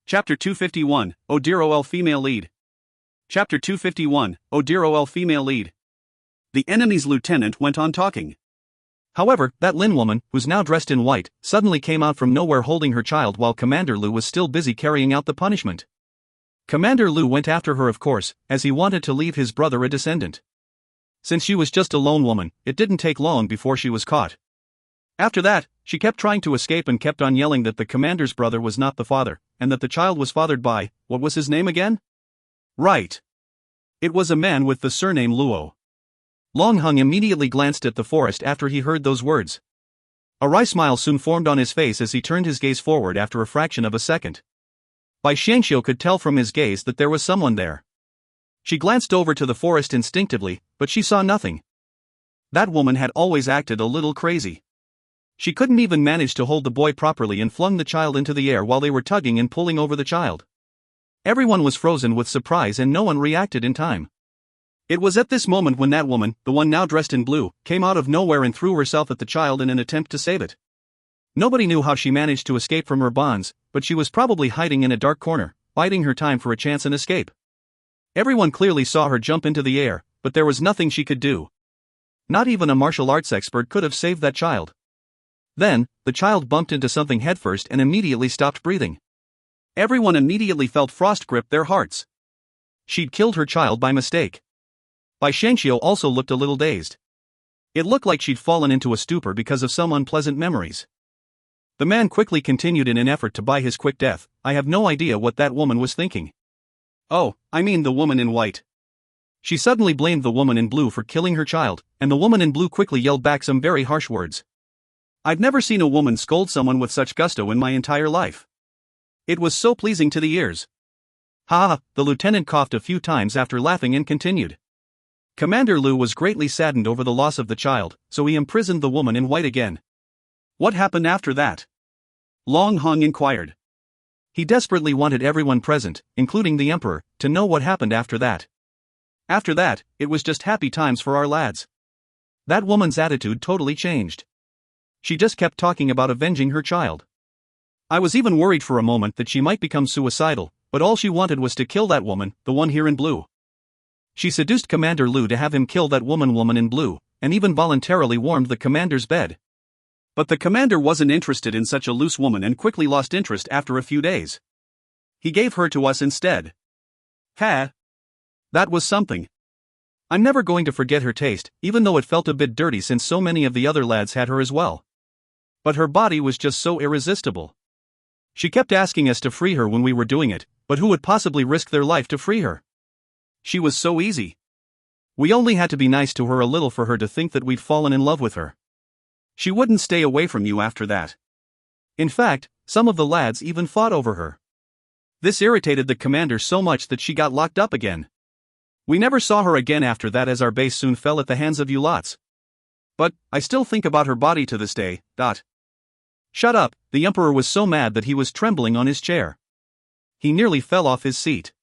Chapter 251, Oh Dear OL Female Lead. Chapter 251, Oh Dear OL Female Lead. The enemy's lieutenant went on talking. However, that Lin woman, who's now dressed in white, suddenly came out from nowhere holding her child while Commander Lu was still busy carrying out the punishment. Commander Lu went after her, of course, as he wanted to leave his brother a descendant. Since she was just a lone woman, it didn't take long before she was caught. After that, she kept trying to escape and kept on yelling that the commander's brother was not the father, and that the child was fathered by, what was his name again? Right. It was a man with the surname Luo. Long Hung immediately glanced at the forest after he heard those words. A wry smile soon formed on his face as he turned his gaze forward after a fraction of a second. Bai Xiangxiu could tell from his gaze that there was someone there. She glanced over to the forest instinctively, but she saw nothing. That woman had always acted a little crazy. She couldn't even manage to hold the boy properly and flung the child into the air while they were tugging and pulling over the child. Everyone was frozen with surprise and no one reacted in time. It was at this moment when that woman, the one now dressed in blue, came out of nowhere and threw herself at the child in an attempt to save it. Nobody knew how she managed to escape from her bonds, but she was probably hiding in a dark corner, biding her time for a chance and escape. Everyone clearly saw her jump into the air, but there was nothing she could do. Not even a martial arts expert could have saved that child. Then, the child bumped into something headfirst and immediately stopped breathing. Everyone immediately felt frost grip their hearts. She'd killed her child by mistake. Bai Xiangxiu also looked a little dazed. It looked like she'd fallen into a stupor because of some unpleasant memories. The man quickly continued in an effort to buy his quick death. I have no idea what that woman was thinking. Oh, I mean the woman in white. She suddenly blamed the woman in blue for killing her child, and the woman in blue quickly yelled back some very harsh words. I've never seen a woman scold someone with such gusto in my entire life. It was so pleasing to the ears. Ha ha, the lieutenant coughed a few times after laughing and continued. Commander Lu was greatly saddened over the loss of the child, so he imprisoned the woman in white again. What happened after that? Long Hung inquired. He desperately wanted everyone present, including the emperor, to know what happened after that. After that, it was just happy times for our lads. That woman's attitude totally changed. She just kept talking about avenging her child. I was even worried for a moment that she might become suicidal, but all she wanted was to kill that woman, the one here in blue. She seduced Commander Lu to have him kill that woman in blue, and even voluntarily warmed the commander's bed. But the commander wasn't interested in such a loose woman and quickly lost interest after a few days. He gave her to us instead. Ha! That was something. I'm never going to forget her taste, even though it felt a bit dirty since so many of the other lads had her as well. But her body was just so irresistible. She kept asking us to free her when we were doing it, but who would possibly risk their life to free her? She was so easy. We only had to be nice to her a little for her to think that we'd fallen in love with her. She wouldn't stay away from you after that. In fact, some of the lads even fought over her. This irritated the commander so much that she got locked up again. We never saw her again after that, as our base soon fell at the hands of you lots. But I still think about her body to this day. Shut up, the emperor was so mad that he was trembling on his chair. He nearly fell off his seat.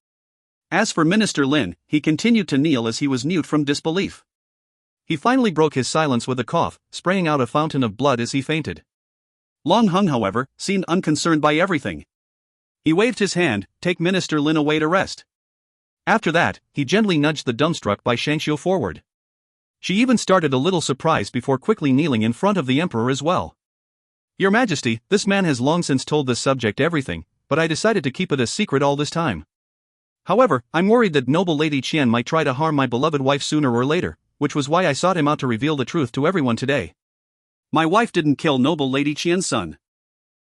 As for Minister Lin, he continued to kneel as he was mute from disbelief. He finally broke his silence with a cough, spraying out a fountain of blood as he fainted. Long Hung, however, seemed unconcerned by everything. He waved his hand, take Minister Lin away to rest. After that, he gently nudged the dumbstruck Bai Xiangxiu forward. She even started a little surprised before quickly kneeling in front of the emperor as well. Your Majesty, this man has long since told this subject everything, but I decided to keep it a secret all this time. However, I'm worried that noble Lady Qian might try to harm my beloved wife sooner or later, which was why I sought him out to reveal the truth to everyone today. My wife didn't kill noble Lady Qian's son.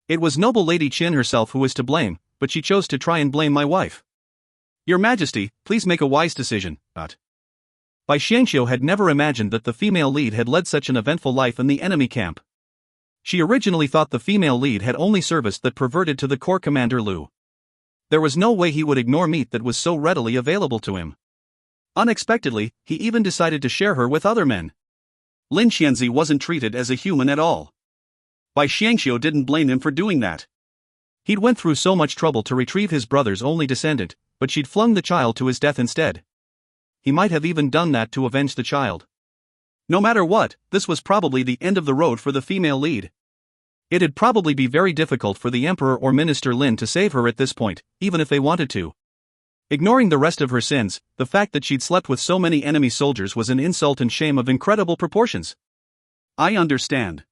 It was noble Lady Qian herself who was to blame, but she chose to try and blame my wife. Your Majesty, please make a wise decision. Bai Xiangxiu had never imagined that the female lead had led such an eventful life in the enemy camp. She originally thought the female lead had only serviced that perverted to the core Commander Lu. There was no way he would ignore meat that was so readily available to him. Unexpectedly, he even decided to share her with other men. Lin Xianzi wasn't treated as a human at all. Bai Xiangxiu didn't blame him for doing that. He'd went through so much trouble to retrieve his brother's only descendant, but she'd flung the child to his death instead. He might have even done that to avenge the child. No matter what, this was probably the end of the road for the female lead. It'd probably be very difficult for the Emperor or Minister Lin to save her at this point, even if they wanted to. Ignoring the rest of her sins, the fact that she'd slept with so many enemy soldiers was an insult and shame of incredible proportions. I understand.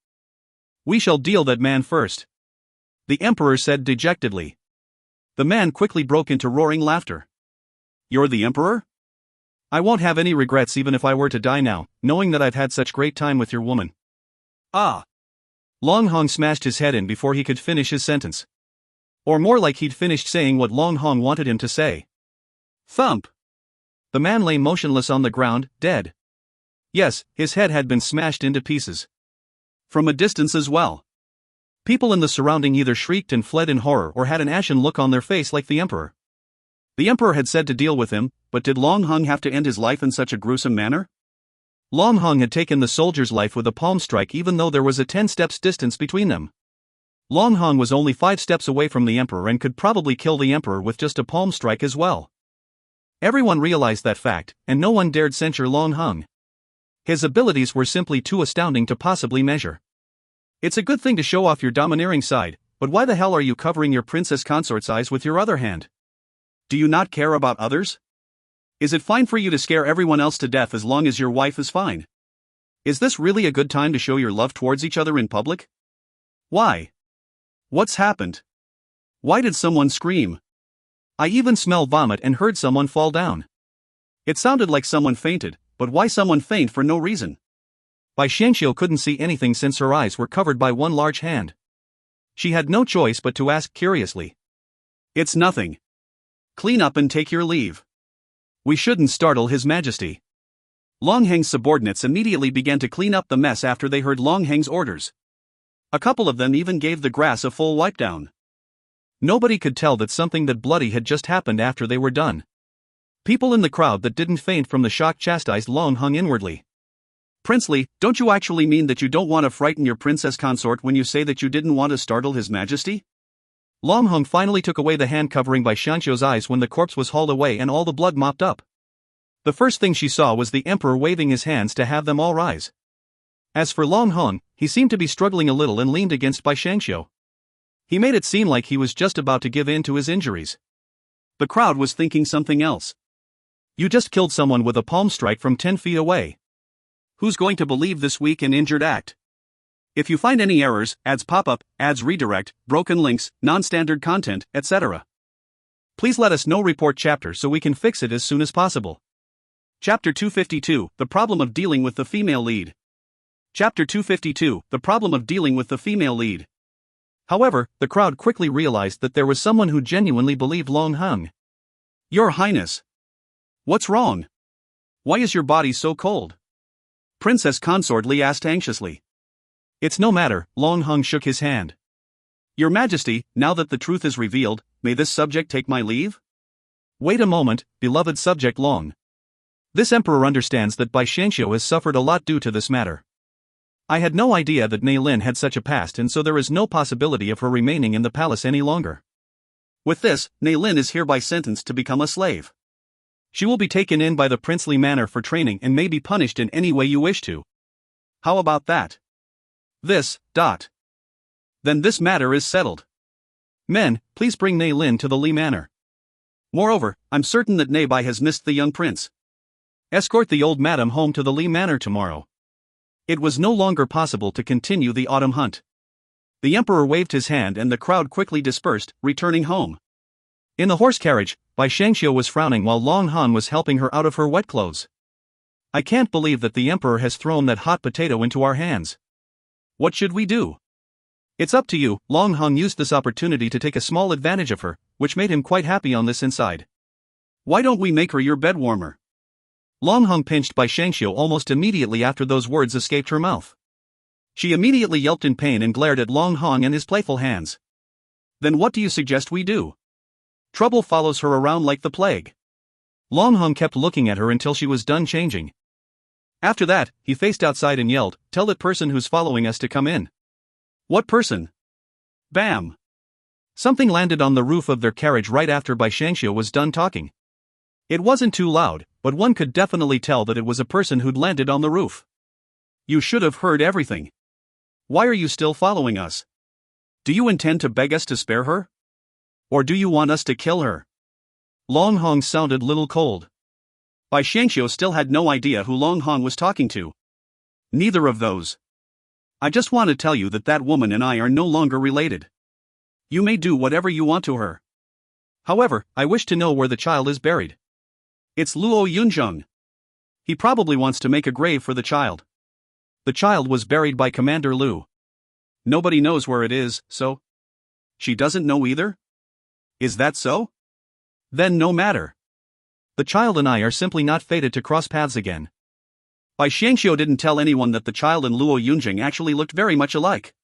We shall deal that man first, the Emperor said dejectedly. The man quickly broke into roaring laughter. You're the Emperor? I won't have any regrets even if I were to die now, knowing that I've had such great time with your woman. Ah! Long Hong smashed his head in before he could finish his sentence. Or more like he'd finished saying what Long Hong wanted him to say. Thump! The man lay motionless on the ground, dead. Yes, his head had been smashed into pieces. From a distance as well. People in the surrounding either shrieked and fled in horror or had an ashen look on their face like the Emperor. The Emperor had said to deal with him, but did Long Hong have to end his life in such a gruesome manner? Long Hong had taken the soldier's life with a palm strike even though there was a 10 steps distance between them. Long Hong was only 5 steps away from the Emperor and could probably kill the Emperor with just a palm strike as well. Everyone realized that fact, and no one dared censure Long Hong. His abilities were simply too astounding to possibly measure. It's a good thing to show off your domineering side, but why the hell are you covering your princess consort's eyes with your other hand? Do you not care about others? Is it fine for you to scare everyone else to death as long as your wife is fine? Is this really a good time to show your love towards each other in public? Why? What's happened? Why did someone scream? I even smelled vomit and heard someone fall down. It sounded like someone fainted, but why someone faint for no reason? Bai Xiangxiu couldn't see anything since her eyes were covered by one large hand. She had no choice but to ask curiously. It's nothing. Clean up and take your leave. We shouldn't startle His Majesty. Long Heng's subordinates immediately began to clean up the mess after they heard Long Heng's orders. A couple of them even gave the grass a full wipe down. Nobody could tell that something that bloody had just happened after they were done. People in the crowd that didn't faint from the shock chastised Long Hong inwardly. Princely, don't you actually mean that you don't want to frighten your princess consort when you say that you didn't want to startle His Majesty? Long Hong finally took away the hand covering Bai Xiangxiu's eyes when the corpse was hauled away and all the blood mopped up. The first thing she saw was the Emperor waving his hands to have them all rise. As for Long Hong, he seemed to be struggling a little and leaned against Bai Xiangxiu. He made it seem like he was just about to give in to his injuries. The crowd was thinking something else. You just killed someone with a palm strike from 10 feet away. Who's going to believe this weak and injured act? If you find any errors, ads pop up, ads redirect, broken links, non-standard content, etc., please let us know. Report chapter so we can fix it as soon as possible. Chapter 252, The Problem of Dealing with the Female Lead. Chapter 252, The Problem of Dealing with the Female Lead. However, the crowd quickly realized that there was someone who genuinely believed Long Hong. Your Highness. What's wrong? Why is your body so cold? Princess Consort Li asked anxiously. It's no matter, Long Hong shook his hand. Your Majesty, now that the truth is revealed, may this subject take my leave? Wait a moment, beloved subject Long. This Emperor understands that Bai Xiangxiu has suffered a lot due to this matter. I had no idea that Nei Lin had such a past, and so there is no possibility of her remaining in the palace any longer. With this, Nei Lin is hereby sentenced to become a slave. She will be taken in by the princely manor for training and may be punished in any way you wish to. How about that? Then this matter is settled. Men, please bring Nei Lin to the Li Manor. Moreover, I'm certain that Nei Bai has missed the young prince. Escort the old madam home to the Li Manor tomorrow. It was no longer possible to continue the autumn hunt. The Emperor waved his hand and the crowd quickly dispersed, returning home. In the horse carriage, Bai Xiangxiu was frowning while Long Hong was helping her out of her wet clothes. I can't believe that the Emperor has thrown that hot potato into our hands. What should we do? It's up to you. Long Hong used this opportunity to take a small advantage of her, which made him quite happy on this inside. Why don't we make her your bed warmer? Long Hong pinched Bai Xiangxiu almost immediately after those words escaped her mouth. She immediately yelped in pain and glared at Long Hong and his playful hands. Then what do you suggest we do? Trouble follows her around like the plague. Long Hong kept looking at her until she was done changing. After that, he faced outside and yelled, "Tell that person who's following us to come in." What person? Bam! Something landed on the roof of their carriage right after Bai Xiangxiu was done talking. It wasn't too loud, but one could definitely tell that it was a person who'd landed on the roof. You should have heard everything. Why are you still following us? Do you intend to beg us to spare her? Or do you want us to kill her? Long Hong sounded little cold. Bai Xiangxiu still had no idea who Long Hong was talking to. Neither of those. I just want to tell you that that woman and I are no longer related. You may do whatever you want to her. However, I wish to know where the child is buried. It's Luo Yunzheng. He probably wants to make a grave for the child. The child was buried by Commander Lu. Nobody knows where it is, so? She doesn't know either? Is that so? Then no matter. The child and I are simply not fated to cross paths again. Bai Xiangxiu didn't tell anyone that the child and Luo Yunjing actually looked very much alike.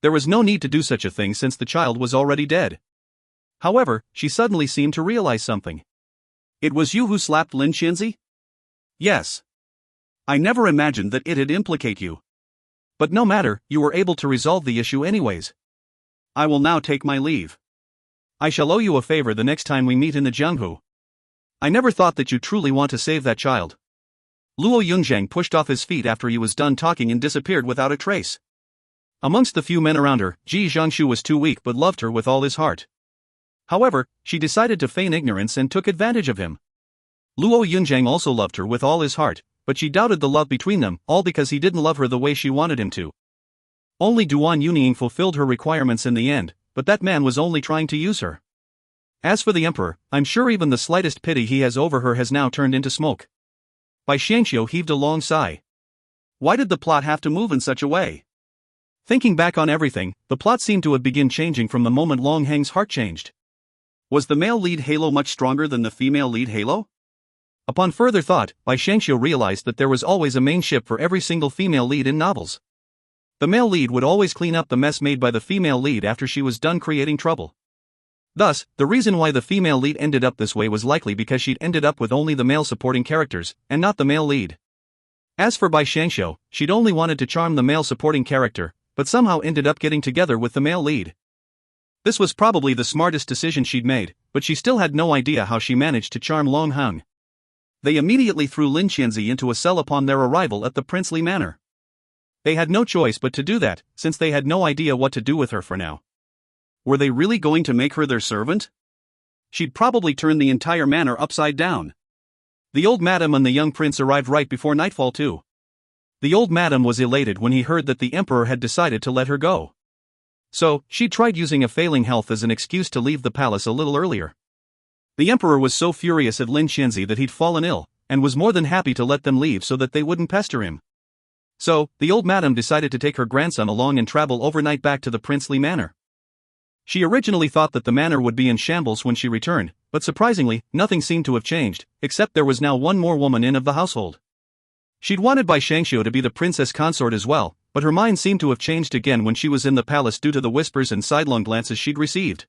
There was no need to do such a thing since the child was already dead. However, she suddenly seemed to realize something. It was you who slapped Lin Xianzi? Yes. I never imagined that it'd implicate you. But no matter, you were able to resolve the issue anyways. I will now take my leave. I shall owe you a favor the next time we meet in the Jianghu. I never thought that you truly want to save that child. Luo Yunzhang pushed off his feet after he was done talking and disappeared without a trace. Amongst the few men around her, Ji Zhangshu was too weak but loved her with all his heart. However, she decided to feign ignorance and took advantage of him. Luo Yunzhang also loved her with all his heart, but she doubted the love between them, all because he didn't love her the way she wanted him to. Only Duan Yunying fulfilled her requirements in the end, but that man was only trying to use her. As for the emperor, I'm sure even the slightest pity he has over her has now turned into smoke. Bai Xiangxiu heaved a long sigh. Why did the plot have to move in such a way? Thinking back on everything, the plot seemed to have begun changing from the moment Long Heng's heart changed. Was the male lead halo much stronger than the female lead halo? Upon further thought, Bai Xiangxiu realized that there was always a main ship for every single female lead in novels. The male lead would always clean up the mess made by the female lead after she was done creating trouble. Thus, the reason why the female lead ended up this way was likely because she'd ended up with only the male supporting characters, and not the male lead. As for Bai Xiangxiu, she'd only wanted to charm the male supporting character, but somehow ended up getting together with the male lead. This was probably the smartest decision she'd made, but she still had no idea how she managed to charm Long Heng. They immediately threw Lin Xianzi into a cell upon their arrival at the princely manor. They had no choice but to do that, since they had no idea what to do with her for now. Were they really going to make her their servant? She'd probably turn the entire manor upside down. The old madam and the young prince arrived right before nightfall too. The old madam was elated when he heard that the emperor had decided to let her go. So, she tried using a failing health as an excuse to leave the palace a little earlier. The emperor was so furious at Lin Xianzi that he'd fallen ill, and was more than happy to let them leave so that they wouldn't pester him. So, the old madam decided to take her grandson along and travel overnight back to the princely manor. She originally thought that the manor would be in shambles when she returned, but surprisingly, nothing seemed to have changed, except there was now one more woman in of the household. She'd wanted Bai Xiangxiu to be the princess consort as well, but her mind seemed to have changed again when she was in the palace due to the whispers and sidelong glances she'd received.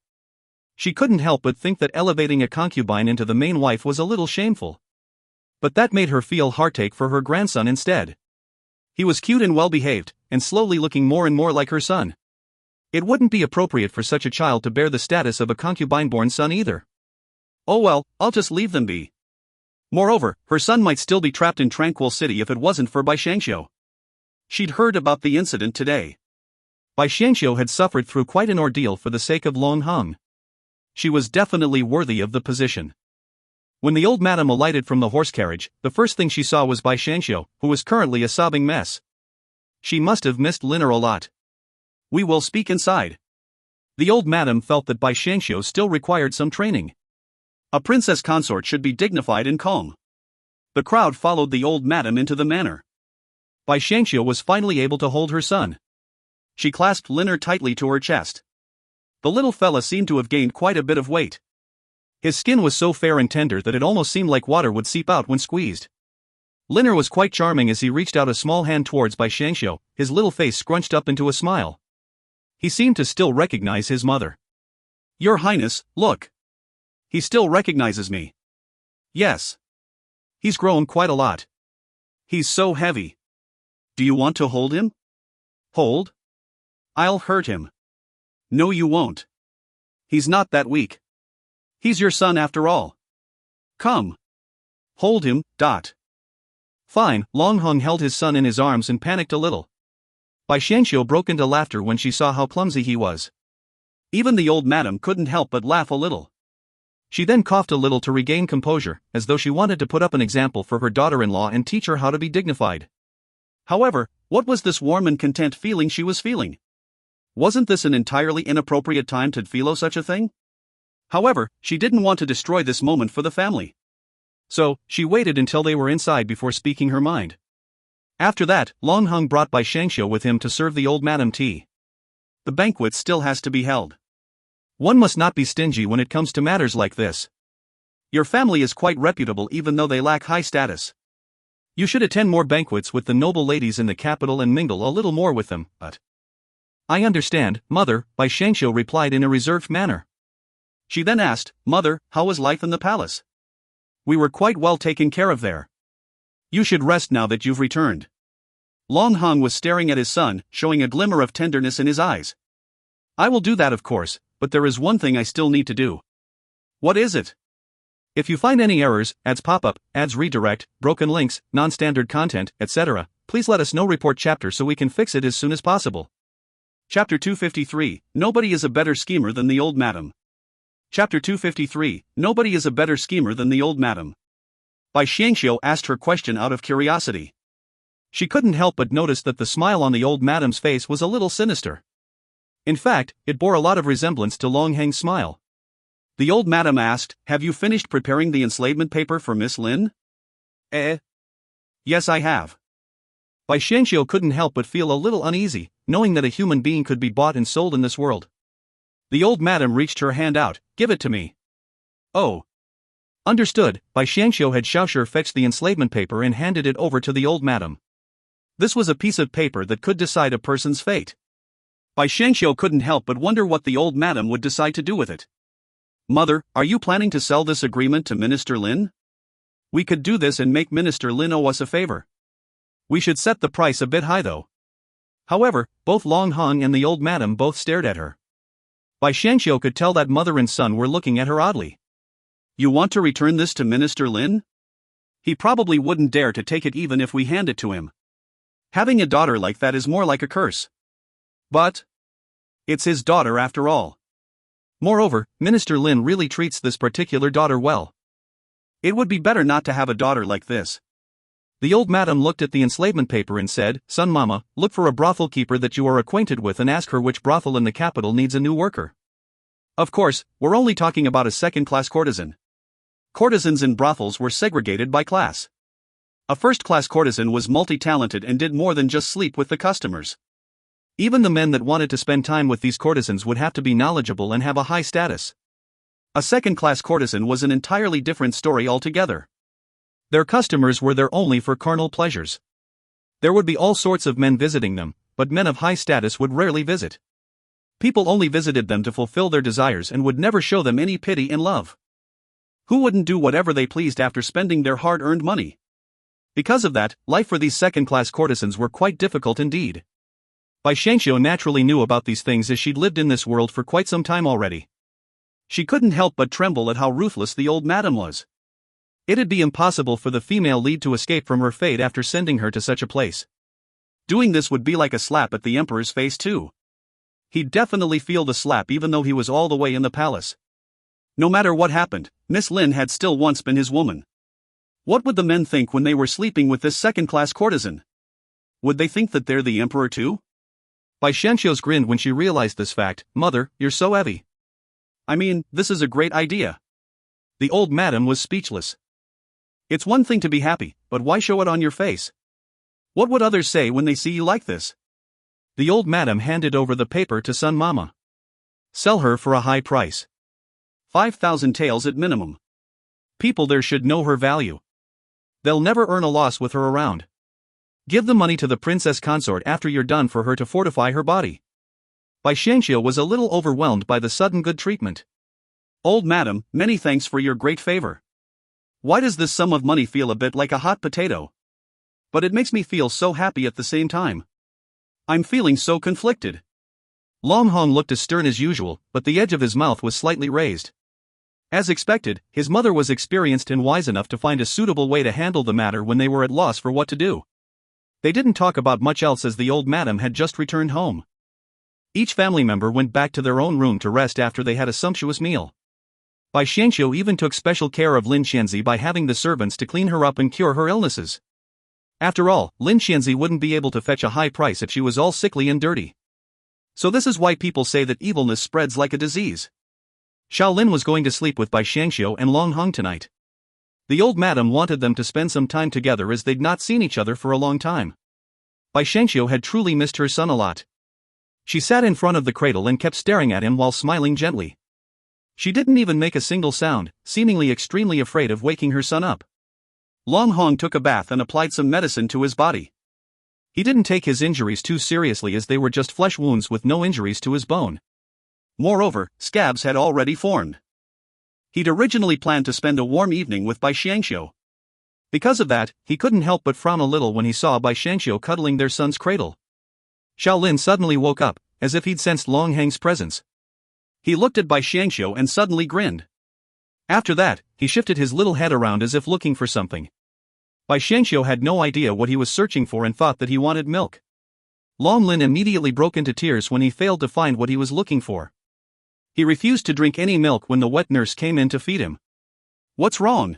She couldn't help but think that elevating a concubine into the main wife was a little shameful. But that made her feel heartache for her grandson instead. He was cute and well-behaved, and slowly looking more and more like her son. It wouldn't be appropriate for such a child to bear the status of a concubine-born son either. Oh well, I'll just leave them be. Moreover, her son might still be trapped in Tranquil City if it wasn't for Bai Xiangxiu. She'd heard about the incident today. Bai Xiangxiu had suffered through quite an ordeal for the sake of Long Heng. She was definitely worthy of the position. When the old madam alighted from the horse carriage, the first thing she saw was Bai Xiangxiu, who was currently a sobbing mess. She must have missed Liner a lot. We will speak inside. The old madam felt that Bai Xiangxiu still required some training. A princess consort should be dignified and calm. The crowd followed the old madam into the manor. Bai Xiangxiu was finally able to hold her son. She clasped Liner tightly to her chest. The little fella seemed to have gained quite a bit of weight. His skin was so fair and tender that it almost seemed like water would seep out when squeezed. Liner was quite charming as he reached out a small hand towards Bai Xiangxiu, his little face scrunched up into a smile. He seemed to still recognize his mother. Your Highness, look. He still recognizes me. Yes. He's grown quite a lot. He's so heavy. Do you want to hold him? Hold? I'll hurt him. No, you won't. He's not that weak. He's your son after all. Come. Hold him. Fine. Long Heng held his son in his arms and panicked a little. Bai Xiangxiu broke into laughter when she saw how clumsy he was. Even the old madam couldn't help but laugh a little. She then coughed a little to regain composure, as though she wanted to put up an example for her daughter-in-law and teach her how to be dignified. However, what was this warm and content feeling she was feeling? Wasn't this an entirely inappropriate time to feel such a thing? However, she didn't want to destroy this moment for the family. So, she waited until they were inside before speaking her mind. After that, Long Hung brought Bai Xiangxiu with him to serve the old madam tea. The banquet still has to be held. One must not be stingy when it comes to matters like this. Your family is quite reputable even though they lack high status. You should attend more banquets with the noble ladies in the capital and mingle a little more with them, but... I understand, mother, Bai Xiangxiu replied in a reserved manner. She then asked, Mother, how was life in the palace? We were quite well taken care of there. You should rest now that you've returned. Long Hung was staring at his son, showing a glimmer of tenderness in his eyes. I will do that of course, but there is one thing I still need to do. What is it? If you find any errors, ads pop up, ads redirect, broken links, non-standard content, etc., please let us know. Report chapter so we can fix it as soon as possible. Chapter 253, Nobody is a better schemer than the old madam. Chapter 253, Nobody is a better schemer than the old madam. Bai Xiangxiu asked her question out of curiosity. She couldn't help but notice that the smile on the old madam's face was a little sinister. In fact, it bore a lot of resemblance to Long Heng's smile. The old madam asked, Have you finished preparing the enslavement paper for Miss Lin? Yes, I have. Bai Xiangxiu couldn't help but feel a little uneasy, knowing that a human being could be bought and sold in this world. The old madam reached her hand out. Give it to me. Oh. Understood. Bai Xiangxiu had Xiaoshi fetched the enslavement paper and handed it over to the old madam. This was a piece of paper that could decide a person's fate. Bai Xiangxiu couldn't help but wonder what the old madam would decide to do with it. Mother, are you planning to sell this agreement to Minister Lin? We could do this and make Minister Lin owe us a favor. We should set the price a bit high though. However, both Long Hung and the old madam both stared at her. Bai Xiangxiu could tell that mother and son were looking at her oddly. You want to return this to Minister Lin? He probably wouldn't dare to take it even if we hand it to him. Having a daughter like that is more like a curse. But it's his daughter after all. Moreover, Minister Lin really treats this particular daughter well. It would be better not to have a daughter like this. The old madam looked at the enslavement paper and said, Son mama, look for a brothel keeper that you are acquainted with and ask her which brothel in the capital needs a new worker. Of course, we're only talking about a second-class courtesan. Courtesans in brothels were segregated by class. A first-class courtesan was multi-talented and did more than just sleep with the customers. Even the men that wanted to spend time with these courtesans would have to be knowledgeable and have a high status. A second-class courtesan was an entirely different story altogether. Their customers were there only for carnal pleasures. There would be all sorts of men visiting them, but men of high status would rarely visit. People only visited them to fulfill their desires and would never show them any pity and love. Who wouldn't do whatever they pleased after spending their hard-earned money? Because of that, life for these second-class courtesans were quite difficult indeed. Bai Xiangxiu naturally knew about these things as she'd lived in this world for quite some time already. She couldn't help but tremble at how ruthless the old madam was. It'd be impossible for the female lead to escape from her fate after sending her to such a place. Doing this would be like a slap at the emperor's face too. He'd definitely feel the slap even though he was all the way in the palace. No matter what happened, Miss Lin had still once been his woman. What would the men think when they were sleeping with this second-class courtesan? Would they think that they're the emperor too? Bai Xiangxiu's grinned when she realized this fact. Mother, you're so heavy. I mean, this is a great idea. The old madam was speechless. It's one thing to be happy, but why show it on your face? What would others say when they see you like this? The old madam handed over the paper to Sun Mama. Sell her for a high price. 5,000 taels at minimum. People there should know her value. They'll never earn a loss with her around. Give the money to the princess consort after you're done for her to fortify her body. Bai Xiangxiu was a little overwhelmed by the sudden good treatment. Old madam, many thanks for your great favor. Why does this sum of money feel a bit like a hot potato? But it makes me feel so happy at the same time. I'm feeling so conflicted. Long Hong looked as stern as usual, but the edge of his mouth was slightly raised. As expected, his mother was experienced and wise enough to find a suitable way to handle the matter when they were at loss for what to do. They didn't talk about much else as the old madam had just returned home. Each family member went back to their own room to rest after they had a sumptuous meal. Bai Xiangxiu even took special care of Lin Xianzi by having the servants to clean her up and cure her illnesses. After all, Lin Xianzi wouldn't be able to fetch a high price if she was all sickly and dirty. So this is why people say that evilness spreads like a disease. Xiaolin was going to sleep with Bai Xiangxiu and Long Hong tonight. The old madam wanted them to spend some time together as they'd not seen each other for a long time. Bai Xiangxiu had truly missed her son a lot. She sat in front of the cradle and kept staring at him while smiling gently. She didn't even make a single sound, seemingly extremely afraid of waking her son up. Long Hong took a bath and applied some medicine to his body. He didn't take his injuries too seriously as they were just flesh wounds with no injuries to his bone. Moreover, scabs had already formed. He'd originally planned to spend a warm evening with Bai Xiangxiu. Because of that, he couldn't help but frown a little when he saw Bai Xiangxiu cuddling their son's cradle. Xiaolin suddenly woke up, as if he'd sensed Long Heng's presence. He looked at Bai Xiangxiu and suddenly grinned. After that, he shifted his little head around as if looking for something. Bai Xiangxiu had no idea what he was searching for and thought that he wanted milk. Long Lin immediately broke into tears when he failed to find what he was looking for. He refused to drink any milk when the wet nurse came in to feed him. What's wrong?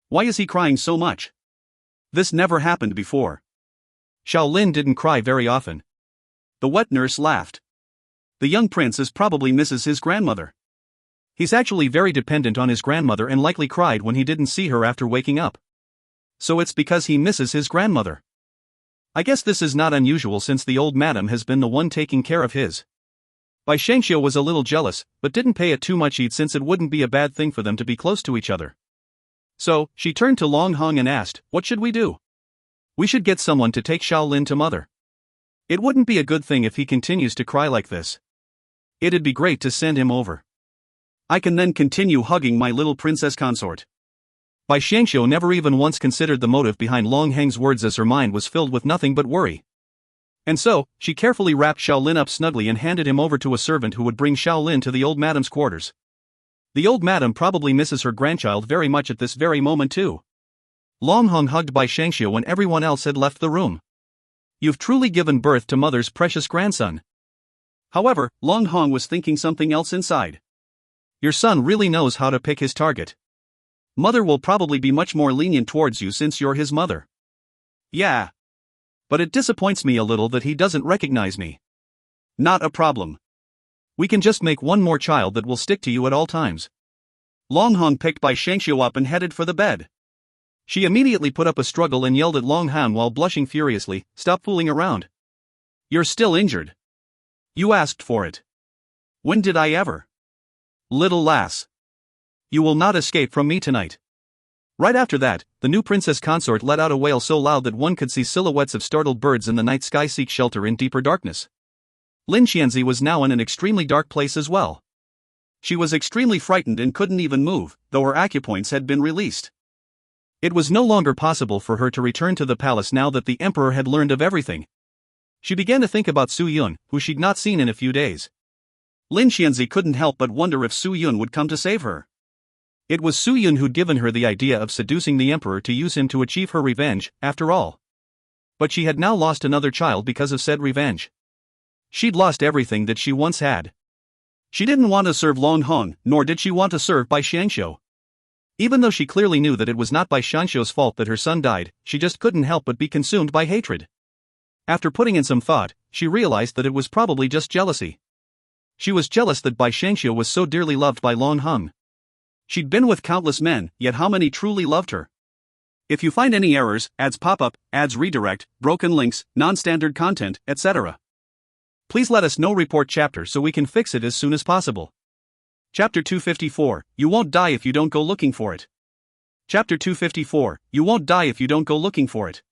Why is he crying so much? This never happened before. Xiaolin didn't cry very often. The wet nurse laughed. The young prince probably misses his grandmother. He's actually very dependent on his grandmother and likely cried when he didn't see her after waking up. So it's because he misses his grandmother. I guess this is not unusual since the old madam has been the one taking care of his. Bai Xiangxiu was a little jealous, but didn't pay it too much heed since it wouldn't be a bad thing for them to be close to each other. So, she turned to Long Hong and asked, "What should we do?" "We should get someone to take Xiaolin to mother. It wouldn't be a good thing if he continues to cry like this. It'd be great to send him over. I can then continue hugging my little princess consort." Bai Xiangxiu never even once considered the motive behind Long Heng's words as her mind was filled with nothing but worry. And so, she carefully wrapped Xiaolin up snugly and handed him over to a servant who would bring Xiaolin to the old madam's quarters. The old madam probably misses her grandchild very much at this very moment too. Long Hong hugged Bai Xiangxiu when everyone else had left the room. "You've truly given birth to mother's precious grandson." However, Long Hong was thinking something else inside. Your son really knows how to pick his target. Mother will probably be much more lenient towards you since you're his mother. Yeah. But it disappoints me a little that he doesn't recognize me. Not a problem. We can just make one more child that will stick to you at all times. Long Hong picked Bai Xiangxiu up and headed for the bed. She immediately put up a struggle and yelled at Long Han while blushing furiously, "Stop fooling around. You're still injured. You asked for it. When did I ever? Little lass. You will not escape from me tonight." Right after that, the new princess consort let out a wail so loud that one could see silhouettes of startled birds in the night sky seek shelter in deeper darkness. Lin Xianzi was now in an extremely dark place as well. She was extremely frightened and couldn't even move, though her acupoints had been released. It was no longer possible for her to return to the palace now that the emperor had learned of everything. She began to think about Su Yun, who she'd not seen in a few days. Lin Xianzi couldn't help but wonder if Su Yun would come to save her. It was Su Yun who'd given her the idea of seducing the emperor to use him to achieve her revenge, after all. But she had now lost another child because of said revenge. She'd lost everything that she once had. She didn't want to serve Long Hong, nor did she want to serve Bai Xiangxiu. Even though she clearly knew that it was not Bai Xiangxiu's fault that her son died, she just couldn't help but be consumed by hatred. After putting in some thought, she realized that it was probably just jealousy. She was jealous that Bai Xiangxiu was so dearly loved by Long Hong. She'd been with countless men, yet how many truly loved her? If you find any errors, ads pop up, ads redirect, broken links, non-standard content, etc., please let us know. Report chapter so we can fix it as soon as possible. Chapter 254, You won't die if you don't go looking for it. Chapter 254, You won't die if you don't go looking for it.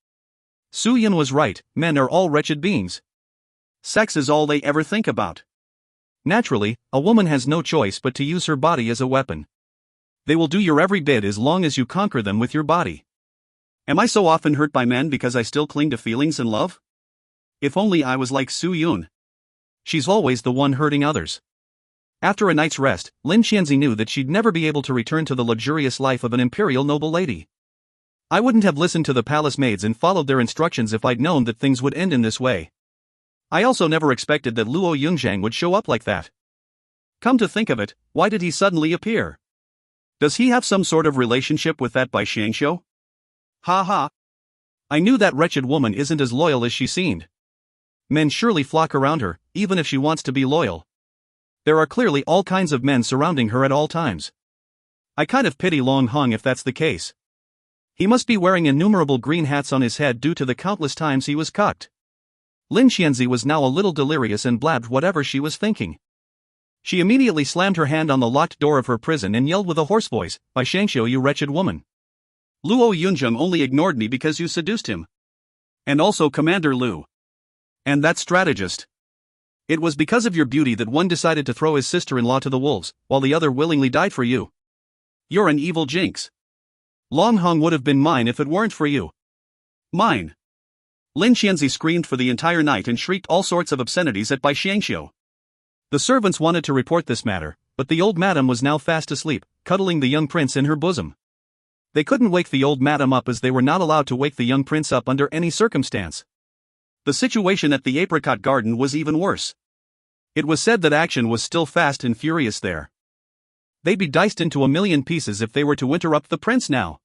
Su Yun was right, men are all wretched beings. Sex is all they ever think about. Naturally, a woman has no choice but to use her body as a weapon. They will do your every bid as long as you conquer them with your body. Am I so often hurt by men because I still cling to feelings and love? If only I was like Su Yun. She's always the one hurting others. After a night's rest, Lin Xianzi knew that she'd never be able to return to the luxurious life of an imperial noble lady. I wouldn't have listened to the palace maids and followed their instructions if I'd known that things would end in this way. I also never expected that Luo Yunzhang would show up like that. Come to think of it, why did he suddenly appear? Does he have some sort of relationship with that Bai Xiangxiu? Ha ha. I knew that wretched woman isn't as loyal as she seemed. Men surely flock around her, even if she wants to be loyal. There are clearly all kinds of men surrounding her at all times. I kind of pity Long Hong if that's the case. He must be wearing innumerable green hats on his head due to the countless times he was cucked. Lin Xianzi was now a little delirious and blabbed whatever she was thinking. She immediately slammed her hand on the locked door of her prison and yelled with a hoarse voice, "Bai Xiangxiu, you wretched woman! Luo Yunzheng only ignored me because you seduced him. And also Commander Lu. And that strategist. It was because of your beauty that one decided to throw his sister-in-law to the wolves, while the other willingly died for you. You're an evil jinx. Long Hong would have been mine if it weren't for you." Mine. Lin Xianzi screamed for the entire night and shrieked all sorts of obscenities at Bai Xiangxiu. The servants wanted to report this matter, but the old madam was now fast asleep, cuddling the young prince in her bosom. They couldn't wake the old madam up as they were not allowed to wake the young prince up under any circumstance. The situation at the apricot garden was even worse. It was said that action was still fast and furious there. They'd be diced into a million pieces if they were to interrupt the prince now.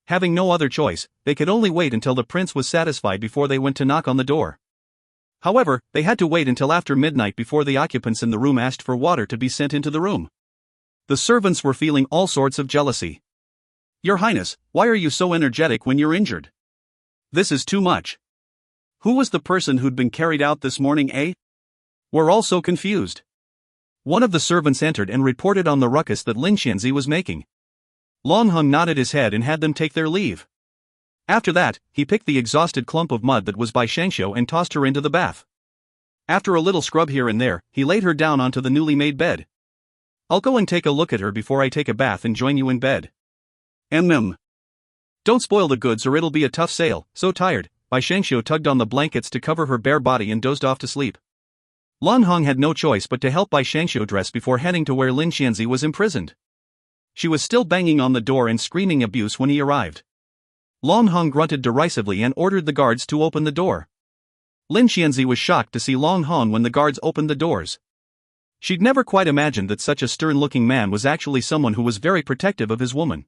Having no other choice, they could only wait until the prince was satisfied before they went to knock on the door. However, they had to wait until after midnight before the occupants in the room asked for water to be sent into the room. The servants were feeling all sorts of jealousy. "Your Highness, why are you so energetic when you're injured? This is too much. Who was the person who'd been carried out this morning, eh? We're all so confused." One of the servants entered and reported on the ruckus that Lin Xianzi was making. Long Hong nodded his head and had them take their leave. After that, he picked the exhausted clump of mud that was Bai Xiangxiu and tossed her into the bath. After a little scrub here and there, he laid her down onto the newly made bed. "I'll go and take a look at her before I take a bath and join you in bed." Don't spoil the goods or it'll be a tough sail." So tired, Bai Xiangxiu tugged on the blankets to cover her bare body and dozed off to sleep. Long Hong had no choice but to help Bai Xiangxiu dress before heading to where Lin Xianzi was imprisoned. She was still banging on the door and screaming abuse when he arrived. Long Hong grunted derisively and ordered the guards to open the door. Lin Xianzi was shocked to see Long Hong when the guards opened the doors. She'd never quite imagined that such a stern-looking man was actually someone who was very protective of his woman.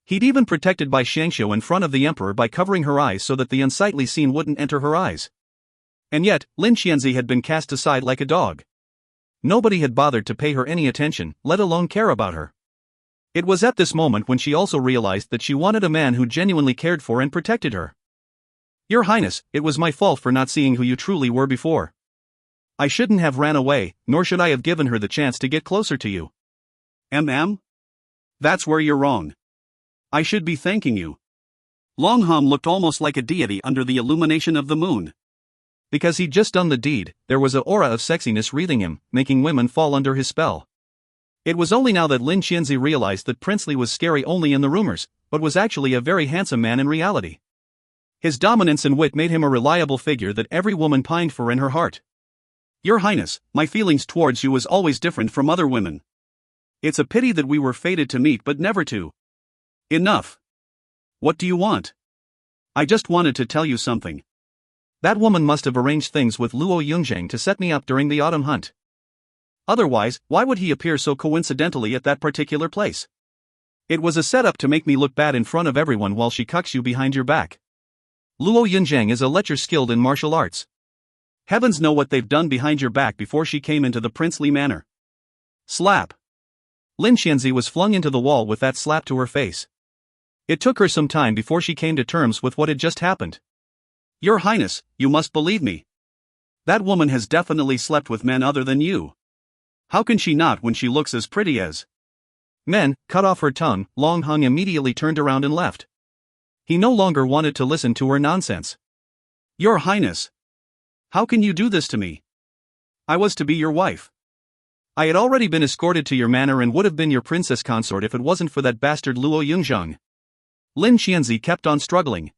He'd even protected Bai Xiangxiu in front of the emperor by covering her eyes so that the unsightly scene wouldn't enter her eyes. And yet, Lin Xianzi had been cast aside like a dog. Nobody had bothered to pay her any attention, let alone care about her. It was at this moment when she also realized that she wanted a man who genuinely cared for and protected her. "Your Highness, it was my fault for not seeing who you truly were before. I shouldn't have ran away, nor should I have given her the chance to get closer to you." That's where you're wrong. I should be thanking you. Long Hong looked almost like a deity under the illumination of the moon. Because he'd just done the deed, there was an aura of sexiness wreathing him, making women fall under his spell. It was only now that Lin Xianzi realized that Prince Li was scary only in the rumors, but was actually a very handsome man in reality. His dominance and wit made him a reliable figure that every woman pined for in her heart. "Your Highness, my feelings towards you was always different from other women. It's a pity that we were fated to meet but never to." "Enough. What do you want?" "I just wanted to tell you something. That woman must have arranged things with Luo Yunzhang to set me up during the autumn hunt. Otherwise, why would he appear so coincidentally at that particular place? It was a setup to make me look bad in front of everyone while she cucks you behind your back. Luo Yunzhang is a lecher skilled in martial arts. Heavens know what they've done behind your back before she came into the princely manor." Slap. Lin Xianzi was flung into the wall with that slap to her face. It took her some time before she came to terms with what had just happened. "Your Highness, you must believe me. That woman has definitely slept with men other than you. How can she not when she looks as pretty as—" "Men, cut off her tongue." Long Hong immediately turned around and left. He no longer wanted to listen to her nonsense. "Your Highness! How can you do this to me? I was to be your wife. I had already been escorted to your manor and would have been your princess consort if it wasn't for that bastard Luo Yunzhang." Lin Xianzi kept on struggling.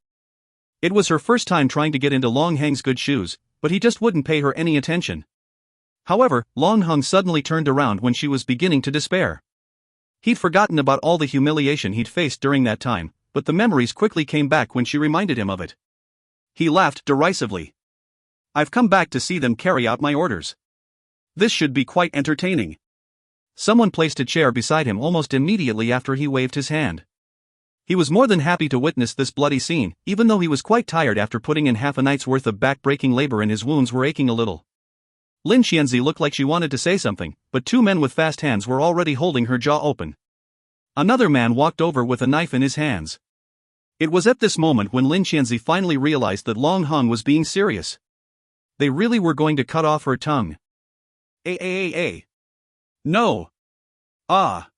It was her first time trying to get into Long Hong's good shoes, but he just wouldn't pay her any attention. However, Long Hong suddenly turned around when she was beginning to despair. He'd forgotten about all the humiliation he'd faced during that time, but the memories quickly came back when she reminded him of it. He laughed derisively. I've come back to see them carry out my orders. This should be quite entertaining. Someone placed a chair beside him almost immediately after he waved his hand. He was more than happy to witness this bloody scene, even though he was quite tired after putting in half a night's worth of back-breaking labor and his wounds were aching a little. Lin Xianzi looked like she wanted to say something, but two men with fast hands were already holding her jaw open. Another man walked over with a knife in his hands. It was at this moment when Lin Xianzi finally realized that Long Hong was being serious. They really were going to cut off her tongue. No. Ah.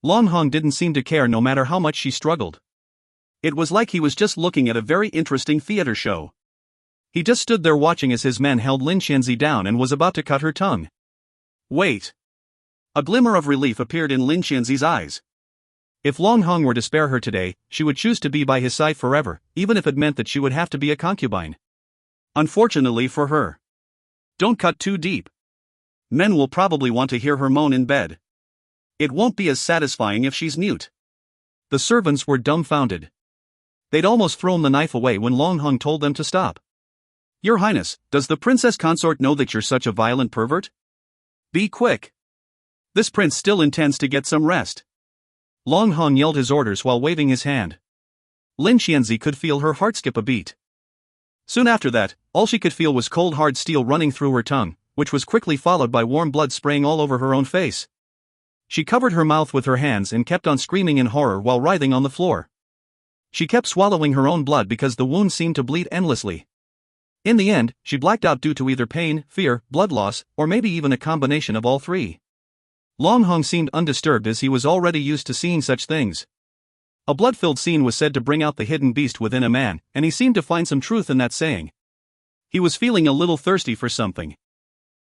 Long Hong didn't seem to care no matter how much she struggled. It was like he was just looking at a very interesting theater show. He just stood there watching as his men held Lin Xianzi down and was about to cut her tongue. Wait. A glimmer of relief appeared in Lin Xianzi's eyes. If Long Hong were to spare her today, she would choose to be by his side forever, even if it meant that she would have to be a concubine. Unfortunately for her. Don't cut too deep. Men will probably want to hear her moan in bed. It won't be as satisfying if she's mute. The servants were dumbfounded. They'd almost thrown the knife away when Long Hong told them to stop. Your Highness, does the princess consort know that you're such a violent pervert? Be quick. This prince still intends to get some rest. Long Hong yelled his orders while waving his hand. Lin Xianzi could feel her heart skip a beat. Soon after that, all she could feel was cold hard steel running through her tongue, which was quickly followed by warm blood spraying all over her own face. She covered her mouth with her hands and kept on screaming in horror while writhing on the floor. She kept swallowing her own blood because the wound seemed to bleed endlessly. In the end, she blacked out due to either pain, fear, blood loss, or maybe even a combination of all three. Long Hong seemed undisturbed as he was already used to seeing such things. A blood-filled scene was said to bring out the hidden beast within a man, and he seemed to find some truth in that saying. He was feeling a little thirsty for something.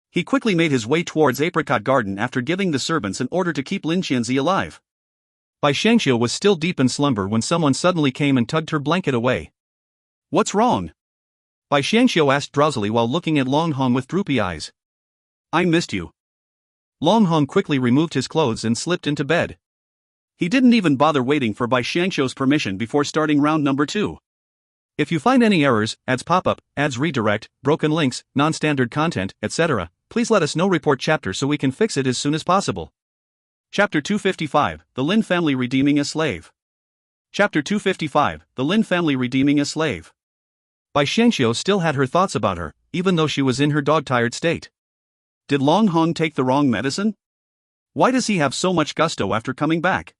He quickly made his way towards Apricot Garden after giving the servants an order to keep Lin Xianzi alive. Bai Shangxiu was still deep in slumber when someone suddenly came and tugged her blanket away. What's wrong? Bai Shangxiu asked drowsily while looking at Long Hong with droopy eyes. I missed you. Long Hong quickly removed his clothes and slipped into bed. He didn't even bother waiting for Bai Shangxiu's permission before starting round number 2. If you find any errors, ads pop up, ads redirect, broken links, non-standard content, etc., please let us know. Report chapter so we can fix it as soon as possible. Chapter 255, The Lin Family Redeeming a Slave. Chapter 255, The Lin Family Redeeming a Slave. Bai Shangxiu still had her thoughts about her, even though she was in her dog-tired state. Did Long Hong take the wrong medicine? Why does he have so much gusto after coming back?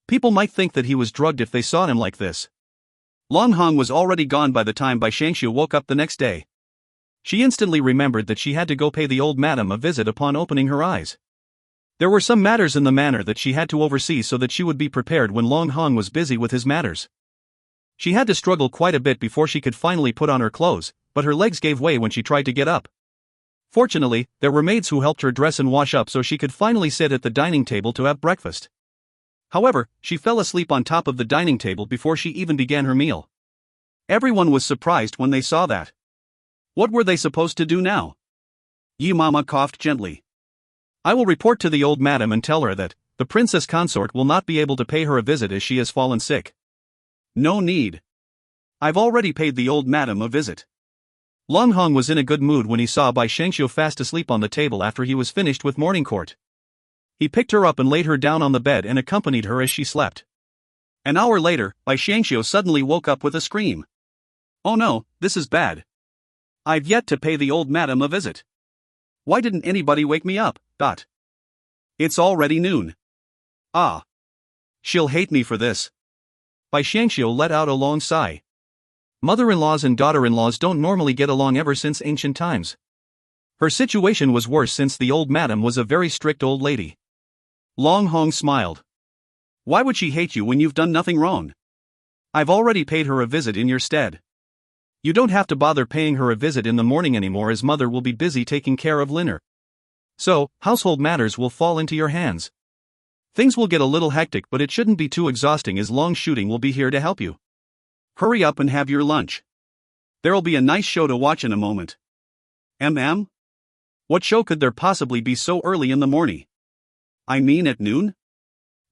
People might think that he was drugged if they saw him like this. Long Hong was already gone by the time Bai Shangxiu woke up the next day. She instantly remembered that she had to go pay the old madam a visit upon opening her eyes. There were some matters in the manor that she had to oversee so that she would be prepared when Long Hong was busy with his matters. She had to struggle quite a bit before she could finally put on her clothes, but her legs gave way when she tried to get up. Fortunately, there were maids who helped her dress and wash up so she could finally sit at the dining table to have breakfast. However, she fell asleep on top of the dining table before she even began her meal. Everyone was surprised when they saw that. What were they supposed to do now? Yi Mama coughed gently. I will report to the old madam and tell her that the princess consort will not be able to pay her a visit as she has fallen sick. No need. I've already paid the old madam a visit. Long Hong was in a good mood when he saw Bai Shangxiu fast asleep on the table after he was finished with morning court. He picked her up and laid her down on the bed and accompanied her as she slept. An hour later, Bai Shangxiu suddenly woke up with a scream. Oh no, this is bad. I've yet to pay the old madam a visit. Why didn't anybody wake me up? It's already noon. Ah. She'll hate me for this. Bai Shangxiu let out a long sigh. Mother-in-laws and daughter-in-laws don't normally get along ever since ancient times. Her situation was worse since the old madam was a very strict old lady. Long Hong smiled. Why would she hate you when you've done nothing wrong? I've already paid her a visit in your stead. You don't have to bother paying her a visit in the morning anymore as mother will be busy taking care of Liner. So, household matters will fall into your hands. Things will get a little hectic but it shouldn't be too exhausting as Long Shooting will be here to help you. Hurry up and have your lunch. There'll be a nice show to watch in a moment. What show could there possibly be so early in the morning? I mean at noon?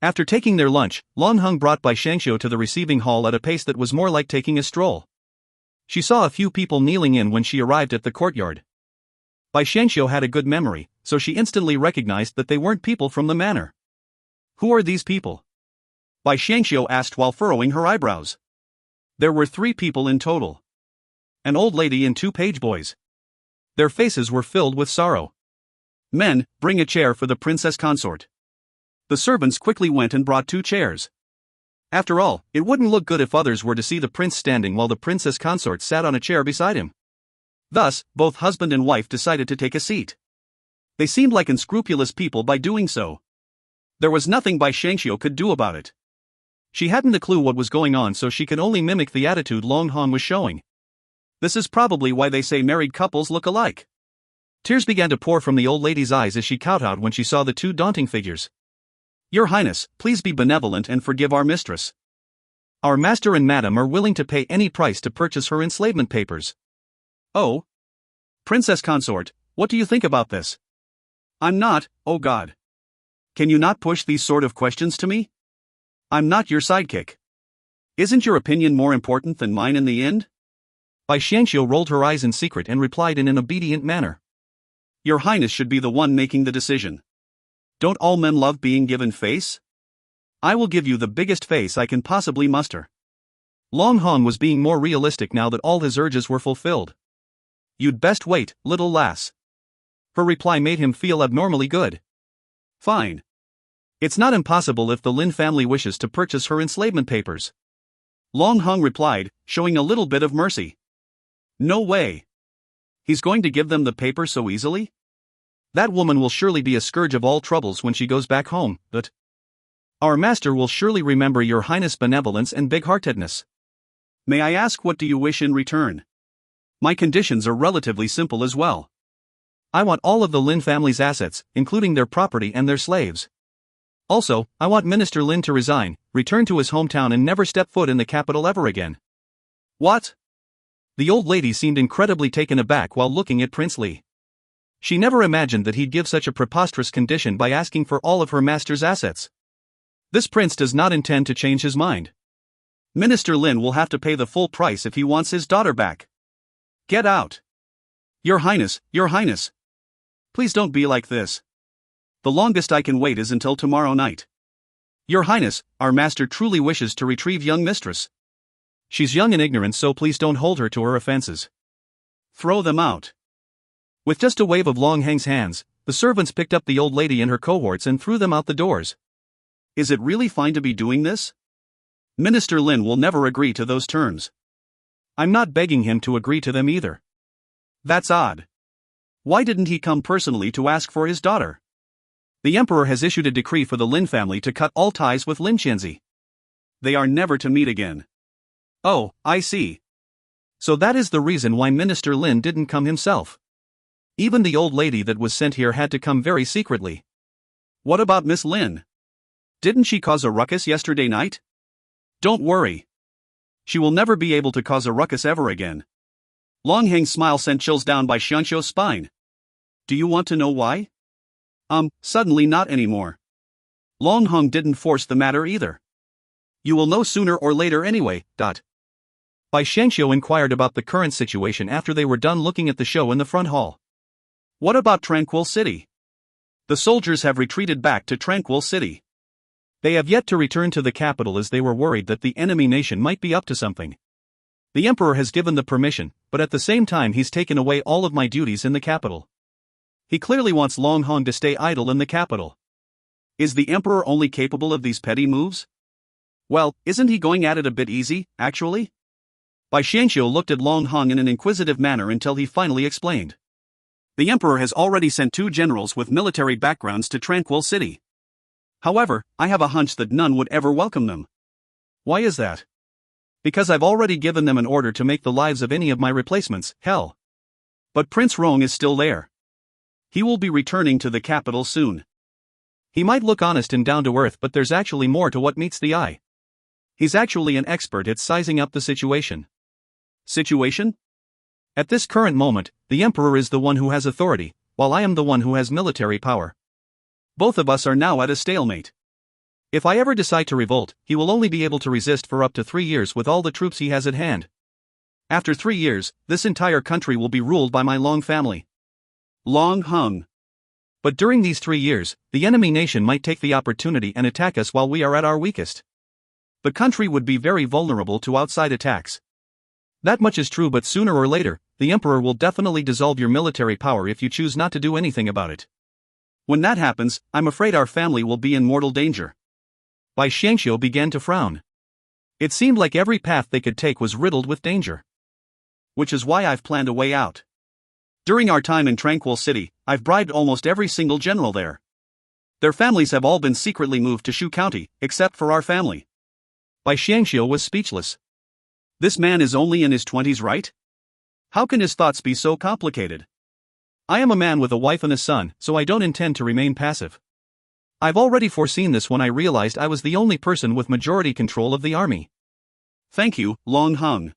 After taking their lunch, Long Hung brought Bai Xiangxiu to the receiving hall at a pace that was more like taking a stroll. She saw a few people kneeling in when she arrived at the courtyard. Bai Xiangxiu had a good memory, so she instantly recognized that they weren't people from the manor. Who are these people? Bai Xiangxiu asked while furrowing her eyebrows. There were 3 people in total. An old lady and 2 page boys. Their faces were filled with sorrow. Men, bring a chair for the princess consort. The servants quickly went and brought 2 chairs. After all, it wouldn't look good if others were to see the prince standing while the princess consort sat on a chair beside him. Thus, both husband and wife decided to take a seat. They seemed like unscrupulous people by doing so. There was nothing Bai Xiangxiu could do about it. She hadn't a clue what was going on, so she could only mimic the attitude Long Hong was showing. This is probably why they say married couples look alike. Tears began to pour from the old lady's eyes as she kowtowed when she saw the 2 daunting figures. Your Highness, please be benevolent and forgive our mistress. Our master and madam are willing to pay any price to purchase her enslavement papers. Oh? Princess consort, what do you think about this? I'm not, oh God. Can you not push these sort of questions to me? I'm not your sidekick. Isn't your opinion more important than mine in the end? Bai Xiangxiu rolled her eyes in secret and replied in an obedient manner. Your Highness should be the one making the decision. Don't all men love being given face? I will give you the biggest face I can possibly muster. Long Hong was being more realistic now that all his urges were fulfilled. You'd best wait, little lass. Her reply made him feel abnormally good. Fine. It's not impossible if the Lin family wishes to purchase her enslavement papers. Long Hong replied, showing a little bit of mercy. No way. He's going to give them the paper so easily? That woman will surely be a scourge of all troubles when she goes back home, but our master will surely remember your Highness' benevolence and big-heartedness. May I ask, what do you wish in return? My conditions are relatively simple as well. I want all of the Lin family's assets, including their property and their slaves. Also, I want Minister Lin to resign, return to his hometown and never step foot in the capital ever again. What? The old lady seemed incredibly taken aback while looking at Prince Li. She never imagined that he'd give such a preposterous condition by asking for all of her master's assets. This prince does not intend to change his mind. Minister Lin will have to pay the full price if he wants his daughter back. Get out. Your Highness, Your Highness. Please don't be like this. The longest I can wait is until tomorrow night. Your Highness, our master truly wishes to retrieve young mistress. She's young and ignorant, so please don't hold her to her offenses. Throw them out. With just a wave of Long Hang's hands, the servants picked up the old lady and her cohorts and threw them out the doors. Is it really fine to be doing this? Minister Lin will never agree to those terms. I'm not begging him to agree to them either. That's odd. Why didn't he come personally to ask for his daughter? The emperor has issued a decree for the Lin family to cut all ties with Lin Qianzi. They are never to meet again. Oh, I see. So that is the reason why Minister Lin didn't come himself. Even the old lady that was sent here had to come very secretly. What about Miss Lin? Didn't she cause a ruckus yesterday night? Don't worry. She will never be able to cause a ruckus ever again. Long Hang's smile sent chills down Bai Xiangxiu's spine. Do you want to know why? Suddenly not anymore. Long Hong didn't force the matter either. You will know sooner or later anyway. Bai Xiangxiu inquired about the current situation after they were done looking at the show in the front hall. What about Tranquil City? The soldiers have retreated back to Tranquil City. They have yet to return to the capital as they were worried that the enemy nation might be up to something. The emperor has given the permission, but at the same time he's taken away all of my duties in the capital. He clearly wants Long Hong to stay idle in the capital. Is the emperor only capable of these petty moves? Well, isn't he going at it a bit easy, actually? Bai Xiangxiu looked at Long Hong in an inquisitive manner until he finally explained. The emperor has already sent 2 generals with military backgrounds to Tranquil City. However, I have a hunch that none would ever welcome them. Why is that? Because I've already given them an order to make the lives of any of my replacements hell. But Prince Rong is still there. He will be returning to the capital soon. He might look honest and down to earth, but there's actually more to what meets the eye. He's actually an expert at sizing up the situation. Situation? At this current moment, the emperor is the one who has authority, while I am the one who has military power. Both of us are now at a stalemate. If I ever decide to revolt, he will only be able to resist for up to 3 years with all the troops he has at hand. After 3 years, this entire country will be ruled by my Long family. Long hung. But during these 3 years, the enemy nation might take the opportunity and attack us while we are at our weakest. The country would be very vulnerable to outside attacks. That much is true, but sooner or later, the emperor will definitely dissolve your military power if you choose not to do anything about it. When that happens, I'm afraid our family will be in mortal danger. Bai Xiangxiu began to frown. It seemed like every path they could take was riddled with danger. Which is why I've planned a way out. During our time in Tranquil City, I've bribed almost every single general there. Their families have all been secretly moved to Shu County, except for our family. Bai Xiangxiu was speechless. This man is only in his 20s, right? How can his thoughts be so complicated? I am a man with a wife and a son, so I don't intend to remain passive. I've already foreseen this when I realized I was the only person with majority control of the army. Thank you, Long Hung.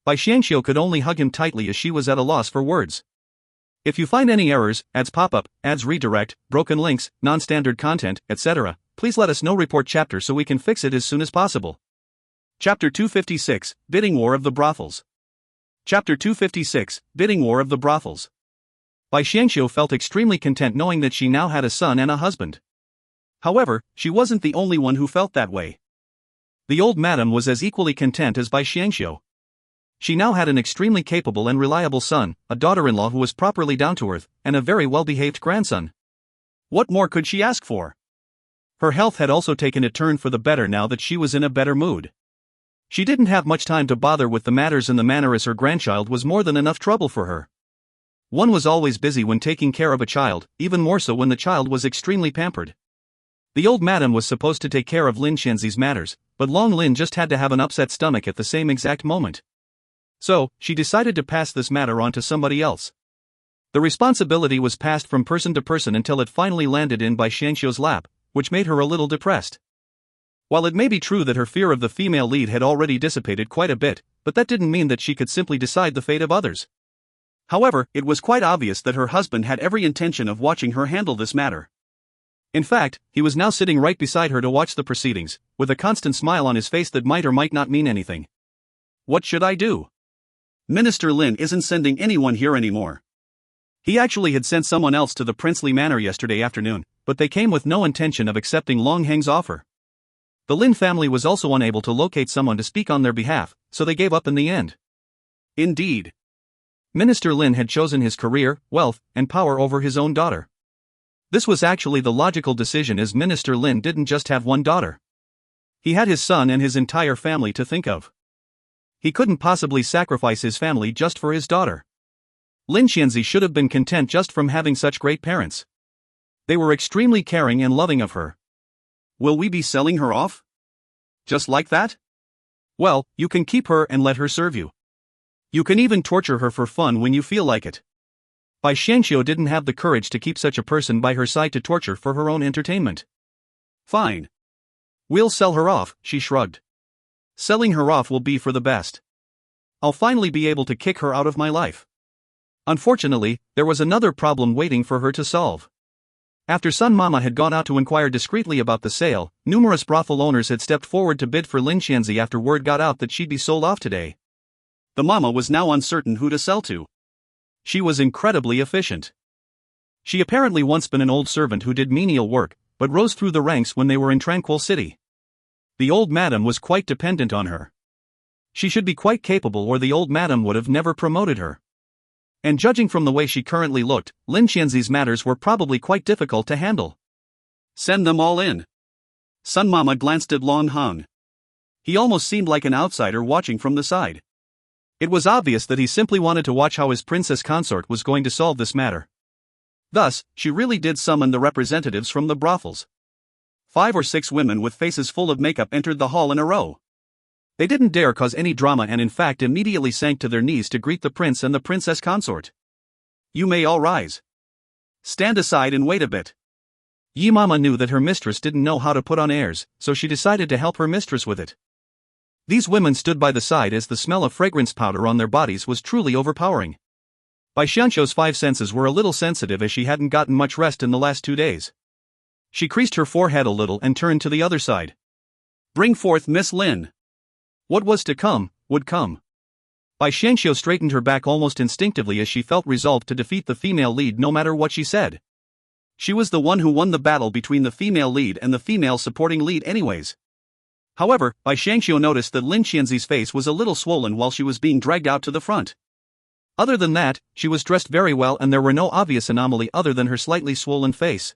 Bai Xiangxiu could only hug him tightly as she was at a loss for words. If you find any errors, ads pop up, ads redirect, broken links, non-standard content, etc., please let us know. Report chapter so we can fix it as soon as possible. Chapter 256, Bidding War of the Brothels. Chapter 256, Bidding War of the Brothels. Bai Xiangxiu felt extremely content knowing that she now had a son and a husband. However, she wasn't the only one who felt that way. The old madam was as equally content as Bai Xiangxiu. She now had an extremely capable and reliable son, a daughter-in-law who was properly down-to-earth, and a very well-behaved grandson. What more could she ask for? Her health had also taken a turn for the better now that she was in a better mood. She didn't have much time to bother with the matters in the manner as her grandchild was more than enough trouble for her. One was always busy when taking care of a child, even more so when the child was extremely pampered. The old madam was supposed to take care of Lin Xianzi's matters, but Long Lin just had to have an upset stomach at the same exact moment. So, she decided to pass this matter on to somebody else. The responsibility was passed from person to person until it finally landed in Bai Xiangxiu's lap, which made her a little depressed. While it may be true that her fear of the female lead had already dissipated quite a bit, but that didn't mean that she could simply decide the fate of others. However, it was quite obvious that her husband had every intention of watching her handle this matter. In fact, he was now sitting right beside her to watch the proceedings, with a constant smile on his face that might or might not mean anything. What should I do? Minister Lin isn't sending anyone here anymore. He actually had sent someone else to the princely manor yesterday afternoon, but they came with no intention of accepting Long Heng's offer. The Lin family was also unable to locate someone to speak on their behalf, so they gave up in the end. Indeed. Minister Lin had chosen his career, wealth, and power over his own daughter. This was actually the logical decision, as Minister Lin didn't just have one daughter. He had his son and his entire family to think of. He couldn't possibly sacrifice his family just for his daughter. Lin Xianzi should have been content just from having such great parents. They were extremely caring and loving of her. Will we be selling her off? Just like that? Well, you can keep her and let her serve you. You can even torture her for fun when you feel like it. Bai Xiangxiu didn't have the courage to keep such a person by her side to torture for her own entertainment. Fine. We'll sell her off, she shrugged. Selling her off will be for the best. I'll finally be able to kick her out of my life. Unfortunately, there was another problem waiting for her to solve. After Sun Mama had gone out to inquire discreetly about the sale, numerous brothel owners had stepped forward to bid for Lin Xianzi after word got out that she'd be sold off today. The mama was now uncertain who to sell to. She was incredibly efficient. She apparently once been an old servant who did menial work, but rose through the ranks when they were in Tranquil City. The old madam was quite dependent on her. She should be quite capable or the old madam would have never promoted her. And judging from the way she currently looked, Lin Xianzi's matters were probably quite difficult to handle. Send them all in. Sun Mama glanced at Long Hung. He almost seemed like an outsider watching from the side. It was obvious that he simply wanted to watch how his princess consort was going to solve this matter. Thus, she really did summon the representatives from the brothels. 5 or 6 women with faces full of makeup entered the hall in a row. They didn't dare cause any drama and in fact immediately sank to their knees to greet the prince and the princess consort. You may all rise. Stand aside and wait a bit. Yi Mama knew that her mistress didn't know how to put on airs, so she decided to help her mistress with it. These women stood by the side as the smell of fragrance powder on their bodies was truly overpowering. Bai Xiangxiu's 5 senses were a little sensitive as she hadn't gotten much rest in the last 2 days. She creased her forehead a little and turned to the other side. Bring forth Miss Lin. What was to come, would come. Bai Xiangxiu straightened her back almost instinctively as she felt resolved to defeat the female lead no matter what she said. She was the one who won the battle between the female lead and the female supporting lead anyways. However, Bai Xiangxiu noticed that Lin Qianzi's face was a little swollen while she was being dragged out to the front. Other than that, she was dressed very well and there were no obvious anomaly other than her slightly swollen face.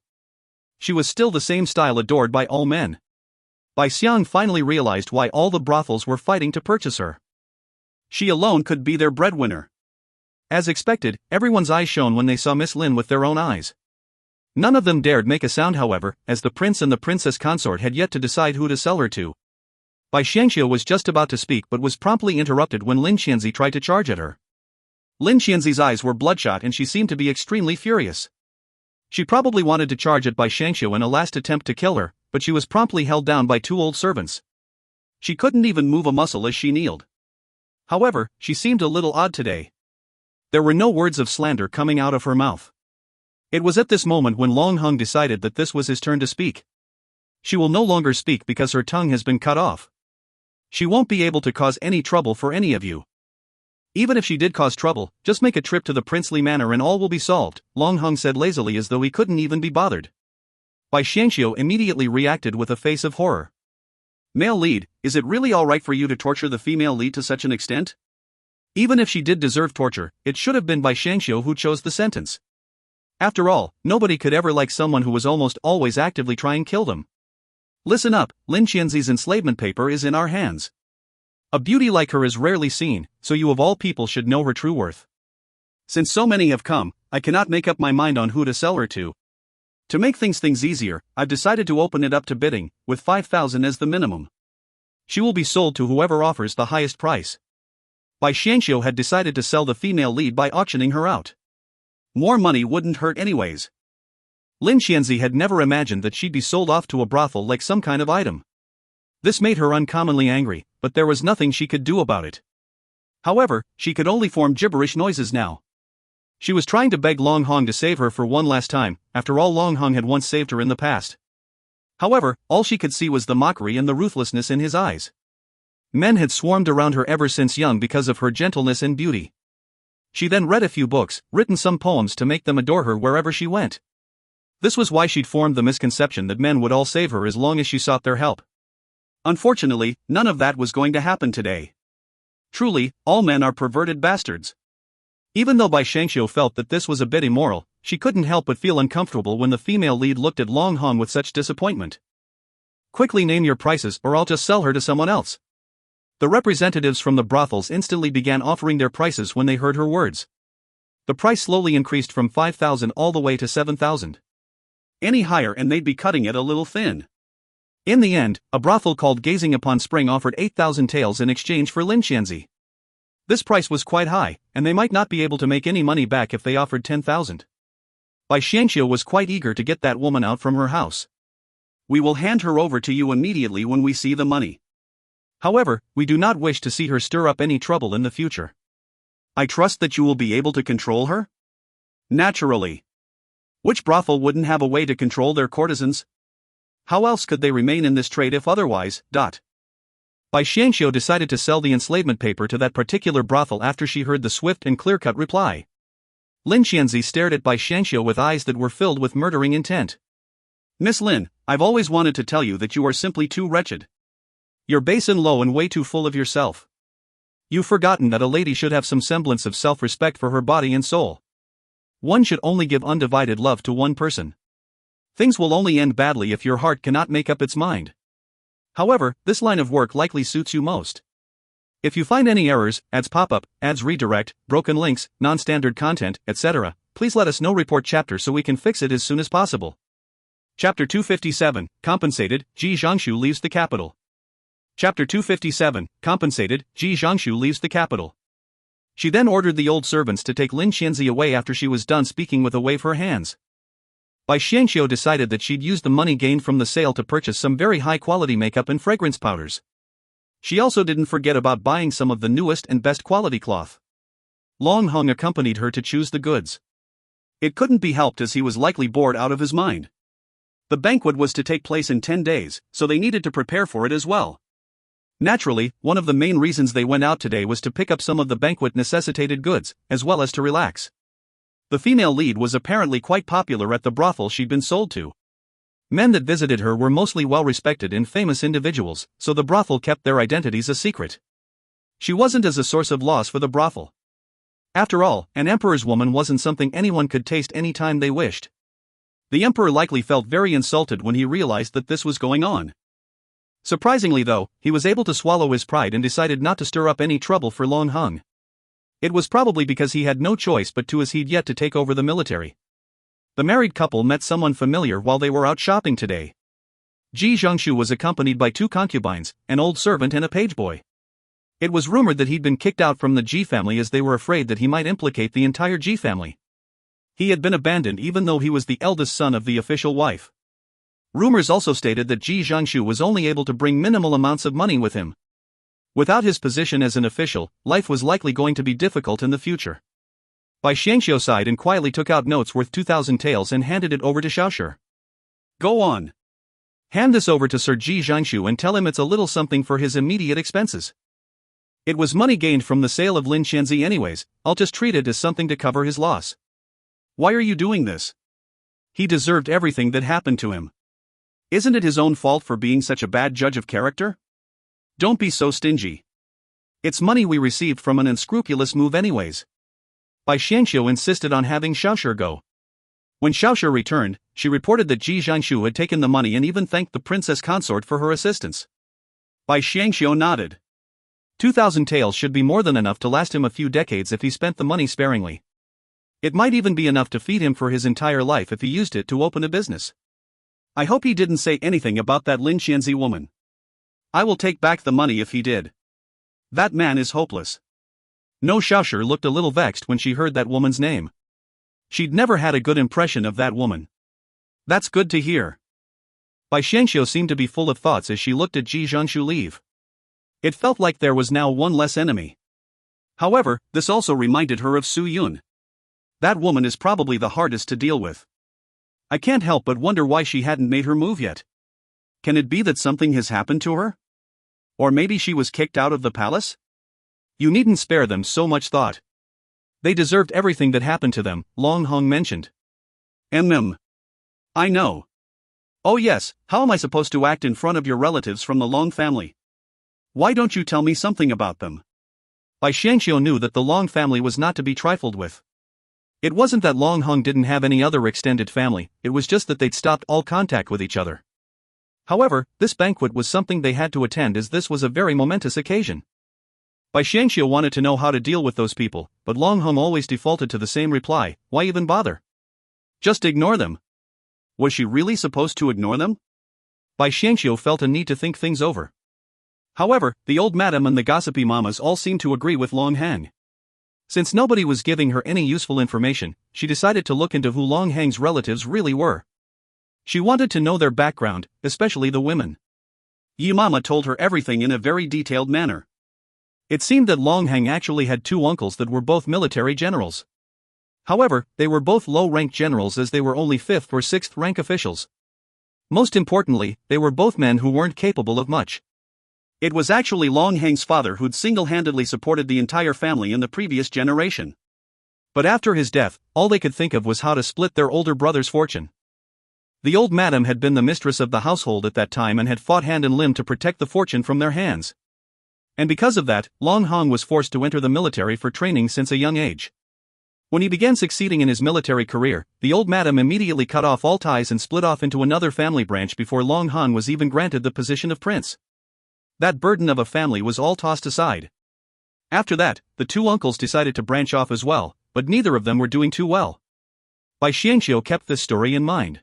She was still the same style adored by all men. Bai Xiang finally realized why all the brothels were fighting to purchase her. She alone could be their breadwinner. As expected, everyone's eyes shone when they saw Miss Lin with their own eyes. None of them dared make a sound however, as the prince and the princess consort had yet to decide who to sell her to. Bai Xiangxiu was just about to speak but was promptly interrupted when Lin Qianzi tried to charge at her. Lin Qianzi's eyes were bloodshot and she seemed to be extremely furious. She probably wanted to charge at Bai Xiangxiu in a last attempt to kill her, but she was promptly held down by two old servants. She couldn't even move a muscle as she kneeled. However, she seemed a little odd today. There were no words of slander coming out of her mouth. It was at this moment when Long Hung decided that this was his turn to speak. She will no longer speak because her tongue has been cut off. She won't be able to cause any trouble for any of you. Even if she did cause trouble, just make a trip to the princely manor and all will be solved, Long Hung said lazily as though he couldn't even be bothered. Bai Xiangxiu immediately reacted with a face of horror. Male lead, is it really alright for you to torture the female lead to such an extent? Even if she did deserve torture, it should have been Bai Xiangxiu who chose the sentence. After all, nobody could ever like someone who was almost always actively trying to kill them. Listen up, Lin Qianzi's enslavement paper is in our hands. A beauty like her is rarely seen, so you of all people should know her true worth. Since so many have come, I cannot make up my mind on who to sell her to. To make things easier, I've decided to open it up to bidding, with 5,000 as the minimum. She will be sold to whoever offers the highest price. Bai Xiangxiu had decided to sell the female lead by auctioning her out. More money wouldn't hurt anyways. Lin Qianzi had never imagined that she'd be sold off to a brothel like some kind of item. This made her uncommonly angry, but there was nothing she could do about it. However, she could only form gibberish noises now. She was trying to beg Long Hong to save her for one last time, after all Long Hong had once saved her in the past. However, all she could see was the mockery and the ruthlessness in his eyes. Men had swarmed around her ever since young because of her gentleness and beauty. She then read a few books, written some poems to make them adore her wherever she went. This was why she'd formed the misconception that men would all save her as long as she sought their help. Unfortunately, none of that was going to happen today. Truly, all men are perverted bastards. Even though Bai Xiangxiu felt that this was a bit immoral, she couldn't help but feel uncomfortable when the female lead looked at Long Hong with such disappointment. Quickly name your prices or I'll just sell her to someone else. The representatives from the brothels instantly began offering their prices when they heard her words. The price slowly increased from 5,000 all the way to 7,000. Any higher and they'd be cutting it a little thin. In the end, a brothel called Gazing Upon Spring offered 8,000 taels in exchange for Lin Qianzi. This price was quite high, and they might not be able to make any money back if they offered 10,000. Bai Xiangxiu was quite eager to get that woman out from her house. We will hand her over to you immediately when we see the money. However, we do not wish to see her stir up any trouble in the future. I trust that you will be able to control her? Naturally. Which brothel wouldn't have a way to control their courtesans? How else could they remain in this trade if otherwise? Bai Xiangxiu decided to sell the enslavement paper to that particular brothel after she heard the swift and clear-cut reply. Lin Qianzi stared at Bai Xiangxiu with eyes that were filled with murdering intent. Miss Lin, I've always wanted to tell you that you are simply too wretched. You're base and low and way too full of yourself. You've forgotten that a lady should have some semblance of self-respect for her body and soul. One should only give undivided love to one person. Things will only end badly if your heart cannot make up its mind. However, this line of work likely suits you most. If you find any errors, ads pop up, ads redirect, broken links, non-standard content, etc., please let us know. Report chapter so we can fix it as soon as possible. Chapter 257, Compensated, Ji Zhangshu leaves the capital. Chapter 257, Compensated, Ji Zhangshu leaves the capital. She then ordered the old servants to take Lin Qianzi away after she was done speaking with a wave her hands. Bai Xiangxiu decided that she'd use the money gained from the sale to purchase some very high-quality makeup and fragrance powders. She also didn't forget about buying some of the newest and best quality cloth. Long Hung accompanied her to choose the goods. It couldn't be helped as he was likely bored out of his mind. The banquet was to take place in 10 days, so they needed to prepare for it as well. Naturally, one of the main reasons they went out today was to pick up some of the banquet-necessitated goods, as well as to relax. The female lead was apparently quite popular at the brothel she'd been sold to. Men that visited her were mostly well-respected and famous individuals, so the brothel kept their identities a secret. She wasn't as a source of loss for the brothel. After all, an emperor's woman wasn't something anyone could taste any time they wished. The emperor likely felt very insulted when he realized that this was going on. Surprisingly though, he was able to swallow his pride and decided not to stir up any trouble for Long Hung. It was probably because he had no choice but to, as he'd yet to take over the military. The married couple met someone familiar while they were out shopping today. Ji Zhengshu was accompanied by 2 concubines, an old servant and a page boy. It was rumored that he'd been kicked out from the Ji family as they were afraid that he might implicate the entire Ji family. He had been abandoned even though he was the eldest son of the official wife. Rumors also stated that Ji Zhengshu was only able to bring minimal amounts of money with him. Without his position as an official, life was likely going to be difficult in the future. Bai Xiangxiu sighed and quietly took out notes worth 2,000 taels and handed it over to Xiaoshi. Go on. Hand this over to Sir Ji Zhengshu and tell him it's a little something for his immediate expenses. It was money gained from the sale of Lin Qianzi anyways, I'll just treat it as something to cover his loss. Why are you doing this? He deserved everything that happened to him. Isn't it his own fault for being such a bad judge of character? Don't be so stingy. It's money we received from an unscrupulous move anyways. Bai Xiangxiu insisted on having Xiaoshi go. When Xiaoshi returned, she reported that Ji Zhengshu had taken the money and even thanked the princess consort for her assistance. Bai Xiangxiu nodded. 2,000 taels should be more than enough to last him a few decades if he spent the money sparingly. It might even be enough to feed him for his entire life if he used it to open a business. I hope he didn't say anything about that Lin Qianzi woman. I will take back the money if he did. That man is hopeless. No, Xiaoshi looked a little vexed when she heard that woman's name. She'd never had a good impression of that woman. That's good to hear. Bai Xiangxiu seemed to be full of thoughts as she looked at Ji Zhengshu leave. It felt like there was now one less enemy. However, this also reminded her of Su Yun. That woman is probably the hardest to deal with. I can't help but wonder why she hadn't made her move yet. Can it be that something has happened to her? Or maybe she was kicked out of the palace? You needn't spare them so much thought. They deserved everything that happened to them, Long Hung mentioned. I know. Oh yes, how am I supposed to act in front of your relatives from the Long family? Why don't you tell me something about them? Bai Xiangxiu knew that the Long family was not to be trifled with. It wasn't that Long Hung didn't have any other extended family, it was just that they'd stopped all contact with each other. However, this banquet was something they had to attend as this was a very momentous occasion. Bai Xiangxiu wanted to know how to deal with those people, but Long Hung always defaulted to the same reply, why even bother? Just ignore them. Was she really supposed to ignore them? Bai Xiangxiu felt a need to think things over. However, the old madam and the gossipy mamas all seemed to agree with Long Hang. Since nobody was giving her any useful information, she decided to look into who Long Hang's relatives really were. She wanted to know their background, especially the women. Yi Mama told her everything in a very detailed manner. It seemed that Long Hang actually had 2 uncles that were both military generals. However, they were both low-ranked generals as they were only 5th or 6th rank officials. Most importantly, they were both men who weren't capable of much. It was actually Long Hang's father who'd single-handedly supported the entire family in the previous generation. But after his death, all they could think of was how to split their older brother's fortune. The old madam had been the mistress of the household at that time and had fought hand and limb to protect the fortune from their hands. And because of that, Long Hong was forced to enter the military for training since a young age. When he began succeeding in his military career, the old madam immediately cut off all ties and split off into another family branch before Long Hong was even granted the position of prince. That burden of a family was all tossed aside. After that, the 2 uncles decided to branch off as well, but neither of them were doing too well. Bai Xiangxiu kept this story in mind.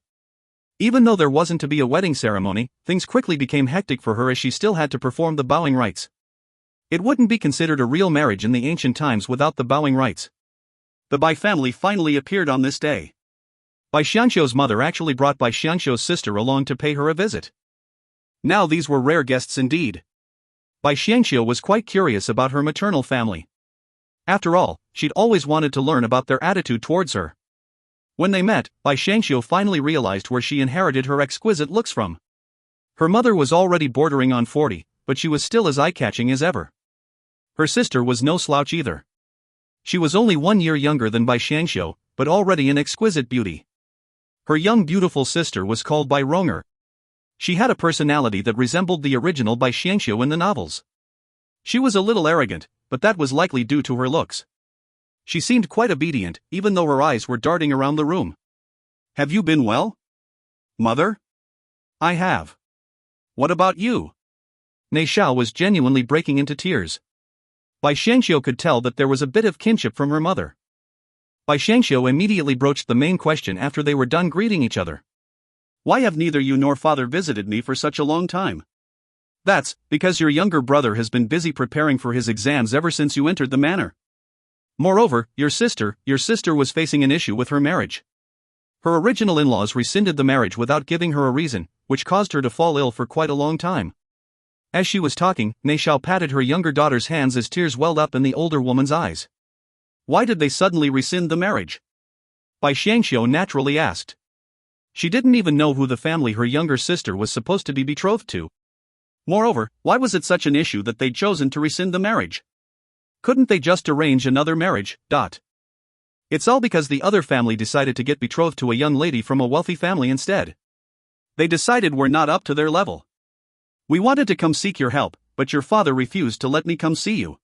Even though there wasn't to be a wedding ceremony, things quickly became hectic for her as she still had to perform the bowing rites. It wouldn't be considered a real marriage in the ancient times without the bowing rites. The Bai family finally appeared on this day. Bai Xiangxiu's mother actually brought Bai Xiangxiu's sister along to pay her a visit. Now these were rare guests indeed. Bai Xiangxiu was quite curious about her maternal family. After all, she'd always wanted to learn about their attitude towards her. When they met, Bai Xiangxiu finally realized where she inherited her exquisite looks from. Her mother was already bordering on 40, but she was still as eye-catching as ever. Her sister was no slouch either. She was only 1 year younger than Bai Xiangxiu, but already an exquisite beauty. Her young beautiful sister was called Bai Rong'er. She had a personality that resembled the original Bai Xiangxiu in the novels. She was a little arrogant, but that was likely due to her looks. She seemed quite obedient, even though her eyes were darting around the room. Have you been well, Mother? I have. What about you? Nei Xiao was genuinely breaking into tears. Bai Xiangxiu could tell that there was a bit of kinship from her mother. Bai Xiangxiu immediately broached the main question after they were done greeting each other. Why have neither you nor father visited me for such a long time? That's because your younger brother has been busy preparing for his exams ever since you entered the manor. Moreover, your sister was facing an issue with her marriage. Her original in-laws rescinded the marriage without giving her a reason, which caused her to fall ill for quite a long time. As she was talking, Nei Xiao patted her younger daughter's hands as tears welled up in the older woman's eyes. Why did they suddenly rescind the marriage? Bai Xiangxiu naturally asked. She didn't even know who the family her younger sister was supposed to be betrothed to. Moreover, why was it such an issue that they'd chosen to rescind the marriage? Couldn't they just arrange another marriage? It's all because the other family decided to get betrothed to a young lady from a wealthy family instead. They decided we're not up to their level. We wanted to come seek your help, but your father refused to let me come see you.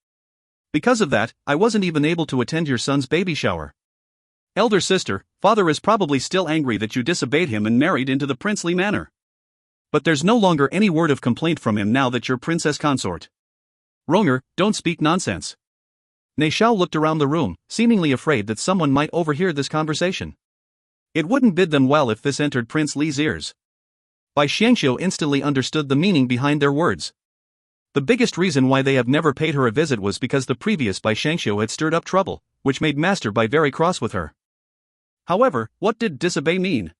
Because of that, I wasn't even able to attend your son's baby shower. Elder sister, father is probably still angry that you disobeyed him and married into the princely manor. But there's no longer any word of complaint from him now that you're princess consort. Rong'er, don't speak nonsense. Nei Xiao looked around the room, seemingly afraid that someone might overhear this conversation. It wouldn't bid them well if this entered Prince Li's ears. Bai Xiangxiu instantly understood the meaning behind their words. The biggest reason why they have never paid her a visit was because the previous Bai Xiangxiu had stirred up trouble, which made Master Bai very cross with her. However, what did disobey mean?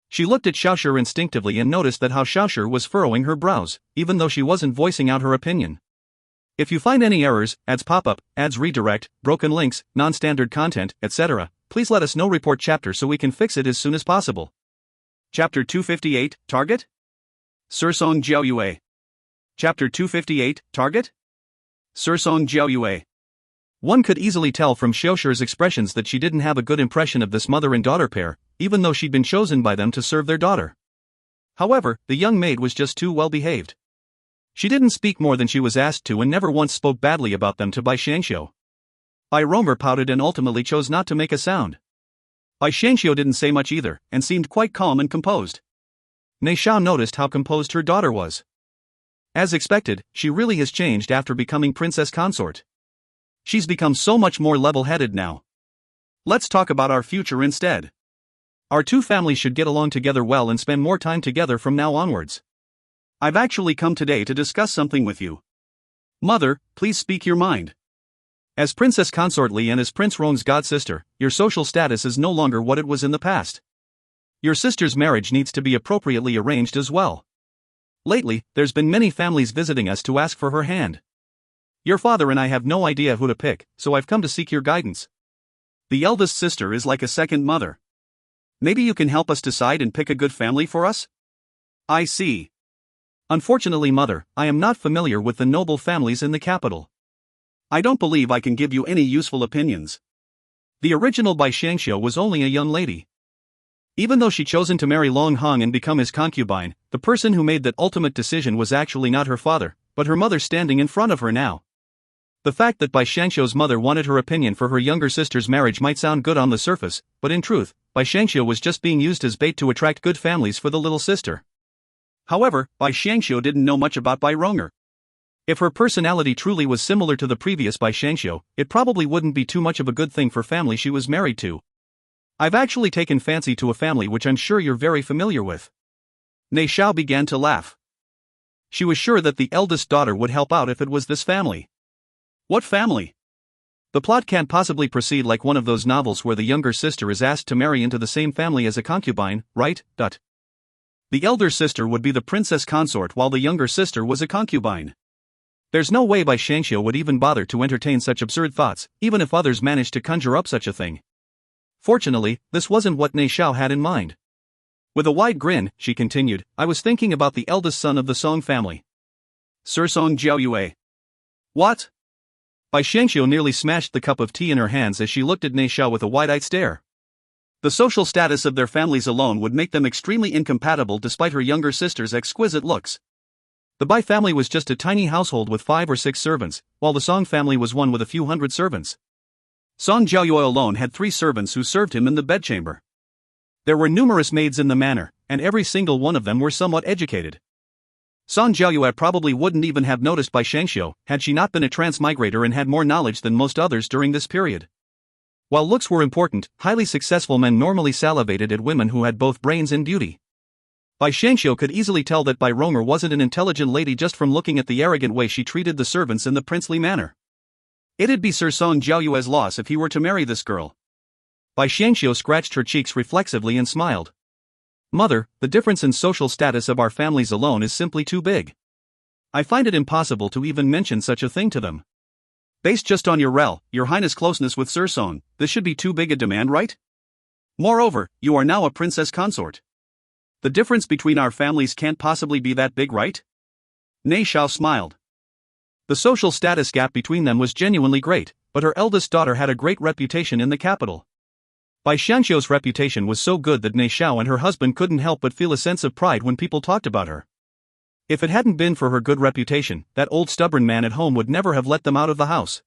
She looked at Xiaoshi instinctively and noticed that how Xiaoshi was furrowing her brows, even though she wasn't voicing out her opinion. If you find any errors, ads pop up, ads redirect, broken links, non-standard content, etc., please let us know. Report chapter so we can fix it as soon as possible. Chapter 258, Target? Song Jiao Yue. Chapter 258, Target? Song Jiao Yue. One could easily tell from Xiaoshi's expressions that she didn't have a good impression of this mother and daughter pair, even though she'd been chosen by them to serve their daughter. However, the young maid was just too well behaved. She didn't speak more than she was asked to and never once spoke badly about them to Bai Xiangxiu. Bai Rong'er pouted and ultimately chose not to make a sound. Bai Xiangxiu didn't say much either, and seemed quite calm and composed. Nei Xiao noticed how composed her daughter was. As expected, she really has changed after becoming princess consort. She's become so much more level-headed now. Let's talk about our future instead. Our two families should get along together well and spend more time together from now onwards. I've actually come today to discuss something with you. Mother, please speak your mind. As Princess Consort Li and as Prince Rong's god-sister, your social status is no longer what it was in the past. Your sister's marriage needs to be appropriately arranged as well. Lately, there's been many families visiting us to ask for her hand. Your father and I have no idea who to pick, so I've come to seek your guidance. The eldest sister is like a second mother. Maybe you can help us decide and pick a good family for us? I see. Unfortunately, Mother, I am not familiar with the noble families in the capital. I don't believe I can give you any useful opinions. The original Bai Xiangxiu was only a young lady. Even though she chosen to marry Long Hong and become his concubine, the person who made that ultimate decision was actually not her father, but her mother standing in front of her now. The fact that Bai Xiangxiu's mother wanted her opinion for her younger sister's marriage might sound good on the surface, but in truth, Bai Xiangxiu was just being used as bait to attract good families for the little sister. However, Bai Xiangxiu didn't know much about Bai Rong'er. If her personality truly was similar to the previous Bai Xiangxiu, it probably wouldn't be too much of a good thing for family she was married to. I've actually taken fancy to a family which I'm sure you're very familiar with. Nei Xiao began to laugh. She was sure that the eldest daughter would help out if it was this family. What family? The plot can't possibly proceed like one of those novels where the younger sister is asked to marry into the same family as a concubine, right? The elder sister would be the princess consort while the younger sister was a concubine. There's no way Bai Xiangxiu would even bother to entertain such absurd thoughts, even if others managed to conjure up such a thing. Fortunately, this wasn't what Ne Xiao had in mind. With a wide grin, she continued, I was thinking about the eldest son of the Song family. Sir Song Jiaoyue. What? Bai Xiangxiu nearly smashed the cup of tea in her hands as she looked at Ne Xiao with a wide-eyed stare. The social status of their families alone would make them extremely incompatible despite her younger sister's exquisite looks. The Bai family was just a tiny household with 5 or 6 servants, while the Song family was one with a few hundred servants. Song Jiaoyue alone had 3 servants who served him in the bedchamber. There were numerous maids in the manor, and every single one of them were somewhat educated. Song Jiaoyue probably wouldn't even have noticed Bai Xiangxiu had she not been a transmigrator and had more knowledge than most others during this period. While looks were important, highly successful men normally salivated at women who had both brains and beauty. Bai Xiangxiu could easily tell that Bai Rong'er wasn't an intelligent lady just from looking at the arrogant way she treated the servants in the princely manner. It'd be Sir Song Jiaoyue's loss if he were to marry this girl. Bai Xiangxiu scratched her cheeks reflexively and smiled. Mother, the difference in social status of our families alone is simply too big. I find it impossible to even mention such a thing to them. Based just on your highness closeness with Sir Song, this should be too big a demand, right? Moreover, you are now a princess consort. The difference between our families can't possibly be that big, right? Ne Xiao smiled. The social status gap between them was genuinely great, but her eldest daughter had a great reputation in the capital. Bai Xiangxiu's reputation was so good that Ne Xiao and her husband couldn't help but feel a sense of pride when people talked about her. If it hadn't been for her good reputation, that old stubborn man at home would never have let them out of the house.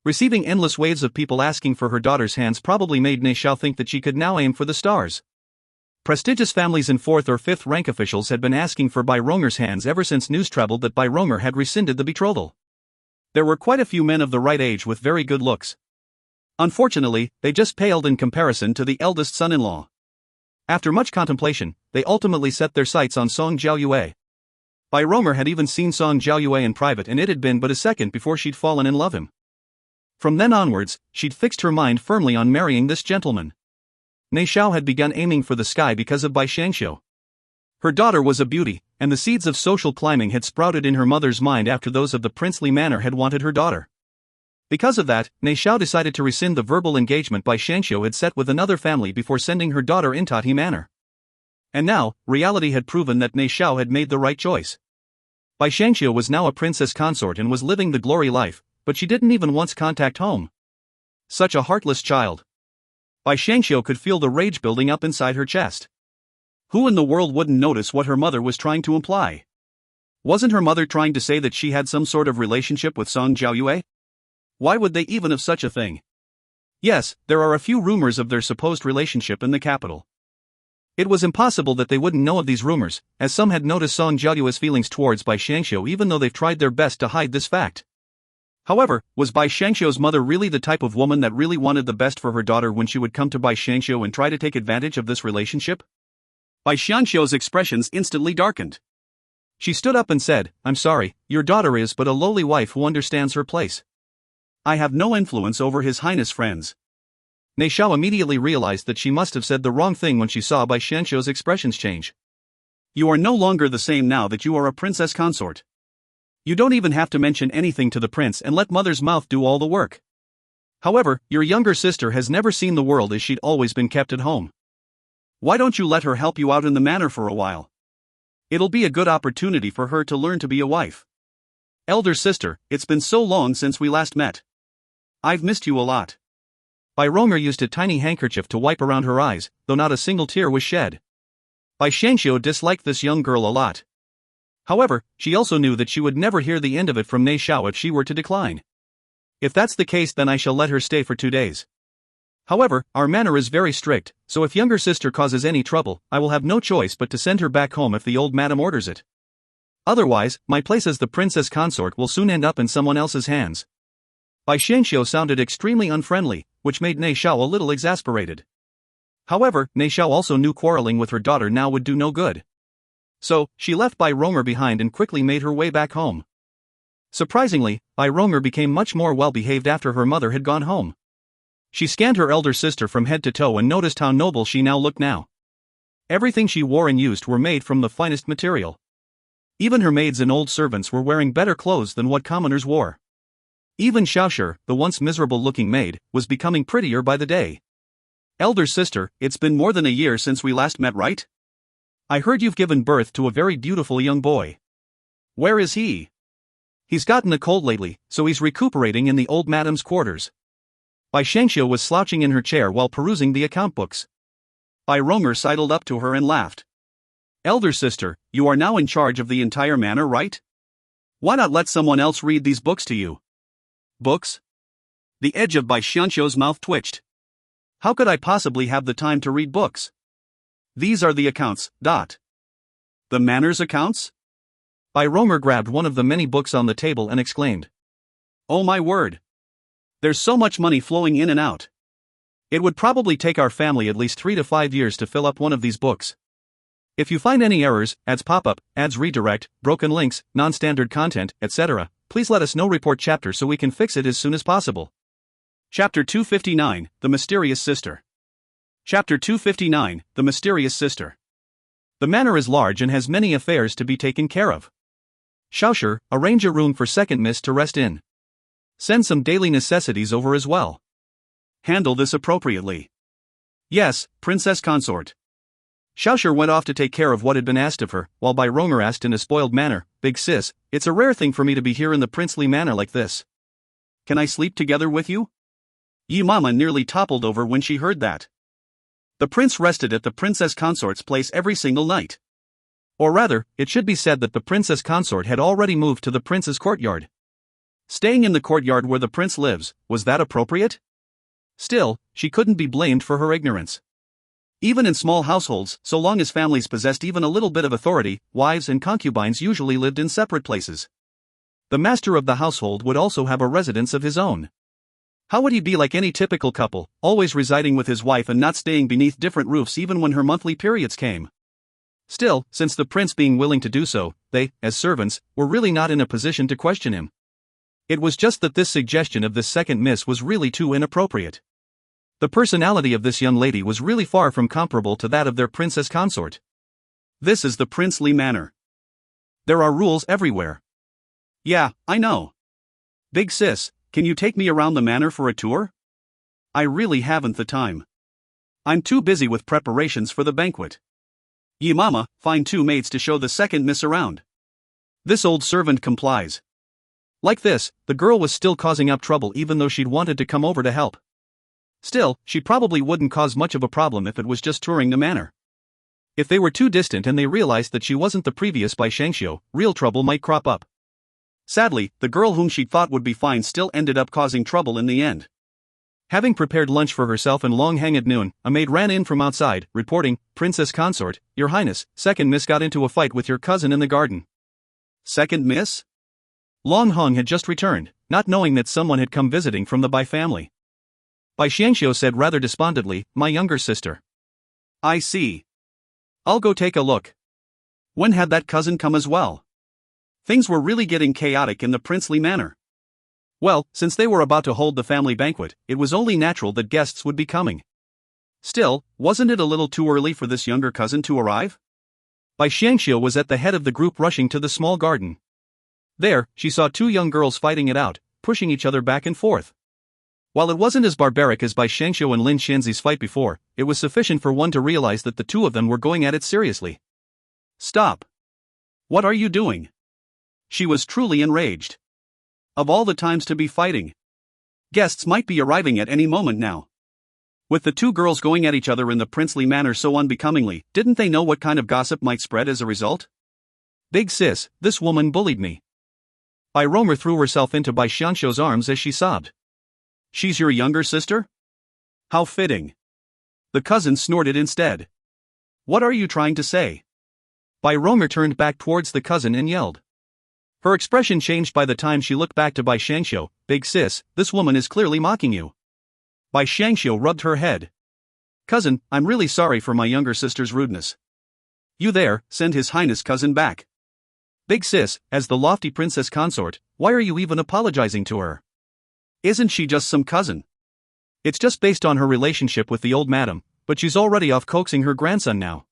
Receiving endless waves of people asking for her daughter's hands probably made Ne Xiao think that she could now aim for the stars. Prestigious families and 4th or 5th rank officials had been asking for Bai Rong'er's hands ever since news traveled that Bai Rong'er had rescinded the betrothal. There were quite a few men of the right age with very good looks. Unfortunately, they just paled in comparison to the eldest son-in-law. After much contemplation, they ultimately set their sights on Song Jiaoyue. Bai Rong'er had even seen Song Jiaoyue in private and it had been but a second before she'd fallen in love him. From then onwards, she'd fixed her mind firmly on marrying this gentleman. Ne Xiao had begun aiming for the sky because of Bai Xiangxiu. Her daughter was a beauty, and the seeds of social climbing had sprouted in her mother's mind after those of the princely manor had wanted her daughter. Because of that, Ne Xiao decided to rescind the verbal engagement Bai Xiangxiu had set with another family before sending her daughter into He Manor. And now, reality had proven that Ne Xiao had made the right choice. Bai Xiangxiu was now a princess consort and was living the glory life, but she didn't even once contact home. Such a heartless child. Bai Xiangxiu could feel the rage building up inside her chest. Who in the world wouldn't notice what her mother was trying to imply? Wasn't her mother trying to say that she had some sort of relationship with Song Jiaoyue? Why would they even have such a thing? Yes, there are a few rumors of their supposed relationship in the capital. It was impossible that they wouldn't know of these rumors, as some had noticed Song Jiaoyue's feelings towards Bai Xiangxiu even though they've tried their best to hide this fact. However, was Bai Xiangxiu's mother really the type of woman that really wanted the best for her daughter when she would come to Bai Xiangxiu and try to take advantage of this relationship? Bai Xiangxiu's expressions instantly darkened. She stood up and said, I'm sorry, your daughter is but a lowly wife who understands her place. I have no influence over His Highness' friends. Ne Xiao immediately realized that she must have said the wrong thing when she saw Bai Xiangxiu's expressions change. You are no longer the same now that you are a princess consort. You don't even have to mention anything to the prince and let mother's mouth do all the work. However, your younger sister has never seen the world as she'd always been kept at home. Why don't you let her help you out in the manor for a while? It'll be a good opportunity for her to learn to be a wife. Elder sister, it's been so long since we last met. I've missed you a lot. Bai Rong'er used a tiny handkerchief to wipe around her eyes, though not a single tear was shed. Bai Xiangxiu disliked this young girl a lot. However, she also knew that she would never hear the end of it from Ne Xiao if she were to decline. If that's the case, then I shall let her stay for 2 days. However, our manor is very strict, so if younger sister causes any trouble, I will have no choice but to send her back home if the old madam orders it. Otherwise, my place as the princess consort will soon end up in someone else's hands. Bai Xiangxiu sounded extremely unfriendly, which made Ne Xiao a little exasperated. However, Ne Xiao also knew quarreling with her daughter now would do no good. So, she left Bai Rong'er behind and quickly made her way back home. Surprisingly, Bai Rong'er became much more well-behaved after her mother had gone home. She scanned her elder sister from head to toe and noticed how noble she now looked now. Everything she wore and used were made from the finest material. Even her maids and old servants were wearing better clothes than what commoners wore. Even Xiaoshi, the once miserable-looking maid, was becoming prettier by the day. Elder sister, it's been more than a year since we last met, right? I heard you've given birth to a very beautiful young boy. Where is he? He's gotten a cold lately, so he's recuperating in the old madam's quarters. Bai Xiangxiu was slouching in her chair while perusing the account books. Bai Romer sidled up to her and laughed. Elder sister, you are now in charge of the entire manor, right? Why not let someone else read these books to you? Books? The edge of Bai Xiangxiu's mouth twitched. How could I possibly have the time to read books? These are the accounts. The manor's accounts? Bai Romer grabbed one of the many books on the table and exclaimed. Oh my word! There's so much money flowing in and out. It would probably take our family at least 3 to 5 years to fill up one of these books. If you find any errors, ads pop up, ads redirect, broken links, non-standard content, etc., please let us know. Report chapter so we can fix it as soon as possible. Chapter 259, The Mysterious Sister. Chapter 259, The Mysterious Sister. The manor is large and has many affairs to be taken care of. Xiaoshi, arrange a room for second miss to rest in. Send some daily necessities over as well. Handle this appropriately. Yes, Princess Consort. Xiaoshi went off to take care of what had been asked of her, while Bai Romer asked in a spoiled manner, Big sis, it's a rare thing for me to be here in the princely manor like this. Can I sleep together with you? Yi Mama nearly toppled over when she heard that. The prince rested at the princess consort's place every single night. Or rather, it should be said that the princess consort had already moved to the prince's courtyard. Staying in the courtyard where the prince lives, was that appropriate? Still, she couldn't be blamed for her ignorance. Even in small households, so long as families possessed even a little bit of authority, wives and concubines usually lived in separate places. The master of the household would also have a residence of his own. How would he be like any typical couple, always residing with his wife and not staying beneath different roofs even when her monthly periods came? Still, since the prince being willing to do so, they, as servants, were really not in a position to question him. It was just that this suggestion of this second miss was really too inappropriate. The personality of this young lady was really far from comparable to that of their princess consort. This is the princely manor. There are rules everywhere. Yeah, I know. Big sis, can you take me around the manor for a tour? I really haven't the time. I'm too busy with preparations for the banquet. Yi Mama, find 2 maids to show the second miss around. This old servant complies. Like this, the girl was still causing up trouble even though she'd wanted to come over to help. Still, she probably wouldn't cause much of a problem if it was just touring the manor. If they were too distant and they realized that she wasn't the previous Bai Xiangxiu, real trouble might crop up. Sadly, the girl whom she thought would be fine still ended up causing trouble in the end. Having prepared lunch for herself and Long Hang at noon, a maid ran in from outside, reporting, Princess Consort, Your Highness, second miss got into a fight with your cousin in the garden. Second miss? Long Hong had just returned, not knowing that someone had come visiting from the Bai family. Bai Xiangxiu said rather despondently, my younger sister. I see. I'll go take a look. When had that cousin come as well? Things were really getting chaotic in the princely manor. Well, since they were about to hold the family banquet, it was only natural that guests would be coming. Still, wasn't it a little too early for this younger cousin to arrive? Bai Xiangxiu was at the head of the group rushing to the small garden. There, she saw 2 young girls fighting it out, pushing each other back and forth. While it wasn't as barbaric as Bai Xiangxiu and Lin Xianzi's fight before, it was sufficient for one to realize that the 2 of them were going at it seriously. Stop! What are you doing? She was truly enraged. Of all the times to be fighting. Guests might be arriving at any moment now. With the 2 girls going at each other in the princely manner so unbecomingly, didn't they know what kind of gossip might spread as a result? Big sis, this woman bullied me. Bai Romer threw herself into Bai Xiangxiu's arms as she sobbed. She's your younger sister? How fitting. The cousin snorted instead. What are you trying to say? Bai Romer turned back towards the cousin and yelled. Her expression changed by the time she looked back to Bai Xiangxiu. Big sis, this woman is clearly mocking you. Bai Xiangxiu rubbed her head. Cousin, I'm really sorry for my younger sister's rudeness. You there, send His Highness cousin back. Big sis, as the lofty princess consort, why are you even apologizing to her? Isn't she just some cousin? It's just based on her relationship with the old madam, but she's already off coaxing her grandson now.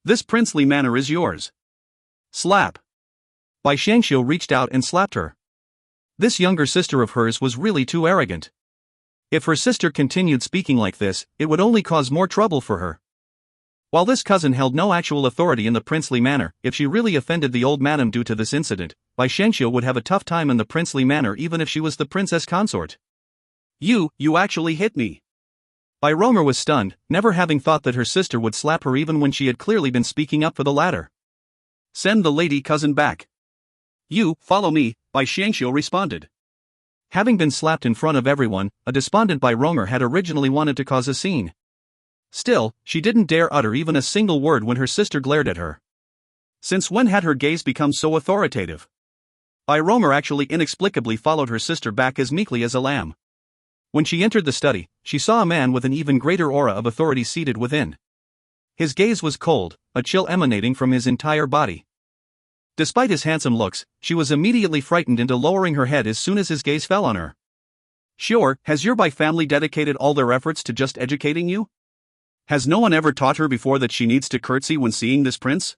This princely manor is yours. Slap. Bai Xiangxiu reached out and slapped her. This younger sister of hers was really too arrogant. If her sister continued speaking like this, it would only cause more trouble for her. While this cousin held no actual authority in the princely manor, if she really offended the old madam due to this incident, Bai Xiangxiu would have a tough time in the princely manor even if she was the princess consort. You actually hit me. Bai Romer was stunned, never having thought that her sister would slap her even when she had clearly been speaking up for the latter. Send the lady cousin back. You, follow me, Bai Xiangxiu responded. Having been slapped in front of everyone, a despondent Bai Romer had originally wanted to cause a scene. Still, she didn't dare utter even a single word when her sister glared at her. Since when had her gaze become so authoritative? Bai Romer actually inexplicably followed her sister back as meekly as a lamb. When she entered the study, she saw a man with an even greater aura of authority seated within. His gaze was cold, a chill emanating from his entire body. Despite his handsome looks, she was immediately frightened into lowering her head as soon as his gaze fell on her. Sure, has your Bai family dedicated all their efforts to just educating you? Has no one ever taught her before that she needs to curtsy when seeing this prince?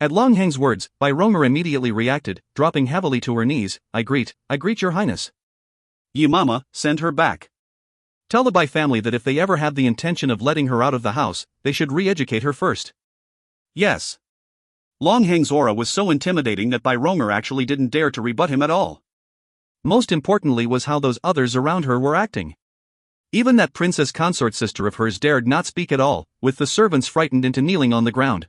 At Long Heng's words, Bai Romer immediately reacted, dropping heavily to her knees. I greet your highness. Ye mama, send her back. Tell the Bai family that if they ever have the intention of letting her out of the house, they should re-educate her first. Yes. Long Heng's aura was so intimidating that Bai Romer actually didn't dare to rebut him at all. Most importantly was how those others around her were acting. Even that princess consort sister of hers dared not speak at all, with the servants frightened into kneeling on the ground.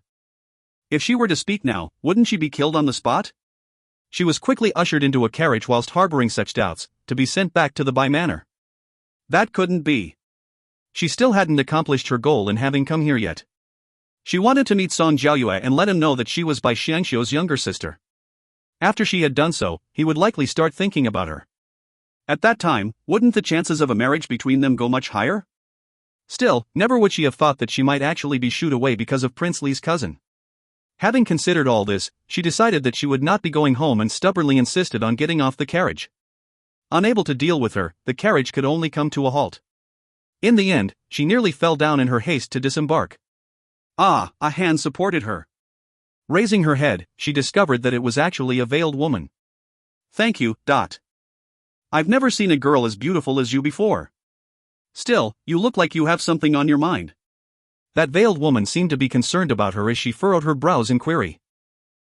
If she were to speak now, wouldn't she be killed on the spot? She was quickly ushered into a carriage whilst harboring such doubts, to be sent back to the Bai manor. That couldn't be. She still hadn't accomplished her goal in having come here yet. She wanted to meet Song Jiaoyue and let him know that she was Bai Xiangxiu's younger sister. After she had done so, he would likely start thinking about her. At that time, wouldn't the chances of a marriage between them go much higher? Still, never would she have thought that she might actually be shooed away because of Prince Li's cousin. Having considered all this, she decided that she would not be going home and stubbornly insisted on getting off the carriage. Unable to deal with her, the carriage could only come to a halt. In the end, she nearly fell down in her haste to disembark. Ah, a hand supported her. Raising her head, she discovered that it was actually a veiled woman. Thank you. I've never seen a girl as beautiful as you before. Still, you look like you have something on your mind. That veiled woman seemed to be concerned about her as she furrowed her brows in query.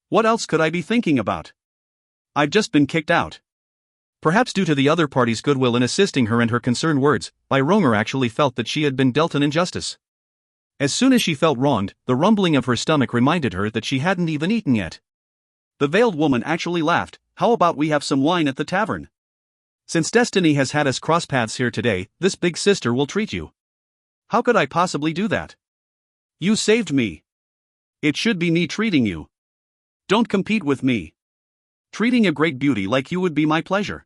What else could I be thinking about? I've just been kicked out. Perhaps due to the other party's goodwill in assisting her and her concerned words, Bai Romer actually felt that she had been dealt an injustice. As soon as she felt wronged, the rumbling of her stomach reminded her that she hadn't even eaten yet. The veiled woman actually laughed. How about we have some wine at the tavern? Since destiny has had us cross paths here today, this big sister will treat you. How could I possibly do that? You saved me. It should be me treating you. Don't compete with me. Treating a great beauty like you would be my pleasure.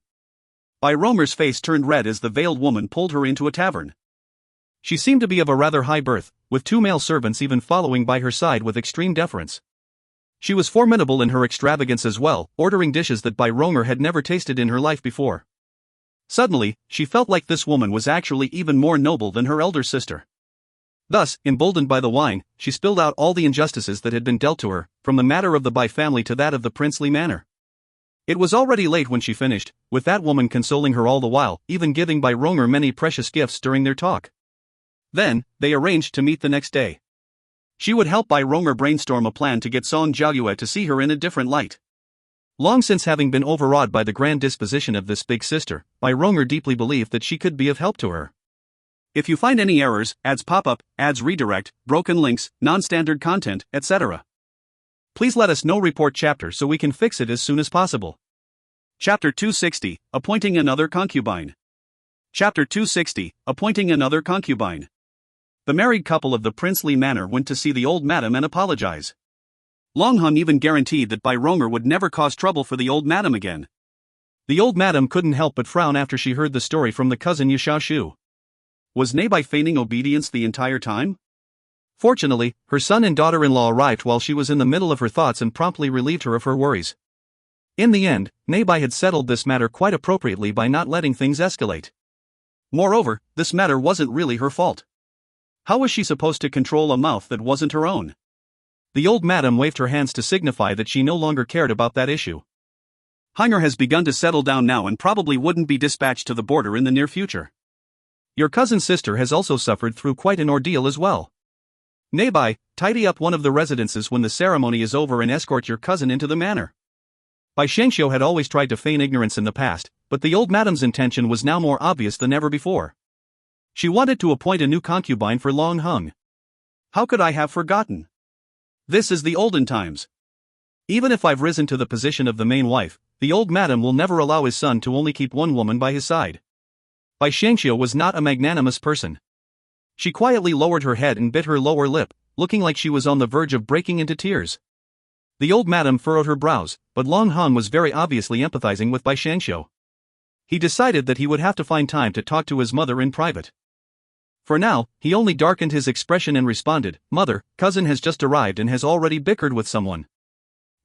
Bai Romer's face turned red as the veiled woman pulled her into a tavern. She seemed to be of a rather high birth, with 2 male servants even following by her side with extreme deference. She was formidable in her extravagance as well, ordering dishes that Bai Romer had never tasted in her life before. Suddenly, she felt like this woman was actually even more noble than her elder sister. Thus, emboldened by the wine, she spilled out all the injustices that had been dealt to her, from the matter of the Bai family to that of the princely manor. It was already late when she finished, with that woman consoling her all the while, even giving Bai Romer many precious gifts during their talk. Then, they arranged to meet the next day. She would help Bai Romer brainstorm a plan to get Song Jiaoyue to see her in a different light. Long since having been overawed by the grand disposition of this big sister, Bai Romer deeply believed that she could be of help to her. If you find any errors, ads pop up, ads redirect, broken links, non-standard content, etc., please let us know. Report chapter so we can fix it as soon as possible. Chapter 260, Appointing Another Concubine. Chapter 260, Appointing Another Concubine. The married couple of the princely manor went to see the old madam and apologize. Long Hung even guaranteed that Bai Romer would never cause trouble for the old madam again. The old madam couldn't help but frown after she heard the story from the cousin Xiaoshu. Was Bai feigning obedience the entire time? Fortunately, her son and daughter-in-law arrived while she was in the middle of her thoughts and promptly relieved her of her worries. In the end, Bai had settled this matter quite appropriately by not letting things escalate. Moreover, this matter wasn't really her fault. How was she supposed to control a mouth that wasn't her own? The old madam waved her hands to signify that she no longer cared about that issue. Hanger has begun to settle down now and probably wouldn't be dispatched to the border in the near future. Your cousin's sister has also suffered through quite an ordeal as well. Nearby, tidy up one of the residences when the ceremony is over and escort your cousin into the manor. Bai Shangxiu had always tried to feign ignorance in the past, but the old madam's intention was now more obvious than ever before. She wanted to appoint a new concubine for Long Hung. How could I have forgotten? This is the olden times. Even if I've risen to the position of the main wife, the old madam will never allow his son to only keep one woman by his side. Bai Shangxiu was not a magnanimous person. She quietly lowered her head and bit her lower lip, looking like she was on the verge of breaking into tears. The old madam furrowed her brows, but Long Hung was very obviously empathizing with Bai Shangxiu. He decided that he would have to find time to talk to his mother in private. For now, he only darkened his expression and responded, "Mother, cousin has just arrived and has already bickered with someone."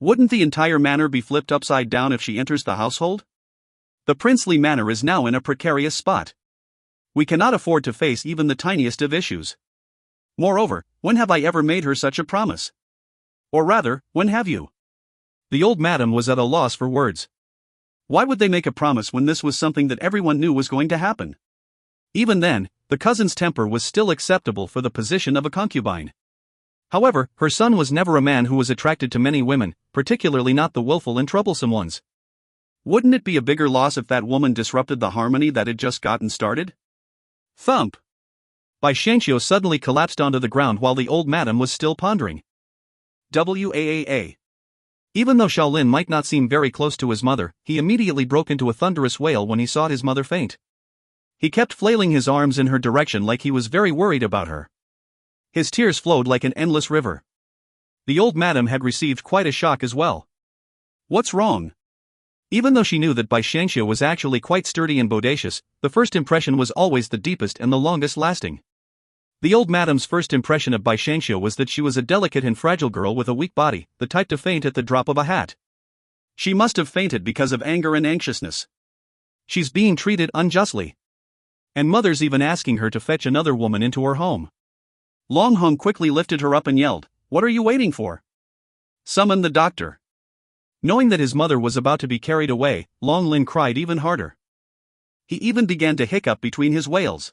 Wouldn't the entire manor be flipped upside down if she enters the household? The princely manor is now in a precarious spot. We cannot afford to face even the tiniest of issues. Moreover, when have I ever made her such a promise? Or rather, when have you? The old madam was at a loss for words. Why would they make a promise when this was something that everyone knew was going to happen? Even then, the cousin's temper was still acceptable for the position of a concubine. However, her son was never a man who was attracted to many women, particularly not the willful and troublesome ones. Wouldn't it be a bigger loss if that woman disrupted the harmony that had just gotten started? Thump! Bai Shangxiu suddenly collapsed onto the ground while the old madam was still pondering. WAAA. Even though Shaolin might not seem very close to his mother, he immediately broke into a thunderous wail when he saw his mother faint. He kept flailing his arms in her direction like he was very worried about her. His tears flowed like an endless river. The old madam had received quite a shock as well. What's wrong? Even though she knew that Bai Shangxiu was actually quite sturdy and bodacious, the first impression was always the deepest and the longest lasting. The old madam's first impression of Bai Shangxiu was that she was a delicate and fragile girl with a weak body, the type to faint at the drop of a hat. She must have fainted because of anger and anxiousness. She's being treated unjustly. And mother's even asking her to fetch another woman into her home. Long Hung quickly lifted her up and yelled, "What are you waiting for? Summon the doctor." Knowing that his mother was about to be carried away, Long Lin cried even harder. He even began to hiccup between his wails.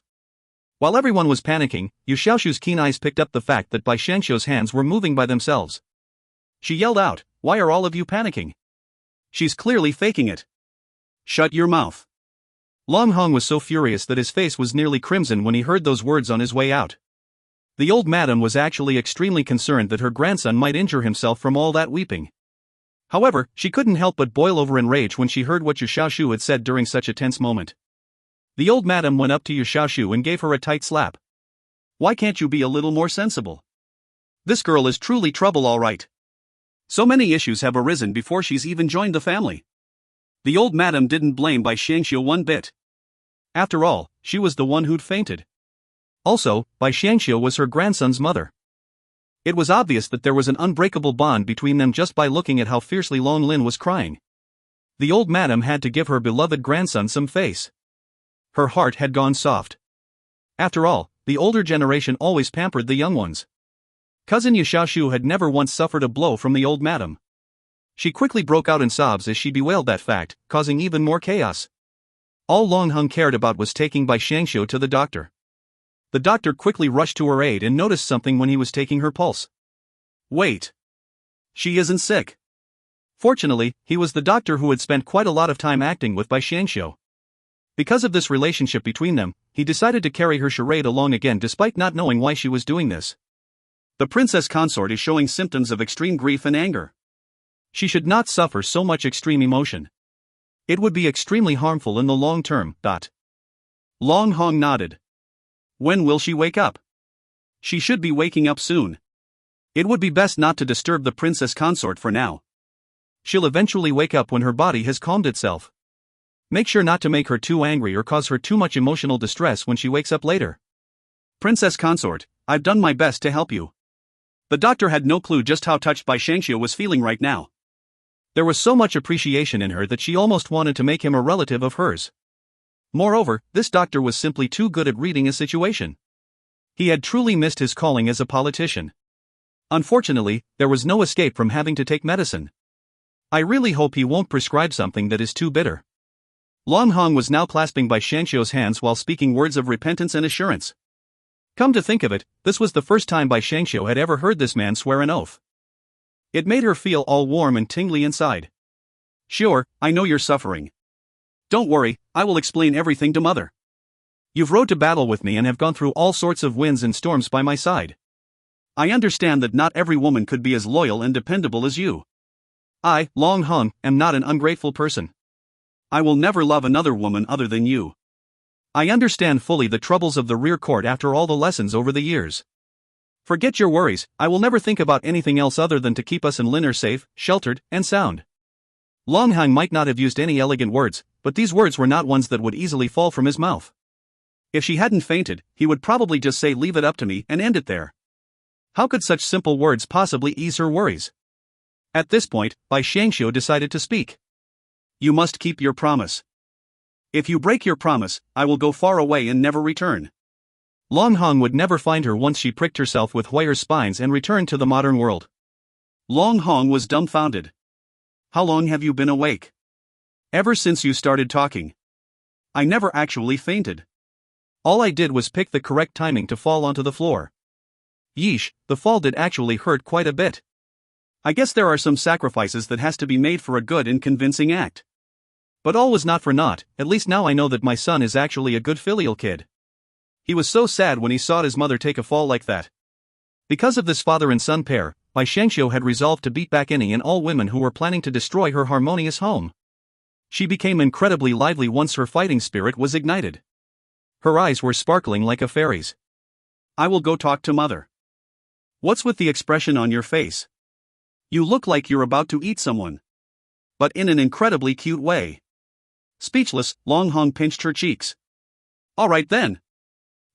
While everyone was panicking, Yu Xiaoshu's keen eyes picked up the fact that Bai Shangxiu's hands were moving by themselves. She yelled out, "Why are all of you panicking? She's clearly faking it. Shut your mouth." Long Hung was so furious that his face was nearly crimson when he heard those words on his way out. The old madam was actually extremely concerned that her grandson might injure himself from all that weeping. However, she couldn't help but boil over in rage when she heard what Yu Xiaoshu had said during such a tense moment. The old madam went up to Yu Xiaoshu and gave her a tight slap. "Why can't you be a little more sensible? This girl is truly trouble, all right. So many issues have arisen before she's even joined the family." The old madam didn't blame Bai Shangxiu one bit. After all, she was the one who'd fainted. Also, Bai Shangxiu was her grandson's mother. It was obvious that there was an unbreakable bond between them just by looking at how fiercely Long Lin was crying. The old madam had to give her beloved grandson some face. Her heart had gone soft. After all, the older generation always pampered the young ones. Cousin Yu Xiaoshu had never once suffered a blow from the old madam. She quickly broke out in sobs as she bewailed that fact, causing even more chaos. All Long Hung cared about was taking Bai Shangxiu to the doctor. The doctor quickly rushed to her aid and noticed something when he was taking her pulse. Wait. She isn't sick. Fortunately, he was the doctor who had spent quite a lot of time acting with Bai Shangxiu. Because of this relationship between them, he decided to carry her charade along again despite not knowing why she was doing this. The princess consort is showing symptoms of extreme grief and anger. She should not suffer so much extreme emotion. It would be extremely harmful in the long term. Long Hong nodded. When will she wake up? She should be waking up soon. It would be best not to disturb the princess consort for now. She'll eventually wake up when her body has calmed itself. Make sure not to make her too angry or cause her too much emotional distress when she wakes up later. Princess consort, I've done my best to help you. The doctor had no clue just how touched Bai Shangxiu was feeling right now. There was so much appreciation in her that she almost wanted to make him a relative of hers. Moreover, this doctor was simply too good at reading a situation. He had truly missed his calling as a politician. Unfortunately, there was no escape from having to take medicine. I really hope he won't prescribe something that is too bitter. Long Hong was now clasping Bai Shangxiu's hands while speaking words of repentance and assurance. Come to think of it, this was the first time Bai Shangxiu had ever heard this man swear an oath. It made her feel all warm and tingly inside. Sure, I know you're suffering. Don't worry, I will explain everything to Mother. You've rode to battle with me and have gone through all sorts of winds and storms by my side. I understand that not every woman could be as loyal and dependable as you. I, Long Hong, am not an ungrateful person. I will never love another woman other than you. I understand fully the troubles of the rear court after all the lessons over the years. Forget your worries, I will never think about anything else other than to keep us and Lin safe, sheltered, and sound. Long Hong might not have used any elegant words, but these words were not ones that would easily fall from his mouth. If she hadn't fainted, he would probably just say leave it up to me and end it there. How could such simple words possibly ease her worries? At this point, Bai Shangxiu decided to speak. You must keep your promise. If you break your promise, I will go far away and never return. Long Hong would never find her once she pricked herself with Huayer's spines and returned to the modern world. Long Hong was dumbfounded. How long have you been awake? Ever since you started talking. I never actually fainted. All I did was pick the correct timing to fall onto the floor. Yeesh, the fall did actually hurt quite a bit. I guess there are some sacrifices that has to be made for a good and convincing act. But all was not for naught, at least now I know that my son is actually a good filial kid. He was so sad when he saw his mother take a fall like that. Because of this father and son pair, Bai Shangxiu had resolved to beat back any and all women who were planning to destroy her harmonious home. She became incredibly lively once her fighting spirit was ignited. Her eyes were sparkling like a fairy's. I will go talk to Mother. What's with the expression on your face? You look like you're about to eat someone. But in an incredibly cute way. Speechless, Long Hong pinched her cheeks. Alright then.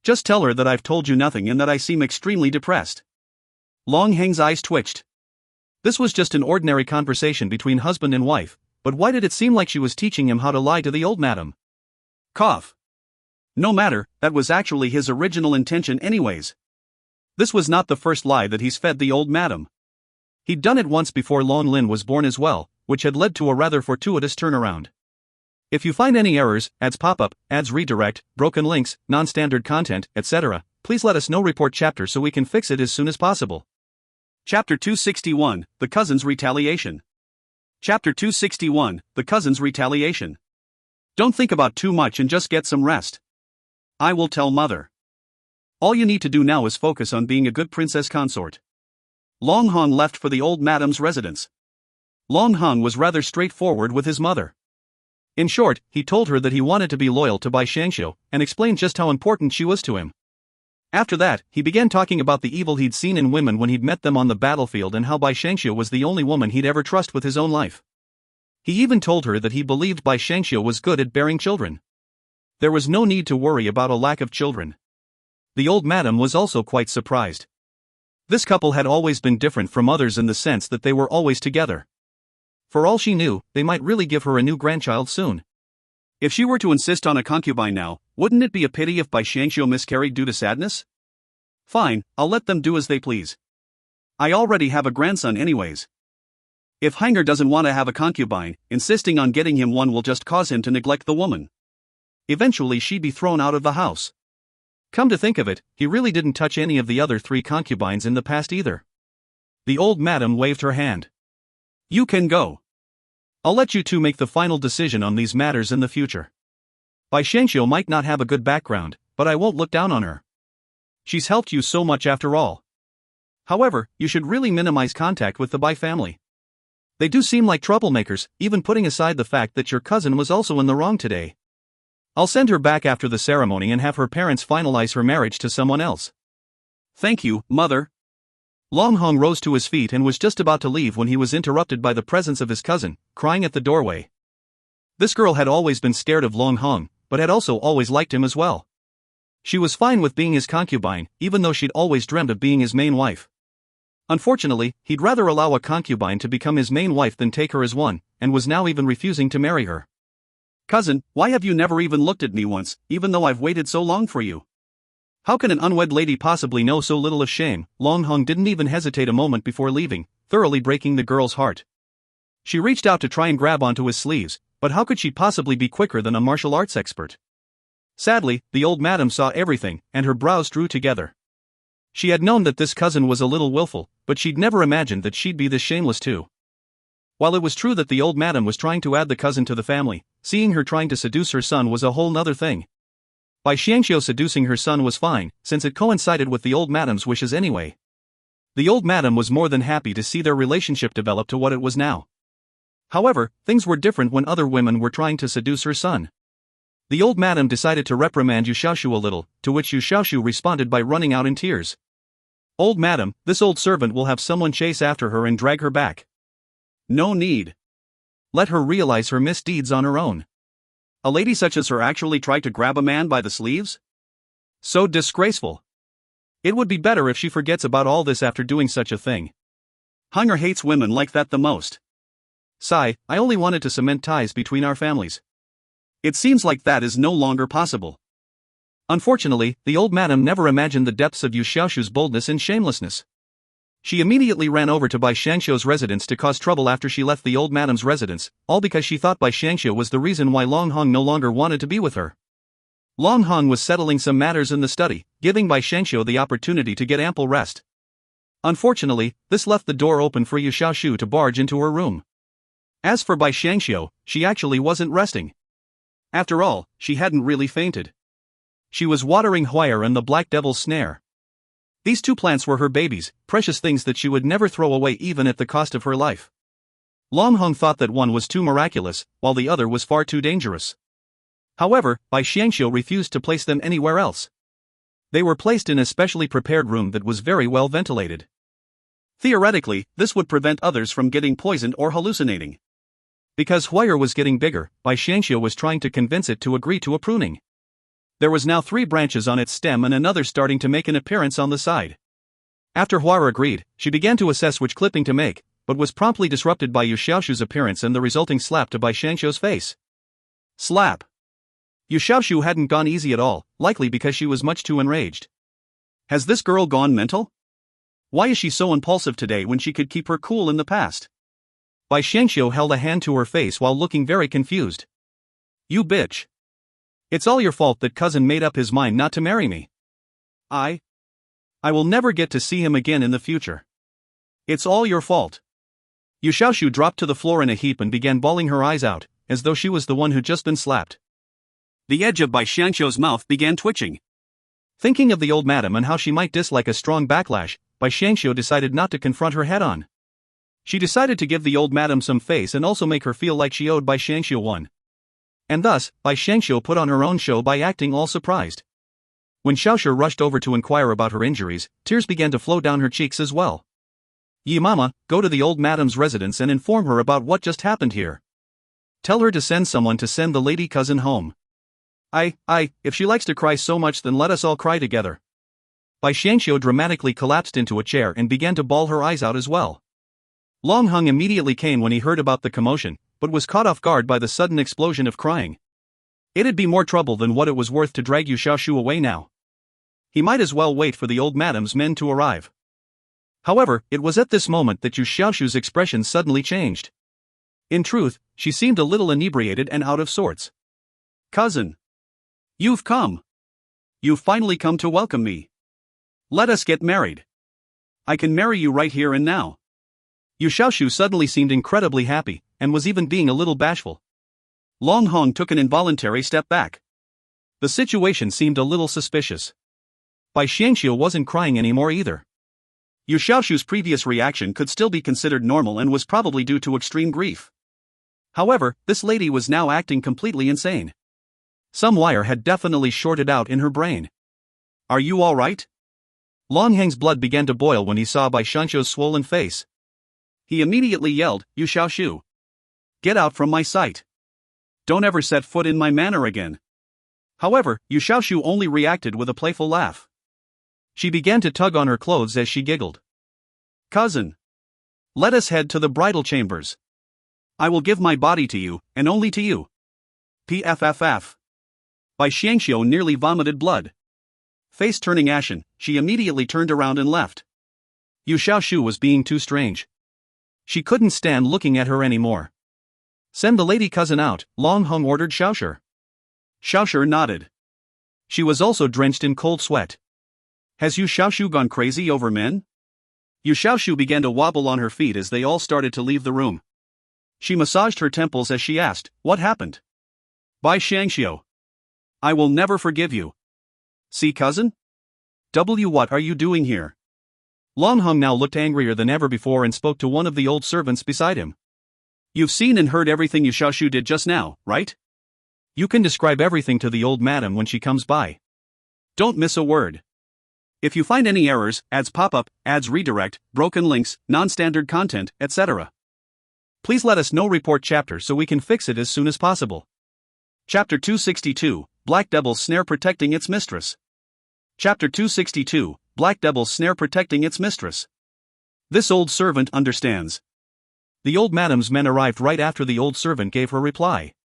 Just tell her that I've told you nothing and that I seem extremely depressed. Long Heng's eyes twitched. This was just an ordinary conversation between husband and wife, but why did it seem like she was teaching him how to lie to the old madam? Cough. No matter, that was actually his original intention anyways. This was not the first lie that he's fed the old madam. He'd done it once before Long Lin was born as well, which had led to a rather fortuitous turnaround. If you find any errors, ads pop up, ads redirect, broken links, non-standard content, etc., please let us know. Report chapter so we can fix it as soon as possible. Chapter 261, The Cousin's Retaliation. Chapter 261, The Cousin's Retaliation. Don't think about too much and just get some rest. I will tell Mother. All you need to do now is focus on being a good princess consort. Long Hong left for the old madam's residence. Long Hong was rather straightforward with his mother. In short, he told her that he wanted to be loyal to Bai Shangxiu, and explained just how important she was to him. After that, he began talking about the evil he'd seen in women when he'd met them on the battlefield and how Bai Shangxiu was the only woman he'd ever trust with his own life. He even told her that he believed Bai Shangxiu was good at bearing children. There was no need to worry about a lack of children. The old madam was also quite surprised. This couple had always been different from others in the sense that they were always together. For all she knew, they might really give her a new grandchild soon. If she were to insist on a concubine now, wouldn't it be a pity if Bai Shangxiu miscarried due to sadness? Fine, I'll let them do as they please. I already have a grandson anyways. If Hanger doesn't want to have a concubine, insisting on getting him one will just cause him to neglect the woman. Eventually she'd be thrown out of the house. Come to think of it, he really didn't touch any of the other 3 concubines in the past either. The old madam waved her hand. You can go. I'll let you two make the final decision on these matters in the future. Bai Shangxiu might not have a good background, but I won't look down on her. She's helped you so much after all. However, you should really minimize contact with the Bai family. They do seem like troublemakers, even putting aside the fact that your cousin was also in the wrong today. I'll send her back after the ceremony and have her parents finalize her marriage to someone else. Thank you, Mother. Long Hong rose to his feet and was just about to leave when he was interrupted by the presence of his cousin, crying at the doorway. This girl had always been scared of Long Hong, but had also always liked him as well. She was fine with being his concubine, even though she'd always dreamt of being his main wife. Unfortunately, he'd rather allow a concubine to become his main wife than take her as one, and was now even refusing to marry her. Cousin, why have you never even looked at me once, even though I've waited so long for you? How can an unwed lady possibly know so little of shame? Long Hong didn't even hesitate a moment before leaving, thoroughly breaking the girl's heart. She reached out to try and grab onto his sleeves, But how could she possibly be quicker than a martial arts expert? Sadly, the old madam saw everything, and her brows drew together. She had known that this cousin was a little willful, but she'd never imagined that she'd be this shameless too. While it was true that the old madam was trying to add the cousin to the family, seeing her trying to seduce her son was a whole nother thing. By Xiangxiu seducing her son was fine, since it coincided with the old madam's wishes anyway. The old madam was more than happy to see their relationship develop to what it was now. However, things were different when other women were trying to seduce her son. The old madam decided to reprimand Yu Xiaoshu a little, to which Yu Xiaoshu responded by running out in tears. "Old madam, this old servant will have someone chase after her and drag her back. No need. Let her realize her misdeeds on her own. A lady such as her actually tried to grab a man by the sleeves? So disgraceful. It would be better if she forgets about all this after doing such a thing. Hunger hates women like that the most. Sigh, I only wanted to cement ties between our families. It seems like that is no longer possible." Unfortunately, the old madam never imagined the depths of Yu Xiaoshu's boldness and shamelessness. She immediately ran over to Bai Xiangxiu's residence to cause trouble after she left the old madam's residence, all because she thought Bai Xiangxiu was the reason why Long Hong no longer wanted to be with her. Long Hong was settling some matters in the study, giving Bai Xiangxiu the opportunity to get ample rest. Unfortunately, this left the door open for Yu Xiaoshu to barge into her room. As for Bai Xiangxiu, she actually wasn't resting. After all, she hadn't really fainted. She was watering Huayr and the Black Devil's Snare. These two plants were her babies, precious things that she would never throw away even at the cost of her life. Long Hong thought that one was too miraculous, while the other was far too dangerous. However, Bai Xiangxiu refused to place them anywhere else. They were placed in a specially prepared room that was very well ventilated. Theoretically, this would prevent others from getting poisoned or hallucinating. Because Huayr was getting bigger, Bai Xiangxiu was trying to convince it to agree to a pruning. There was now 3 branches on its stem and another starting to make an appearance on the side. After Huayr agreed, she began to assess which clipping to make, but was promptly disrupted by Yu Xiaoshu's appearance and the resulting slap to Bai Xiangxiu's face. Slap. Yu Xiaoshu hadn't gone easy at all, likely because she was much too enraged. Has this girl gone mental? Why is she so impulsive today when she could keep her cool in the past? Bai Xiangxiu held a hand to her face while looking very confused. You bitch. It's all your fault that cousin made up his mind not to marry me. I will never get to see him again in the future. It's all your fault. Yu Xiaoshu dropped to the floor in a heap and began bawling her eyes out, as though she was the one who'd just been slapped. The edge of Bai Xiangxiu's mouth began twitching. Thinking of the old madam and how she might dislike a strong backlash, Bai Xiangxiu decided not to confront her head-on. She decided to give the old madam some face and also make her feel like she owed Bai Xiangxiu one. And thus, Bai Xiangxiu put on her own show by acting all surprised. When Xiaoshu rushed over to inquire about her injuries, tears began to flow down her cheeks as well. Yi mama, go to the old madam's residence and inform her about what just happened here. Tell her to send someone to send the lady cousin home. If she likes to cry so much, then let us all cry together. Bai Xiangxiu dramatically collapsed into a chair and began to bawl her eyes out as well. Long Hong immediately came when he heard about the commotion, but was caught off guard by the sudden explosion of crying. It'd be more trouble than what it was worth to drag Yu Xiaoshu away now. He might as well wait for the old madam's men to arrive. However, it was at this moment that Yu Xiaoshu's expression suddenly changed. In truth, she seemed a little inebriated and out of sorts. Cousin. You've come. You've finally come to welcome me. Let us get married. I can marry you right here and now. Yu Xiaoshu suddenly seemed incredibly happy, and was even being a little bashful. Long Hong took an involuntary step back. The situation seemed a little suspicious. Bai Xiangxiu wasn't crying anymore either. Yu Xiaoshu's previous reaction could still be considered normal and was probably due to extreme grief. However, this lady was now acting completely insane. Some wire had definitely shorted out in her brain. Are you all right? Long Heng's blood began to boil when he saw Bai Xiangxiu's swollen face. He immediately yelled, Yu Xiaoshu. Get out from my sight. Don't ever set foot in my manor again. However, Yu Xiaoshu only reacted with a playful laugh. She began to tug on her clothes as she giggled. Cousin. Let us head to the bridal chambers. I will give my body to you, and only to you. Pfff. Bai Xiangxiu nearly vomited blood. Face turning ashen, she immediately turned around and left. Yu Xiaoshu was being too strange. She couldn't stand looking at her anymore. Send the lady cousin out, Long Hung ordered Xiaoshi. Xiaoshi nodded. She was also drenched in cold sweat. Has Yu Xiaoshu gone crazy over men? Yu Xiaoshu began to wobble on her feet as they all started to leave the room. She massaged her temples as she asked, "What happened?" By Xiangxiu. I will never forgive you. See, cousin? What are you doing here? Long Hung now looked angrier than ever before and spoke to one of the old servants beside him. You've seen and heard everything Yu Xiaoshu did just now, right? You can describe everything to the old madam when she comes by. Don't miss a word. If you find any errors, ads pop up, ads redirect, broken links, non-standard content, etc., please let us know. Report chapter so we can fix it as soon as possible. Chapter 262, Black Devil's Snare Protecting Its Mistress. Chapter 262, Black Devil's Snare Protecting Its Mistress. This old servant understands. The old madam's men arrived right after the old servant gave her reply.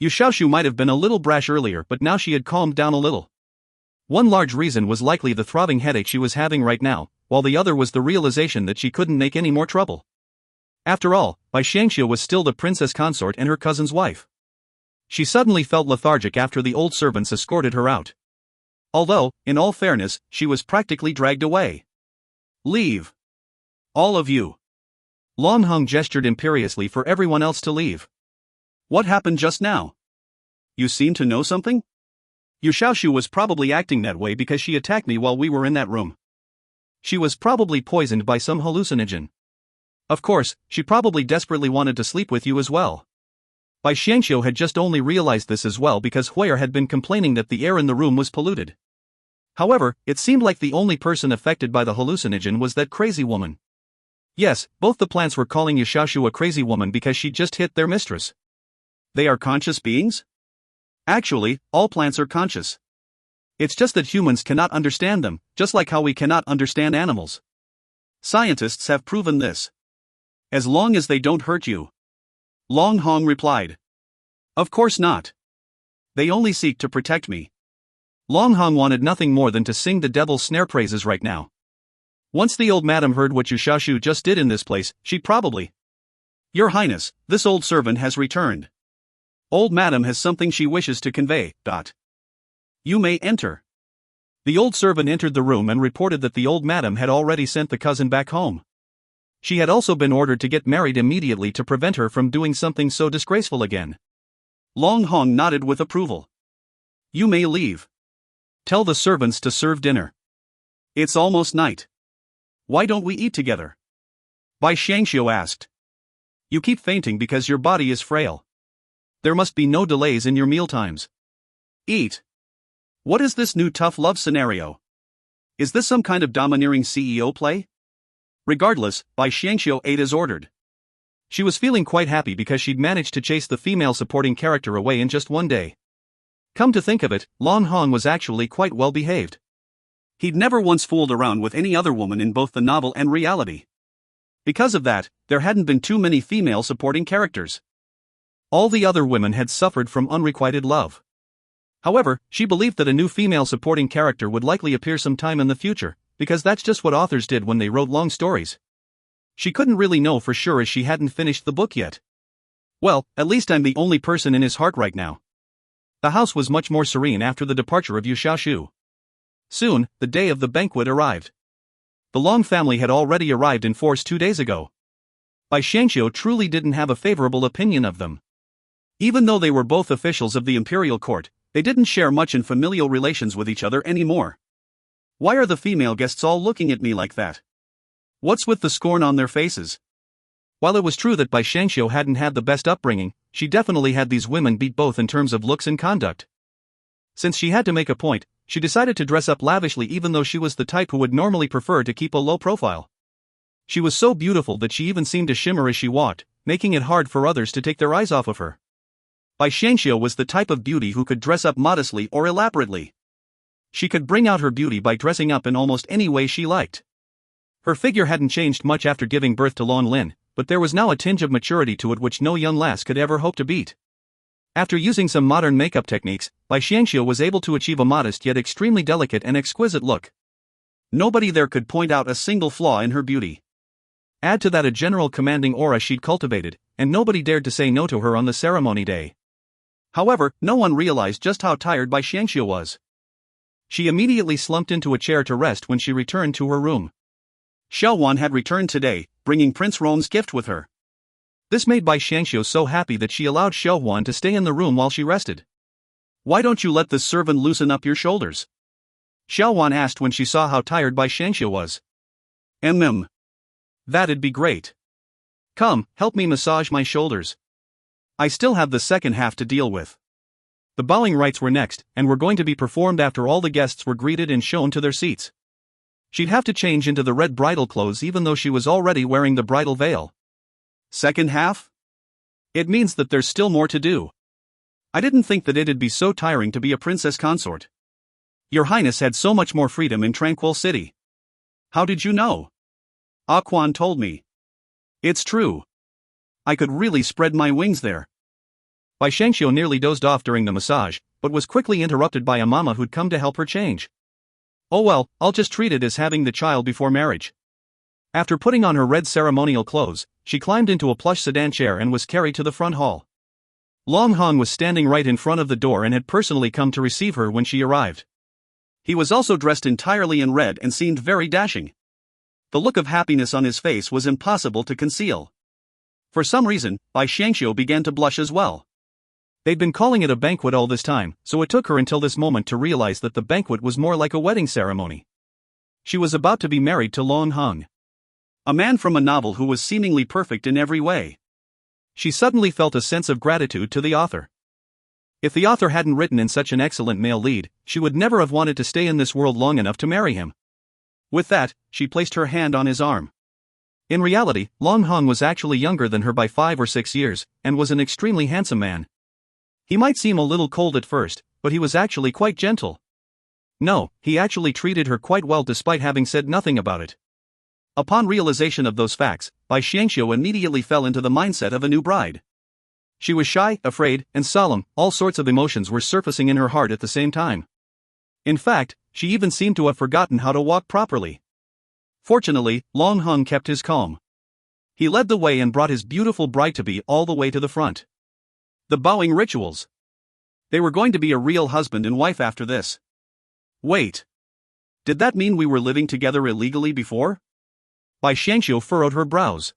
Yu Xiaoshu might have been a little brash earlier, but now she had calmed down a little. One large reason was likely the throbbing headache she was having right now, while the other was the realization that she couldn't make any more trouble. After all, Bai Xiangxiu was still the princess consort and her cousin's wife. She suddenly felt lethargic after the old servants escorted her out. Although, in all fairness, she was practically dragged away. Leave. All of you. Long Hung gestured imperiously for everyone else to leave. What happened just now? You seem to know something? Yu Xiaoshu was probably acting that way because she attacked me while we were in that room. She was probably poisoned by some hallucinogen. Of course, she probably desperately wanted to sleep with you as well. Bai Xiangxiu had just only realized this as well because Huier had been complaining that the air in the room was polluted. However, it seemed like the only person affected by the hallucinogen was that crazy woman. Yes, both the plants were calling Yu Xiaoshu a crazy woman because she just hit their mistress. They are conscious beings? Actually, all plants are conscious. It's just that humans cannot understand them, just like how we cannot understand animals. Scientists have proven this. As long as they don't hurt you. Long Hong replied. Of course not. They only seek to protect me. Long Hong wanted nothing more than to sing the devil's snare praises right now. Once the old madam heard what Yu Xiaoshu just did in this place, she'd probably. Your Highness, this old servant has returned. Old madam has something she wishes to convey. You may enter. The old servant entered the room and reported that the old madam had already sent the cousin back home. She had also been ordered to get married immediately to prevent her from doing something so disgraceful again. Long Hong nodded with approval. You may leave. Tell the servants to serve dinner. It's almost night. Why don't we eat together? Bai Xiangxiu asked. You keep fainting because your body is frail. There must be no delays in your mealtimes. Eat. What is this new tough love scenario? Is this some kind of domineering CEO play? Regardless, Bai Xiangxiu ate as ordered. She was feeling quite happy because she'd managed to chase the female supporting character away in just one day. Come to think of it, Long Hong was actually quite well behaved. He'd never once fooled around with any other woman in both the novel and reality. Because of that, there hadn't been too many female supporting characters. All the other women had suffered from unrequited love. However, she believed that a new female supporting character would likely appear sometime in the future, because that's just what authors did when they wrote long stories. She couldn't really know for sure as she hadn't finished the book yet. Well, at least I'm the only person in his heart right now. The house was much more serene after the departure of Yu Xiaoshu. Soon, the day of the banquet arrived. The Long family had already arrived in force 2 days ago. Bai Xiangxiu truly didn't have a favorable opinion of them. Even though they were both officials of the imperial court, they didn't share much in familial relations with each other anymore. Why are the female guests all looking at me like that? What's with the scorn on their faces? While it was true that Bai Xiangxiu hadn't had the best upbringing, she definitely had these women beat both in terms of looks and conduct. Since she had to make a point, she decided to dress up lavishly even though she was the type who would normally prefer to keep a low profile. She was so beautiful that she even seemed to shimmer as she walked, making it hard for others to take their eyes off of her. Bai Xiangxiu was the type of beauty who could dress up modestly or elaborately. She could bring out her beauty by dressing up in almost any way she liked. Her figure hadn't changed much after giving birth to Lon Lin, but there was now a tinge of maturity to it which no young lass could ever hope to beat. After using some modern makeup techniques, Bai Xiangxiu was able to achieve a modest yet extremely delicate and exquisite look. Nobody there could point out a single flaw in her beauty. Add to that a general commanding aura she'd cultivated, and nobody dared to say no to her on the ceremony day. However, no one realized just how tired Bai Xiangxiu was. She immediately slumped into a chair to rest when she returned to her room. Xiao Wan had returned today, bringing Prince Roan's gift with her. This made Bai Xiangxiu so happy that she allowed Xiao Wan to stay in the room while she rested. "Why don't you let this servant loosen up your shoulders?" Xiao Wan asked when she saw how tired Bai Xiangxiu was. That'd be great. Come, help me massage my shoulders. I still have the second half to deal with." The bowing rites were next, and were going to be performed after all the guests were greeted and shown to their seats. She'd have to change into the red bridal clothes even though she was already wearing the bridal veil. Second half? It means that there's still more to do. I didn't think that it'd be so tiring to be a princess consort. Your Highness had so much more freedom in Tranquil City. How did you know? Ah Quan told me. It's true. I could really spread my wings there. Bai Xiangxiu nearly dozed off during the massage, but was quickly interrupted by a mama who'd come to help her change. "Oh well, I'll just treat it as having the child before marriage." After putting on her red ceremonial clothes, she climbed into a plush sedan chair and was carried to the front hall. Long Hong was standing right in front of the door and had personally come to receive her when she arrived. He was also dressed entirely in red and seemed very dashing. The look of happiness on his face was impossible to conceal. For some reason, Bai Xiangxiu began to blush as well. They'd been calling it a banquet all this time, so it took her until this moment to realize that the banquet was more like a wedding ceremony. She was about to be married to Long Hong, a man from a novel who was seemingly perfect in every way. She suddenly felt a sense of gratitude to the author. If the author hadn't written in such an excellent male lead, she would never have wanted to stay in this world long enough to marry him. With that, she placed her hand on his arm. In reality, Long Hong was actually younger than her by 5 or 6 years, and was an extremely handsome man. He might seem a little cold at first, but he was actually quite gentle. No, he actually treated her quite well despite having said nothing about it. Upon realization of those facts, Bai Xiangxiu immediately fell into the mindset of a new bride. She was shy, afraid, and solemn. All sorts of emotions were surfacing in her heart at the same time. In fact, she even seemed to have forgotten how to walk properly. Fortunately, Long Hong kept his calm. He led the way and brought his beautiful bride-to-be all the way to the front. The bowing rituals. They were going to be a real husband and wife after this. Wait. Did that mean we were living together illegally before? Bai Xiangxiu furrowed her brows.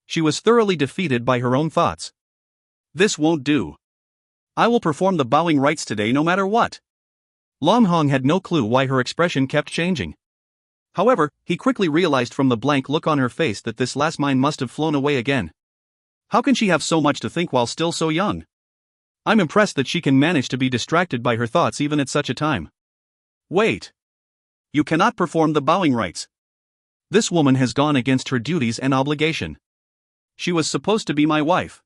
She was thoroughly defeated by her own thoughts. This won't do. I will perform the bowing rites today no matter what. Long Hong had no clue why her expression kept changing. However, he quickly realized from the blank look on her face that this last mind must have flown away again. How can she have so much to think while still so young? I'm impressed that she can manage to be distracted by her thoughts even at such a time. Wait. You cannot perform the bowing rites. This woman has gone against her duties and obligation. She was supposed to be my wife.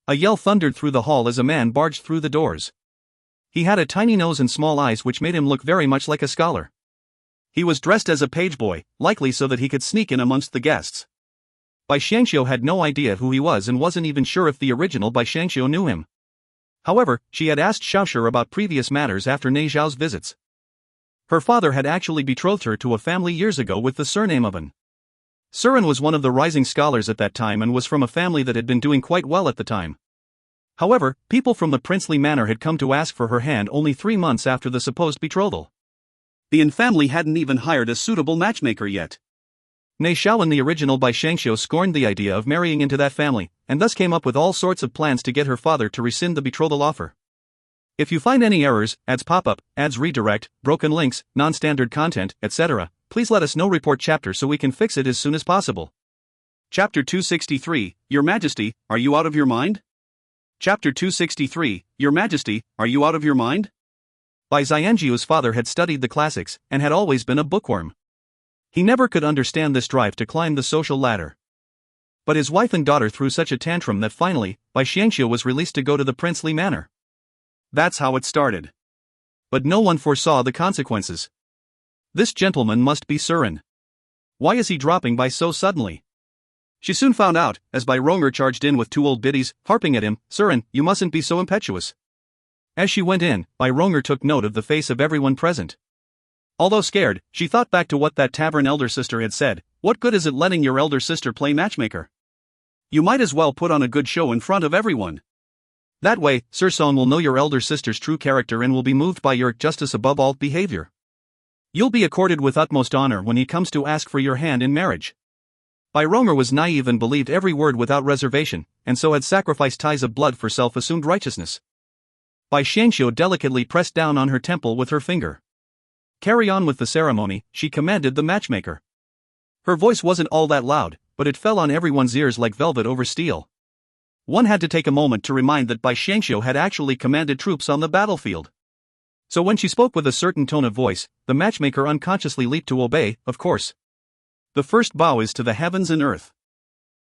A yell thundered through the hall as a man barged through the doors. He had a tiny nose and small eyes which made him look very much like a scholar. He was dressed as a page boy, likely so that he could sneak in amongst the guests. Bai Xiangxiu had no idea who he was and wasn't even sure if the original Bai Xiangxiu knew him. However, she had asked Xiaoshi about previous matters after Nei Zhao's visits. Her father had actually betrothed her to a family years ago with the surname of An. Surin was one of the rising scholars at that time and was from a family that had been doing quite well at the time. However, people from the princely manor had come to ask for her hand only 3 months after the supposed betrothal. The An family hadn't even hired a suitable matchmaker yet. Nei Zhao and the original Bai Xiangxiu scorned the idea of marrying into that family, and thus came up with all sorts of plans to get her father to rescind the betrothal offer. If you find any errors, ads pop up, ads redirect, broken links, non-standard content, etc., please let us know. Report chapter so we can fix it as soon as possible. Chapter 263, Your Majesty, are you out of your mind? Chapter 263, Your Majesty, are you out of your mind? Bai Xianjiu's father had studied the classics, and had always been a bookworm. He never could understand this drive to climb the social ladder. But his wife and daughter threw such a tantrum that finally, Bai Xiangxiu was released to go to the princely manor. That's how it started. But no one foresaw the consequences. This gentleman must be Surin. Why is he dropping by so suddenly? She soon found out, as Bai Ronger charged in with 2 old biddies, harping at him, "Surin, you mustn't be so impetuous." As she went in, Bai Ronger took note of the face of everyone present. Although scared, she thought back to what that tavern elder sister had said. What good is it letting your elder sister play matchmaker? You might as well put on a good show in front of everyone. That way, Sir Son will know your elder sister's true character and will be moved by your justice above all behavior. You'll be accorded with utmost honor when he comes to ask for your hand in marriage. Bai Rong'er was naive and believed every word without reservation, and so had sacrificed ties of blood for self-assumed righteousness. Bai Xiangxiu delicately pressed down on her temple with her finger. Carry on with the ceremony, she commanded the matchmaker. Her voice wasn't all that loud, but it fell on everyone's ears like velvet over steel. One had to take a moment to remind that Bai Xiangxiu had actually commanded troops on the battlefield. So when she spoke with a certain tone of voice, the matchmaker unconsciously leaped to obey, of course. The first bow is to the heavens and earth.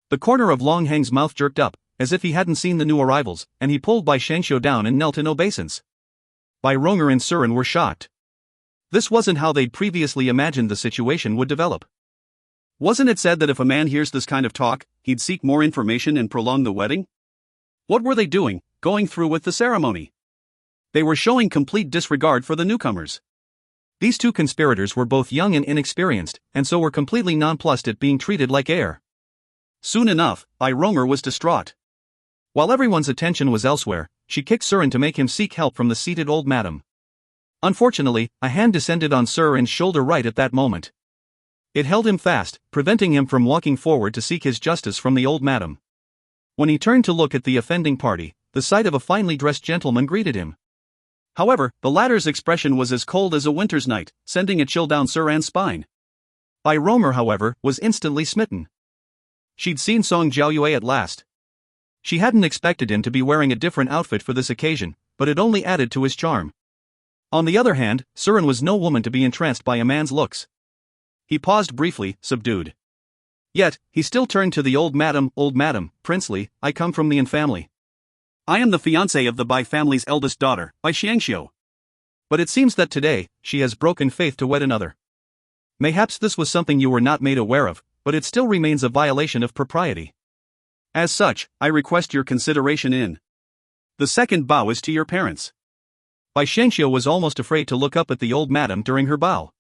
The corner of Long Heng's mouth jerked up, as if he hadn't seen the new arrivals, and he pulled Bai Xiangxiu down and knelt in obeisance. Bai Rong'er and Surin were shocked. This wasn't how they'd previously imagined the situation would develop. Wasn't it said that if a man hears this kind of talk, he'd seek more information and prolong the wedding? What were they doing, going through with the ceremony? They were showing complete disregard for the newcomers. These two conspirators were both young and inexperienced, and so were completely nonplussed at being treated like air. Soon enough, Bai Rong'er was distraught. While everyone's attention was elsewhere, she kicked Surin to make him seek help from the seated old madam. Unfortunately, a hand descended on Surin's shoulder right at that moment. It held him fast, preventing him from walking forward to seek his justice from the old madam. When he turned to look at the offending party, the sight of a finely dressed gentleman greeted him. However, the latter's expression was as cold as a winter's night, sending a chill down Surin's spine. Bai Rong'er, however, was instantly smitten. She'd seen Song Jiaoyue at last. She hadn't expected him to be wearing a different outfit for this occasion, but it only added to his charm. On the other hand, Surin was no woman to be entranced by a man's looks. He paused briefly, subdued. Yet, he still turned to the old madam, princely, I come from the Yin family. I am the fiancé of the Bai family's eldest daughter, Bai Xiangxiu. But it seems that today, she has broken faith to wed another. Mayhaps this was something you were not made aware of, but it still remains a violation of propriety. As such, I request your consideration in. The second bow is to your parents. Bai Xiangxiu was almost afraid to look up at the old madam during her bow.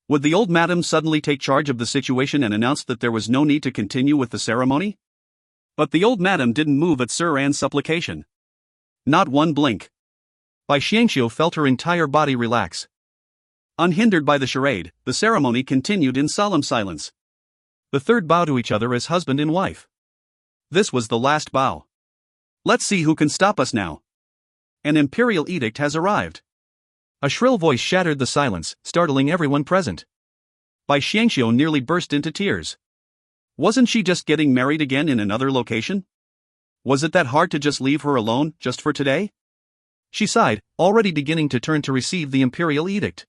Would the old madam suddenly take charge of the situation and announce that there was no need to continue with the ceremony? But the old madam didn't move at Surin's supplication. Not one blink. Bai Xiangxiu felt her entire body relax. Unhindered by the charade, the ceremony continued in solemn silence. The third bow to each other as husband and wife. This was the last bow. Let's see who can stop us now. An imperial edict has arrived. A shrill voice shattered the silence, startling everyone present. Bai Xiangxiu nearly burst into tears. Wasn't she just getting married again in another location? Was it that hard to just leave her alone, just for today? She sighed, already beginning to turn to receive the imperial edict.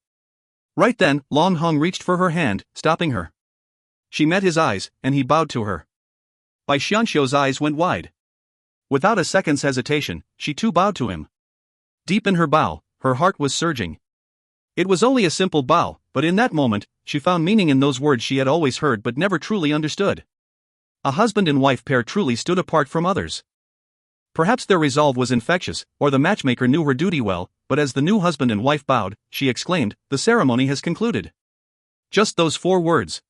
Right then, Long Hong reached for her hand, stopping her. She met his eyes, and he bowed to her. Bai Xiangxiu's eyes went wide. Without a second's hesitation, she too bowed to him. Deep in her bow, her heart was surging. It was only a simple bow, but in that moment, she found meaning in those words she had always heard but never truly understood. A husband and wife pair truly stood apart from others. Perhaps their resolve was infectious, or the matchmaker knew her duty well, but as the new husband and wife bowed, she exclaimed, "The ceremony has concluded." Just those 4 words.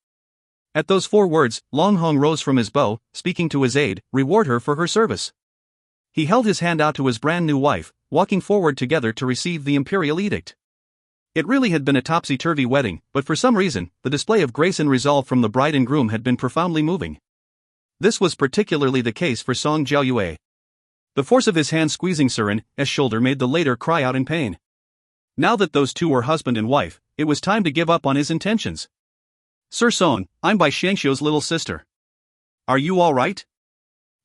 At those 4 words, Long Hong rose from his bow, speaking to his aide, "Reward her for her service." He held his hand out to his brand new wife, walking forward together to receive the imperial edict. It really had been a topsy-turvy wedding, but for some reason, the display of grace and resolve from the bride and groom had been profoundly moving. This was particularly the case for Song Jiaoyue. The force of his hand squeezing Surin's shoulder made the latter cry out in pain. Now that those two were husband and wife, it was time to give up on his intentions. Sir Song, I'm Bai Xiangxiu's little sister. Are you all right?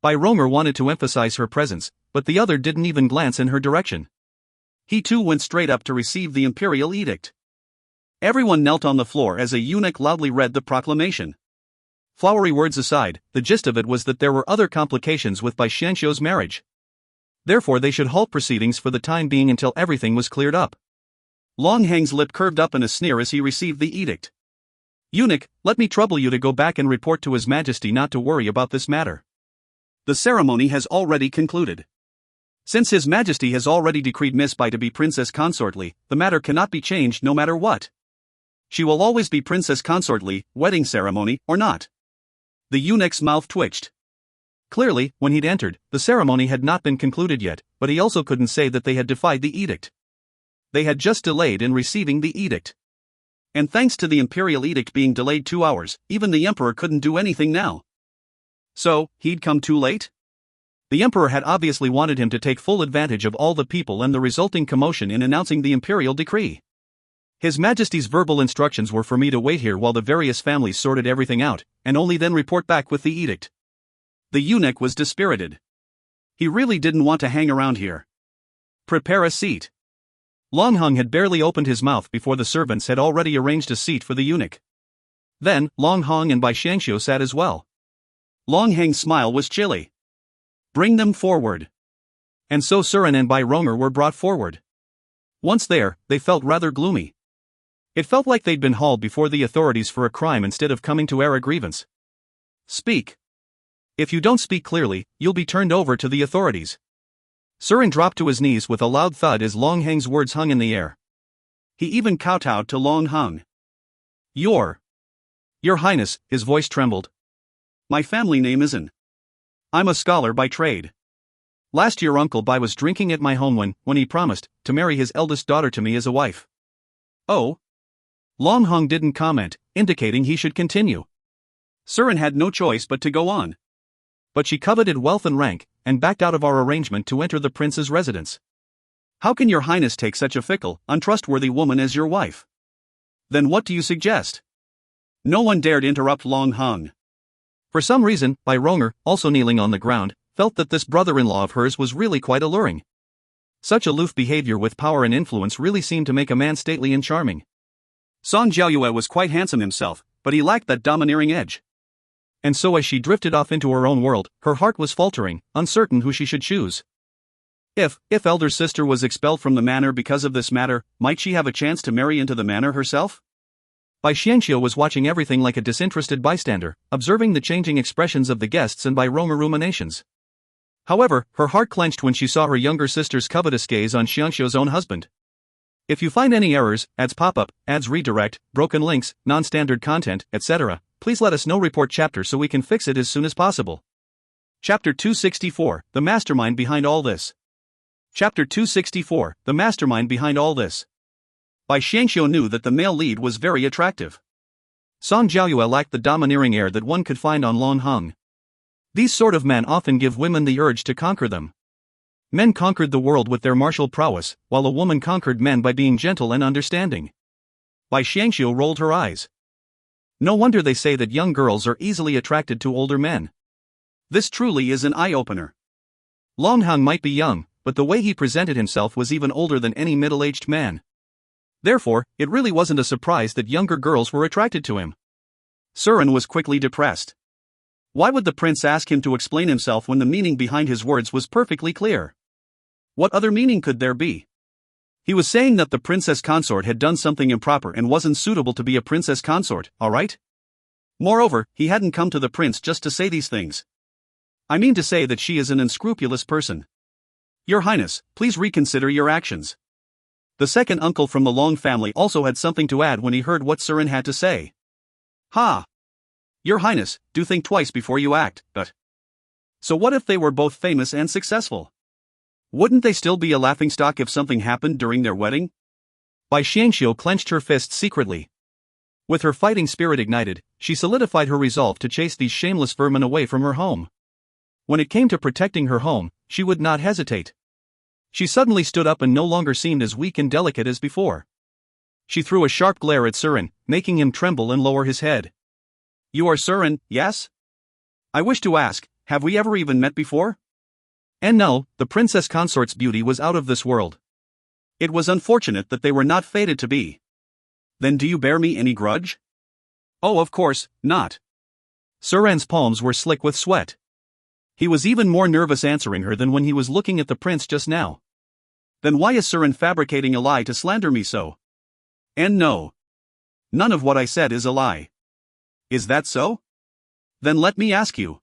Bai Rong'er wanted to emphasize her presence, but the other didn't even glance in her direction. He too went straight up to receive the imperial edict. Everyone knelt on the floor as a eunuch loudly read the proclamation. Flowery words aside, the gist of it was that there were other complications with Bai Xiangxiu's marriage. Therefore they should halt proceedings for the time being until everything was cleared up. Long Heng's lip curved up in a sneer as he received the edict. "Eunuch, let me trouble you to go back and report to His Majesty not to worry about this matter. The ceremony has already concluded. Since His Majesty has already decreed Miss Bai to be Princess Consortly, the matter cannot be changed no matter what. She will always be Princess Consortly, wedding ceremony or not." The eunuch's mouth twitched. Clearly, when he'd entered, the ceremony had not been concluded yet, but he also couldn't say that they had defied the edict. They had just delayed in receiving the edict. And thanks to the imperial edict being delayed 2 hours, even the emperor couldn't do anything now. So, he'd come too late? The emperor had obviously wanted him to take full advantage of all the people and the resulting commotion in announcing the imperial decree. His Majesty's verbal instructions were for me to wait here while the various families sorted everything out, and only then report back with the edict. The eunuch was dispirited. He really didn't want to hang around here. Prepare a seat. Long Hung had barely opened his mouth before the servants had already arranged a seat for the eunuch. Then, Long Hong and Bai Xiangxiu sat as well. Long Heng's smile was chilly. Bring them forward. And so Surin and Bai Ronger were brought forward. Once there, they felt rather gloomy. It felt like they'd been hauled before the authorities for a crime instead of coming to air a grievance. Speak. If you don't speak clearly, you'll be turned over to the authorities. Surin dropped to his knees with a loud thud as Long Heng's words hung in the air. He even kowtowed to Long Hung. Your Highness, his voice trembled. My family name isn't. I'm a scholar by trade. Last year Uncle Bai was drinking at my home when he promised to marry his eldest daughter to me as a wife. Oh? Long Hung didn't comment, indicating he should continue. Surin had no choice but to go on. But she coveted wealth and rank, and backed out of our arrangement to enter the prince's residence. How can your highness take such a fickle, untrustworthy woman as your wife? Then what do you suggest? No one dared interrupt Long Hung. For some reason, Bai Ronger, also kneeling on the ground, felt that this brother-in-law of hers was really quite alluring. Such aloof behavior with power and influence really seemed to make a man stately and charming. Song Jiaoyue was quite handsome himself, but he lacked that domineering edge. And so as she drifted off into her own world, her heart was faltering, uncertain who she should choose. If elder sister was expelled from the manor because of this matter, might she have a chance to marry into the manor herself? Bai Xiangxiu was watching everything like a disinterested bystander, observing the changing expressions of the guests and Bai Ronger ruminations. However, her heart clenched when she saw her younger sister's covetous gaze on Xiangxiu's own husband. If you find any errors, ads pop-up, ads redirect, broken links, non-standard content, etc., please let us know. Report chapter so we can fix it as soon as possible. Chapter 264, The Mastermind Behind All This. Chapter 264, The Mastermind Behind All This. Bai Xiangxiu knew that the male lead was very attractive. Song Jiaoyue lacked the domineering air that one could find on Long Hung. These sort of men often give women the urge to conquer them. Men conquered the world with their martial prowess, while a woman conquered men by being gentle and understanding. Bai Xiangxiu rolled her eyes. No wonder they say that young girls are easily attracted to older men. This truly is an eye-opener. Long Hung might be young, but the way he presented himself was even older than any middle-aged man. Therefore, it really wasn't a surprise that younger girls were attracted to him. Surin was quickly depressed. Why would the prince ask him to explain himself when the meaning behind his words was perfectly clear? What other meaning could there be? He was saying that the princess consort had done something improper and wasn't suitable to be a princess consort, alright? Moreover, he hadn't come to the prince just to say these things. I mean to say that she is an unscrupulous person. Your Highness, please reconsider your actions. The second uncle from the Long family also had something to add when he heard what Surin had to say. Ha! Your Highness, do think twice before you act, but... So what if they were both famous and successful? Wouldn't they still be a laughingstock if something happened during their wedding? Bai Xiangxiu clenched her fists secretly. With her fighting spirit ignited, she solidified her resolve to chase these shameless vermin away from her home. When it came to protecting her home, she would not hesitate. She suddenly stood up and no longer seemed as weak and delicate as before. She threw a sharp glare at Surin, making him tremble and lower his head. You are Surin, yes? I wish to ask, have we ever even met before? And no, the princess consort's beauty was out of this world. It was unfortunate that they were not fated to be. Then do you bear me any grudge? Oh, of course, not. Surin's palms were slick with sweat. He was even more nervous answering her than when he was looking at the prince just now. Then why is Surin fabricating a lie to slander me so? And no. None of what I said is a lie. Is that so? Then let me ask you.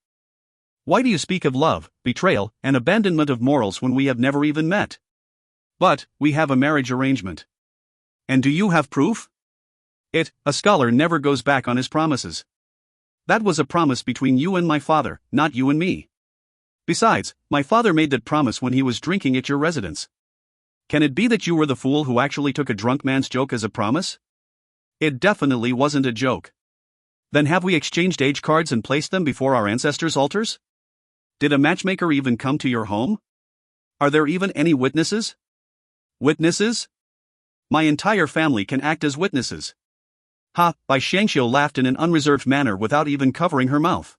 Why do you speak of love, betrayal, and abandonment of morals when we have never even met? But, we have a marriage arrangement. And do you have proof? A scholar never goes back on his promises. That was a promise between you and my father, not you and me. Besides, my father made that promise when he was drinking at your residence. Can it be that you were the fool who actually took a drunk man's joke as a promise? It definitely wasn't a joke. Then have we exchanged age cards and placed them before our ancestors' altars? Did a matchmaker even come to your home? Are there even any witnesses? Witnesses? My entire family can act as witnesses. Ha! Bai Xiangxiu laughed in an unreserved manner without even covering her mouth.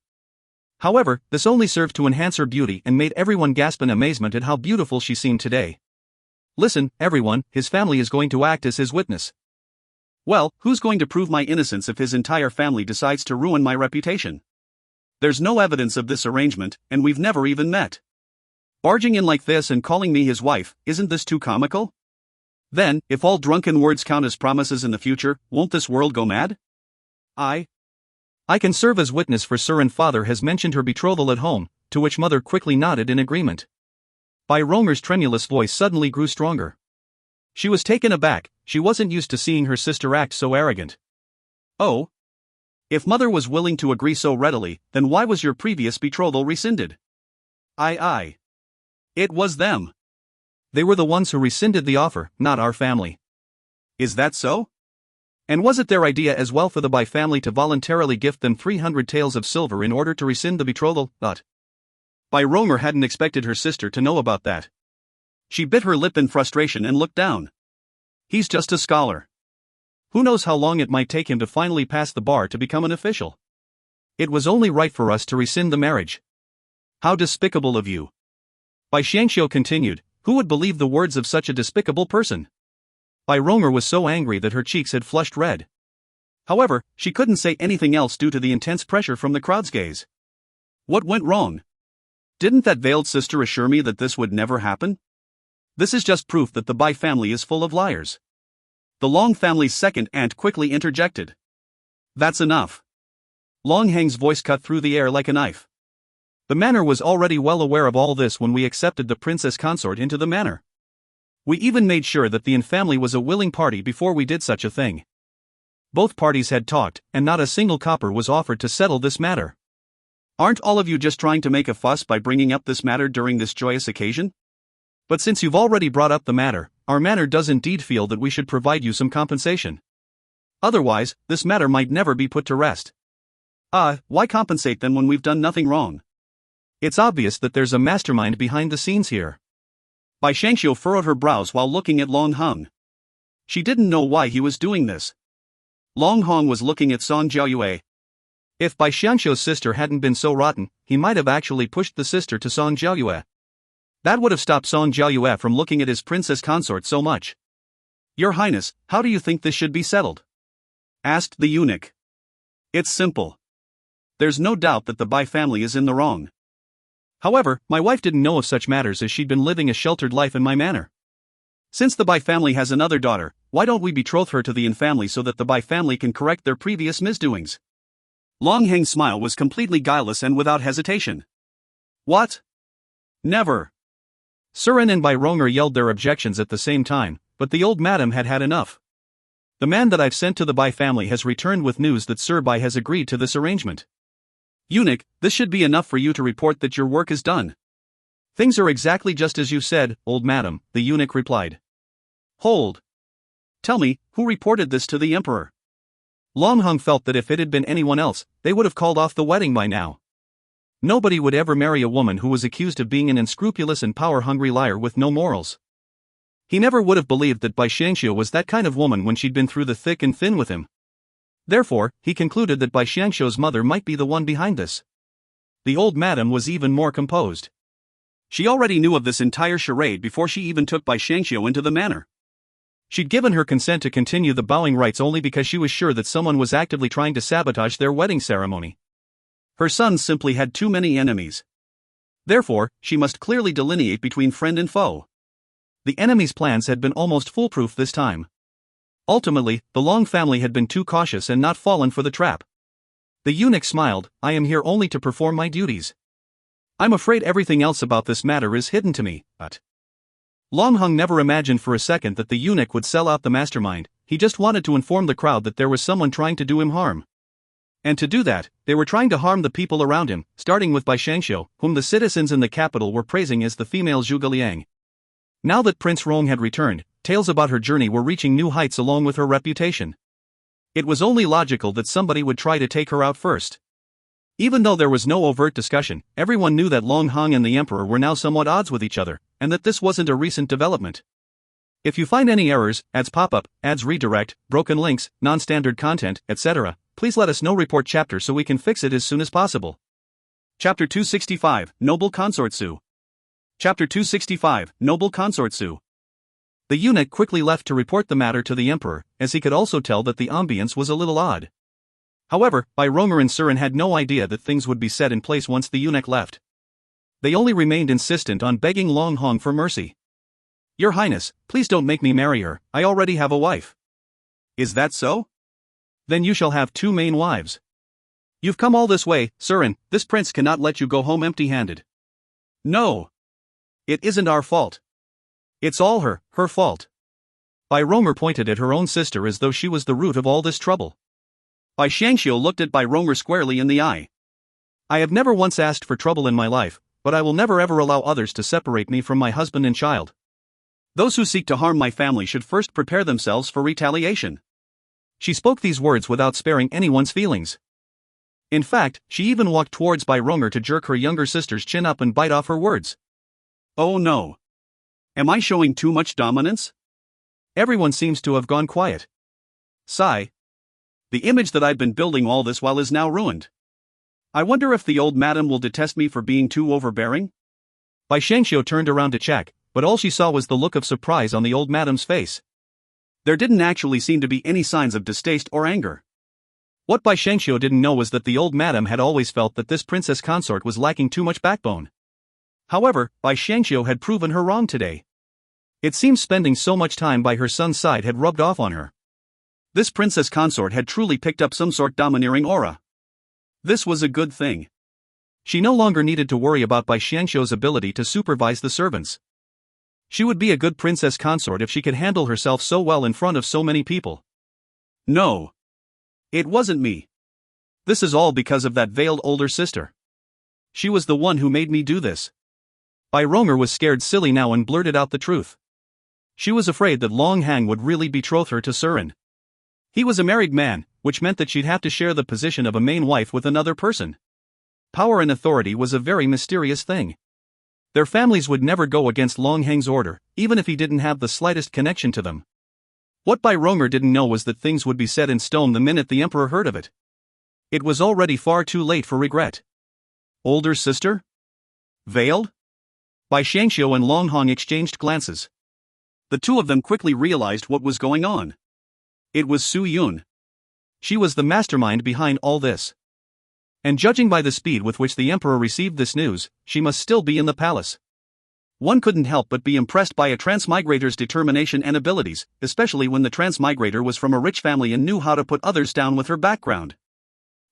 However, this only served to enhance her beauty and made everyone gasp in amazement at how beautiful she seemed today. Listen, everyone, his family is going to act as his witness. Well, who's going to prove my innocence if his entire family decides to ruin my reputation? There's no evidence of this arrangement, and we've never even met. Barging in like this and calling me his wife, isn't this too comical? Then, if all drunken words count as promises in the future, won't this world go mad? I can serve as witness for Sir, and father has mentioned her betrothal at home, to which mother quickly nodded in agreement. Bai Ronger's tremulous voice suddenly grew stronger. She was taken aback, she wasn't used to seeing her sister act so arrogant. Oh? If mother was willing to agree so readily, then why was your previous betrothal rescinded? It was them. They were the ones who rescinded the offer, not our family. Is that so? And was it their idea as well for the Bai family to voluntarily gift them 300 taels of silver in order to rescind the betrothal? Bai Ronger hadn't expected her sister to know about that. She bit her lip in frustration and looked down. He's just a scholar. Who knows how long it might take him to finally pass the bar to become an official? It was only right for us to rescind the marriage. How despicable of you. Bai Xiangxiu continued, who would believe the words of such a despicable person? Bai Ronger was so angry that her cheeks had flushed red. However, she couldn't say anything else due to the intense pressure from the crowd's gaze. What went wrong? Didn't that veiled sister assure me that this would never happen? This is just proof that the Bai family is full of liars. The Long family's second aunt quickly interjected. That's enough. Long Heng's voice cut through the air like a knife. The manor was already well aware of all this when we accepted the princess consort into the manor. We even made sure that the Yin family was a willing party before we did such a thing. Both parties had talked, and not a single copper was offered to settle this matter. Aren't all of you just trying to make a fuss by bringing up this matter during this joyous occasion? But since you've already brought up the matter, our manor does indeed feel that we should provide you some compensation. Otherwise, this matter might never be put to rest. Why compensate them when we've done nothing wrong? It's obvious that there's a mastermind behind the scenes here. Bai Xiangxiu furrowed her brows while looking at Long Heng. She didn't know why he was doing this. Long Heng was looking at Song Jiaoyue. If Bai Xiangxiu's sister hadn't been so rotten, he might have actually pushed the sister to Song Jiaoyue. That would have stopped Song Jiaoyue from looking at his princess consort so much. Your Highness, how do you think this should be settled? Asked the eunuch. It's simple. There's no doubt that the Bai family is in the wrong. However, my wife didn't know of such matters as she'd been living a sheltered life in my manor. Since the Bai family has another daughter, why don't we betroth her to the Yin family so that the Bai family can correct their previous misdoings? Long Heng's smile was completely guileless and without hesitation. What? Never. Surin and Bai Ronger yelled their objections at the same time, but the old madam had had enough. The man that I've sent to the Bai family has returned with news that Sir Bai has agreed to this arrangement. Eunuch, this should be enough for you to report that your work is done. Things are exactly just as you said, old madam, the eunuch replied. Hold. Tell me, who reported this to the emperor? Long Heng felt that if it had been anyone else, they would have called off the wedding by now. Nobody would ever marry a woman who was accused of being an unscrupulous and power-hungry liar with no morals. He never would have believed that Bai Xiangxiu was that kind of woman when she'd been through the thick and thin with him. Therefore, he concluded that Bai Xiangxiu's mother might be the one behind this. The old madam was even more composed. She already knew of this entire charade before she even took Bai Xiangxiu into the manor. She'd given her consent to continue the bowing rites only because she was sure that someone was actively trying to sabotage their wedding ceremony. Her sons simply had too many enemies. Therefore, she must clearly delineate between friend and foe. The enemy's plans had been almost foolproof this time. Ultimately, the Long family had been too cautious and not fallen for the trap. The eunuch smiled, I am here only to perform my duties. I'm afraid everything else about this matter is hidden to me, but... Long Heng never imagined for a second that the eunuch would sell out the mastermind, he just wanted to inform the crowd that there was someone trying to do him harm. And to do that, they were trying to harm the people around him, starting with Bai Shangxiu, whom the citizens in the capital were praising as the female Zhuge Liang. Now that Prince Rong had returned, tales about her journey were reaching new heights along with her reputation. It was only logical that somebody would try to take her out first. Even though there was no overt discussion, everyone knew that Long Hong and the Emperor were now somewhat odds with each other, and that this wasn't a recent development. If you find any errors, ads pop-up, ads redirect, broken links, non-standard content, etc., please let us know. Report chapter so we can fix it as soon as possible. Chapter 265, Noble Consort Su. Chapter 265, Noble Consort Su. The eunuch quickly left to report the matter to the Emperor, as he could also tell that the ambience was a little odd. However, Bai Ronger and Surin had no idea that things would be set in place once the eunuch left. They only remained insistent on begging Long Hong for mercy. "Your Highness, please don't make me marry her, I already have a wife." "Is that so? "Then you shall have 2 main wives." "You've come all this way, Surin, this prince cannot let you go home empty-handed." "No. It isn't our fault. It's all her fault." Bai Ronger pointed at her own sister as though she was the root of all this trouble. Bai Shangxiu looked at Bai Ronger squarely in the eye. "I have never once asked for trouble in my life, but I will never ever allow others to separate me from my husband and child. Those who seek to harm my family should first prepare themselves for retaliation." She spoke these words without sparing anyone's feelings. In fact, she even walked towards Bai Ronger to jerk her younger sister's chin up and bite off her words. "Oh no. Am I showing too much dominance?" Everyone seems to have gone quiet. Sigh. The image that I've been building all this while is now ruined. I wonder if the old madam will detest me for being too overbearing? Bai Shangxiu turned around to check, but all she saw was the look of surprise on the old madam's face. There didn't actually seem to be any signs of distaste or anger. What Bai Shangxiu didn't know was that the old madam had always felt that this princess consort was lacking too much backbone. However, Bai Shangxiu had proven her wrong today. It seems spending so much time by her son's side had rubbed off on her. This princess consort had truly picked up some sort domineering aura. This was a good thing. She no longer needed to worry about Bai Shangxiu's ability to supervise the servants. She would be a good princess consort if she could handle herself so well in front of so many people. No. It wasn't me. This is all because of that veiled older sister. She was the one who made me do this. Bai Ronger was scared silly now and blurted out the truth. She was afraid that Long Hang would really betroth her to Surin. He was a married man, which meant that she'd have to share the position of a main wife with another person. Power and authority was a very mysterious thing. Their families would never go against Long Hang's order, even if he didn't have the slightest connection to them. What Bai Ronger didn't know was that things would be set in stone the minute the Emperor heard of it. It was already far too late for regret. Older sister? Veiled? Bai Shangxiu and Long Hong exchanged glances. The two of them quickly realized what was going on. It was Su Yun. She was the mastermind behind all this. And judging by the speed with which the Emperor received this news, she must still be in the palace. One couldn't help but be impressed by a transmigrator's determination and abilities, especially when the transmigrator was from a rich family and knew how to put others down with her background.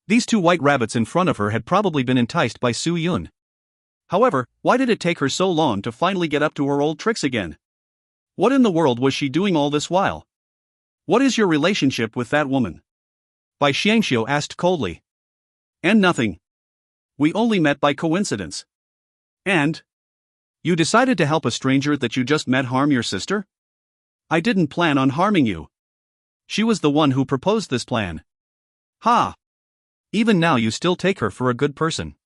These 2 white rabbits in front of her had probably been enticed by Su Yun. However, why did it take her so long to finally get up to her old tricks again? What in the world was she doing all this while? What is your relationship with that woman? Bai Shangxiu asked coldly. And nothing. We only met by coincidence. And? You decided to help a stranger that you just met harm your sister? I didn't plan on harming you. She was the one who proposed this plan. Ha! Even now you still take her for a good person.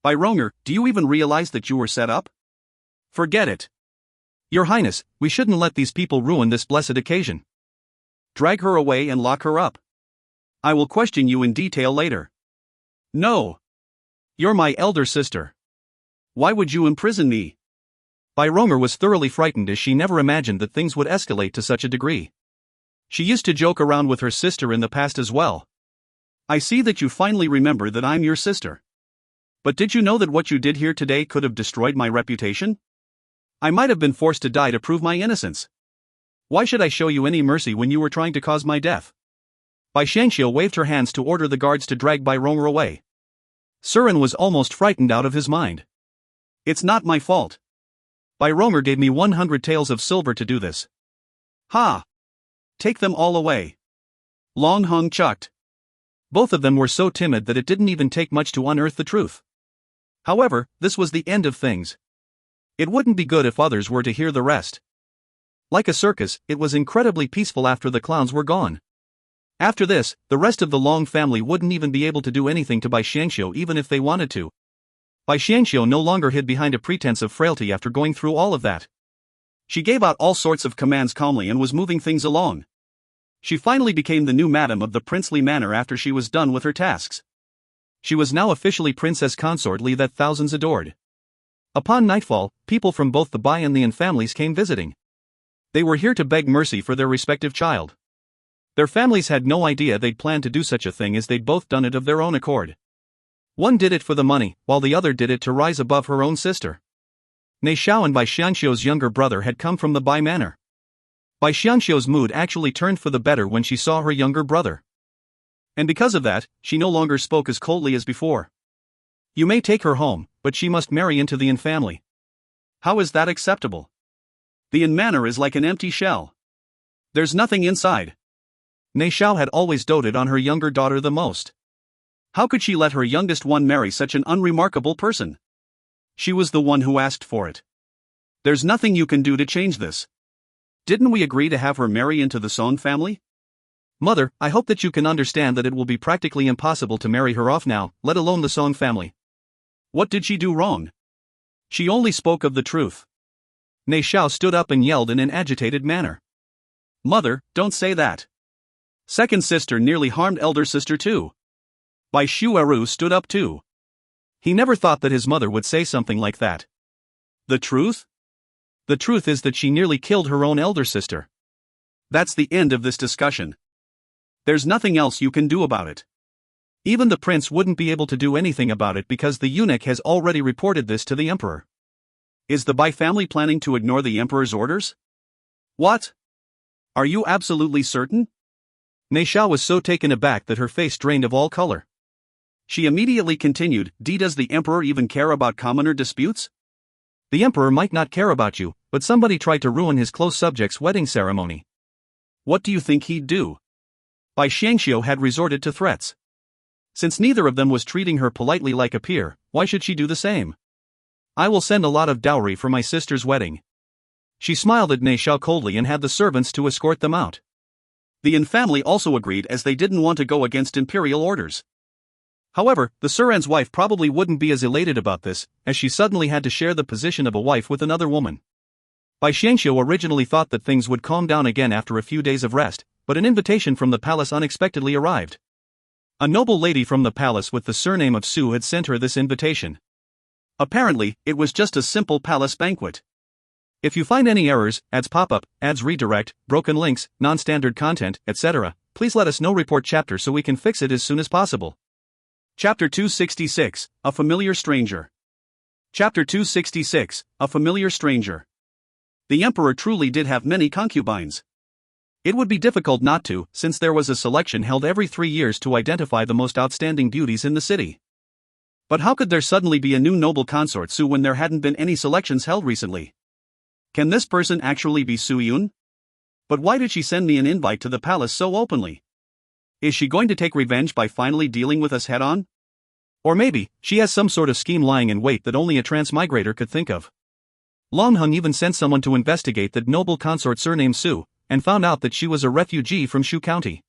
Bai Ronger, do you even realize that you were set up? Forget it. Your Highness, we shouldn't let these people ruin this blessed occasion. Drag her away and lock her up. I will question you in detail later. No. You're my elder sister. Why would you imprison me? Bai Ronger was thoroughly frightened as she never imagined that things would escalate to such a degree. She used to joke around with her sister in the past as well. I see that you finally remember that I'm your sister. But did you know that what you did here today could have destroyed my reputation? I might have been forced to die to prove my innocence. Why should I show you any mercy when you were trying to cause my death? Bai Shangxiu waved her hands to order the guards to drag Bai Ronger away. Surin was almost frightened out of his mind. It's not my fault. Bai Ronger gave me 100 taels of silver to do this. Ha! Take them all away. Long Hong chucked. Both of them were so timid that it didn't even take much to unearth the truth. However, this was the end of things. It wouldn't be good if others were to hear the rest. Like a circus, it was incredibly peaceful after the clowns were gone. After this, the rest of the Long family wouldn't even be able to do anything to Bai Xiangxiu even if they wanted to. Bai Xiangxiu no longer hid behind a pretense of frailty after going through all of that. She gave out all sorts of commands calmly and was moving things along. She finally became the new madam of the princely manor after she was done with her tasks. She was now officially princess consort Li that thousands adored. Upon nightfall, people from both the Bai and the Yan families came visiting. They were here to beg mercy for their respective child. Their families had no idea they'd planned to do such a thing, as they'd both done it of their own accord. One did it for the money, while the other did it to rise above her own sister. Ne Xiao and Bai Xiangxiu's younger brother had come from the Bai manor. Bai Xiangxiu's mood actually turned for the better when she saw her younger brother. And because of that, she no longer spoke as coldly as before. You may take her home, but she must marry into the Yan family. How is that acceptable? The Yan manor is like an empty shell. There's nothing inside. Ne Xiao had always doted on her younger daughter the most. How could she let her youngest one marry such an unremarkable person? She was the one who asked for it. There's nothing you can do to change this. Didn't we agree to have her marry into the Song family? Mother, I hope that you can understand that it will be practically impossible to marry her off now, let alone the Song family. What did she do wrong? She only spoke of the truth. Ne Xiao stood up and yelled in an agitated manner. Mother, don't say that. Second sister nearly harmed elder sister too. Bai Shuaru stood up too. He never thought that his mother would say something like that. The truth? The truth is that she nearly killed her own elder sister. That's the end of this discussion. There's nothing else you can do about it. Even the prince wouldn't be able to do anything about it because the eunuch has already reported this to the emperor. Is the Bai family planning to ignore the emperor's orders? What? Are you absolutely certain? Ne Xiao was so taken aback that her face drained of all color. She immediately continued, Does the emperor even care about commoner disputes? The emperor might not care about you, but somebody tried to ruin his close subject's wedding ceremony. What do you think he'd do? Bai Xiangxiu had resorted to threats. Since neither of them was treating her politely like a peer, why should she do the same? I will send a lot of dowry for my sister's wedding. She smiled at Ne Xiao coldly and had the servants to escort them out. The Yan family also agreed, as they didn't want to go against imperial orders. However, the Suran's wife probably wouldn't be as elated about this, as she suddenly had to share the position of a wife with another woman. Bai Xiangxiu originally thought that things would calm down again after a few days of rest, but an invitation from the palace unexpectedly arrived. A noble lady from the palace with the surname of Su had sent her this invitation. Apparently, it was just a simple palace banquet. If you find any errors, ads pop-up, ads redirect, broken links, non-standard content, etc., please let us know. Report chapter so we can fix it as soon as possible. Chapter 266, A Familiar Stranger. Chapter 266, A Familiar Stranger. The emperor truly did have many concubines. It would be difficult not to, since there was a selection held every 3 years to identify the most outstanding beauties in the city. But how could there suddenly be a new noble consort Su when there hadn't been any selections held recently? Can this person actually be Su Yun? But why did she send me an invite to the palace so openly? Is she going to take revenge by finally dealing with us head-on? Or maybe, she has some sort of scheme lying in wait that only a transmigrator could think of. Long Hung even sent someone to investigate that noble consort surnamed Su, and found out that she was a refugee from Shu County.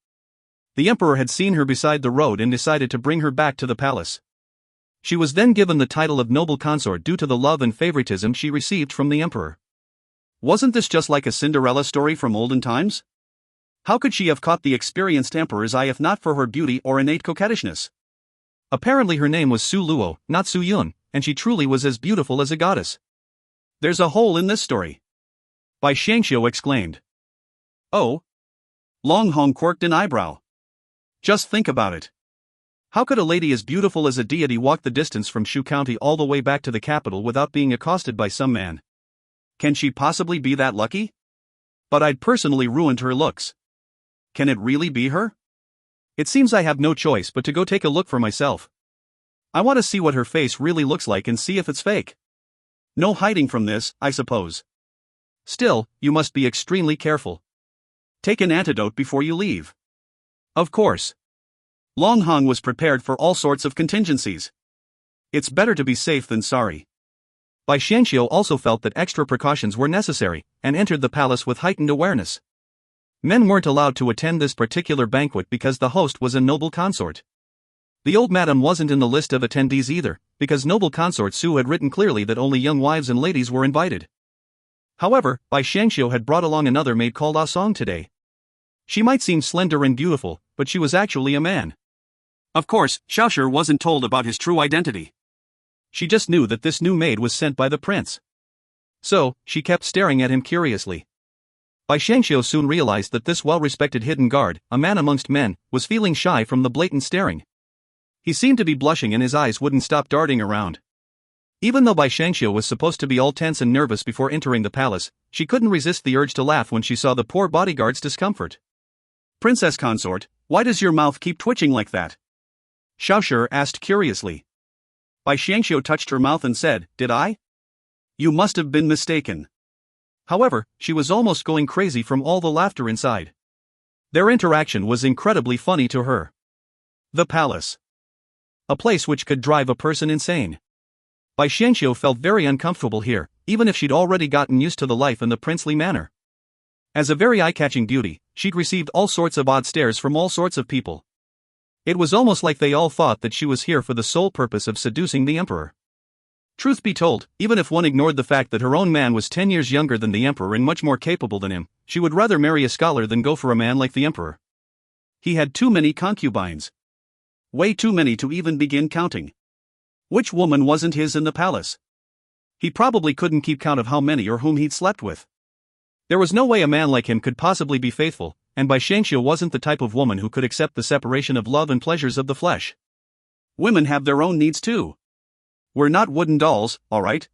The emperor had seen her beside the road and decided to bring her back to the palace. She was then given the title of noble consort due to the love and favoritism she received from the emperor. Wasn't this just like a Cinderella story from olden times? How could she have caught the experienced emperor's eye if not for her beauty or innate coquettishness? Apparently her name was Su Luo, not Su Yun, and she truly was as beautiful as a goddess. There's a hole in this story. Bai Xiangxiu exclaimed. Oh? Long Hong quirked an eyebrow. Just think about it. How could a lady as beautiful as a deity walk the distance from Shu County all the way back to the capital without being accosted by some man? Can she possibly be that lucky? But I'd personally ruined her looks. Can it really be her? It seems I have no choice but to go take a look for myself. I want to see what her face really looks like and see if it's fake. No hiding from this, I suppose. Still, you must be extremely careful. Take an antidote before you leave. Of course. Long Hong was prepared for all sorts of contingencies. It's better to be safe than sorry. Bai Xiangxiu also felt that extra precautions were necessary, and entered the palace with heightened awareness. Men weren't allowed to attend this particular banquet because the host was a noble consort. The old madam wasn't in the list of attendees either, because noble consort Su had written clearly that only young wives and ladies were invited. However, Bai Xiangxiu had brought along another maid called Ah Song today. She might seem slender and beautiful, but she was actually a man. Of course, Xiaoshi wasn't told about his true identity. She just knew that this new maid was sent by the prince. So, she kept staring at him curiously. Bai Xiangxiu soon realized that this well-respected hidden guard, a man amongst men, was feeling shy from the blatant staring. He seemed to be blushing and his eyes wouldn't stop darting around. Even though Bai Xiangxiu was supposed to be all tense and nervous before entering the palace, she couldn't resist the urge to laugh when she saw the poor bodyguard's discomfort. Princess consort, why does your mouth keep twitching like that? Xiaoshi asked curiously. Bai Xiangxiu touched her mouth and said, "Did I? You must have been mistaken." However, she was almost going crazy from all the laughter inside. Their interaction was incredibly funny to her. The palace. A place which could drive a person insane. Bai Xiangxiu felt very uncomfortable here, even if she'd already gotten used to the life in the princely manor. As a very eye-catching beauty, she'd received all sorts of odd stares from all sorts of people. It was almost like they all thought that she was here for the sole purpose of seducing the emperor. Truth be told, even if one ignored the fact that her own man was 10 years younger than the emperor and much more capable than him, she would rather marry a scholar than go for a man like the emperor. He had too many concubines. Way too many to even begin counting. Which woman wasn't his in the palace? He probably couldn't keep count of how many or whom he'd slept with. There was no way a man like him could possibly be faithful, and Bai Xiangxiu wasn't the type of woman who could accept the separation of love and pleasures of the flesh. Women have their own needs too. We're not wooden dolls, alright.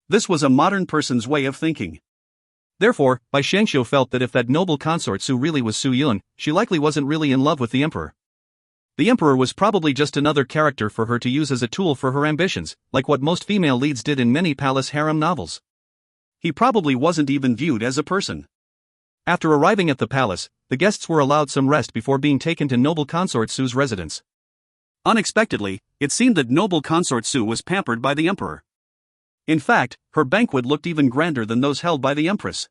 This was a modern person's way of thinking. Therefore, Bai Xiangxiu felt that if that noble consort Su really was Su Yun, she likely wasn't really in love with the emperor. The emperor was probably just another character for her to use as a tool for her ambitions, like what most female leads did in many palace harem novels. He probably wasn't even viewed as a person. After arriving at the palace, the guests were allowed some rest before being taken to noble consort Su's residence. Unexpectedly, it seemed that noble consort Su was pampered by the emperor. In fact, her banquet looked even grander than those held by the empress.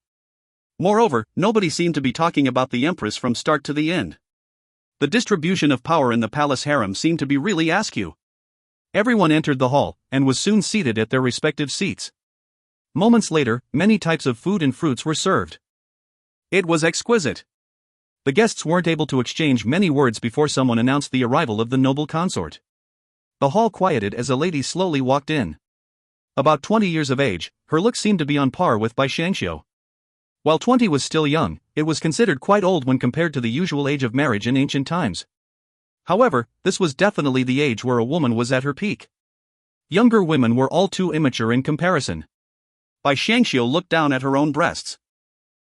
Moreover, nobody seemed to be talking about the empress from start to the end. The distribution of power in the palace harem seemed to be really askew. Everyone entered the hall, and was soon seated at their respective seats. Moments later, many types of food and fruits were served. It was exquisite. The guests weren't able to exchange many words before someone announced the arrival of the noble consort. The hall quieted as a lady slowly walked in. About 20 years of age, her looks seemed to be on par with Bai Xiangxiu. While 20 was still young, it was considered quite old when compared to the usual age of marriage in ancient times. However, this was definitely the age where a woman was at her peak. Younger women were all too immature in comparison. Bai Xiangxiu looked down at her own breasts.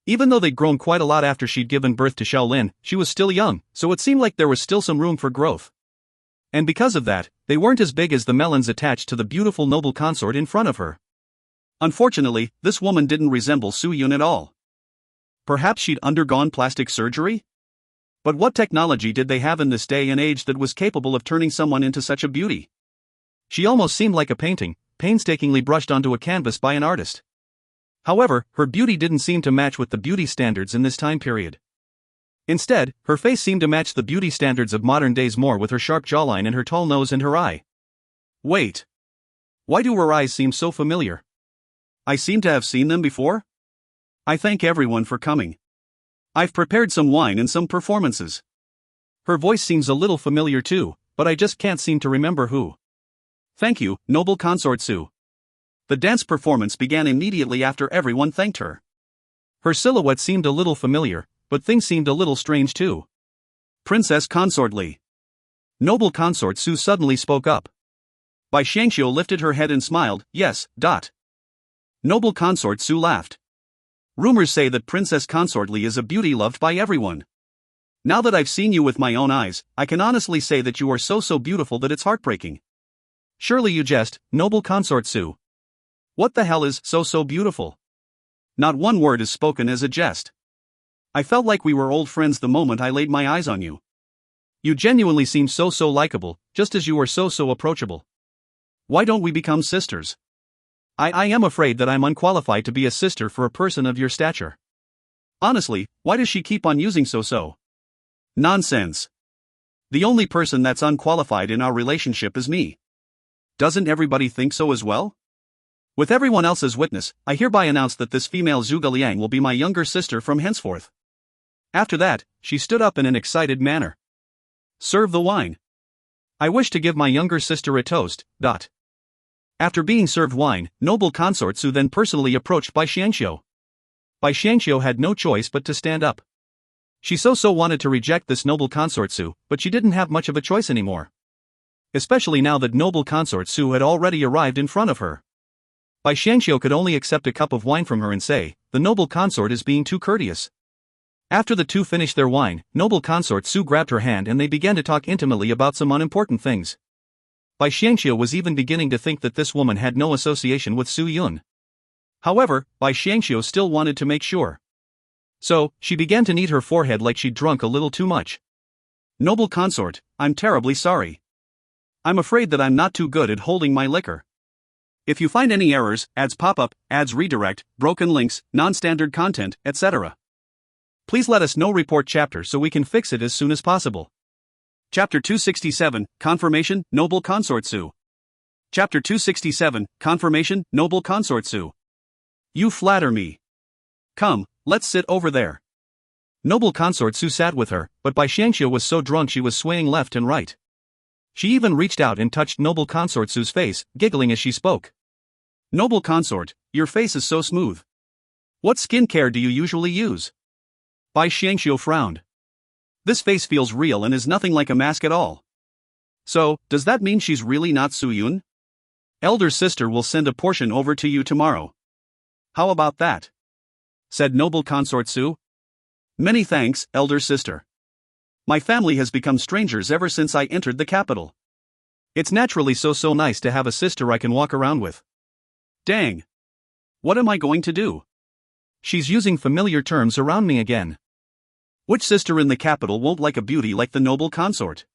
Even though they'd grown quite a lot after she'd given birth to Shaolin, she was still young, so it seemed like there was still some room for growth. And because of that, they weren't as big as the melons attached to the beautiful noble consort in front of her. Unfortunately, this woman didn't resemble Su Yun at all. Perhaps she'd undergone plastic surgery? But what technology did they have in this day and age that was capable of turning someone into such a beauty? She almost seemed like a painting, painstakingly brushed onto a canvas by an artist. However, her beauty didn't seem to match with the beauty standards in this time period. Instead, her face seemed to match the beauty standards of modern days more with her sharp jawline and her tall nose and her eye. Wait. Why do her eyes seem so familiar? I seem to have seen them before? I thank everyone for coming. I've prepared some wine and some performances. Her voice seems a little familiar too, but I just can't seem to remember who. Thank you, noble consort Su. The dance performance began immediately after everyone thanked her. Her silhouette seemed a little familiar, but things seemed a little strange too. Princess consort Li. Noble consort Su suddenly spoke up. Bai Xiangxiu lifted her head and smiled, yes. Noble consort Su laughed. Rumors say that Princess consort Li is a beauty loved by everyone. Now that I've seen you with my own eyes, I can honestly say that you are so beautiful that it's heartbreaking. Surely you jest, noble consort Su. What the hell is so beautiful? Not one word is spoken as a jest. I felt like we were old friends the moment I laid my eyes on you. You genuinely seem so likable, just as you are so approachable. Why don't we become sisters? I am afraid that I'm unqualified to be a sister for a person of your stature. Honestly, why does she keep on using so? Nonsense. The only person that's unqualified in our relationship is me. Doesn't everybody think so as well? With everyone else as witness, I hereby announce that this female Zhuge Liang will be my younger sister from henceforth. After that, she stood up in an excited manner. Serve the wine. I wish to give my younger sister a toast. After being served wine, noble consort Su then personally approached Bai Xiangxiu. Bai Xiangxiu had no choice but to stand up. She so wanted to reject this noble consort Su, but she didn't have much of a choice anymore. Especially now that noble consort Su had already arrived in front of her. Bai Xiangxiu could only accept a cup of wine from her and say, "The noble consort is being too courteous." After the two finished their wine, noble consort Su grabbed her hand and they began to talk intimately about some unimportant things. Bai Xiangxiu was even beginning to think that this woman had no association with Su Yun. However, Bai Xiangxiu still wanted to make sure. So, she began to knead her forehead like she'd drunk a little too much. Noble consort, I'm terribly sorry. I'm afraid that I'm not too good at holding my liquor. If you find any errors, ads pop up, ads redirect, broken links, non-standard content, etc., please let us know. Report chapter so we can fix it as soon as possible. Chapter 267, Confirmation, Noble Consort Su. Chapter 267, Confirmation, Noble Consort Su. You flatter me. Come, let's sit over there. Noble consort Su sat with her, but Bai Xiangxiu was so drunk she was swaying left and right. She even reached out and touched noble consort Su's face, giggling as she spoke. Noble consort, your face is so smooth. What skincare do you usually use? Bai Xiangxiu frowned. This face feels real and is nothing like a mask at all. So, does that mean she's really not Su Yun? Elder sister will send a portion over to you tomorrow. How about that? Said noble consort Su. Many thanks, elder sister. My family has become strangers ever since I entered the capital. It's naturally so nice to have a sister I can walk around with. Dang. What am I going to do? She's using familiar terms around me again. Which sister in the capital won't like a beauty like the noble consort?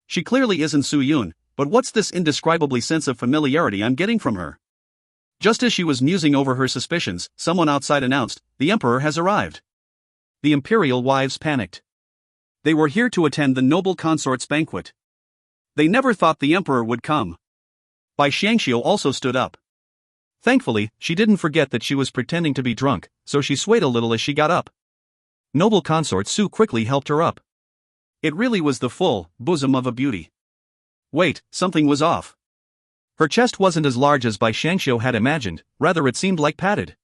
She clearly isn't Su Yun, but what's this indescribably sense of familiarity I'm getting from her? Just as she was musing over her suspicions, someone outside announced, "The emperor has arrived." The imperial wives panicked. They were here to attend the noble consort's banquet. They never thought the emperor would come. Bai Xiangxiu also stood up. Thankfully, she didn't forget that she was pretending to be drunk, so she swayed a little as she got up. Noble consort Su quickly helped her up. It really was the full bosom of a beauty. Wait, something was off. Her chest wasn't as large as Bai Xiangxiu had imagined, rather it seemed like padded.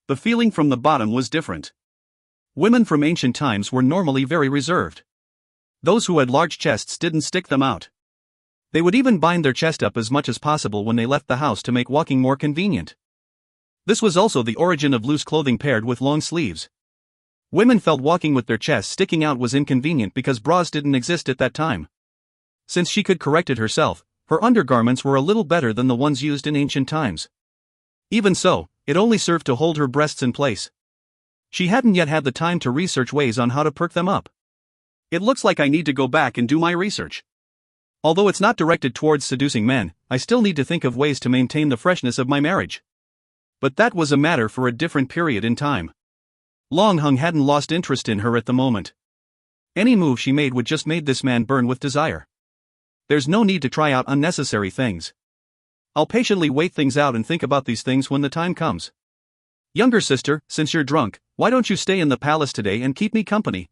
The feeling from the bottom was different. Women from ancient times were normally very reserved. Those who had large chests didn't stick them out. They would even bind their chest up as much as possible when they left the house to make walking more convenient. This was also the origin of loose clothing paired with long sleeves. Women felt walking with their chests sticking out was inconvenient because bras didn't exist at that time. Since she could correct it herself, her undergarments were a little better than the ones used in ancient times. Even so, it only served to hold her breasts in place. She hadn't yet had the time to research ways on how to perk them up. It looks like I need to go back and do my research. Although it's not directed towards seducing men, I still need to think of ways to maintain the freshness of my marriage. But that was a matter for a different period in time. Long Hung hadn't lost interest in her at the moment. Any move she made would just made this man burn with desire. There's no need to try out unnecessary things. I'll patiently wait things out and think about these things when the time comes. Younger sister, since you're drunk, why don't you stay in the palace today and keep me company?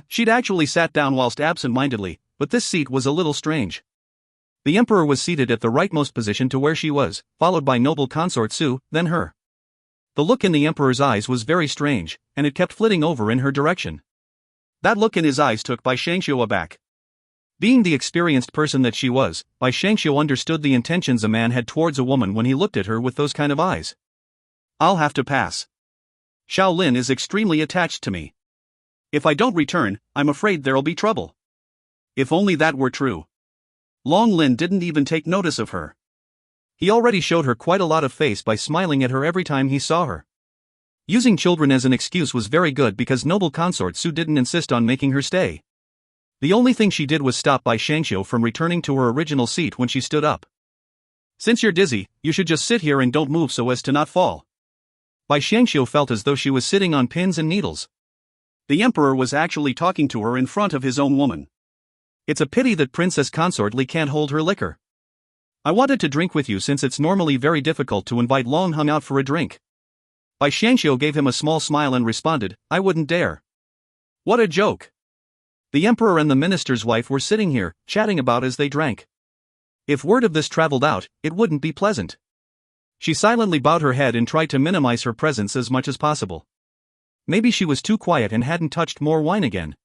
She'd actually sat down whilst absent-mindedly, but this seat was a little strange. The emperor was seated at the rightmost position to where she was, followed by noble consort Su, then her. The look in the emperor's eyes was very strange, and it kept flitting over in her direction. That look in his eyes took Bai Xiangxiu aback. Being the experienced person that she was, Bai Xiangxiu understood the intentions a man had towards a woman when he looked at her with those kind of eyes. I'll have to pass. Shaolin is extremely attached to me. If I don't return, I'm afraid there'll be trouble. If only that were true. Long Lin didn't even take notice of her. He already showed her quite a lot of face by smiling at her every time he saw her. Using children as an excuse was very good because noble consort Su didn't insist on making her stay. The only thing she did was stop Bai Xiangxiu from returning to her original seat when she stood up. Since you're dizzy, you should just sit here and don't move so as to not fall. Bai Xiangxiu felt as though she was sitting on pins and needles. The emperor was actually talking to her in front of his own woman. It's a pity that Princess Consort Li can't hold her liquor. I wanted to drink with you since it's normally very difficult to invite Long Hung out for a drink. Bai Xiangxiu gave him a small smile and responded, I wouldn't dare. What a joke. The emperor and the minister's wife were sitting here, chatting about as they drank. If word of this traveled out, it wouldn't be pleasant. She silently bowed her head and tried to minimize her presence as much as possible. Maybe she was too quiet and hadn't touched more wine again.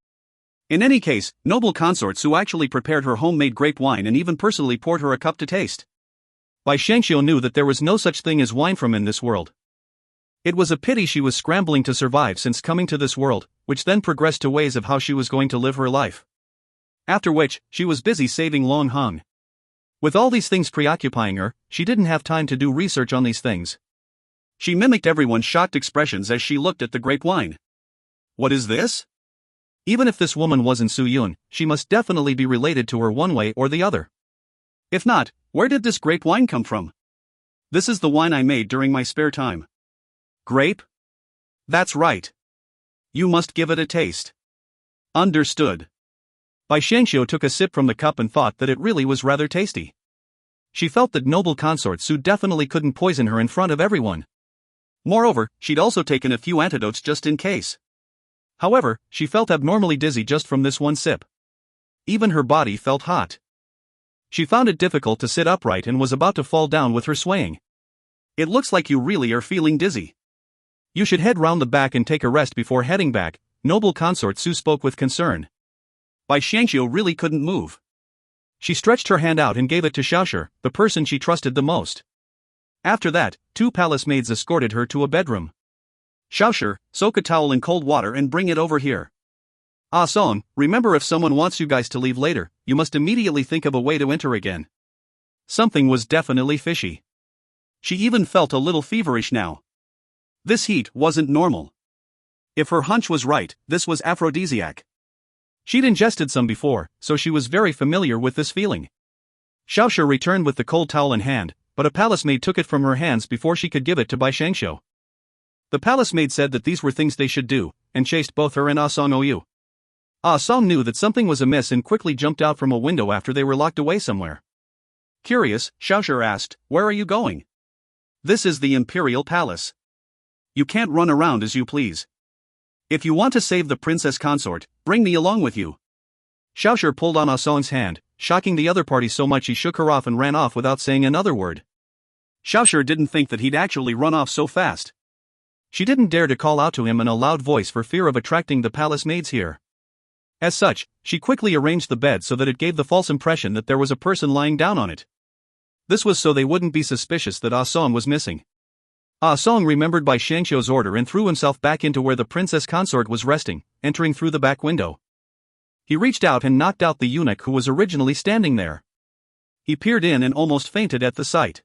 In any case, noble consort Su actually prepared her homemade grape wine and even personally poured her a cup to taste. Bai Xiangxiu knew that there was no such thing as wine from in this world. It was a pity she was scrambling to survive since coming to this world, which then progressed to ways of how she was going to live her life. After which, she was busy saving Long Hung. With all these things preoccupying her, she didn't have time to do research on these things. She mimicked everyone's shocked expressions as she looked at the grape wine. What is this? Even if this woman wasn't Su Yun, she must definitely be related to her one way or the other. If not, where did this grape wine come from? This is the wine I made during my spare time. Grape? That's right. You must give it a taste. Understood. Bai Xiangxiu took a sip from the cup and thought that it really was rather tasty. She felt that noble consort Su definitely couldn't poison her in front of everyone. Moreover, she'd also taken a few antidotes just in case. However, she felt abnormally dizzy just from this one sip. Even her body felt hot. She found it difficult to sit upright and was about to fall down with her swaying. It looks like you really are feeling dizzy. You should head round the back and take a rest before heading back, noble consort Su spoke with concern. Bai Xiangxiu really couldn't move. She stretched her hand out and gave it to Xiaoshi, the person she trusted the most. After that, 2 palace maids escorted her to a bedroom. Xiaoshi, soak a towel in cold water and bring it over here. Ah Song, remember if someone wants you guys to leave later, you must immediately think of a way to enter again. Something was definitely fishy. She even felt a little feverish now. This heat wasn't normal. If her hunch was right, this was aphrodisiac. She'd ingested some before, so she was very familiar with this feeling. Xiaoshi returned with the cold towel in hand, but a palace maid took it from her hands before she could give it to Bai Xiangxiu. The palace maid said that these were things they should do, and chased both her and Ah Song Ou. Ah Song knew that something was amiss and quickly jumped out from a window after they were locked away somewhere. Curious, Xiaoshi asked, where are you going? This is the Imperial Palace. You can't run around as you please. If you want to save the princess consort, bring me along with you. Xiaoshi pulled on Ah Song's hand, shocking the other party so much he shook her off and ran off without saying another word. Xiaoshi didn't think that he'd actually run off so fast. She didn't dare to call out to him in a loud voice for fear of attracting the palace maids here. As such, she quickly arranged the bed so that it gave the false impression that there was a person lying down on it. This was so they wouldn't be suspicious that Ah Song was missing. Ah Song remembered Bai Xiangxiu's order and threw himself back into where the princess consort was resting, entering through the back window. He reached out and knocked out the eunuch who was originally standing there. He peered in and almost fainted at the sight.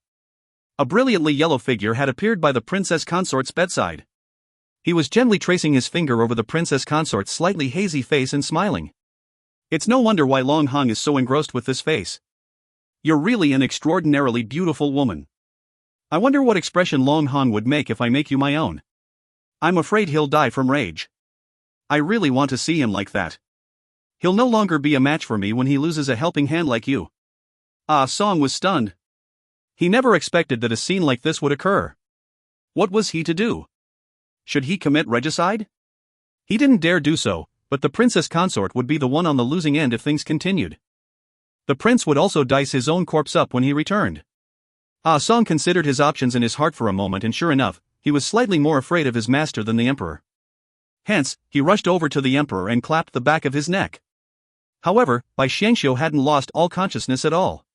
A brilliantly yellow figure had appeared by the princess consort's bedside. He was gently tracing his finger over the princess consort's slightly hazy face and smiling. It's no wonder why Long Hung is so engrossed with this face. You're really an extraordinarily beautiful woman. I wonder what expression Long Hung would make if I make you my own. I'm afraid he'll die from rage. I really want to see him like that. He'll no longer be a match for me when he loses a helping hand like you. Ah Song was stunned. He never expected that a scene like this would occur. What was he to do? Should he commit regicide? He didn't dare do so, but the princess consort would be the one on the losing end if things continued. The prince would also dice his own corpse up when he returned. Ah Song considered his options in his heart for a moment, and sure enough, he was slightly more afraid of his master than the emperor. Hence, he rushed over to the emperor and clapped the back of his neck. However, Bai Xiangxiu hadn't lost all consciousness at all.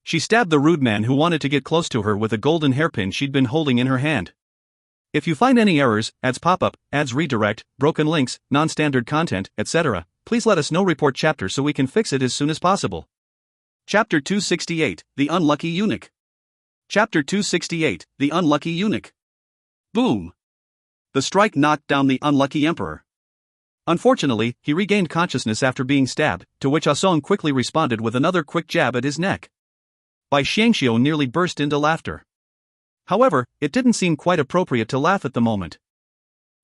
She stabbed the rude man who wanted to get close to her with a golden hairpin she'd been holding in her hand. If you find any errors, ads pop up, ads redirect, broken links, non-standard content, etc., please let us know. Report chapter so we can fix it as soon as possible. Chapter 268, The Unlucky Eunuch. Chapter 268, The Unlucky Eunuch. Boom! The strike knocked down the unlucky emperor. Unfortunately, he regained consciousness after being stabbed, to which Ah Song quickly responded with another quick jab at his neck. Bai Xiangxiu nearly burst into laughter. However, it didn't seem quite appropriate to laugh at the moment.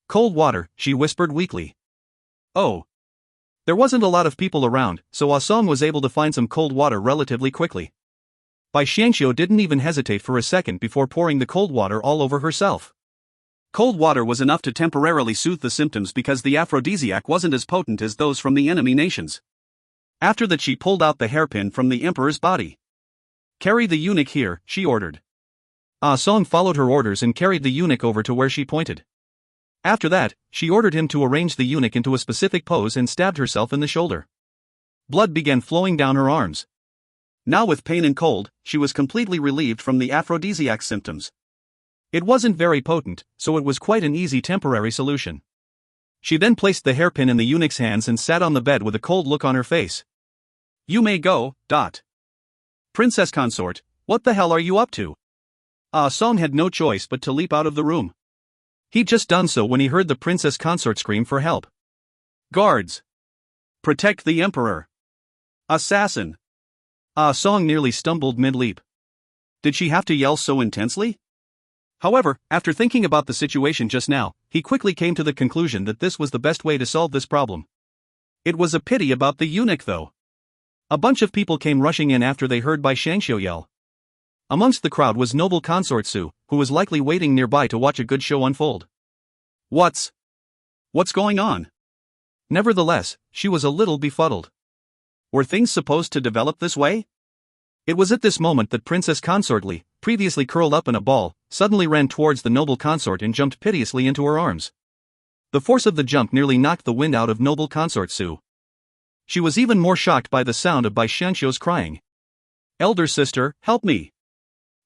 Cold water, she whispered weakly. Oh. There wasn't a lot of people around, so Ah Song was able to find some cold water relatively quickly. Bai Xiangxiu didn't even hesitate for a second before pouring the cold water all over herself. Cold water was enough to temporarily soothe the symptoms because the aphrodisiac wasn't as potent as those from the enemy nations. After that, she pulled out the hairpin from the emperor's body. Carry the eunuch here, she ordered. Ah Song followed her orders and carried the eunuch over to where she pointed. After that, she ordered him to arrange the eunuch into a specific pose and stabbed herself in the shoulder. Blood began flowing down her arms. Now with pain and cold, she was completely relieved from the aphrodisiac symptoms. It wasn't very potent, so it was quite an easy temporary solution. She then placed the hairpin in the eunuch's hands and sat on the bed with a cold look on her face. You may go, Princess consort, what the hell are you up to? Ah Song had no choice but to leap out of the room. He'd just done so when he heard the princess consort scream for help. Guards! Protect the emperor! Assassin! Ah Song nearly stumbled mid-leap. Did she have to yell so intensely? However, after thinking about the situation just now, he quickly came to the conclusion that this was the best way to solve this problem. It was a pity about the eunuch though. A bunch of people came rushing in after they heard Bai Xiangxiu yell. Amongst the crowd was noble consort Su, who was likely waiting nearby to watch a good show unfold. What's going on? Nevertheless, she was a little befuddled. Were things supposed to develop this way? It was at this moment that Princess Consort Li, previously curled up in a ball, suddenly ran towards the noble consort and jumped piteously into her arms. The force of the jump nearly knocked the wind out of noble consort Su. She was even more shocked by the sound of Bai Xiangxiu's crying. Elder sister, help me!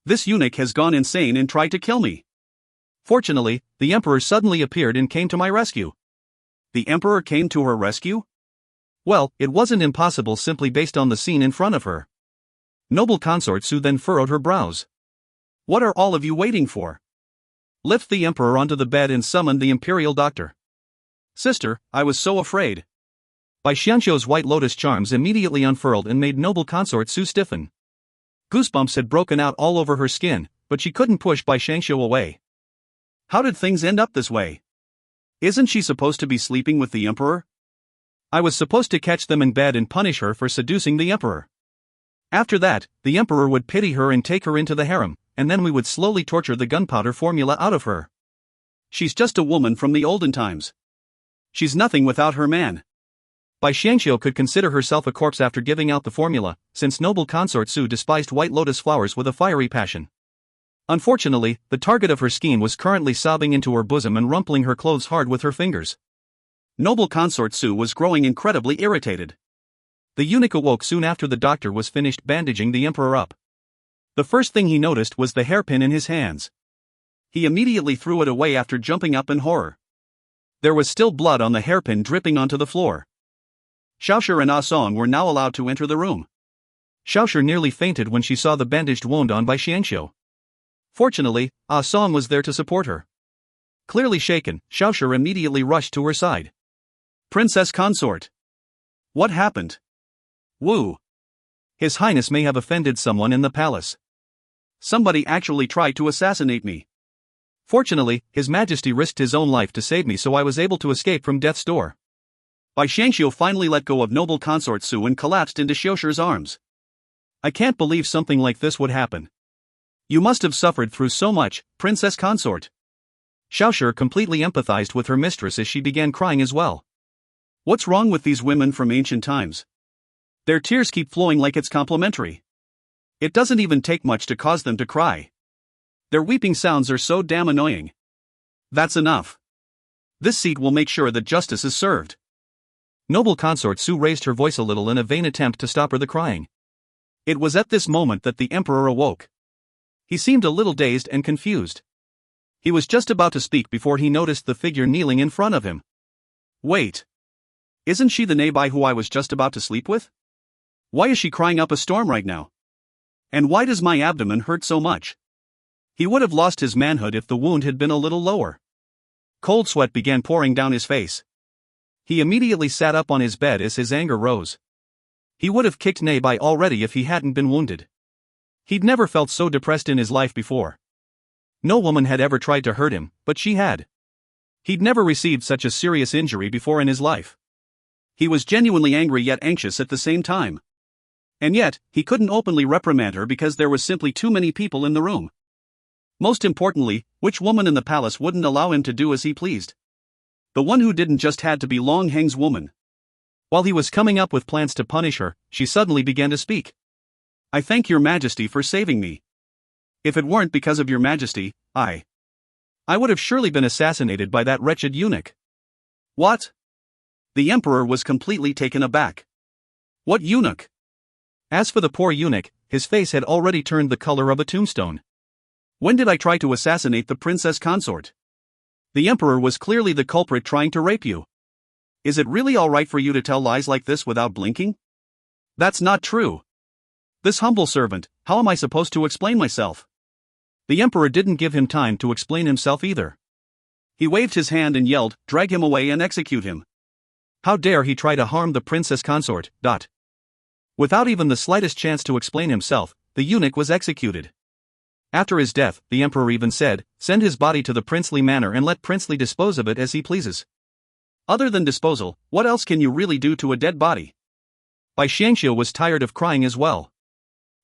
This eunuch has gone insane and tried to kill me. Fortunately, the emperor suddenly appeared and came to my rescue. The emperor came to her rescue? Well, it wasn't impossible simply based on the scene in front of her. Noble consort Su then furrowed her brows. What are all of you waiting for? Lift the emperor onto the bed and summon the imperial doctor. Sister, I was so afraid. Bai Xiangxiu's white lotus charms immediately unfurled and made noble consort Su stiffen. Goosebumps had broken out all over her skin, but she couldn't push Bai Xiangxiu away. How did things end up this way? Isn't she supposed to be sleeping with the emperor? I was supposed to catch them in bed and punish her for seducing the emperor. After that, the emperor would pity her and take her into the harem, and then we would slowly torture the gunpowder formula out of her. She's just a woman from the olden times. She's nothing without her man. Bai Xiangxiu could consider herself a corpse after giving out the formula, since noble consort Su despised white lotus flowers with a fiery passion. Unfortunately, the target of her scheme was currently sobbing into her bosom and rumpling her clothes hard with her fingers. Noble consort Su was growing incredibly irritated. The eunuch awoke soon after the doctor was finished bandaging the emperor up. The first thing he noticed was the hairpin in his hands. He immediately threw it away after jumping up in horror. There was still blood on the hairpin dripping onto the floor. Xiaoshi and Ah Song were now allowed to enter the room. Xiaoshi nearly fainted when she saw the bandaged wound on Bai Xiangxiu. Fortunately, Ah Song was there to support her. Clearly shaken, Xiaoshi immediately rushed to her side. Princess consort. What happened? Wu. His Highness may have offended someone in the palace. Somebody actually tried to assassinate me. Fortunately, His Majesty risked his own life to save me, so I was able to escape from death's door. Bai Xiangxiu finally let go of noble consort Su and collapsed into Xiaoshi's arms. I can't believe something like this would happen. You must have suffered through so much, princess consort. Xiaoshi completely empathized with her mistress as she began crying as well. What's wrong with these women from ancient times? Their tears keep flowing like it's complimentary. It doesn't even take much to cause them to cry. Their weeping sounds are so damn annoying. That's enough. This seat will make sure that justice is served. Noble consort Su raised her voice a little in a vain attempt to stop her the crying. It was at this moment that the emperor awoke. He seemed a little dazed and confused. He was just about to speak before he noticed the figure kneeling in front of him. Wait. Isn't she the Nabai who I was just about to sleep with? Why is she crying up a storm right now? And why does my abdomen hurt so much? He would have lost his manhood if the wound had been a little lower. Cold sweat began pouring down his face. He immediately sat up on his bed as his anger rose. He would have kicked Nei Bai already if he hadn't been wounded. He'd never felt so depressed in his life before. No woman had ever tried to hurt him, but she had. He'd never received such a serious injury before in his life. He was genuinely angry yet anxious at the same time. And yet, he couldn't openly reprimand her because there was simply too many people in the room. Most importantly, which woman in the palace wouldn't allow him to do as he pleased? The one who didn't just had to be Long Heng's woman. While he was coming up with plans to punish her, she suddenly began to speak. I thank your majesty for saving me. If it weren't because of your majesty, I would have surely been assassinated by that wretched eunuch. What? The emperor was completely taken aback. What eunuch? As for the poor eunuch, his face had already turned the color of a tombstone. When did I try to assassinate the princess consort? The emperor was clearly the culprit trying to rape you. Is it really all right for you to tell lies like this without blinking? That's not true. This humble servant, how am I supposed to explain myself? The emperor didn't give him time to explain himself either. He waved his hand and yelled, drag him away and execute him. How dare he try to harm the princess consort, ... Without even the slightest chance to explain himself, the eunuch was executed. After his death, the emperor even said, send his body to the princely manor and let princely dispose of it as he pleases. Other than disposal, what else can you really do to a dead body? Bai Xiangxiu was tired of crying as well.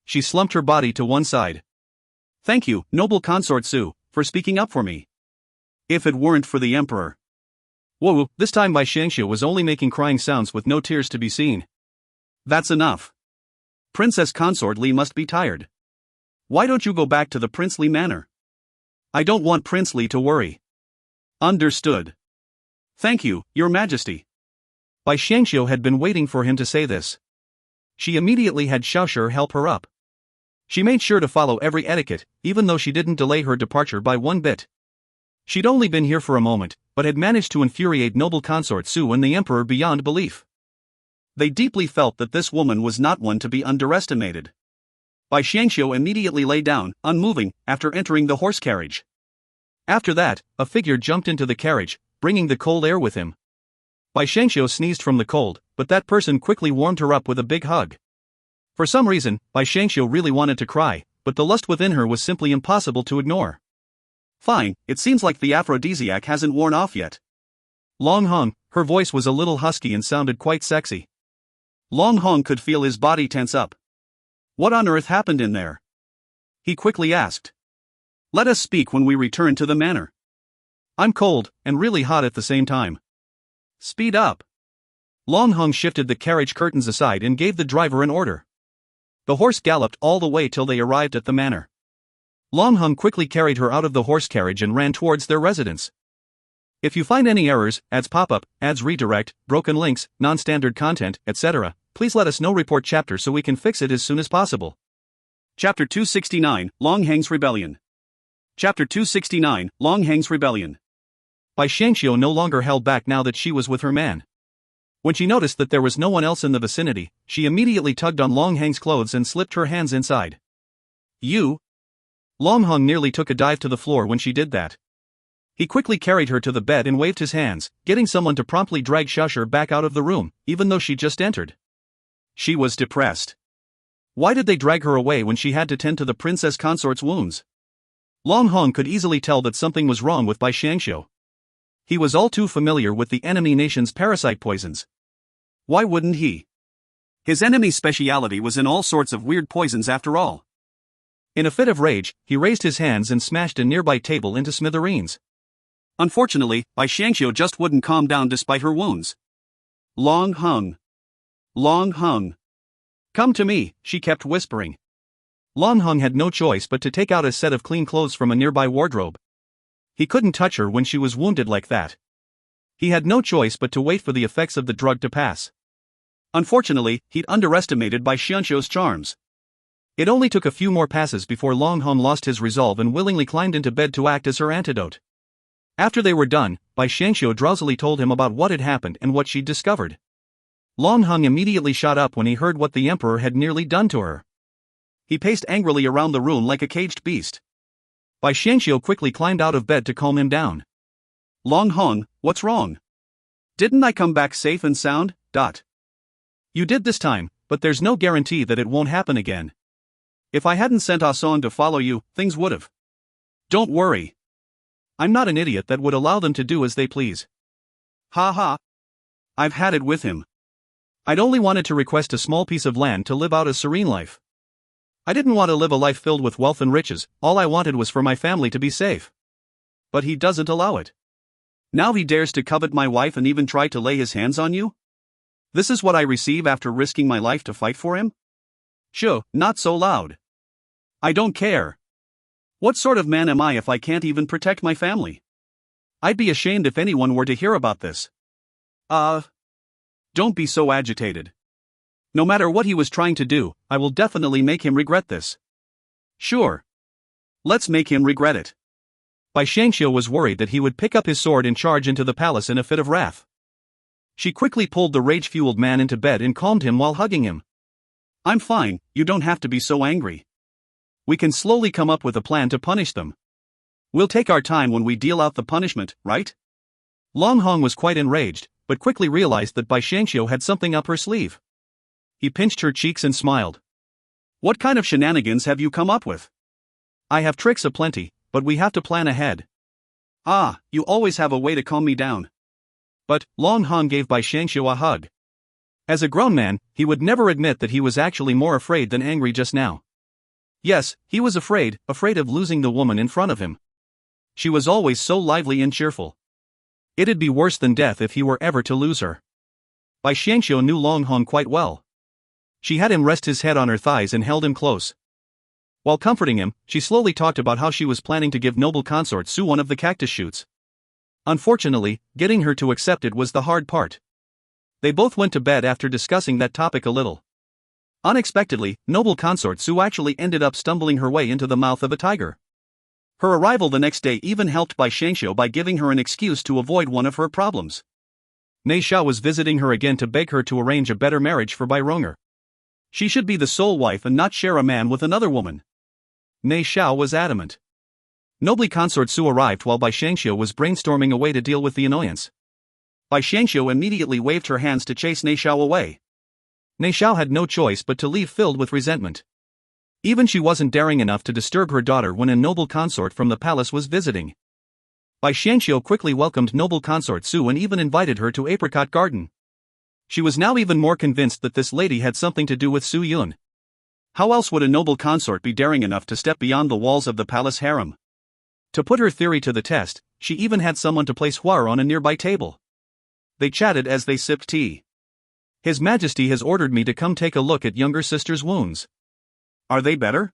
She slumped her body to one side. Thank you, noble consort Su, for speaking up for me. If it weren't for the emperor. Whoa, this time Bai Xiangxiu was only making crying sounds with no tears to be seen. That's enough. Princess consort Li must be tired. Why don't you go back to the princely manor? I don't want Prince Li to worry. Understood. Thank you, your majesty. Bai Xiangxiu had been waiting for him to say this. She immediately had Xiaoshi help her up. She made sure to follow every etiquette, even though she didn't delay her departure by one bit. She'd only been here for a moment, but had managed to infuriate noble consort Su and the emperor beyond belief. They deeply felt that this woman was not one to be underestimated. Bai Xiangxiu immediately lay down, unmoving, after entering the horse carriage. After that, a figure jumped into the carriage, bringing the cold air with him. Bai Xiangxiu sneezed from the cold, but that person quickly warmed her up with a big hug. For some reason, Bai Xiangxiu really wanted to cry, but the lust within her was simply impossible to ignore. Fine, it seems like the aphrodisiac hasn't worn off yet. Long Hong, her voice was a little husky and sounded quite sexy. Long Hong could feel his body tense up. What on earth happened in there? He quickly asked. Let us speak when we return to the manor. I'm cold, and really hot at the same time. Speed up. Long Hong shifted the carriage curtains aside and gave the driver an order. The horse galloped all the way till they arrived at the manor. Long Hong quickly carried her out of the horse carriage and ran towards their residence. If you find any errors, ads pop up, ads redirect, broken links, non-standard content, etc., please let us know. Report chapter so we can fix it as soon as possible. Chapter 269, Long Heng's Rebellion. Chapter 269, Long Heng's Rebellion. Bai Xiangxiu no longer held back now that she was with her man. When she noticed that there was no one else in the vicinity, she immediately tugged on Long Heng's clothes and slipped her hands inside. You? Long Hong nearly took a dive to the floor when she did that. He quickly carried her to the bed and waved his hands, getting someone to promptly drag Xiaoshi back out of the room, even though she just entered. She was depressed. Why did they drag her away when she had to tend to the princess consort's wounds? Long Hong could easily tell that something was wrong with Bai Xiangxiu. He was all too familiar with the enemy nation's parasite poisons. Why wouldn't he? His enemy's speciality was in all sorts of weird poisons after all. In a fit of rage, he raised his hands and smashed a nearby table into smithereens. Unfortunately, Bai Xiangxiu just wouldn't calm down despite her wounds. Long Hong. Long Hong. Come to me, she kept whispering. Long Hong had no choice but to take out a set of clean clothes from a nearby wardrobe. He couldn't touch her when she was wounded like that. He had no choice but to wait for the effects of the drug to pass. Unfortunately, he'd underestimated Bai Xiangxiu's charms. It only took a few more passes before Long Hong lost his resolve and willingly climbed into bed to act as her antidote. After they were done, Bai Xiangxiu drowsily told him about what had happened and what she'd discovered. Long Hong immediately shot up when he heard what the emperor had nearly done to her. He paced angrily around the room like a caged beast. Bai Xiangxiu quickly climbed out of bed to calm him down. Long Hong, what's wrong? Didn't I come back safe and sound? You did this time, but there's no guarantee that it won't happen again. If I hadn't sent Ah Song to follow you, things would've. Don't worry. I'm not an idiot that would allow them to do as they please. Ha ha. I've had it with him. I'd only wanted to request a small piece of land to live out a serene life. I didn't want to live a life filled with wealth and riches, all I wanted was for my family to be safe. But he doesn't allow it. Now he dares to covet my wife and even try to lay his hands on you? This is what I receive after risking my life to fight for him? Sure, not so loud. I don't care. What sort of man am I if I can't even protect my family? I'd be ashamed if anyone were to hear about this. Don't be so agitated. No matter what he was trying to do, I will definitely make him regret this. Sure. Let's make him regret it. Bai Xiangxiu was worried that he would pick up his sword and charge into the palace in a fit of wrath. She quickly pulled the rage-fueled man into bed and calmed him while hugging him. I'm fine, you don't have to be so angry. We can slowly come up with a plan to punish them. We'll take our time when we deal out the punishment, right? Long Hong was quite enraged, but quickly realized that Bai Xiangxiu had something up her sleeve. He pinched her cheeks and smiled. What kind of shenanigans have you come up with? I have tricks aplenty, but we have to plan ahead. Ah, you always have a way to calm me down. But, Long Hong gave Bai Xiangxiu a hug. As a grown man, he would never admit that he was actually more afraid than angry just now. Yes, he was afraid of losing the woman in front of him. She was always so lively and cheerful. It'd be worse than death if he were ever to lose her. Bai Xiangxiu knew Long Hong quite well. She had him rest his head on her thighs and held him close. While comforting him, she slowly talked about how she was planning to give noble consort Su one of the cactus shoots. Unfortunately, getting her to accept it was the hard part. They both went to bed after discussing that topic a little. Unexpectedly, noble consort Su actually ended up stumbling her way into the mouth of a tiger. Her arrival the next day even helped Bai Xiangxiu by giving her an excuse to avoid one of her problems. Nei Xiao was visiting her again to beg her to arrange a better marriage for Bai Ronger. She should be the sole wife and not share a man with another woman. Nei Xiao was adamant. Noble consort Su arrived while Bai Xiangxiu was brainstorming a way to deal with the annoyance. Bai Xiangxiu immediately waved her hands to chase Nei Xiao away. Nei Xiao had no choice but to leave filled with resentment. Even she wasn't daring enough to disturb her daughter when a noble consort from the palace was visiting. Bai Xiangxiu quickly welcomed noble consort Su and even invited her to Apricot Garden. She was now even more convinced that this lady had something to do with Su Yun. How else would a noble consort be daring enough to step beyond the walls of the palace harem? To put her theory to the test, she even had someone to place Huar on a nearby table. They chatted as they sipped tea. His Majesty has ordered me to come take a look at younger sister's wounds. Are they better?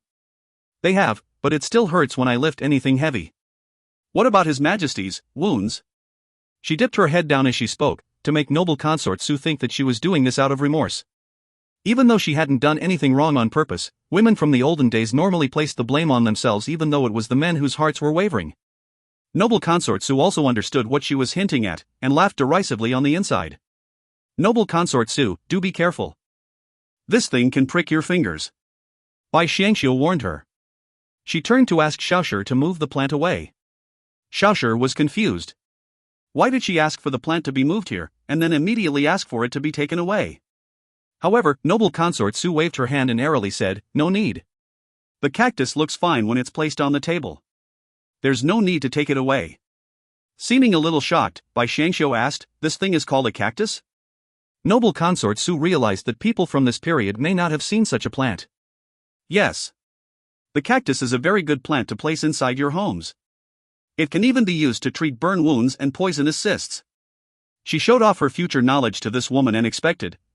They have, but it still hurts when I lift anything heavy. What about His Majesty's wounds? She dipped her head down as she spoke, to make noble consort Su think that she was doing this out of remorse. Even though she hadn't done anything wrong on purpose, women from the olden days normally placed the blame on themselves even though it was the men whose hearts were wavering. Noble consort Su also understood what she was hinting at, and laughed derisively on the inside. Noble consort Su, do be careful. This thing can prick your fingers. Bai Xiangxiu warned her. She turned to ask Xiaoshi to move the plant away. Xiaoshi was confused. Why did she ask for the plant to be moved here, and then immediately ask for it to be taken away? However, noble consort Su waved her hand and airily said, no need. The cactus looks fine when it's placed on the table. There's no need to take it away. Seeming a little shocked, Bai Xiangxiu asked, this thing is called a cactus? Noble consort Su realized that people from this period may not have seen such a plant. Yes. The cactus is a very good plant to place inside your homes. It can even be used to treat burn wounds and poisonous cysts. She showed off her future knowledge to this woman and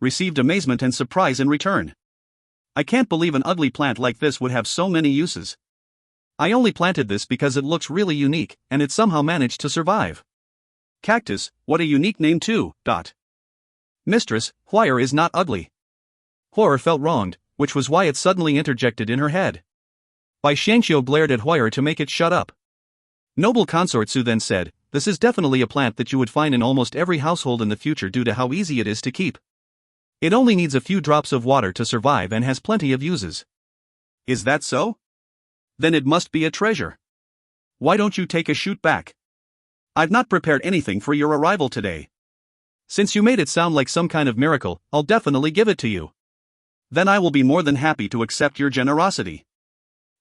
received amazement and surprise in return. I can't believe an ugly plant like this would have so many uses. I only planted this because it looks really unique, and it somehow managed to survive. Cactus, what a unique name too. Mistress, Huar is not ugly. Huar felt wronged, which was why it suddenly interjected in her head. Bai Xiangxiu glared at Huar to make it shut up. Noble consort Su then said, this is definitely a plant that you would find in almost every household in the future due to how easy it is to keep. It only needs a few drops of water to survive and has plenty of uses. Is that so? Then it must be a treasure. Why don't you take a shoot back? I've not prepared anything for your arrival today. Since you made it sound like some kind of miracle, I'll definitely give it to you. Then I will be more than happy to accept your generosity.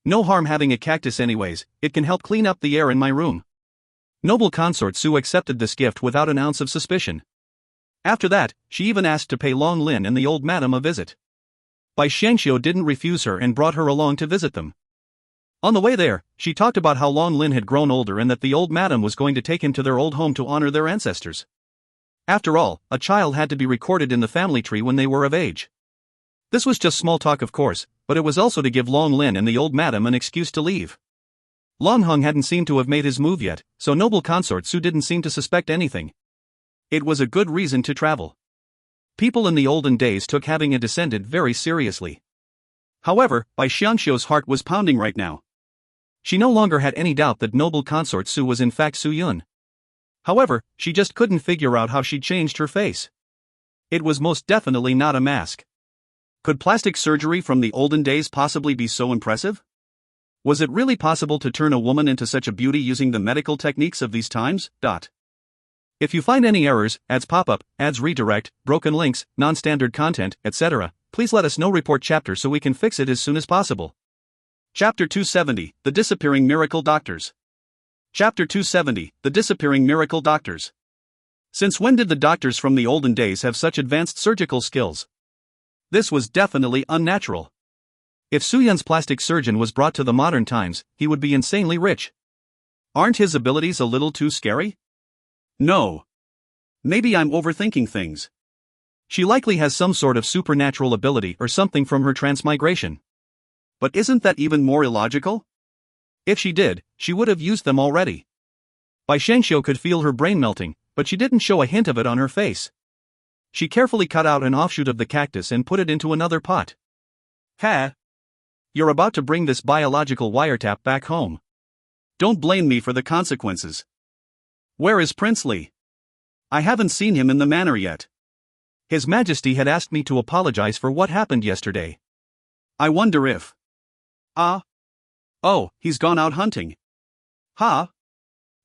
No harm having a cactus anyways, it can help clean up the air in my room. Noble consort Su accepted this gift without an ounce of suspicion. After that, she even asked to pay Long Lin and the old madam a visit. Bai Xiangxiu didn't refuse her and brought her along to visit them. On the way there, she talked about how Long Lin had grown older and that the old madam was going to take him to their old home to honor their ancestors. After all, a child had to be recorded in the family tree when they were of age. This was just small talk of course, but it was also to give Long Lin and the old madam an excuse to leave. Long Hung hadn't seemed to have made his move yet, so noble consort Su didn't seem to suspect anything. It was a good reason to travel. People in the olden days took having a descendant very seriously. However, Bai Xiangxiu's heart was pounding right now. She no longer had any doubt that noble consort Su was in fact Su Yun. However, she just couldn't figure out how she'd changed her face. It was most definitely not a mask. Could plastic surgery from the olden days possibly be so impressive? Was it really possible to turn a woman into such a beauty using the medical techniques of these times? If you find any errors, ads pop up, ads redirect, broken links, non-standard content, etc., please let us know. Report chapter so we can fix it as soon as possible. Chapter 270, The Disappearing Miracle Doctors. Chapter 270, The Disappearing Miracle Doctors. Since when did the doctors from the olden days have such advanced surgical skills? This was definitely unnatural. If Su Yun's plastic surgeon was brought to the modern times, he would be insanely rich. Aren't his abilities a little too scary? No. Maybe I'm overthinking things. She likely has some sort of supernatural ability or something from her transmigration. But isn't that even more illogical? If she did, she would have used them already. Bai Xiangxiu could feel her brain melting, but she didn't show a hint of it on her face. She carefully cut out an offshoot of the cactus and put it into another pot. Ha! You're about to bring this biological wiretap back home. Don't blame me for the consequences. Where is Prince Li? I haven't seen him in the manor yet. His Majesty had asked me to apologize for what happened yesterday. I wonder if... Oh, he's gone out hunting. Huh?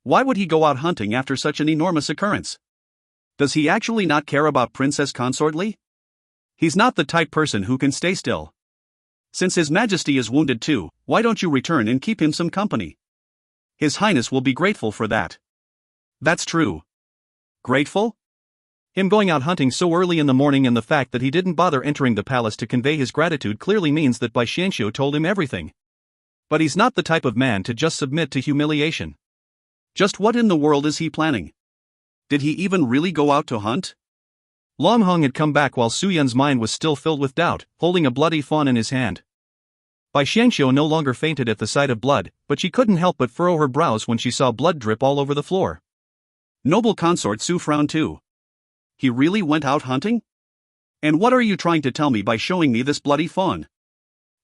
Why would he go out hunting after such an enormous occurrence? Does he actually not care about Princess Consort Li? He's not the type person who can stay still. Since His Majesty is wounded too, why don't you return and keep him some company? His Highness will be grateful for that. That's true. Grateful? Him going out hunting so early in the morning and the fact that he didn't bother entering the palace to convey his gratitude clearly means that Bai Xiangxiu told him everything. But he's not the type of man to just submit to humiliation. Just what in the world is he planning? Did he even really go out to hunt? Long Hong had come back while Su Yun's mind was still filled with doubt, holding a bloody fawn in his hand. Bai Xiangxiu no longer fainted at the sight of blood, but she couldn't help but furrow her brows when she saw blood drip all over the floor. Noble consort Su frowned too. He really went out hunting? And what are you trying to tell me by showing me this bloody fawn?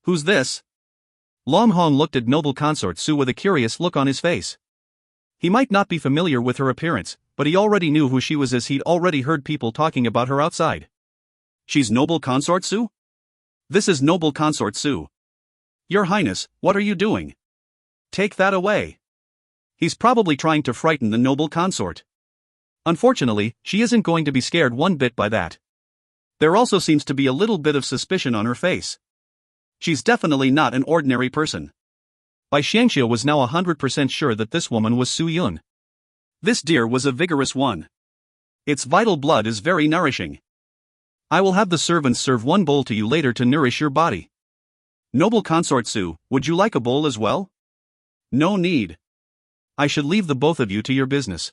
Who's this? Long Hong looked at noble consort Su with a curious look on his face. He might not be familiar with her appearance, but he already knew who she was as he'd already heard people talking about her outside. She's noble consort Su? This is noble consort Su. Your Highness, what are you doing? Take that away. He's probably trying to frighten the noble consort. Unfortunately, she isn't going to be scared one bit by that. There also seems to be a little bit of suspicion on her face. She's definitely not an ordinary person. Bai Xiangxiu was now 100% sure that this woman was Su Yun. This deer was a vigorous one. Its vital blood is very nourishing. I will have the servants serve one bowl to you later to nourish your body. Noble consort Su, would you like a bowl as well? No need. I should leave the both of you to your business.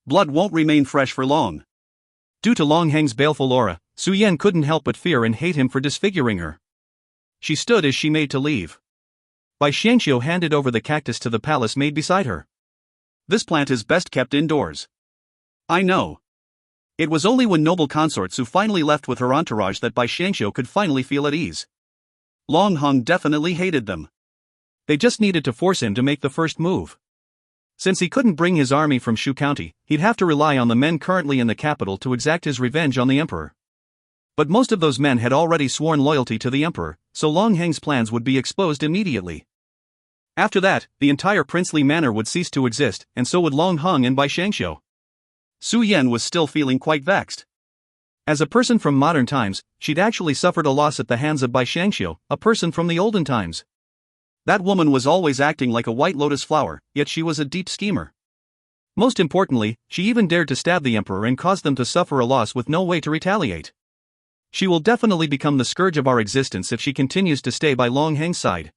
Blood won't remain fresh for long. Due to Long Heng's baleful aura, Su Yan couldn't help but fear and hate him for disfiguring her. She stood as she made to leave. Bai Xiangxiu handed over the cactus to the palace maid beside her. This plant is best kept indoors. I know. It was only when noble consort Su finally left with her entourage that Bai Xiangxiu could finally feel at ease. Long Hong definitely hated them. They just needed to force him to make the first move. Since he couldn't bring his army from Shu County, he'd have to rely on the men currently in the capital to exact his revenge on the emperor. But most of those men had already sworn loyalty to the emperor, so Long Heng's plans would be exposed immediately. After that, the entire princely manor would cease to exist, and so would Long Hong and Bai Xiangxiu. Su Yan was still feeling quite vexed. As a person from modern times, she'd actually suffered a loss at the hands of Bai Xiangxiu, a person from the olden times. That woman was always acting like a white lotus flower, yet she was a deep schemer. Most importantly, she even dared to stab the emperor and cause them to suffer a loss with no way to retaliate. She will definitely become the scourge of our existence if she continues to stay by Long Hang's side.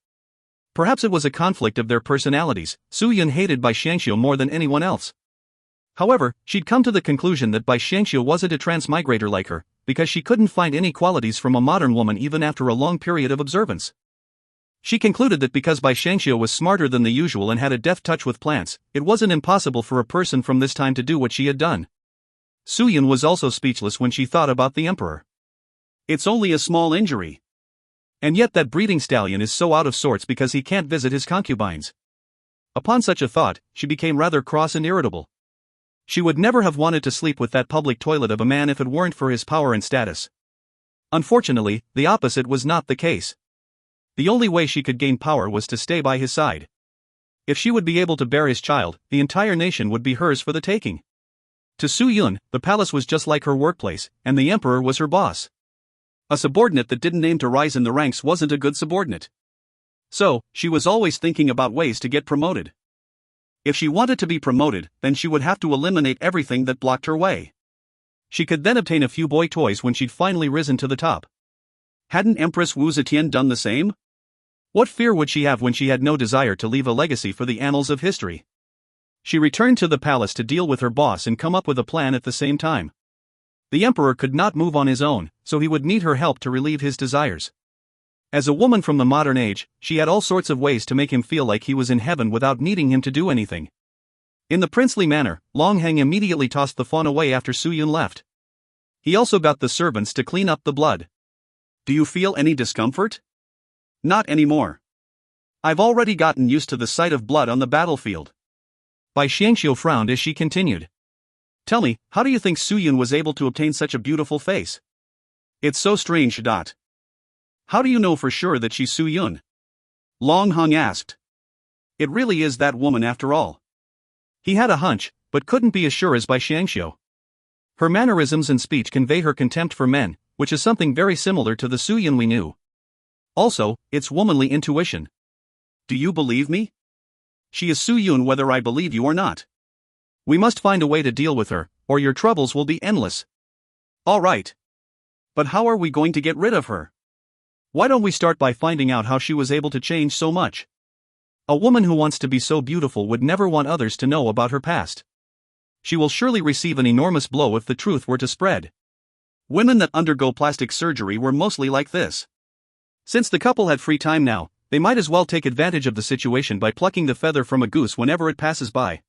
Perhaps it was a conflict of their personalities. Su Yun hated Bai Xiangxiu more than anyone else. However, she'd come to the conclusion that Bai Xiangxiu wasn't a transmigrator like her, because she couldn't find any qualities from a modern woman even after a long period of observance. She concluded that because Bai Xiangxiu was smarter than the usual and had a deft touch with plants, it wasn't impossible for a person from this time to do what she had done. Su Yun was also speechless when she thought about the emperor. It's only a small injury. And yet that breeding stallion is so out of sorts because he can't visit his concubines. Upon such a thought, she became rather cross and irritable. She would never have wanted to sleep with that public toilet of a man if it weren't for his power and status. Unfortunately, the opposite was not the case. The only way she could gain power was to stay by his side. If she would be able to bear his child, the entire nation would be hers for the taking. To Su Yun, the palace was just like her workplace, and the emperor was her boss. A subordinate that didn't aim to rise in the ranks wasn't a good subordinate. So, she was always thinking about ways to get promoted. If she wanted to be promoted, then she would have to eliminate everything that blocked her way. She could then obtain a few boy toys when she'd finally risen to the top. Hadn't Empress Wu Zetian done the same? What fear would she have when she had no desire to leave a legacy for the annals of history? She returned to the palace to deal with her boss and come up with a plan at the same time. The emperor could not move on his own, so he would need her help to relieve his desires. As a woman from the modern age, she had all sorts of ways to make him feel like he was in heaven without needing him to do anything. In the princely manner, Long Hang immediately tossed the fawn away after Su Yun left. He also got the servants to clean up the blood. Do you feel any discomfort? Not anymore. I've already gotten used to the sight of blood on the battlefield. Bai Xiangxiu frowned as she continued. Tell me, how do you think Su Yun was able to obtain such a beautiful face? It's so strange. How do you know for sure that she's Su Yun? Long Hung asked. It really is that woman after all. He had a hunch, but couldn't be as sure as Bai Xiangxiu. Her mannerisms and speech convey her contempt for men, which is something very similar to the Su Yun we knew. Also, it's womanly intuition. Do you believe me? She is Su Yun whether I believe you or not. We must find a way to deal with her, or your troubles will be endless. All right. But how are we going to get rid of her? Why don't we start by finding out how she was able to change so much? A woman who wants to be so beautiful would never want others to know about her past. She will surely receive an enormous blow if the truth were to spread. Women that undergo plastic surgery were mostly like this. Since the couple had free time now, they might as well take advantage of the situation by plucking the feather from a goose whenever it passes by.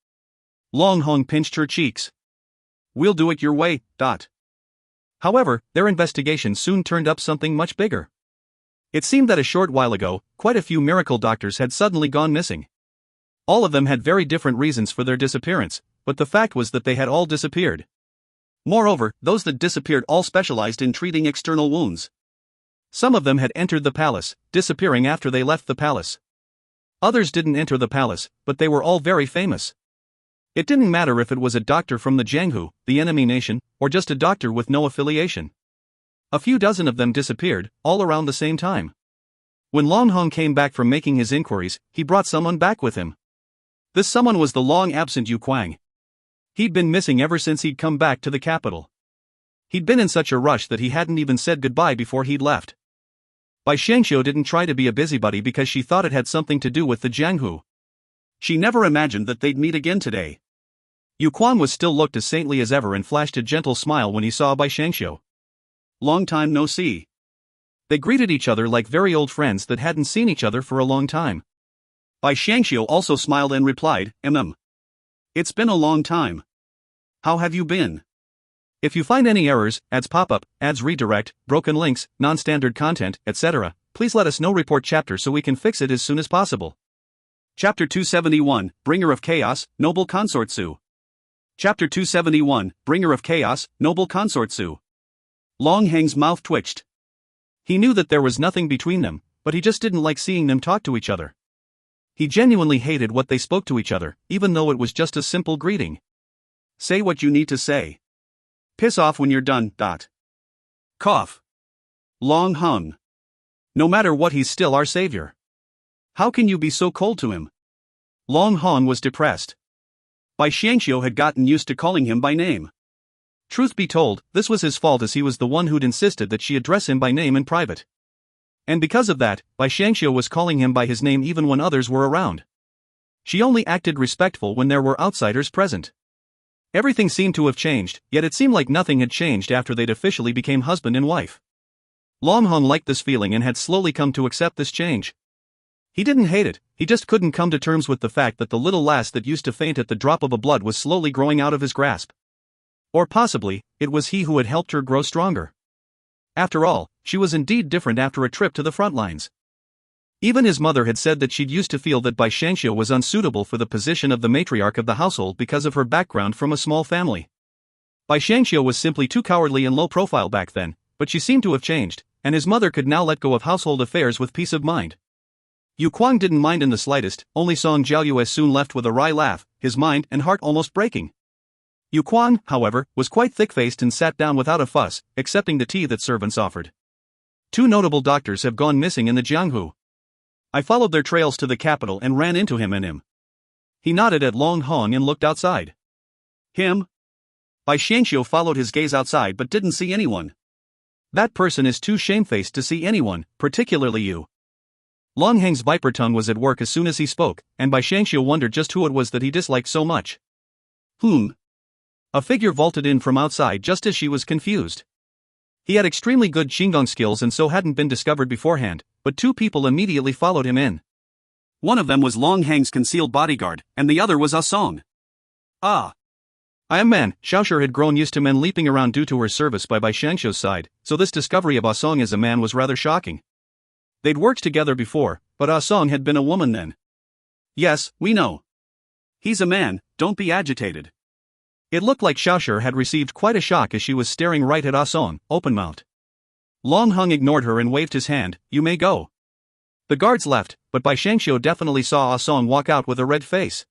Long Hong pinched her cheeks. We'll do it your way. However, their investigation soon turned up something much bigger. It seemed that a short while ago, quite a few miracle doctors had suddenly gone missing. All of them had very different reasons for their disappearance, but the fact was that they had all disappeared. Moreover, those that disappeared all specialized in treating external wounds. Some of them had entered the palace, disappearing after they left the palace. Others didn't enter the palace, but they were all very famous. It didn't matter if it was a doctor from the Jianghu, the enemy nation, or just a doctor with no affiliation. A few dozen of them disappeared, all around the same time. When Long Hong came back from making his inquiries, he brought someone back with him. This someone was the long-absent Yu Kuang. He'd been missing ever since he'd come back to the capital. He'd been in such a rush that he hadn't even said goodbye before he'd left. Bai Xiangxiu didn't try to be a busybody because she thought it had something to do with the Jianghu. She never imagined that they'd meet again today. Yu Kuang was still looked as saintly as ever and flashed a gentle smile when he saw Bai Xiangxiu. Long time no see. They greeted each other like very old friends that hadn't seen each other for a long time. Bai Xiangxiu also smiled and replied, It's been a long time. How have you been? If you find any errors, ads pop up, ads redirect, broken links, non-standard content, etc., please let us know. Report chapter so we can fix it as soon as possible. Chapter 271, Bringer of Chaos, Noble Consort Su. Chapter 271, Bringer of Chaos, Noble Consort Su. Long Hang's mouth twitched. He knew that there was nothing between them, but he just didn't like seeing them talk to each other. He genuinely hated what they spoke to each other, even though it was just a simple greeting. Say what you need to say. Piss off when you're done. Cough. Long hung. No matter what, he's still our savior. How can you be so cold to him? Long Hong was depressed. Bai Xiangxiu had gotten used to calling him by name. Truth be told, this was his fault, as he was the one who'd insisted that she address him by name in private. And because of that, Bai Xiangxiu was calling him by his name even when others were around. She only acted respectful when there were outsiders present. Everything seemed to have changed, yet it seemed like nothing had changed after they'd officially became husband and wife. Long Hong liked this feeling and had slowly come to accept this change. He didn't hate it, he just couldn't come to terms with the fact that the little lass that used to faint at the drop of a blood was slowly growing out of his grasp. Or possibly, it was he who had helped her grow stronger. After all, she was indeed different after a trip to the front lines. Even his mother had said that she'd used to feel that Bai Xiangxiu was unsuitable for the position of the matriarch of the household because of her background from a small family. Bai Xiangxiu was simply too cowardly and low profile back then, but she seemed to have changed, and his mother could now let go of household affairs with peace of mind. Yu Kuang didn't mind in the slightest, only Song Jiaoyue soon left with a wry laugh, his mind and heart almost breaking. Yu Kuang, however, was quite thick-faced and sat down without a fuss, accepting the tea that servants offered. 2 notable doctors have gone missing in the Jianghu. I followed their trails to the capital and ran into him. He nodded at Long Hong and looked outside. Him? Bai Xiangxiu followed his gaze outside but didn't see anyone. That person is too shamefaced to see anyone, particularly you. Long Heng's viper tongue was at work as soon as he spoke, and Bai Xiangxiu wondered just who it was that he disliked so much. A figure vaulted in from outside just as she was confused. He had extremely good Qinggong skills and so hadn't been discovered beforehand, but 2 people immediately followed him in. One of them was Long Heng's concealed bodyguard, and the other was Ah Song. I am man. Xiaoshi had grown used to men leaping around due to her service by Bai Xiangxiu's side, so this discovery of Ah Song as a man was rather shocking. They'd worked together before, but Ah Song had been a woman then. Yes, we know. He's a man, don't be agitated. It looked like Xiaoshi had received quite a shock as she was staring right at Ah Song, open-mouthed. Long Hung ignored her and waved his hand. You may go. The guards left, but Bai Xiangxiu definitely saw Ah Song walk out with a red face.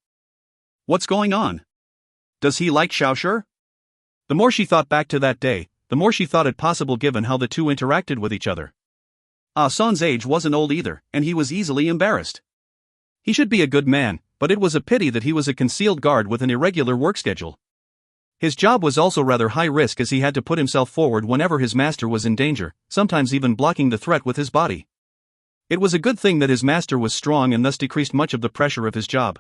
What's going on? Does he like Xiaoshi? The more she thought back to that day, the more she thought it possible given how the two interacted with each other. Ah Song's age wasn't old either, and he was easily embarrassed. He should be a good man, but it was a pity that he was a concealed guard with an irregular work schedule. His job was also rather high risk as he had to put himself forward whenever his master was in danger, sometimes even blocking the threat with his body. It was a good thing that his master was strong and thus decreased much of the pressure of his job.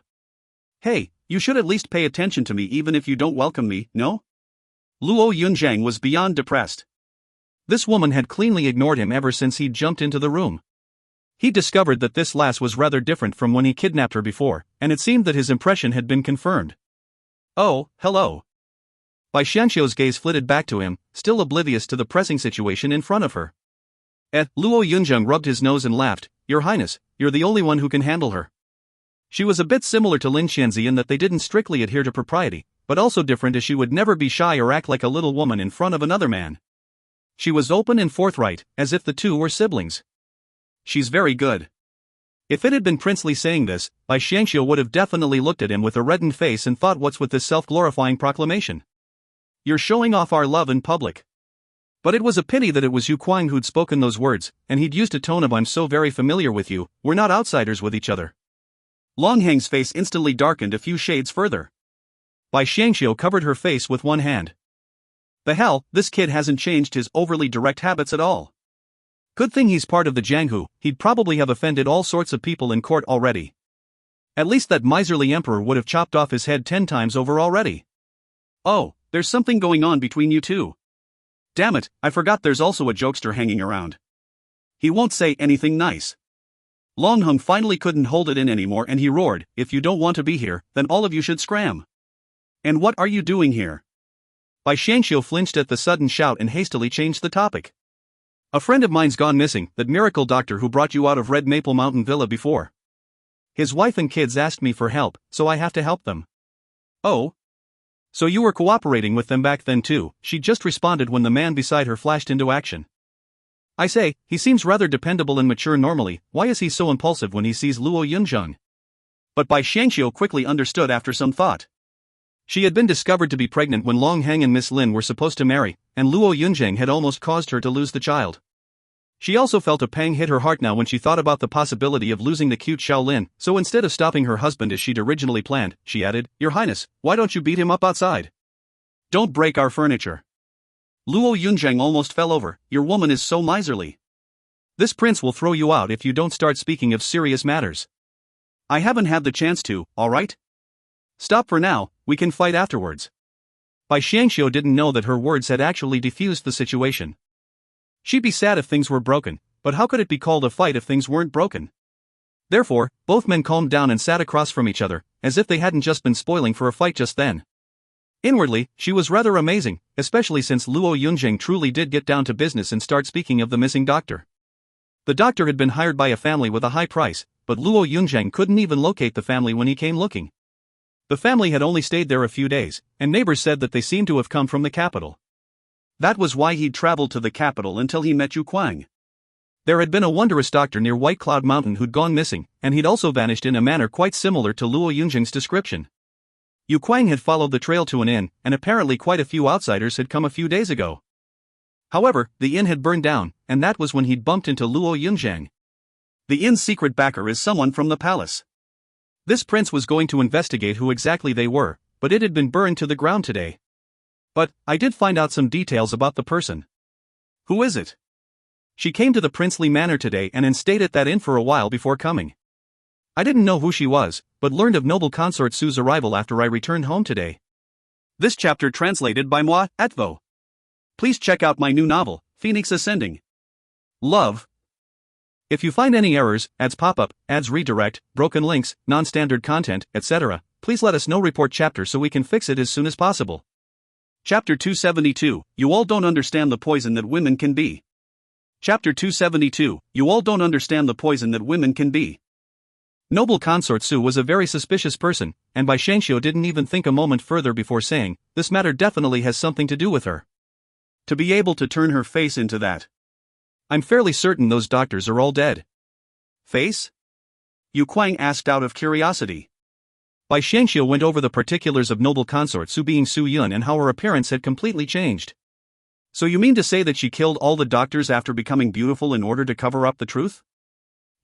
Hey, you should at least pay attention to me even if you don't welcome me, no? Luo Yunzhang was beyond depressed. This woman had cleanly ignored him ever since he'd jumped into the room. He discovered that this lass was rather different from when he kidnapped her before, and it seemed that his impression had been confirmed. Oh, hello. Bai Xiangxiu's gaze flitted back to him, still oblivious to the pressing situation in front of her. Luo Yunzheng rubbed his nose and laughed. Your Highness, you're the only one who can handle her. She was a bit similar to Lin Xianzi in that they didn't strictly adhere to propriety, but also different as she would never be shy or act like a little woman in front of another man. She was open and forthright, as if the two were siblings. She's very good. If it had been Prince Li saying this, Bai Xiangxiu would have definitely looked at him with a reddened face and thought, what's with this self-glorifying proclamation? You're showing off our love in public. But it was a pity that it was Yu Kuang who'd spoken those words, and he'd used a tone of I'm so very familiar with you, we're not outsiders with each other. Long Heng's face instantly darkened a few shades further. Bai Xiangxiu covered her face with one hand. The hell, this kid hasn't changed his overly direct habits at all. Good thing he's part of the Jianghu, he'd probably have offended all sorts of people in court already. At least that miserly emperor would have chopped off his head 10 times over already. Oh, there's something going on between you two. Damn it, I forgot there's also a jokester hanging around. He won't say anything nice. Long Hung finally couldn't hold it in anymore and he roared, if you don't want to be here, then all of you should scram. And what are you doing here? Bai Xiangxiu flinched at the sudden shout and hastily changed the topic. A friend of mine's gone missing, that miracle doctor who brought you out of Red Maple Mountain Villa before. His wife and kids asked me for help, so I have to help them. Oh? So you were cooperating with them back then too, she just responded when the man beside her flashed into action. I say, he seems rather dependable and mature normally, why is he so impulsive when he sees Luo Yunzheng? But Bai Xiangxiu quickly understood after some thought. She had been discovered to be pregnant when Long Heng and Miss Lin were supposed to marry, and Luo Yunzheng had almost caused her to lose the child. She also felt a pang hit her heart now when she thought about the possibility of losing the cute Shaolin, so instead of stopping her husband as she'd originally planned, she added, "Your Highness, why don't you beat him up outside? Don't break our furniture." Luo Yunzheng almost fell over. "Your woman is so miserly. This prince will throw you out if you don't start speaking of serious matters." "I haven't had the chance to, alright? Stop for now, we can fight afterwards." Bai Xiangxiu didn't know that her words had actually diffused the situation. She'd be sad if things were broken, but how could it be called a fight if things weren't broken? Therefore, both men calmed down and sat across from each other, as if they hadn't just been spoiling for a fight just then. Inwardly, she was rather amazing, especially since Luo Yunzheng truly did get down to business and start speaking of the missing doctor. The doctor had been hired by a family with a high price, but Luo Yunzheng couldn't even locate the family when he came looking. The family had only stayed there a few days, and neighbors said that they seemed to have come from the capital. That was why he'd traveled to the capital until he met Yu Kuang. There had been a wondrous doctor near White Cloud Mountain who'd gone missing, and he'd also vanished in a manner quite similar to Luo Yunzheng's description. Yu Kuang had followed the trail to an inn, and apparently quite a few outsiders had come a few days ago. However, the inn had burned down, and that was when he'd bumped into Luo Yunzheng. The inn's secret backer is someone from the palace. This prince was going to investigate who exactly they were, but it had been burned to the ground today. But I did find out some details about the person. Who is it? She came to the princely manor today and stayed at that inn for a while before coming. I didn't know who she was, but learned of noble consort Su's arrival after I returned home today. This chapter translated by moi, Atvo. Please check out my new novel, Phoenix Ascending. Love. If you find any errors, ads pop-up, ads redirect, broken links, non-standard content, etc., please let us know. Report chapter so we can fix it as soon as possible. Chapter 272, You all don't understand the poison that women can be. Chapter 272, You all don't understand the poison that women can be. Noble consort Su was a very suspicious person, and Bai Xiangxiu didn't even think a moment further before saying, this matter definitely has something to do with her. To be able to turn her face into that. I'm fairly certain those doctors are all dead. Face? Yu Kuang asked out of curiosity. Bai Xiangxiu went over the particulars of noble consort Su being Su Yun and how her appearance had completely changed. So you mean to say that she killed all the doctors after becoming beautiful in order to cover up the truth?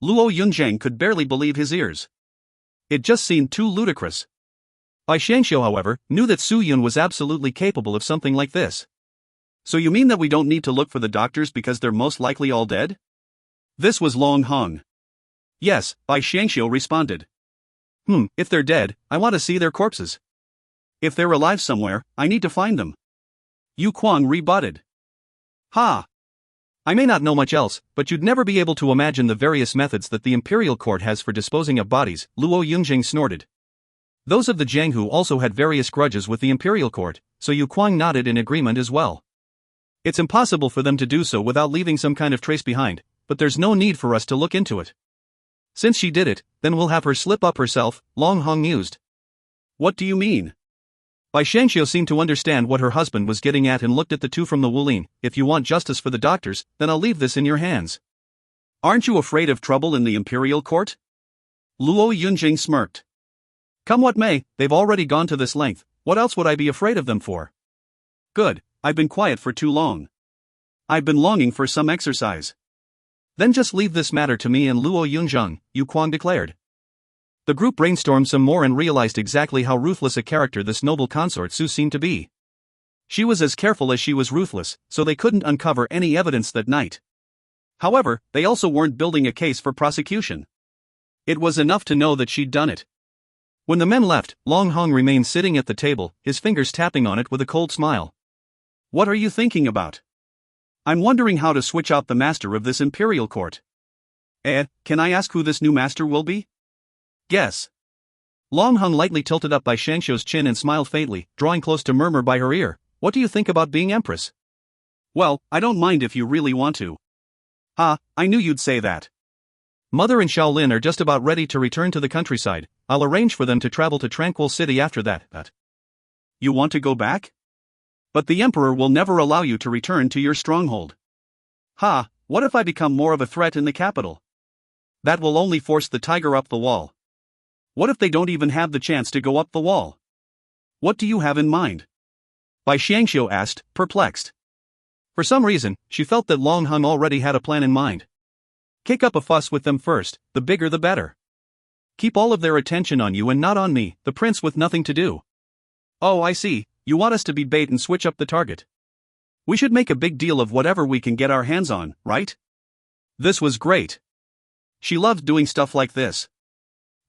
Luo Yunzheng could barely believe his ears. It just seemed too ludicrous. Bai Xiangxiu, however, knew that Su Yun was absolutely capable of something like this. So you mean that we don't need to look for the doctors because they're most likely all dead? This was Long Heng. Yes, Bai Xiangxiu responded. If they're dead, I want to see their corpses. If they're alive somewhere, I need to find them. Yu Kuang rebutted. Ha! I may not know much else, but you'd never be able to imagine the various methods that the imperial court has for disposing of bodies, Luo Yunzheng snorted. Those of the Jianghu also had various grudges with the imperial court, so Yu Kuang nodded in agreement as well. It's impossible for them to do so without leaving some kind of trace behind, but there's no need for us to look into it. Since she did it, then we'll have her slip up herself, Long Heng mused. What do you mean? Bai Xiangxiu seemed to understand what her husband was getting at and looked at the two from the Wulin. If you want justice for the doctors, then I'll leave this in your hands. Aren't you afraid of trouble in the imperial court? Luo Yunjing smirked. Come what may, they've already gone to this length, what else would I be afraid of them for? Good, I've been quiet for too long. I've been longing for some exercise. Then just leave this matter to me and Luo Yunzheng, Yu Kuang declared. The group brainstormed some more and realized exactly how ruthless a character this noble consort Su seemed to be. She was as careful as she was ruthless, so they couldn't uncover any evidence that night. However, they also weren't building a case for prosecution. It was enough to know that she'd done it. When the men left, Long Heng remained sitting at the table, his fingers tapping on it with a cold smile. What are you thinking about? I'm wondering how to switch out the master of this imperial court. Can I ask who this new master will be? Guess. Long Heng lightly tilted up Bai Xiangxiu's chin and smiled faintly, drawing close to murmur by her ear, what do you think about being empress? Well, I don't mind if you really want to. I knew you'd say that. Mother and Shaolin are just about ready to return to the countryside. I'll arrange for them to travel to Tranquil City after that. You want to go back? But the Emperor will never allow you to return to your stronghold. What if I become more of a threat in the capital? That will only force the tiger up the wall. What if they don't even have the chance to go up the wall? What do you have in mind? Bai Xiangxiu asked, perplexed. For some reason, she felt that Long Hung already had a plan in mind. Kick up a fuss with them first, the bigger the better. Keep all of their attention on you and not on me, the prince with nothing to do. Oh, I see, you want us to be bait and switch up the target. We should make a big deal of whatever we can get our hands on, right? This was great. She loved doing stuff like this.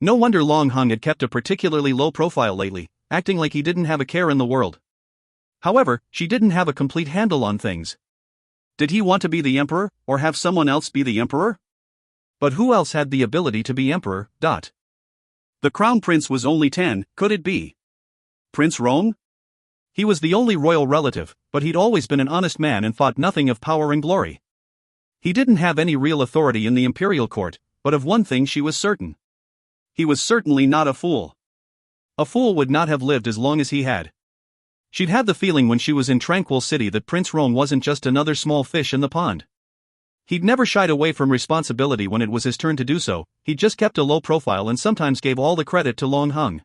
No wonder Long Hung had kept a particularly low profile lately, acting like he didn't have a care in the world. However, she didn't have a complete handle on things. Did he want to be the emperor, or have someone else be the emperor? But who else had the ability to be emperor? The crown prince was only 10, could it be? Prince Rong? He was the only royal relative, but he'd always been an honest man and thought nothing of power and glory. He didn't have any real authority in the imperial court, but of one thing she was certain. He was certainly not a fool. A fool would not have lived as long as he had. She'd had the feeling when she was in Tranquil City that Prince Rong wasn't just another small fish in the pond. He'd never shied away from responsibility when it was his turn to do so, he just kept a low profile and sometimes gave all the credit to Long Hung.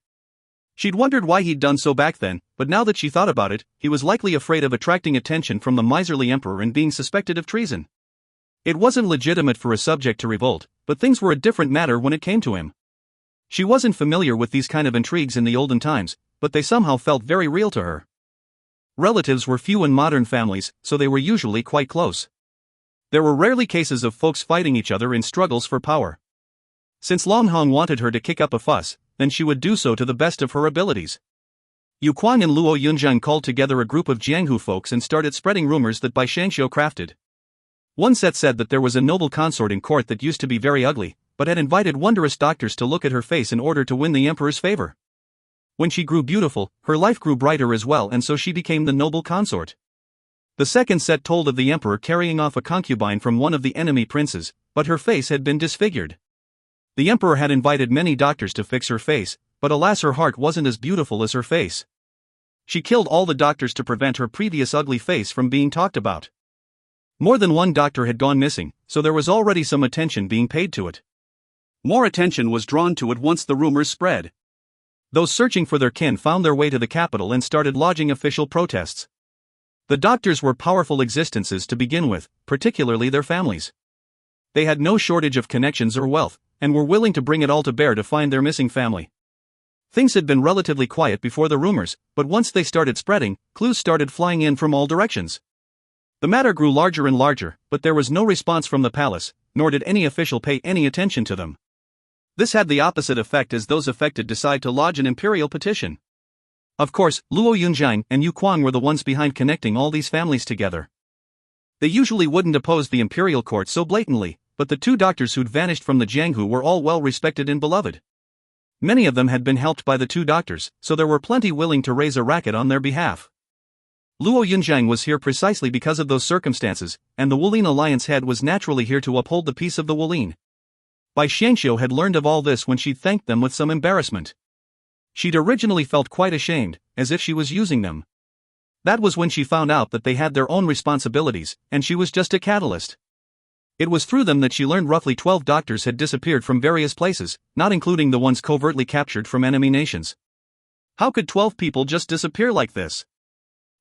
She'd wondered why he'd done so back then, but now that she thought about it, he was likely afraid of attracting attention from the miserly emperor and being suspected of treason. It wasn't legitimate for a subject to revolt, but things were a different matter when it came to him. She wasn't familiar with these kind of intrigues in the olden times, but they somehow felt very real to her. Relatives were few in modern families, so they were usually quite close. There were rarely cases of folks fighting each other in struggles for power. Since Long Hong wanted her to kick up a fuss, then she would do so to the best of her abilities. Yu Kuang and Luo Yunzhang called together a group of Jianghu folks and started spreading rumors that Bai Xiangxiu crafted. One set said that there was a noble consort in court that used to be very ugly, but had invited wondrous doctors to look at her face in order to win the emperor's favor. When she grew beautiful, her life grew brighter as well, and so she became the noble consort. The second set told of the emperor carrying off a concubine from one of the enemy princes, but her face had been disfigured. The emperor had invited many doctors to fix her face, but alas, her heart wasn't as beautiful as her face. She killed all the doctors to prevent her previous ugly face from being talked about. More than one doctor had gone missing, so there was already some attention being paid to it. More attention was drawn to it once the rumors spread. Those searching for their kin found their way to the capital and started lodging official protests. The doctors were powerful existences to begin with, particularly their families. They had no shortage of connections or wealth, and were willing to bring it all to bear to find their missing family. Things had been relatively quiet before the rumors, but once they started spreading, clues started flying in from all directions. The matter grew larger and larger, but there was no response from the palace, nor did any official pay any attention to them. This had the opposite effect as those affected decided to lodge an imperial petition. Of course, Luo Yunzhang and Yu Kuang were the ones behind connecting all these families together. They usually wouldn't oppose the imperial court so blatantly, but the two doctors who'd vanished from the Jianghu were all well respected and beloved. Many of them had been helped by the two doctors, so there were plenty willing to raise a racket on their behalf. Luo Yunzhang was here precisely because of those circumstances, and the Wulin Alliance head was naturally here to uphold the peace of the Wulin. Bai Xiangxiu had learned of all this when she thanked them with some embarrassment. She'd originally felt quite ashamed, as if she was using them. That was when she found out that they had their own responsibilities, and she was just a catalyst. It was through them that she learned roughly 12 doctors had disappeared from various places, not including the ones covertly captured from enemy nations. How could 12 people just disappear like this?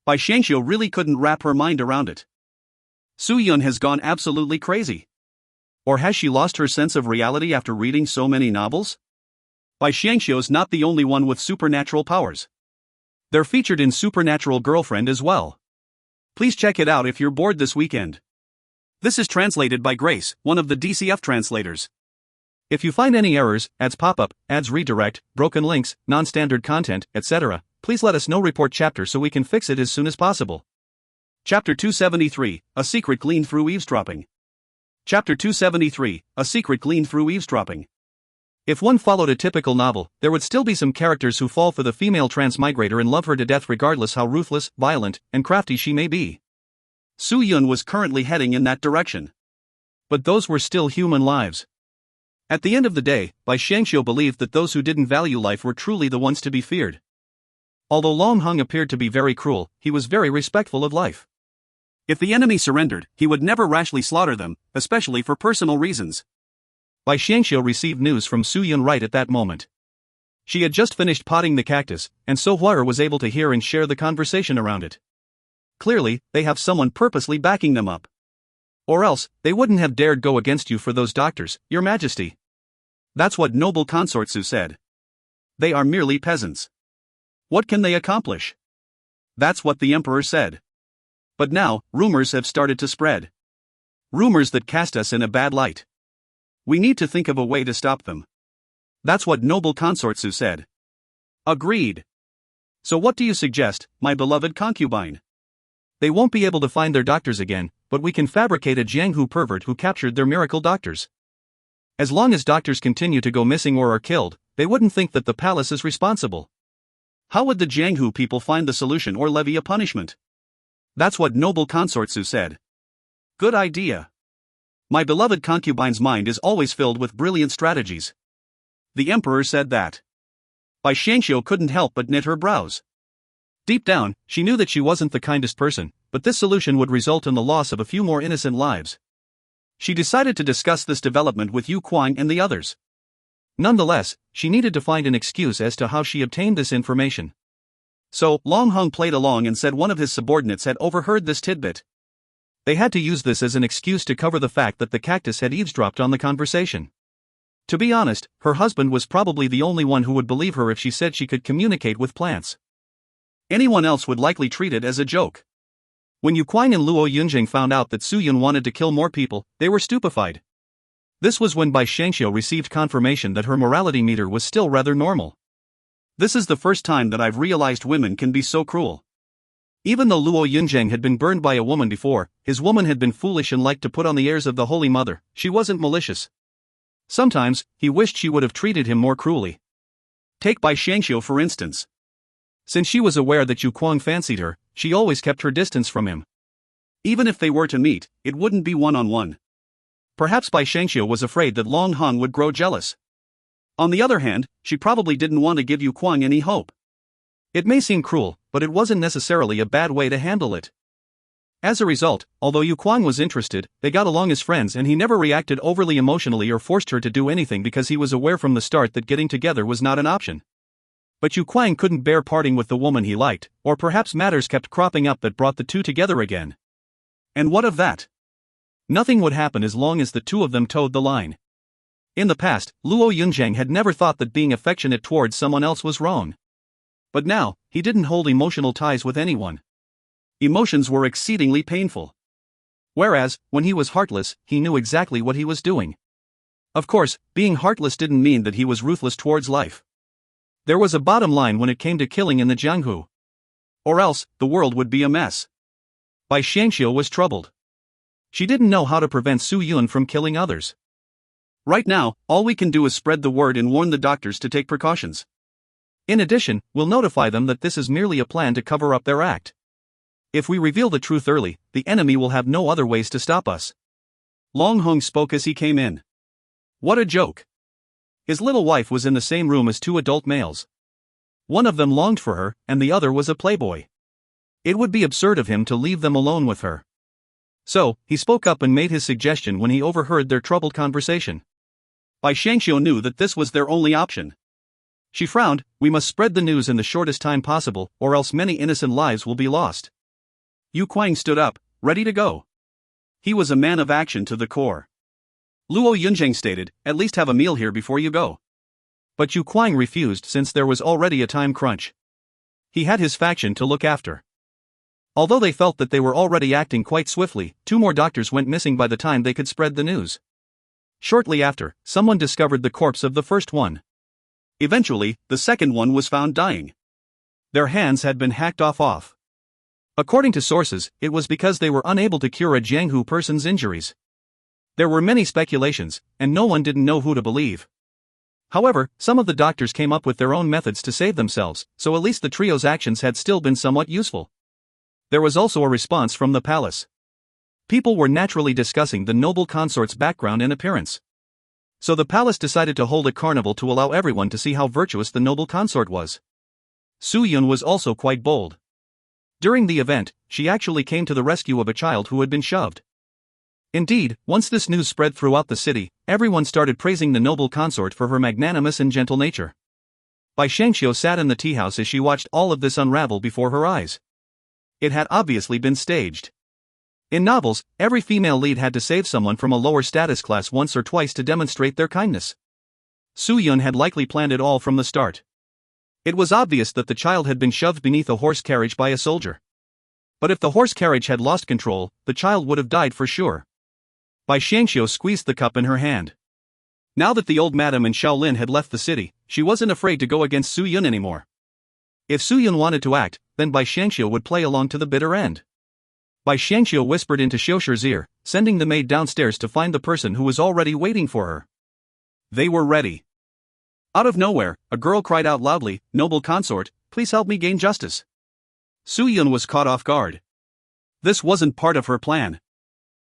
Bai Xiangxiu really couldn't wrap her mind around it. Su Yun has gone absolutely crazy. Or has she lost her sense of reality after reading so many novels? Bai Xiangxiu's not the only one with supernatural powers. They're featured in Supernatural Girlfriend as well. Please check it out if you're bored this weekend. This is translated by Grace, one of the DCF translators. If you find any errors, ads pop up, ads redirect, broken links, non-standard content, etc., please let us know. Report chapter so we can fix it as soon as possible. Chapter 273, A Secret Gleaned Through Eavesdropping. Chapter 273, A Secret Gleaned Through Eavesdropping. If one followed a typical novel, there would still be some characters who fall for the female transmigrator and love her to death regardless how ruthless, violent, and crafty she may be. Su Yun was currently heading in that direction. But those were still human lives. At the end of the day, Bai Xiangxiu believed that those who didn't value life were truly the ones to be feared. Although Long Hung appeared to be very cruel, he was very respectful of life. If the enemy surrendered, he would never rashly slaughter them, especially for personal reasons. Bai Xiangxiu received news from Su Yun right at that moment. She had just finished potting the cactus, and so Warrior was able to hear and share the conversation around it. Clearly, they have someone purposely backing them up. Or else, they wouldn't have dared go against you for those doctors, Your Majesty. That's what noble consort Su said. They are merely peasants. What can they accomplish? That's what the emperor said. But now, rumors have started to spread. Rumors that cast us in a bad light. We need to think of a way to stop them. That's what noble consort Su said. Agreed. So what do you suggest, my beloved concubine? They won't be able to find their doctors again, but we can fabricate a Jianghu pervert who captured their miracle doctors. As long as doctors continue to go missing or are killed, they wouldn't think that the palace is responsible. How would the Jianghu people find the solution or levy a punishment? That's what noble consort Su said. Good idea. My beloved concubine's mind is always filled with brilliant strategies. The emperor said that. Bai Xiangxiu couldn't help but knit her brows. Deep down, she knew that she wasn't the kindest person, but this solution would result in the loss of a few more innocent lives. She decided to discuss this development with Yu Kuang and the others. Nonetheless, she needed to find an excuse as to how she obtained this information. So, Long Hung played along and said one of his subordinates had overheard this tidbit. They had to use this as an excuse to cover the fact that the cactus had eavesdropped on the conversation. To be honest, her husband was probably the only one who would believe her if she said she could communicate with plants. Anyone else would likely treat it as a joke. When Yu Kuang and Luo Yunjing found out that Su Yun wanted to kill more people, they were stupefied. This was when Bai Xiangxiu received confirmation that her morality meter was still rather normal. This is the first time that I've realized women can be so cruel. Even though Luo Yunjing had been burned by a woman before, his woman had been foolish and liked to put on the airs of the Holy Mother, she wasn't malicious. Sometimes, he wished she would have treated him more cruelly. Take Bai Xiangxiu for instance. Since she was aware that Yu Kuang fancied her, she always kept her distance from him. Even if they were to meet, it wouldn't be one-on-one. Perhaps Bai Xiangxiu was afraid that Long Hung would grow jealous. On the other hand, she probably didn't want to give Yu Kuang any hope. It may seem cruel, but it wasn't necessarily a bad way to handle it. As a result, although Yu Kuang was interested, they got along as friends and he never reacted overly emotionally or forced her to do anything because he was aware from the start that getting together was not an option. But Yu Kuang couldn't bear parting with the woman he liked, or perhaps matters kept cropping up that brought the two together again. And what of that? Nothing would happen as long as the two of them towed the line. In the past, Luo Yunjing had never thought that being affectionate towards someone else was wrong. But now, he didn't hold emotional ties with anyone. Emotions were exceedingly painful. Whereas, when he was heartless, he knew exactly what he was doing. Of course, being heartless didn't mean that he was ruthless towards life. There was a bottom line when it came to killing in the Jianghu. Or else, the world would be a mess. Bai Xiangxiu was troubled. She didn't know how to prevent Su Yun from killing others. Right now, all we can do is spread the word and warn the doctors to take precautions. In addition, we'll notify them that this is merely a plan to cover up their act. If we reveal the truth early, the enemy will have no other ways to stop us. Long Hung spoke as he came in. What a joke. His little wife was in the same room as two adult males. One of them longed for her, and the other was a playboy. It would be absurd of him to leave them alone with her. So, he spoke up and made his suggestion when he overheard their troubled conversation. Bai Xiangxiu knew that this was their only option. She frowned. We must spread the news in the shortest time possible, or else many innocent lives will be lost. Yu Kuang stood up, ready to go. He was a man of action to the core. Luo Yunjing stated, at least have a meal here before you go. But Yu Kuang refused since there was already a time crunch. He had his faction to look after. Although they felt that they were already acting quite swiftly, two more doctors went missing by the time they could spread the news. Shortly after, someone discovered the corpse of the first one. Eventually, the second one was found dying. Their hands had been hacked off. According to sources, it was because they were unable to cure a Jianghu person's injuries. There were many speculations, and no one didn't know who to believe. However, some of the doctors came up with their own methods to save themselves, so at least the trio's actions had still been somewhat useful. There was also a response from the palace. People were naturally discussing the noble consort's background and appearance. So the palace decided to hold a carnival to allow everyone to see how virtuous the noble consort was. Su Yun was also quite bold. During the event, she actually came to the rescue of a child who had been shoved. Indeed, once this news spread throughout the city, everyone started praising the noble consort for her magnanimous and gentle nature. Bai Xiangxiu sat in the tea house as she watched all of this unravel before her eyes. It had obviously been staged. In novels, every female lead had to save someone from a lower status class once or twice to demonstrate their kindness. Su Yun had likely planned it all from the start. It was obvious that the child had been shoved beneath a horse carriage by a soldier. But if the horse carriage had lost control, the child would have died for sure. Bai Xiangxiu squeezed the cup in her hand. Now that the old madam and Shaolin had left the city, she wasn't afraid to go against Su Yun anymore. If Su Yun wanted to act, then Bai Xiangxiu would play along to the bitter end. Bai Xiangxiu whispered into Xiushir's ear, sending the maid downstairs to find the person who was already waiting for her. They were ready. Out of nowhere, a girl cried out loudly, "Noble consort, please help me gain justice." Su Yun was caught off guard. This wasn't part of her plan.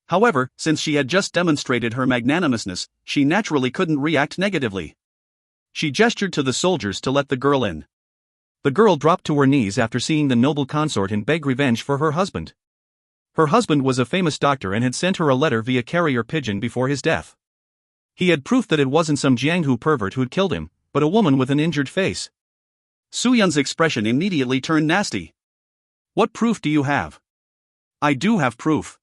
However, since she had just demonstrated her magnanimousness, she naturally couldn't react negatively. She gestured to the soldiers to let the girl in. The girl dropped to her knees after seeing the noble consort and begged revenge for her husband. Her husband was a famous doctor and had sent her a letter via carrier pigeon before his death. He had proof that it wasn't some Jianghu pervert who'd killed him, but a woman with an injured face. Su Yun's expression immediately turned nasty. "What proof do you have?" "I do have proof."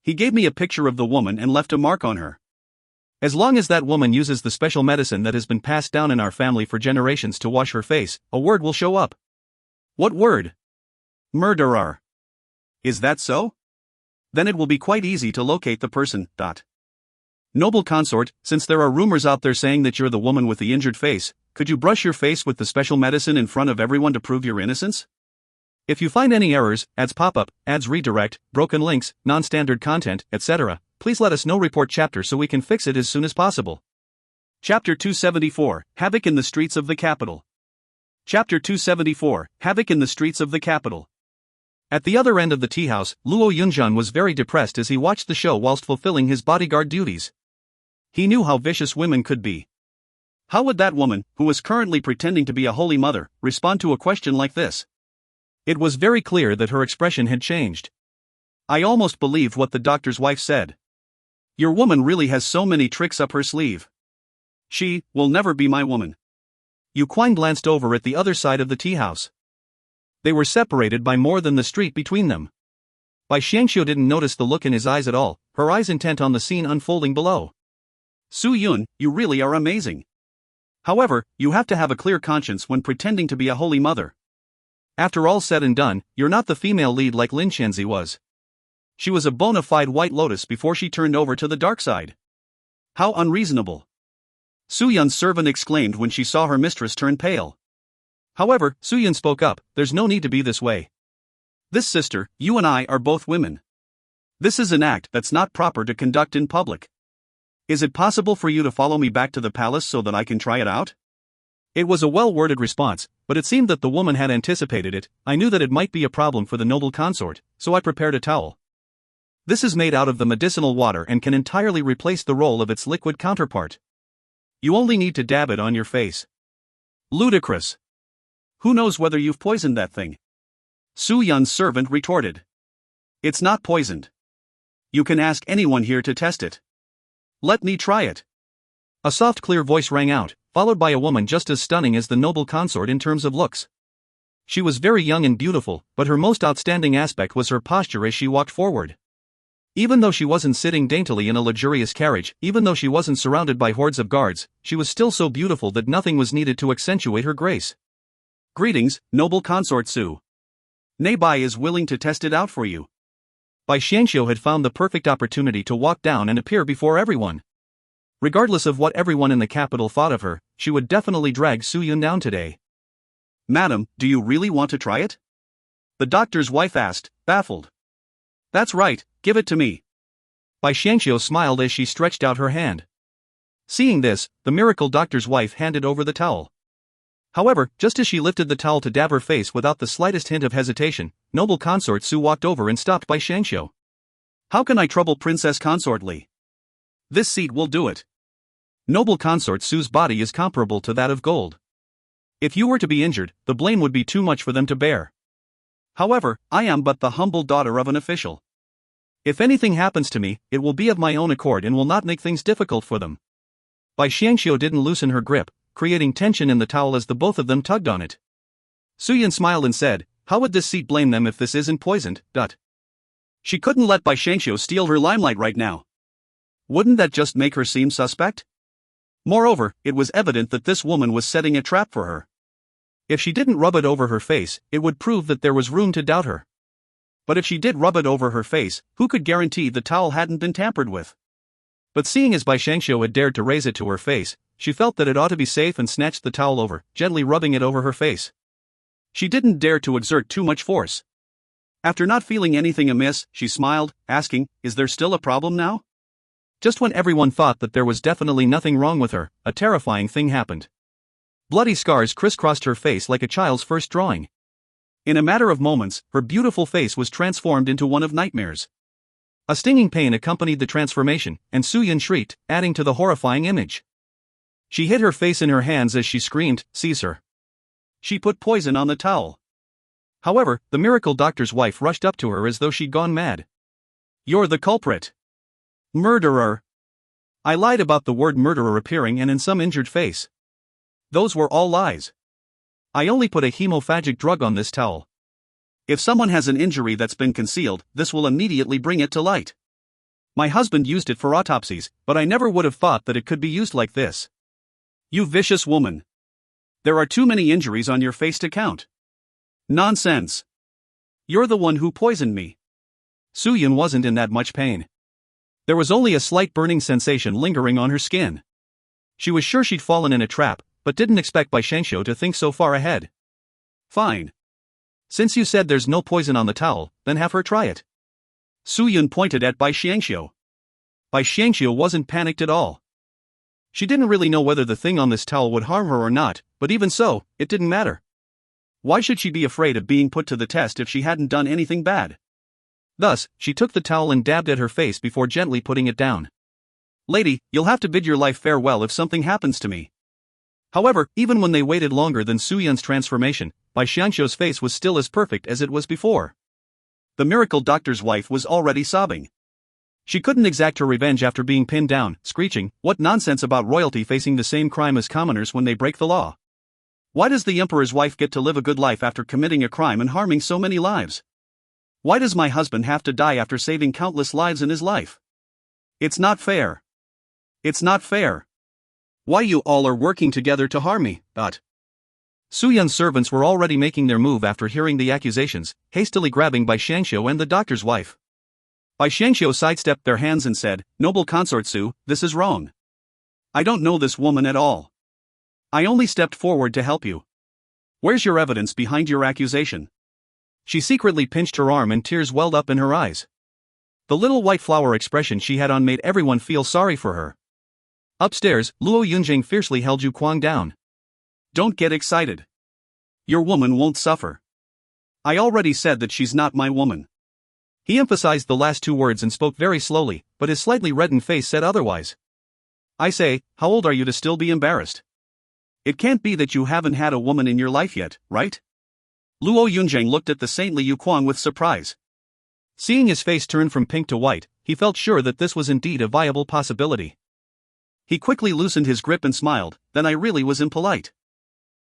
He gave me a picture of the woman and left a mark on her. "As long as that woman uses the special medicine that has been passed down in our family for generations to wash her face, a word will show up." "What word?" "Murderer." "Is that so? Then it will be quite easy to locate the person. Noble consort, since there are rumors out there saying that you're the woman with the injured face, could you brush your face with the special medicine in front of everyone to prove your innocence? If you find any errors, ads pop up, ads redirect, broken links, non-standard content, etc., please let us know. Report chapter so we can fix it as soon as possible. Chapter 274, Havoc in the Streets of the Capital. Chapter 274, Havoc in the Streets of the Capital. At the other end of the tea house, Luo Yunzhan was very depressed as he watched the show whilst fulfilling his bodyguard duties. He knew how vicious women could be. How would that woman, who was currently pretending to be a holy mother, respond to a question like this? It was very clear that her expression had changed. I almost believed what the doctor's wife said. Your woman really has so many tricks up her sleeve. She will never be my woman. Yu Quine glanced over at the other side of the tea house. They were separated by more than the street between them. Bai Xiangxiu didn't notice the look in his eyes at all, her eyes intent on the scene unfolding below. Su Yun, you really are amazing. However, you have to have a clear conscience when pretending to be a holy mother. After all said and done, you're not the female lead like Lin Qianzi was. She was a bona fide white lotus before she turned over to the dark side. How unreasonable. Su Yun's servant exclaimed when she saw her mistress turn pale. However, Su Yun spoke up, "There's no need to be this way. This sister, you and I are both women. This is an act that's not proper to conduct in public. Is it possible for you to follow me back to the palace so that I can try it out?" It was a well-worded response, but it seemed that the woman had anticipated it. I knew that it might be a problem for the noble consort, so I prepared a towel. This is made out of the medicinal water and can entirely replace the role of its liquid counterpart. You only need to dab it on your face. Ludicrous. Who knows whether you've poisoned that thing? Su Yun's servant retorted. It's not poisoned. You can ask anyone here to test it. Let me try it. A soft clear voice rang out, followed by a woman just as stunning as the noble consort in terms of looks. She was very young and beautiful, but her most outstanding aspect was her posture as she walked forward. Even though she wasn't sitting daintily in a luxurious carriage, even though she wasn't surrounded by hordes of guards, she was still so beautiful that nothing was needed to accentuate her grace. Greetings, noble consort Su. Bai is willing to test it out for you. Bai Xiangxiu had found the perfect opportunity to walk down and appear before everyone. Regardless of what everyone in the capital thought of her, she would definitely drag Su Yun down today. Madam, do you really want to try it? The doctor's wife asked, baffled. That's right, give it to me. Bai Xiangxiu smiled as she stretched out her hand. Seeing this, the miracle doctor's wife handed over the towel. However, just as she lifted the towel to dab her face without the slightest hint of hesitation, noble consort Su walked over and stopped Bai Xiangxiu. How can I trouble Princess Consort Li? This seat will do it. Noble consort Su's body is comparable to that of gold. If you were to be injured, the blame would be too much for them to bear. However, I am but the humble daughter of an official. If anything happens to me, it will be of my own accord and will not make things difficult for them. Bai Xiangxiu didn't loosen her grip, creating tension in the towel as the both of them tugged on it. Suyan smiled and said, "How would this seat blame them if this isn't poisoned?" She couldn't let Bai Shangxiu steal her limelight right now. Wouldn't that just make her seem suspect? Moreover, it was evident that this woman was setting a trap for her. If she didn't rub it over her face, it would prove that there was room to doubt her. But if she did rub it over her face, who could guarantee the towel hadn't been tampered with? But seeing as Bai Shangxiu had dared to raise it to her face, she felt that it ought to be safe and snatched the towel over, gently rubbing it over her face. She didn't dare to exert too much force. After not feeling anything amiss, she smiled, asking, "Is there still a problem now?" Just when everyone thought that there was definitely nothing wrong with her, a terrifying thing happened. Bloody scars crisscrossed her face like a child's first drawing. In a matter of moments, her beautiful face was transformed into one of nightmares. A stinging pain accompanied the transformation, and Suyan shrieked, adding to the horrifying image. She hid her face in her hands as she screamed, "Seize her." She put poison on the towel. However, the miracle doctor's wife rushed up to her as though she'd gone mad. "You're the culprit. Murderer." I lied about the word murderer appearing and in some injured face. Those were all lies. I only put a hemophagic drug on this towel. If someone has an injury that's been concealed, this will immediately bring it to light. My husband used it for autopsies, but I never would have thought that it could be used like this. You vicious woman. There are too many injuries on your face to count. Nonsense. You're the one who poisoned me. Suyan wasn't in that much pain. There was only a slight burning sensation lingering on her skin. She was sure she'd fallen in a trap, but didn't expect Bai Shangxiu to think so far ahead. Fine. Since you said there's no poison on the towel, then have her try it. Suyan pointed at Bai Shangxiu. Bai Shangxiu wasn't panicked at all. She didn't really know whether the thing on this towel would harm her or not, but even so, it didn't matter. Why should she be afraid of being put to the test if she hadn't done anything bad? Thus, she took the towel and dabbed at her face before gently putting it down. "Lady, you'll have to bid your life farewell if something happens to me." However, even when they waited longer than Suyan's transformation, Bai Shangxiu's face was still as perfect as it was before. The miracle doctor's wife was already sobbing. She couldn't exact her revenge after being pinned down, screeching, "What nonsense about royalty facing the same crime as commoners when they break the law? Why does the emperor's wife get to live a good life after committing a crime and harming so many lives? Why does my husband have to die after saving countless lives in his life? It's not fair. It's not fair. Why you all are working together to harm me?" Suyan's servants were already making their move after hearing the accusations, hastily grabbing Bai Shangxiu and the doctor's wife. Bai Shangxiu sidestepped their hands and said, "Noble consort Su, this is wrong. I don't know this woman at all. I only stepped forward to help you. Where's your evidence behind your accusation?" She secretly pinched her arm and tears welled up in her eyes. The little white flower expression she had on made everyone feel sorry for her. Upstairs, Luo Yunjing fiercely held Yu Kuang down. "Don't get excited. Your woman won't suffer. I already said that she's not my woman." He emphasized the last two words and spoke very slowly, but his slightly reddened face said otherwise. "I say, how old are you to still be embarrassed? It can't be that you haven't had a woman in your life yet, right?" Luo Yunjing looked at the saintly Yu Kuang with surprise. Seeing his face turn from pink to white, he felt sure that this was indeed a viable possibility. He quickly loosened his grip and smiled, "Then I really was impolite.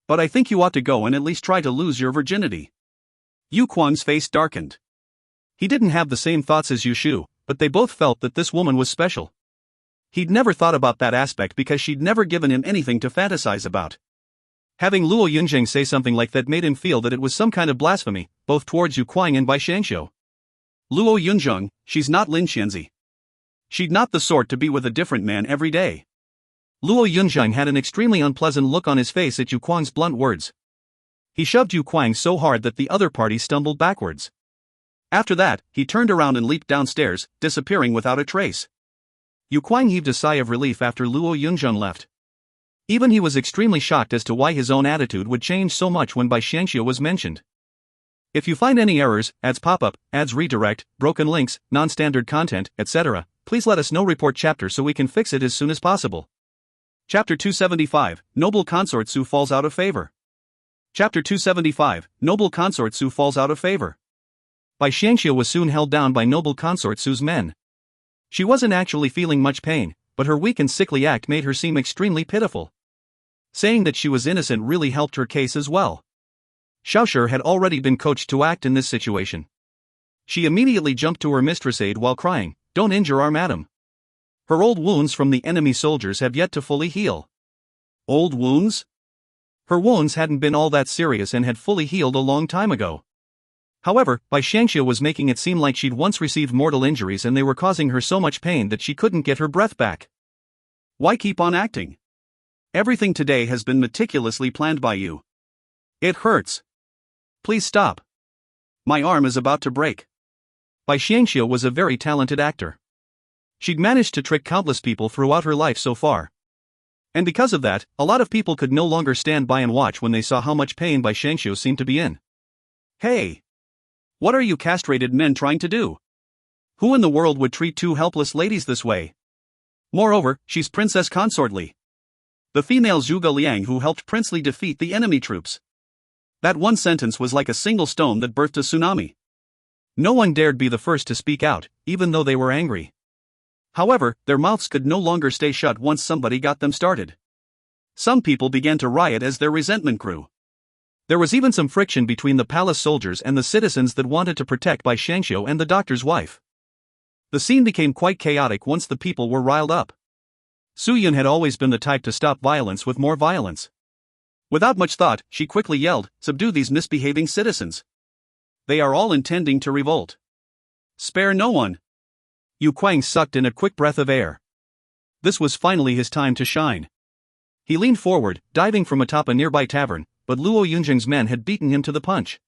But I think you ought to go and at least try to lose your virginity." Yu Kuang's face darkened. He didn't have the same thoughts as Yu Shu, but they both felt that this woman was special. He'd never thought about that aspect because she'd never given him anything to fantasize about. Having Luo Yunjing say something like that made him feel that it was some kind of blasphemy, both towards Yu Kuang and Bai Shangxiu. "Luo Yunjing, she's not Lin Xianzi. She'd not the sort to be with a different man every day." Luo Yunjing had an extremely unpleasant look on his face at Yu Kuang's blunt words. He shoved Yu Kuang so hard that the other party stumbled backwards. After that, he turned around and leaped downstairs, disappearing without a trace. Yu Kuang heaved a sigh of relief after Luo Yunjing left. Even he was extremely shocked as to why his own attitude would change so much when Bai Shangxiu was mentioned. If you find any errors, ads pop-up, ads redirect, broken links, non-standard content, etc., please let us know. Report chapter so we can fix it as soon as possible. Chapter 275, Noble Consort Su falls out of favor. Chapter 275, Noble Consort Su falls out of favor. Bai Shangxiu was soon held down by Noble Consort Su's men. She wasn't actually feeling much pain, but her weak and sickly act made her seem extremely pitiful. Saying that she was innocent really helped her case as well. Xiaoshi had already been coached to act in this situation. She immediately jumped to her mistress' aid while crying, "Don't injure our madam. Her old wounds from the enemy soldiers have yet to fully heal." Old wounds? Her wounds hadn't been all that serious and had fully healed a long time ago. However, Bai Xiangxia was making it seem like she'd once received mortal injuries and they were causing her so much pain that she couldn't get her breath back. Why keep on acting? Everything today has been meticulously planned by you. It hurts. Please stop. My arm is about to break. Bai Xiangxia was a very talented actor. She'd managed to trick countless people throughout her life so far. And because of that, a lot of people could no longer stand by and watch when they saw how much pain Bai Xiangxia seemed to be in. Hey! What are you castrated men trying to do? Who in the world would treat two helpless ladies this way? Moreover, she's Princess Consort Li, the female Zhuge Liang who helped Prince Li defeat the enemy troops. That one sentence was like a single stone that birthed a tsunami. No one dared be the first to speak out, even though they were angry. However, their mouths could no longer stay shut once somebody got them started. Some people began to riot as their resentment grew. There was even some friction between the palace soldiers and the citizens that wanted to protect Bai Xiangxia and the doctor's wife. The scene became quite chaotic once the people were riled up. Su Yun had always been the type to stop violence with more violence. Without much thought, she quickly yelled, "Subdue these misbehaving citizens. They are all intending to revolt. Spare no one." Yu Kuang sucked in a quick breath of air. This was finally his time to shine. He leaned forward, diving from atop a nearby tavern, but Luo Yunjing's men had beaten him to the punch.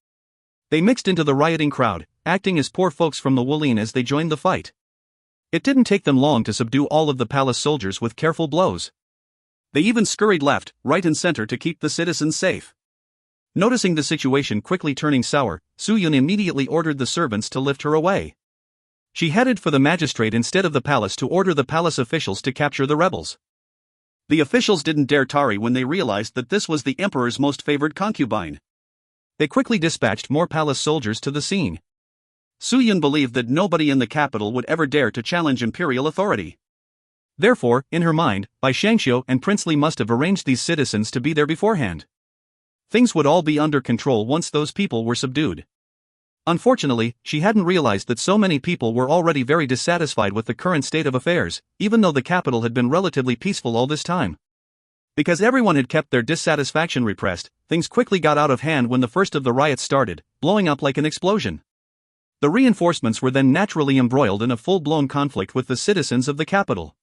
They mixed into the rioting crowd, acting as poor folks from the Wulin as they joined the fight. It didn't take them long to subdue all of the palace soldiers with careful blows. They even scurried left, right and center to keep the citizens safe. Noticing the situation quickly turning sour, Su Yun immediately ordered the servants to lift her away. She headed for the magistrate instead of the palace to order the palace officials to capture the rebels. The officials didn't dare tarry when they realized that this was the emperor's most favored concubine. They quickly dispatched more palace soldiers to the scene. Su Yun believed that nobody in the capital would ever dare to challenge imperial authority. Therefore, in her mind, Bai Xiangxia and Prince Li must have arranged these citizens to be there beforehand. Things would all be under control once those people were subdued. Unfortunately, she hadn't realized that so many people were already very dissatisfied with the current state of affairs, even though the capital had been relatively peaceful all this time. Because everyone had kept their dissatisfaction repressed, things quickly got out of hand when the first of the riots started, blowing up like an explosion. The reinforcements were then naturally embroiled in a full-blown conflict with the citizens of the capital.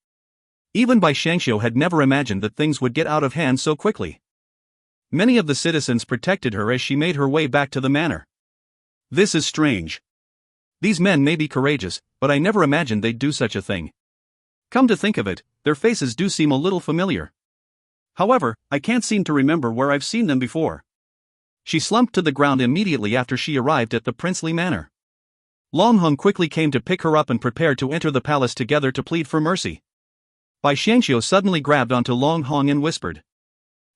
Even Bai Xiangxia had never imagined that things would get out of hand so quickly. Many of the citizens protected her as she made her way back to the manor. This is strange. These men may be courageous, but I never imagined they'd do such a thing. Come to think of it, their faces do seem a little familiar. However, I can't seem to remember where I've seen them before. She slumped to the ground immediately after she arrived at the princely manor. Long Hong quickly came to pick her up and prepared to enter the palace together to plead for mercy. Bai Xiangxia suddenly grabbed onto Long Hong and whispered,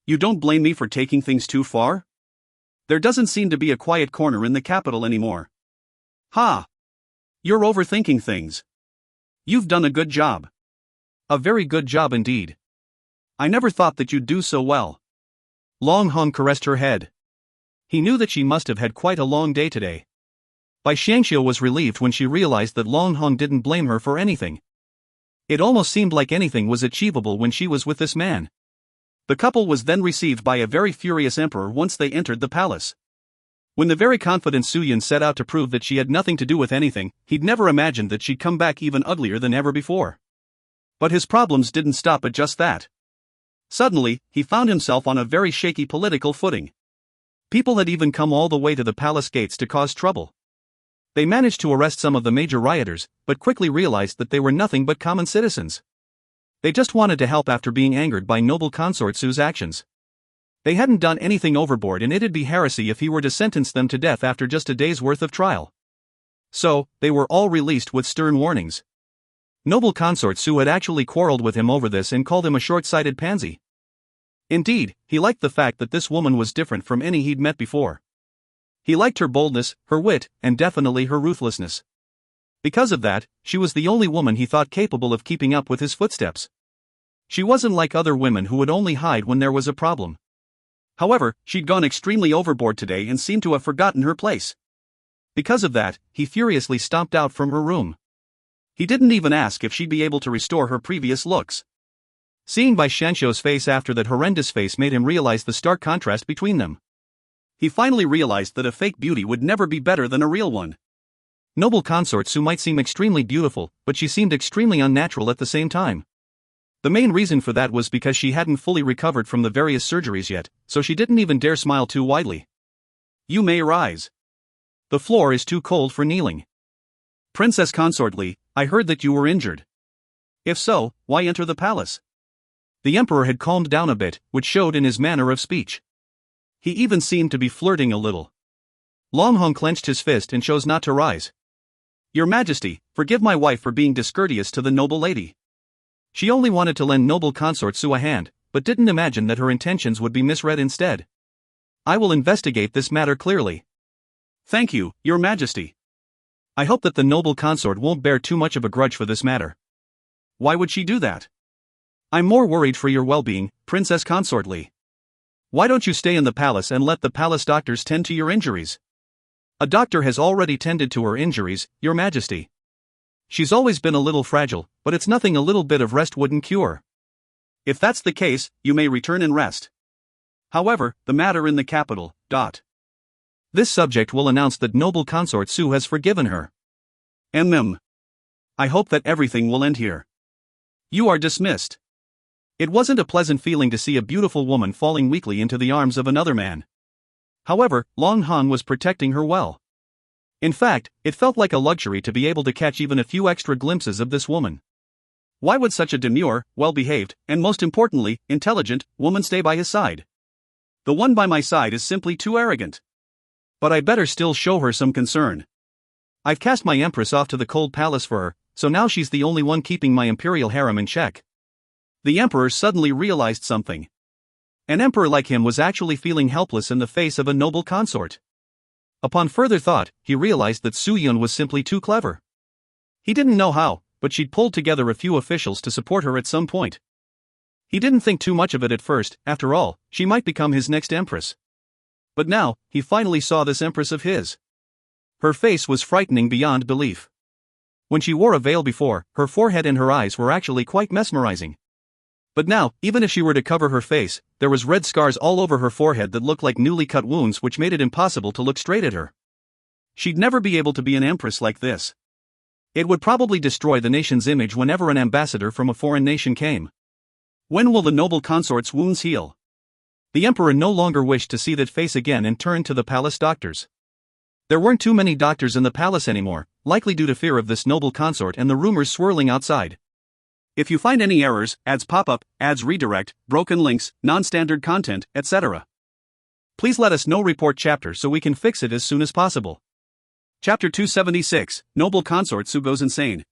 "You don't blame me for taking things too far? There doesn't seem to be a quiet corner in the capital anymore. Ha! You're overthinking things. You've done a good job. A very good job indeed. I never thought that you'd do so well." Long Hong caressed her head. He knew that she must have had quite a long day today. Bai Xiangxia was relieved when she realized that Long Hong didn't blame her for anything. It almost seemed like anything was achievable when she was with this man. The couple was then received by a very furious emperor once they entered the palace. When the very confident Su Yun set out to prove that she had nothing to do with anything, he'd never imagined that she'd come back even uglier than ever before. But his problems didn't stop at just that. Suddenly, he found himself on a very shaky political footing. People had even come all the way to the palace gates to cause trouble. They managed to arrest some of the major rioters, but quickly realized that they were nothing but common citizens. They just wanted to help after being angered by noble consort Su's actions. They hadn't done anything overboard and it'd be heresy if he were to sentence them to death after just a day's worth of trial. So, they were all released with stern warnings. Noble consort Su had actually quarreled with him over this and called him a short-sighted pansy. Indeed, he liked the fact that this woman was different from any he'd met before. He liked her boldness, her wit, and definitely her ruthlessness. Because of that, she was the only woman he thought capable of keeping up with his footsteps. She wasn't like other women who would only hide when there was a problem. However, she'd gone extremely overboard today and seemed to have forgotten her place. Because of that, he furiously stomped out from her room. He didn't even ask if she'd be able to restore her previous looks. Seeing Bai Xianxiu's face after that horrendous face made him realize the stark contrast between them. He finally realized that a fake beauty would never be better than a real one. Noble consort Su might seem extremely beautiful, but she seemed extremely unnatural at the same time. The main reason for that was because she hadn't fully recovered from the various surgeries yet, so she didn't even dare smile too widely. You may rise. The floor is too cold for kneeling. Princess Consort Li, I heard that you were injured. If so, why enter the palace? The emperor had calmed down a bit, which showed in his manner of speech. He even seemed to be flirting a little. Long Hong clenched his fist and chose not to rise. Your Majesty, forgive my wife for being discourteous to the noble lady. She only wanted to lend noble consort Su a hand, but didn't imagine that her intentions would be misread instead. I will investigate this matter clearly. Thank you, Your Majesty. I hope that the noble consort won't bear too much of a grudge for this matter. Why would she do that? I'm more worried for your well-being, Princess Consort Li. Why don't you stay in the palace and let the palace doctors tend to your injuries? A doctor has already tended to her injuries, Your Majesty. She's always been a little fragile, but it's nothing a little bit of rest wouldn't cure. If that's the case, you may return and rest. However, the matter in the capital. This subject will announce that noble consort Su has forgiven her. I hope that everything will end here. You are dismissed. It wasn't a pleasant feeling to see a beautiful woman falling weakly into the arms of another man. However, Long Hong was protecting her well. In fact, it felt like a luxury to be able to catch even a few extra glimpses of this woman. Why would such a demure, well-behaved, and most importantly, intelligent, woman stay by his side? The one by my side is simply too arrogant. But I better still show her some concern. I've cast my empress off to the cold palace for her, so now she's the only one keeping my imperial harem in check. The emperor suddenly realized something. An emperor like him was actually feeling helpless in the face of a noble consort. Upon further thought, he realized that Su Yun was simply too clever. He didn't know how, but she'd pulled together a few officials to support her at some point. He didn't think too much of it at first. After all, she might become his next empress. But now, he finally saw this empress of his. Her face was frightening beyond belief. When she wore a veil before, her forehead and her eyes were actually quite mesmerizing. But now, even if she were to cover her face, there was red scars all over her forehead that looked like newly cut wounds, which made it impossible to look straight at her. She'd never be able to be an empress like this. It would probably destroy the nation's image whenever an ambassador from a foreign nation came. When will the noble consort's wounds heal? The emperor no longer wished to see that face again and turned to the palace doctors. There weren't too many doctors in the palace anymore, likely due to fear of this noble consort and the rumors swirling outside. If you find any errors, ads pop up, ads redirect, broken links, non-standard content, etc., please let us know. Report chapter so we can fix it as soon as possible. Chapter 276, Noble Consort Su Goes Insane.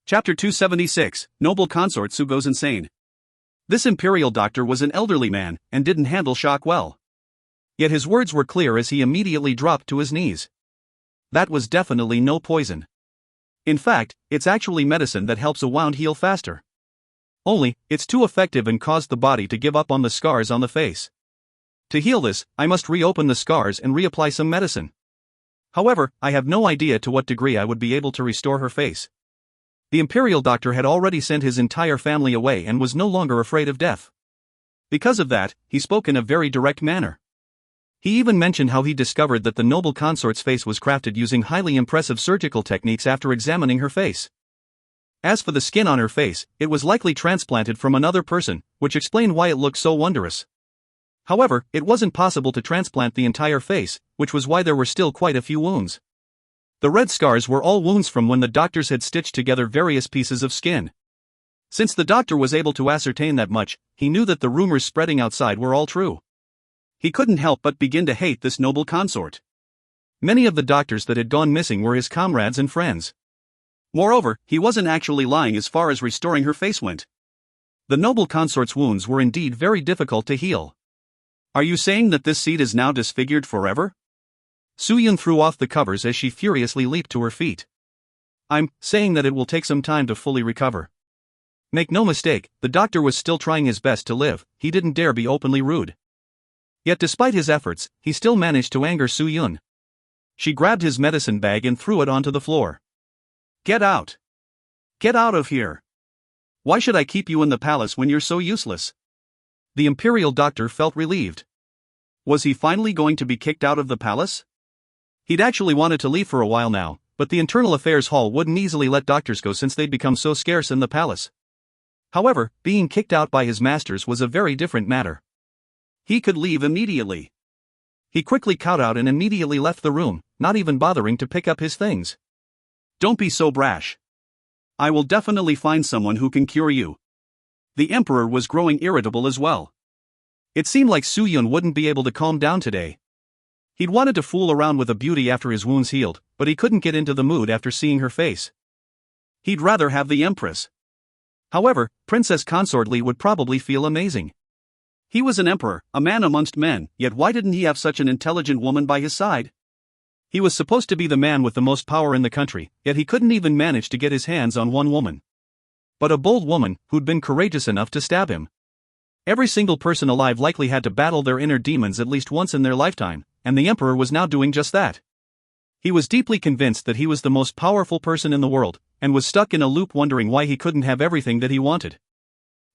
Chapter 276, Noble Consort Su Goes Insane. This imperial doctor was an elderly man, and didn't handle shock well. Yet his words were clear as he immediately dropped to his knees. That was definitely no poison. In fact, it's actually medicine that helps a wound heal faster. Only, it's too effective and caused the body to give up on the scars on the face. To heal this, I must reopen the scars and reapply some medicine. However, I have no idea to what degree I would be able to restore her face. The imperial doctor had already sent his entire family away and was no longer afraid of death. Because of that, he spoke in a very direct manner. He even mentioned how he discovered that the noble consort's face was crafted using highly impressive surgical techniques after examining her face. As for the skin on her face, it was likely transplanted from another person, which explained why it looked so wondrous. However, it wasn't possible to transplant the entire face, which was why there were still quite a few wounds. The red scars were all wounds from when the doctors had stitched together various pieces of skin. Since the doctor was able to ascertain that much, he knew that the rumors spreading outside were all true. He couldn't help but begin to hate this noble consort. Many of the doctors that had gone missing were his comrades and friends. Moreover, he wasn't actually lying as far as restoring her face went. The noble consort's wounds were indeed very difficult to heal. Are you saying that this seed is now disfigured forever? Su Yun threw off the covers as she furiously leaped to her feet. I'm saying that it will take some time to fully recover. Make no mistake, the doctor was still trying his best to live, he didn't dare be openly rude. Yet despite his efforts, he still managed to anger Su Yun. She grabbed his medicine bag and threw it onto the floor. Get out! Get out of here! Why should I keep you in the palace when you're so useless? The imperial doctor felt relieved. Was he finally going to be kicked out of the palace? He'd actually wanted to leave for a while now, but the Internal Affairs Hall wouldn't easily let doctors go since they'd become so scarce in the palace. However, being kicked out by his masters was a very different matter. He could leave immediately. He quickly kowtowed and immediately left the room, not even bothering to pick up his things. Don't be so brash. I will definitely find someone who can cure you. The emperor was growing irritable as well. It seemed like Su Yun wouldn't be able to calm down today. He'd wanted to fool around with a beauty after his wounds healed, but he couldn't get into the mood after seeing her face. He'd rather have the empress. However, Princess Consort Li would probably feel amazing. He was an emperor, a man amongst men, yet why didn't he have such an intelligent woman by his side? He was supposed to be the man with the most power in the country, yet he couldn't even manage to get his hands on one woman. But a bold woman, who'd been courageous enough to stab him. Every single person alive likely had to battle their inner demons at least once in their lifetime, and the emperor was now doing just that. He was deeply convinced that he was the most powerful person in the world, and was stuck in a loop wondering why he couldn't have everything that he wanted.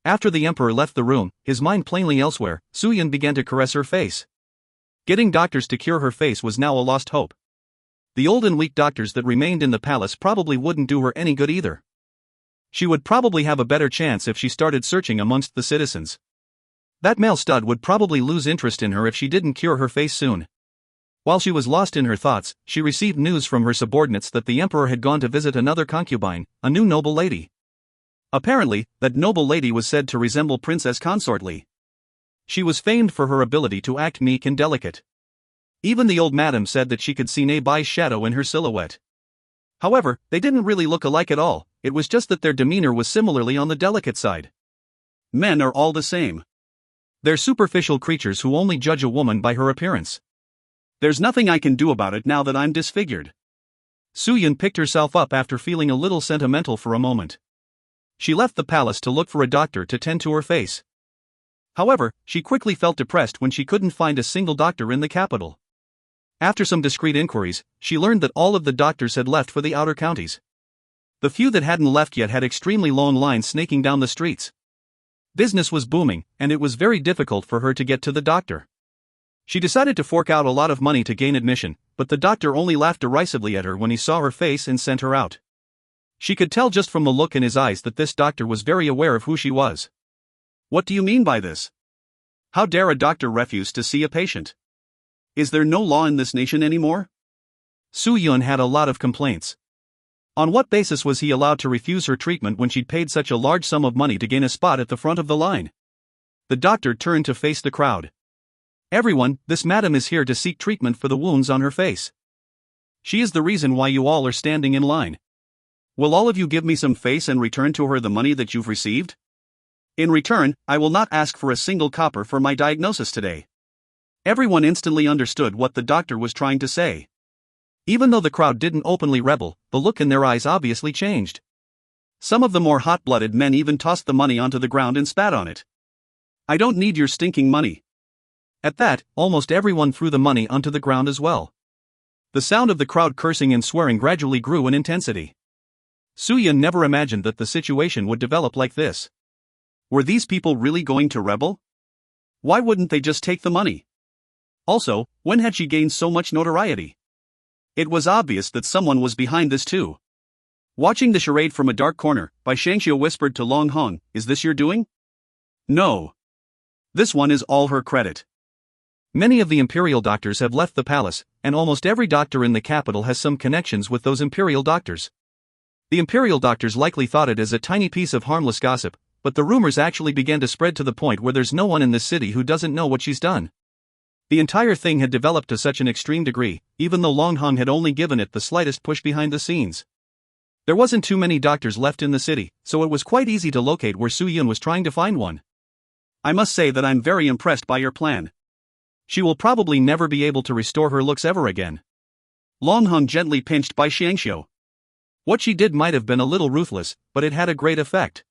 After the emperor left the room, his mind plainly elsewhere, Su Yun began to caress her face. Getting doctors to cure her face was now a lost hope. The old and weak doctors that remained in the palace probably wouldn't do her any good either. She would probably have a better chance if she started searching amongst the citizens. That male stud would probably lose interest in her if she didn't cure her face soon. While she was lost in her thoughts, she received news from her subordinates that the emperor had gone to visit another concubine, a new noble lady. Apparently, that noble lady was said to resemble Princess Consort Li. She was famed for her ability to act meek and delicate. Even the old madam said that she could see Nei's shadow in her silhouette. However, they didn't really look alike at all, it was just that their demeanor was similarly on the delicate side. Men are all the same. They're superficial creatures who only judge a woman by her appearance. There's nothing I can do about it now that I'm disfigured. Su Yun picked herself up after feeling a little sentimental for a moment. She left the palace to look for a doctor to tend to her face. However, she quickly felt depressed when she couldn't find a single doctor in the capital. After some discreet inquiries, she learned that all of the doctors had left for the outer counties. The few that hadn't left yet had extremely long lines snaking down the streets. Business was booming, and it was very difficult for her to get to the doctor. She decided to fork out a lot of money to gain admission, but the doctor only laughed derisively at her when he saw her face and sent her out. She could tell just from the look in his eyes that this doctor was very aware of who she was. What do you mean by this? How dare a doctor refuse to see a patient? Is there no law in this nation anymore? Su Yun had a lot of complaints. On what basis was he allowed to refuse her treatment when she'd paid such a large sum of money to gain a spot at the front of the line? The doctor turned to face the crowd. Everyone, this madam is here to seek treatment for the wounds on her face. She is the reason why you all are standing in line. Will all of you give me some face and return to her the money that you've received? In return, I will not ask for a single copper for my diagnosis today. Everyone instantly understood what the doctor was trying to say. Even though the crowd didn't openly rebel, the look in their eyes obviously changed. Some of the more hot-blooded men even tossed the money onto the ground and spat on it. I don't need your stinking money. At that, almost everyone threw the money onto the ground as well. The sound of the crowd cursing and swearing gradually grew in intensity. Su Yun never imagined that the situation would develop like this. Were these people really going to rebel? Why wouldn't they just take the money? Also, when had she gained so much notoriety? It was obvious that someone was behind this too. Watching the charade from a dark corner, Bai Shangxiu whispered to Long Hong, "Is this your doing?" "No. This one is all her credit." Many of the imperial doctors have left the palace, and almost every doctor in the capital has some connections with those imperial doctors. The imperial doctors likely thought it as a tiny piece of harmless gossip, but the rumors actually began to spread to the point where there's no one in this city who doesn't know what she's done. The entire thing had developed to such an extreme degree, even though Long Hong had only given it the slightest push behind the scenes. There wasn't too many doctors left in the city, so it was quite easy to locate where Su Yun was trying to find one. I must say that I'm very impressed by your plan. She will probably never be able to restore her looks ever again. Long Hong gently pinched Bai Shangxiu. What she did might have been a little ruthless, but it had a great effect.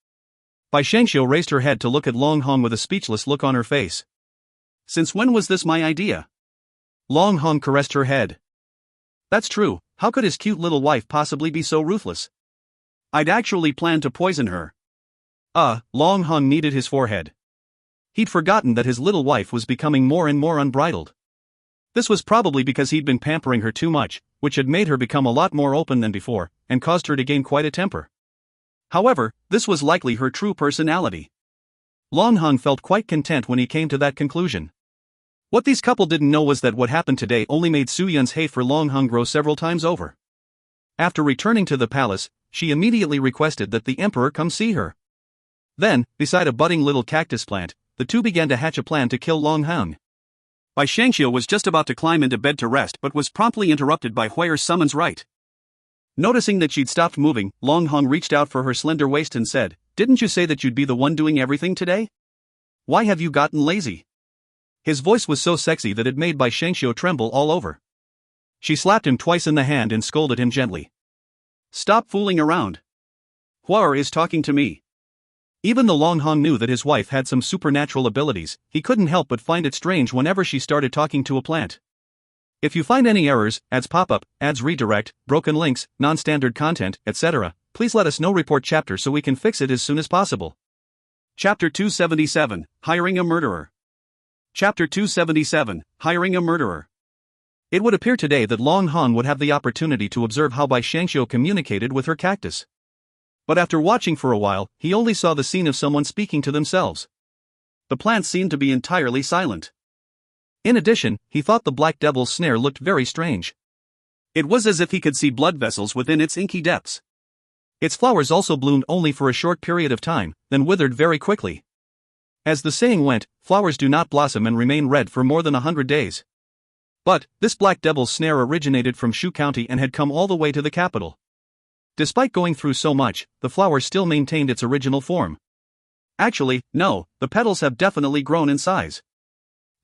Bai Shangxiu raised her head to look at Long Hong with a speechless look on her face. Since when was this my idea? Long Hong caressed her head. That's true, how could his cute little wife possibly be so ruthless? I'd actually planned to poison her. Long Hong kneaded his forehead. He'd forgotten that his little wife was becoming more and more unbridled. This was probably because he'd been pampering her too much, which had made her become a lot more open than before, and caused her to gain quite a temper. However, this was likely her true personality. Long Hong felt quite content when he came to that conclusion. What these couple didn't know was that what happened today only made Su Yun's hate for Long Hong grow several times over. After returning to the palace, she immediately requested that the emperor come see her. Then, beside a budding little cactus plant, the two began to hatch a plan to kill Long Hong. Bai Shangxiu was just about to climb into bed to rest but was promptly interrupted by Huayer's summons right. Noticing that she'd stopped moving, Long Hong reached out for her slender waist and said, "Didn't you say that you'd be the one doing everything today? Why have you gotten lazy?" His voice was so sexy that it made Bai Shangxiu tremble all over. She slapped him twice in the hand and scolded him gently. "Stop fooling around. Huaer is talking to me." Even though Long Hong knew that his wife had some supernatural abilities, he couldn't help but find it strange whenever she started talking to a plant. If you find any errors, ads pop up, ads redirect, broken links, non-standard content, etc., please let us know. Report chapter so we can fix it as soon as possible. Chapter 277, Hiring a Murderer. Chapter 277, Hiring a Murderer. It would appear today that Long Hong would have the opportunity to observe how Bai Shangxiu communicated with her cactus. But after watching for a while, he only saw the scene of someone speaking to themselves. The plants seemed to be entirely silent. In addition, he thought the black devil's snare looked very strange. It was as if he could see blood vessels within its inky depths. Its flowers also bloomed only for a short period of time, then withered very quickly. As the saying went, flowers do not blossom and remain red for more than 100 days. But, this black devil's snare originated from Shu County and had come all the way to the capital. Despite going through so much, the flower still maintained its original form. Actually, no, the petals have definitely grown in size.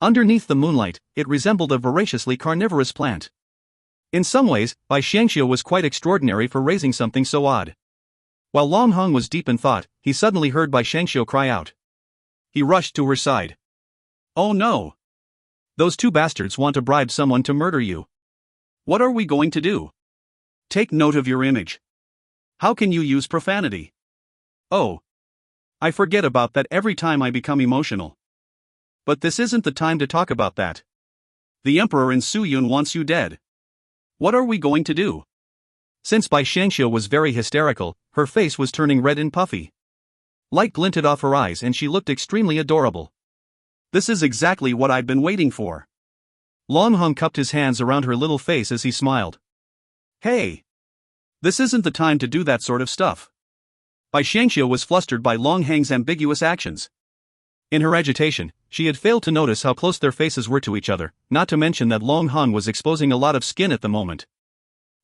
Underneath the moonlight, it resembled a voraciously carnivorous plant. In some ways, Bai Shangxiu was quite extraordinary for raising something so odd. While Long Hong was deep in thought, he suddenly heard Bai Shangxiu cry out. He rushed to her side. "Oh no! Those two bastards want to bribe someone to murder you. What are we going to do? Take note of your image. How can you use profanity? Oh. I forget about that every time I become emotional. But this isn't the time to talk about that. The Emperor in Su Yun wants you dead. What are we going to do?" Since Bai Shangxiu was very hysterical, her face was turning red and puffy. Light glinted off her eyes and she looked extremely adorable. "This is exactly what I've been waiting for." Long Hong cupped his hands around her little face as he smiled. "Hey! This isn't the time to do that sort of stuff." Bai Shangxiu was flustered by Long Hong's ambiguous actions. In her agitation, she had failed to notice how close their faces were to each other, not to mention that Long Hong was exposing a lot of skin at the moment.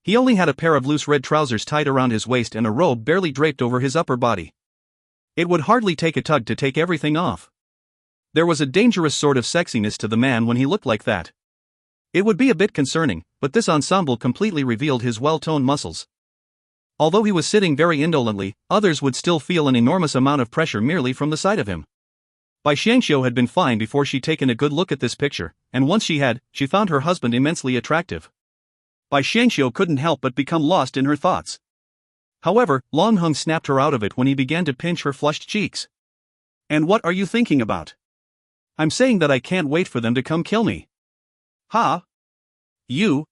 He only had a pair of loose red trousers tied around his waist and a robe barely draped over his upper body. It would hardly take a tug to take everything off. There was a dangerous sort of sexiness to the man when he looked like that. It would be a bit concerning, but this ensemble completely revealed his well-toned muscles. Although he was sitting very indolently, others would still feel an enormous amount of pressure merely from the sight of him. Bai Shangxiu had been fine before she'd taken a good look at this picture, and once she had, she found her husband immensely attractive. Bai Shangxiu couldn't help but become lost in her thoughts. However, Long Hong snapped her out of it when he began to pinch her flushed cheeks. "And what are you thinking about?" "I'm saying that I can't wait for them to come kill me." "Ha? You?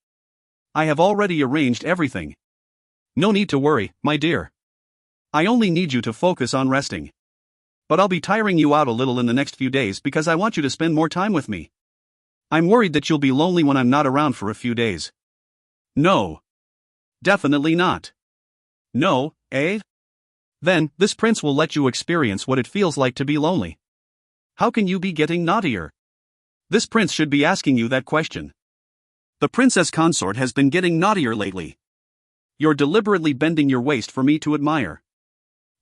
I have already arranged everything. No need to worry, my dear. I only need you to focus on resting. But I'll be tiring you out a little in the next few days because I want you to spend more time with me. I'm worried that you'll be lonely when I'm not around for a few days." "No. Definitely not." "No, eh?" "Then, this prince will let you experience what it feels like to be lonely." "How can you be getting naughtier? This prince should be asking you that question. The princess consort has been getting naughtier lately. You're deliberately bending your waist for me to admire.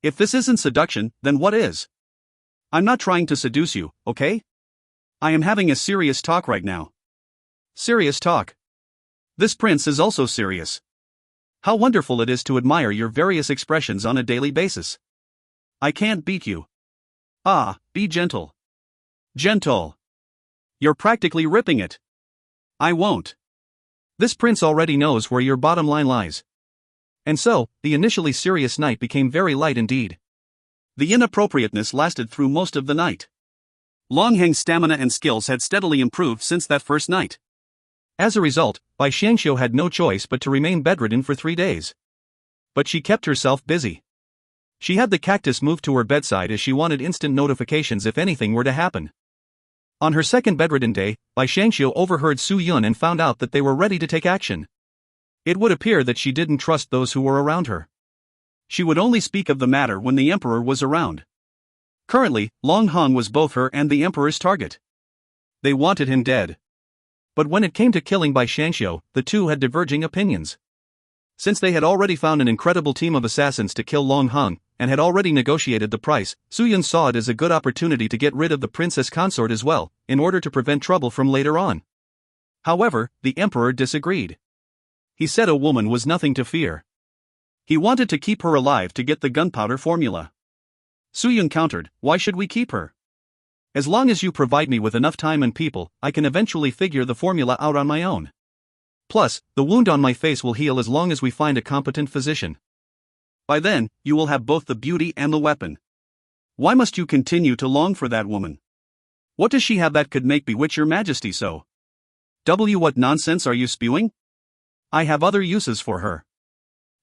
If this isn't seduction, then what is? I'm not trying to seduce you, okay? I am having a serious talk right now." "Serious talk? This prince is also serious. How wonderful it is to admire your various expressions on a daily basis. I can't beat you. Ah, be gentle. Gentle. You're practically ripping it. I won't. This prince already knows where your bottom line lies. And so, the initially serious night became very light indeed. The inappropriateness lasted through most of the night. Long Heng's stamina and skills had steadily improved since that first night. As a result, Bai Xiangxiu had no choice but to remain bedridden for 3 days. But she kept herself busy. She had the cactus moved to her bedside as she wanted instant notifications if anything were to happen. On her second bedridden day, Bai Xiangxiu overheard Su Yun and found out that they were ready to take action. It would appear that she didn't trust those who were around her. She would only speak of the matter when the emperor was around. Currently, Long Hong was both her and the emperor's target. They wanted him dead. But when it came to killing Bai Xiangxiu, the two had diverging opinions. Since they had already found an incredible team of assassins to kill Long Hong, and had already negotiated the price, Su Yun saw it as a good opportunity to get rid of the princess consort as well, in order to prevent trouble from later on. However, the emperor disagreed. He said a woman was nothing to fear. He wanted to keep her alive to get the gunpowder formula. Su Yun countered, "Why should we keep her? As long as you provide me with enough time and people, I can eventually figure the formula out on my own. Plus, the wound on my face will heal as long as we find a competent physician. By then, you will have both the beauty and the weapon. Why must you continue to long for that woman? What does she have that could make bewitch your majesty so? What nonsense are you spewing? I have other uses for her.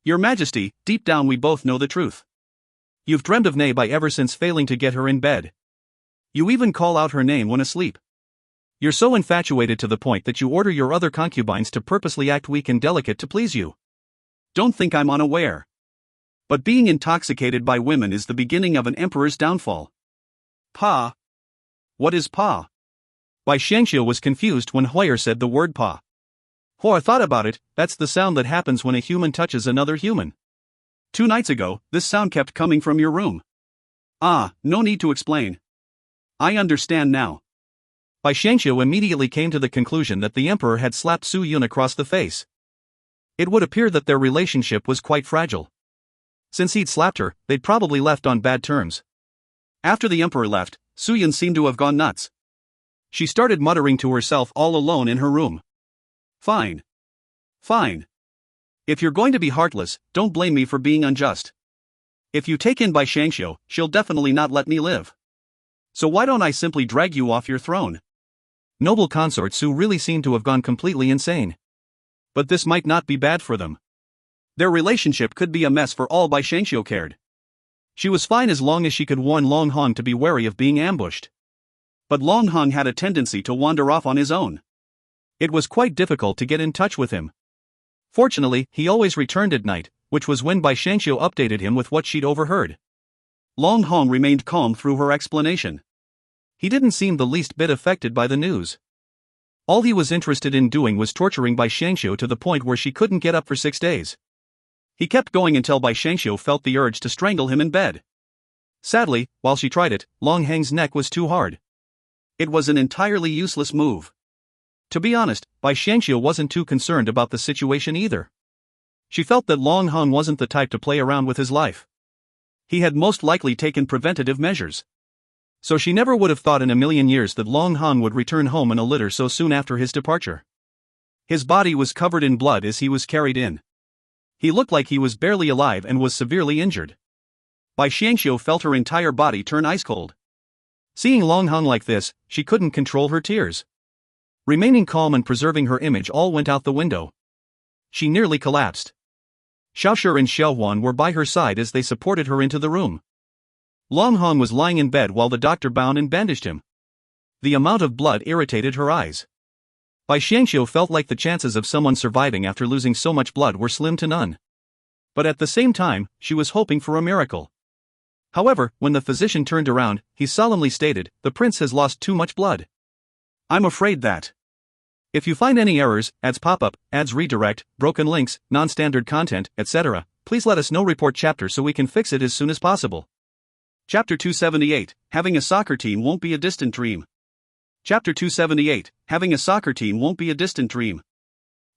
Your majesty, deep down we both know the truth. You've dreamed of Nei Bai ever since failing to get her in bed. You even call out her name when asleep. You're so infatuated to the point that you order your other concubines to purposely act weak and delicate to please you. Don't think I'm unaware. But being intoxicated by women is the beginning of an emperor's downfall." Pa? What is pa? Bai Xiangxiu was confused when Huir said the word pa. Huir thought about it, that's the sound that happens when a human touches another human. 2 nights ago, this sound kept coming from your room. Ah, no need to explain. I understand now. Bai Xiangxiu immediately came to the conclusion that the emperor had slapped Su Yun across the face. It would appear that their relationship was quite fragile. Since he'd slapped her, they'd probably left on bad terms. After the emperor left, Su Yun seemed to have gone nuts. She started muttering to herself all alone in her room. Fine. Fine. If you're going to be heartless, don't blame me for being unjust. If you take in Bai Xiangxiu, she'll definitely not let me live. So why don't I simply drag you off your throne? Noble consort Su really seemed to have gone completely insane. But this might not be bad for them. Their relationship could be a mess for all Bai Xiangxiu cared. She was fine as long as she could warn Long Hong to be wary of being ambushed. But Long Hong had a tendency to wander off on his own. It was quite difficult to get in touch with him. Fortunately, he always returned at night, which was when Bai Xiangxiu updated him with what she'd overheard. Long Hong remained calm through her explanation. He didn't seem the least bit affected by the news. All he was interested in doing was torturing Bai Xiangxiu to the point where she couldn't get up for 6 days. He kept going until Bai Xiangxiu felt the urge to strangle him in bed. Sadly, while she tried it, Long Heng's neck was too hard. It was an entirely useless move. To be honest, Bai Xiangxiu wasn't too concerned about the situation either. She felt that Long Hong wasn't the type to play around with his life. He had most likely taken preventative measures. So she never would have thought in a million years that Long Hong would return home in a litter so soon after his departure. His body was covered in blood as he was carried in. He looked like he was barely alive and was severely injured. Bai Xiangxiu felt her entire body turn ice cold. Seeing Long Hong like this, she couldn't control her tears. Remaining calm and preserving her image all went out the window. She nearly collapsed. Xiaoshi and Xiao Huan were by her side as they supported her into the room. Long Hong was lying in bed while the doctor bound and bandaged him. The amount of blood irritated her eyes. Bai Xiangxiu felt like the chances of someone surviving after losing so much blood were slim to none. But at the same time, she was hoping for a miracle. However, when the physician turned around, he solemnly stated, "The prince has lost too much blood. I'm afraid that. If you find any errors, ads pop up, ads redirect, broken links, non-standard content, etc., please let us know. Report chapter so we can fix it as soon as possible." Chapter 278, Having a soccer team won't be a distant dream. Chapter 278, Having a soccer team won't be a distant dream.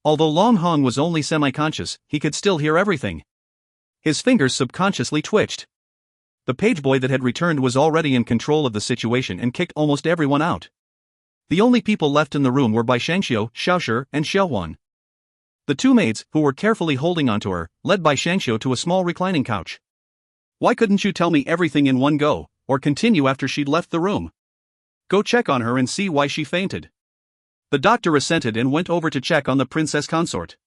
Although Long Hong was only semi-conscious, he could still hear everything. His fingers subconsciously twitched. The page boy that had returned was already in control of the situation and kicked almost everyone out. The only people left in the room were Bai Shangxiu, Xiaoshi, and Xiaohuan. The two maids, who were carefully holding onto her, led Bai Shangxiu to a small reclining couch. Why couldn't you tell me everything in one go, or continue after she'd left the room? Go check on her and see why she fainted. The doctor assented and went over to check on the princess consort.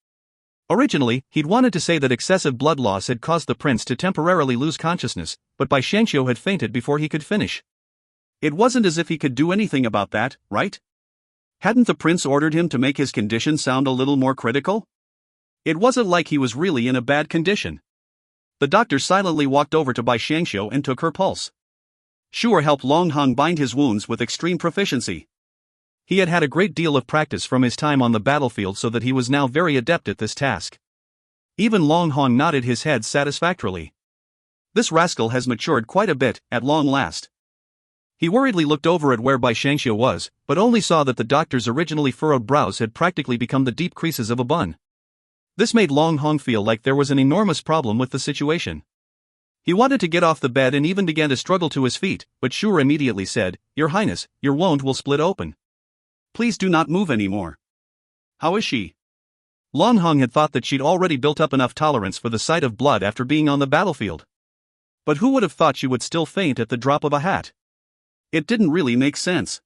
Originally, he'd wanted to say that excessive blood loss had caused the prince to temporarily lose consciousness, but Bai Shangxiu had fainted before he could finish. It wasn't as if he could do anything about that, right? Hadn't the prince ordered him to make his condition sound a little more critical? It wasn't like he was really in a bad condition. The doctor silently walked over to Bai Shangxiu and took her pulse. Shu'er helped Long Hong bind his wounds with extreme proficiency. He had had a great deal of practice from his time on the battlefield, so that he was now very adept at this task. Even Long Hong nodded his head satisfactorily. This rascal has matured quite a bit, at long last. He worriedly looked over at where Bai Shangxiu was, but only saw that the doctor's originally furrowed brows had practically become the deep creases of a bun. This made Long Hong feel like there was an enormous problem with the situation. He wanted to get off the bed and even began to struggle to his feet, but Shu'er immediately said, "Your Highness, your wound will split open. Please do not move anymore." "How is she?" Long Hong had thought that she'd already built up enough tolerance for the sight of blood after being on the battlefield. But who would have thought she would still faint at the drop of a hat? It didn't really make sense.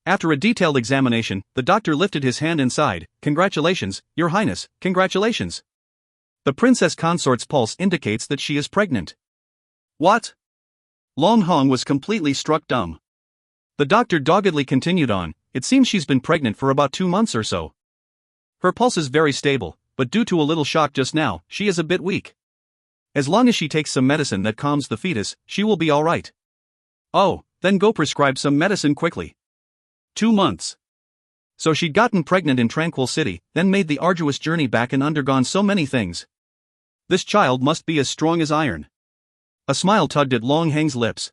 After a detailed examination, the doctor lifted his hand and sighed, "Congratulations, Your Highness, congratulations. The princess consort's pulse indicates that she is pregnant." "What?" Long Hong was completely struck dumb. The doctor doggedly continued on, "It seems she's been pregnant for about 2 months or so. Her pulse is very stable, but due to a little shock just now, she is a bit weak. As long as she takes some medicine that calms the fetus, she will be alright." "Oh, then go prescribe some medicine quickly." 2 months. So she'd gotten pregnant in Tranquil City, then made the arduous journey back and undergone so many things. This child must be as strong as iron. A smile tugged at Long Heng's lips.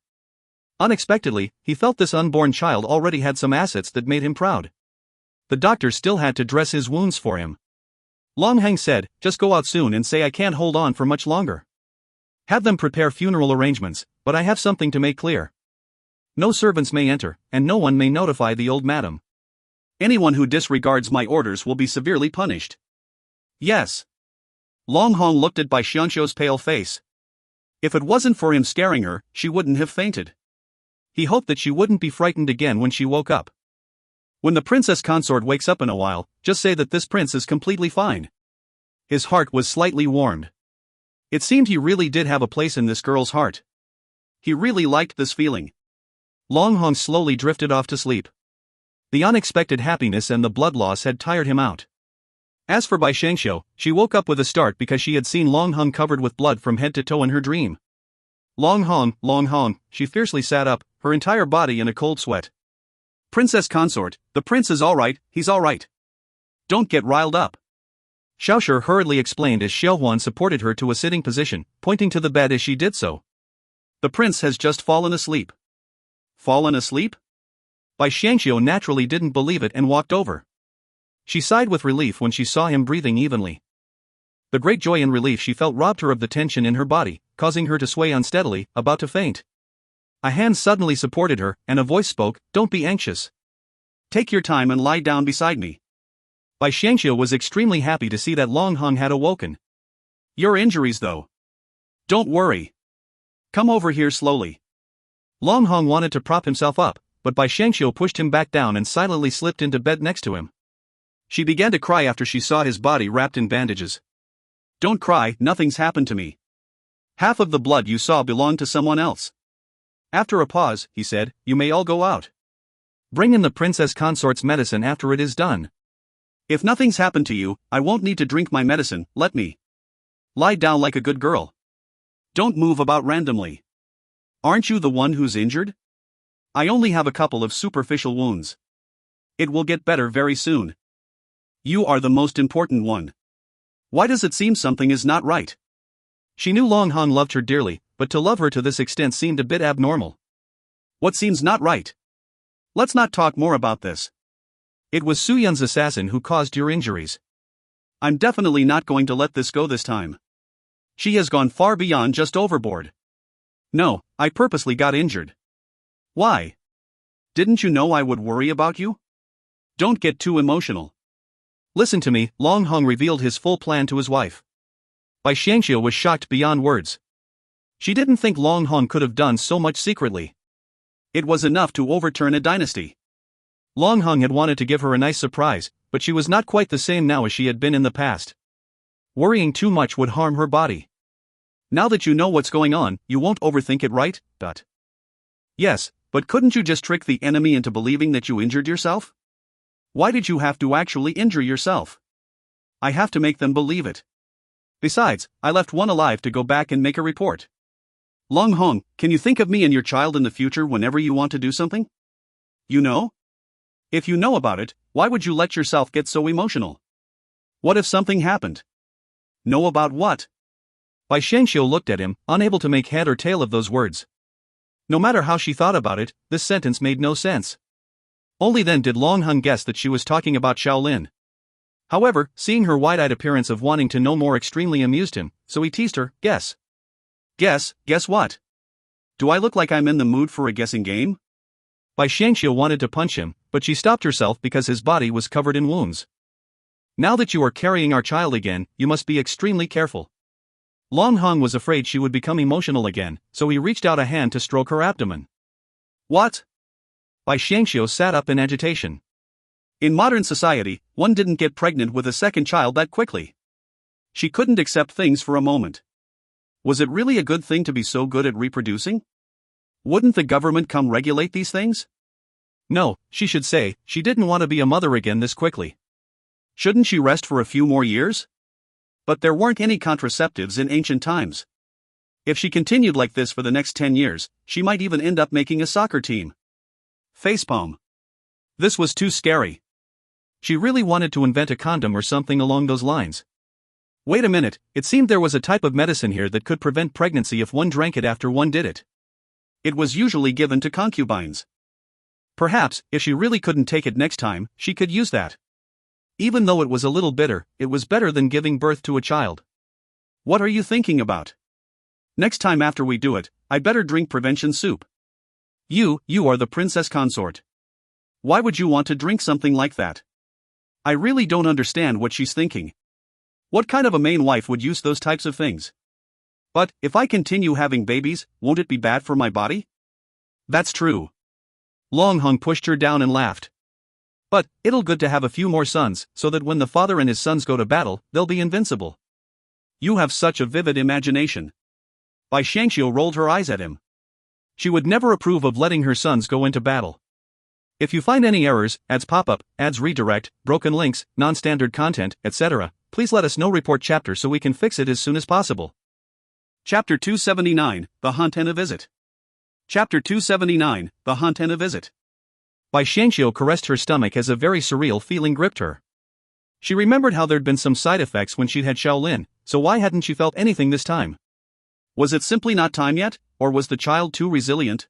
Unexpectedly, he felt this unborn child already had some assets that made him proud. The doctor still had to dress his wounds for him. Long Heng said, "Just go out soon and say I can't hold on for much longer. Have them prepare funeral arrangements, but I have something to make clear. No servants may enter, and no one may notify the old madam. Anyone who disregards my orders will be severely punished." "Yes." Long Hong looked at Bai Shangxiu's pale face. If it wasn't for him scaring her, she wouldn't have fainted. He hoped that she wouldn't be frightened again when she woke up. "When the princess consort wakes up in a while, just say that this prince is completely fine." His heart was slightly warmed. It seemed he really did have a place in this girl's heart. He really liked this feeling. Long Hong slowly drifted off to sleep. The unexpected happiness and the blood loss had tired him out. As for Bai Shangxiu, she woke up with a start because she had seen Long Hong covered with blood from head to toe in her dream. Long Hong, she fiercely sat up, her entire body in a cold sweat. "Princess consort, the prince is alright, he's alright. Don't get riled up." Xiaoshi hurriedly explained as Xiaohuan supported her to a sitting position, pointing to the bed as she did so. "The prince has just fallen asleep." "Fallen asleep?" Bai Shangxiu naturally didn't believe it and walked over. She sighed with relief when she saw him breathing evenly. The great joy and relief she felt robbed her of the tension in her body, causing her to sway unsteadily, about to faint. A hand suddenly supported her, and a voice spoke, "Don't be anxious. Take your time and lie down beside me." Bai Shangxiu was extremely happy to see that Long Hong had awoken. "Your injuries though. Don't worry. Come over here slowly." Long Hong wanted to prop himself up, but Bai Shangxiu pushed him back down and silently slipped into bed next to him. She began to cry after she saw his body wrapped in bandages. "Don't cry, nothing's happened to me. Half of the blood you saw belonged to someone else." After a pause, he said, "You may all go out. Bring in the princess consort's medicine after it is done." "If nothing's happened to you, I won't need to drink my medicine, let me. Lie down like a good girl. Don't move about randomly. Aren't you the one who's injured? I only have a couple of superficial wounds. It will get better very soon. You are the most important one. Why does it seem something is not right?" She knew Long Hong loved her dearly, but to love her to this extent seemed a bit abnormal. "What seems not right? Let's not talk more about this. It was Su Yun's assassin who caused your injuries. I'm definitely not going to let this go this time. She has gone far beyond just overboard. No, I purposely got injured. Why? Didn't you know I would worry about you? Don't get too emotional. Listen to me, Long Hong revealed his full plan to his wife. Bai Xiangxiu was shocked beyond words. She didn't think Long Hong could have done so much secretly. It was enough to overturn a dynasty. Long Hong had wanted to give her a nice surprise, but she was not quite the same now as she had been in the past. Worrying too much would harm her body. Now that you know what's going on, you won't overthink it, right? Yes, but couldn't you just trick the enemy into believing that you injured yourself? Why did you have to actually injure yourself? I have to make them believe it. Besides, I left one alive to go back and make a report. Long Hong, can you think of me and your child in the future whenever you want to do something? You know? If you know about it, why would you let yourself get so emotional? What if something happened? Know about what? Bai Xiangxiu looked at him, unable to make head or tail of those words. No matter how she thought about it, this sentence made no sense. Only then did Long Hong guess that she was talking about Shaolin. However, seeing her wide-eyed appearance of wanting to know more extremely amused him, so he teased her, guess. Guess what? Do I look like I'm in the mood for a guessing game? Bai Xiangxiu wanted to punch him, but she stopped herself because his body was covered in wounds. Now that you are carrying our child again, you must be extremely careful. Long Hong was afraid she would become emotional again, so he reached out a hand to stroke her abdomen. What? Bai Xiangxiu sat up in agitation. In modern society, one didn't get pregnant with a second child that quickly. She couldn't accept things for a moment. Was it really a good thing to be so good at reproducing? Wouldn't the government come regulate these things? No, she should say, she didn't want to be a mother again this quickly. Shouldn't she rest for a few more years? But there weren't any contraceptives in ancient times. If she continued like this for the next 10 years, she might even end up making a soccer team. Facepalm. This was too scary. She really wanted to invent a condom or something along those lines. Wait a minute, it seemed there was a type of medicine here that could prevent pregnancy if one drank it after one did it. It was usually given to concubines. Perhaps, if she really couldn't take it next time, she could use that. Even though it was a little bitter, it was better than giving birth to a child. What are you thinking about? Next time after we do it, I better drink prevention soup. You are the princess consort. Why would you want to drink something like that? I really don't understand what she's thinking. What kind of a main wife would use those types of things? But, if I continue having babies, won't it be bad for my body? That's true. Long Hong pushed her down and laughed. But, it'll good to have a few more sons, so that when the father and his sons go to battle, they'll be invincible. You have such a vivid imagination. Bai Xiangxiu rolled her eyes at him. She would never approve of letting her sons go into battle. If you find any errors, ads pop up, ads redirect, broken links, non-standard content, etc., please let us know. Report chapter so we can fix it as soon as possible. Chapter 279, The Hunt and a Visit. Chapter 279, The Hunt and a Visit. Bai Xiangxiu caressed her stomach as a very surreal feeling gripped her. She remembered how there'd been some side effects when she'd had Shaolin, so why hadn't she felt anything this time? Was it simply not time yet, or was the child too resilient?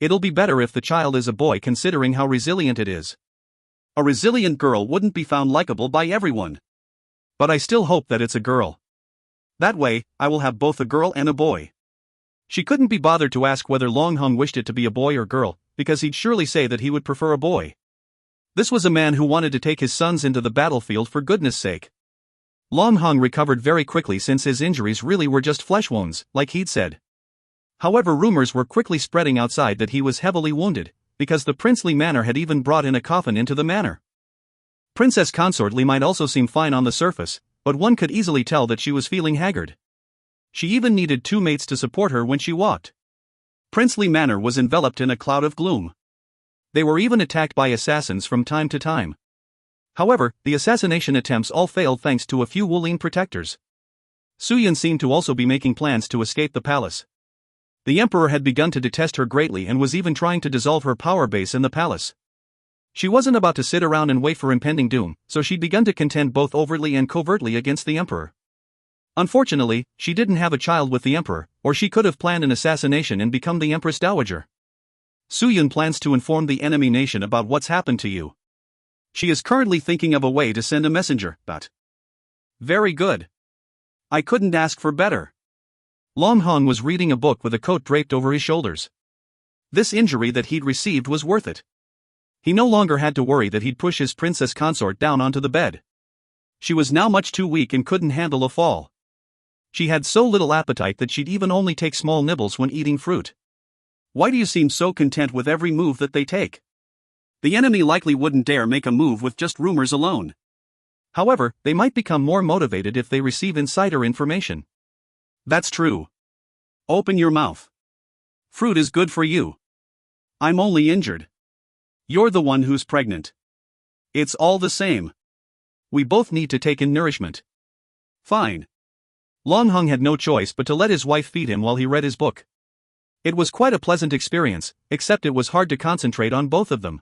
It'll be better if the child is a boy considering how resilient it is. A resilient girl wouldn't be found likable by everyone. But I still hope that it's a girl. That way, I will have both a girl and a boy. She couldn't be bothered to ask whether Long Hong wished it to be a boy or girl, because he'd surely say that he would prefer a boy. This was a man who wanted to take his sons into the battlefield for goodness sake. Long Hong recovered very quickly since his injuries really were just flesh wounds, like he'd said. However, rumors were quickly spreading outside that he was heavily wounded, because the princely manor had even brought in a coffin into the manor. Princess Consort Li might also seem fine on the surface, but one could easily tell that she was feeling haggard. She even needed two mates to support her when she walked. Princely Manor was enveloped in a cloud of gloom. They were even attacked by assassins from time to time. However, the assassination attempts all failed thanks to a few Wulin protectors. Suyan seemed to also be making plans to escape the palace. The emperor had begun to detest her greatly and was even trying to dissolve her power base in the palace. She wasn't about to sit around and wait for impending doom, so she'd begun to contend both overtly and covertly against the emperor. Unfortunately, she didn't have a child with the emperor, or she could have planned an assassination and become the empress dowager. Suyan plans to inform the enemy nation about what's happened to you. She is currently thinking of a way to send a messenger, but... Very good. I couldn't ask for better. Long Hong was reading a book with a coat draped over his shoulders. This injury that he'd received was worth it. He no longer had to worry that he'd push his princess consort down onto the bed. She was now much too weak and couldn't handle a fall. She had so little appetite that she'd even only take small nibbles when eating fruit. Why do you seem so content with every move that they take? The enemy likely wouldn't dare make a move with just rumors alone. However, they might become more motivated if they receive insider information. That's true. Open your mouth. Fruit is good for you. I'm only injured. You're the one who's pregnant. It's all the same. We both need to take in nourishment. Fine. Long Hong had no choice but to let his wife feed him while he read his book. It was quite a pleasant experience, except it was hard to concentrate on both of them.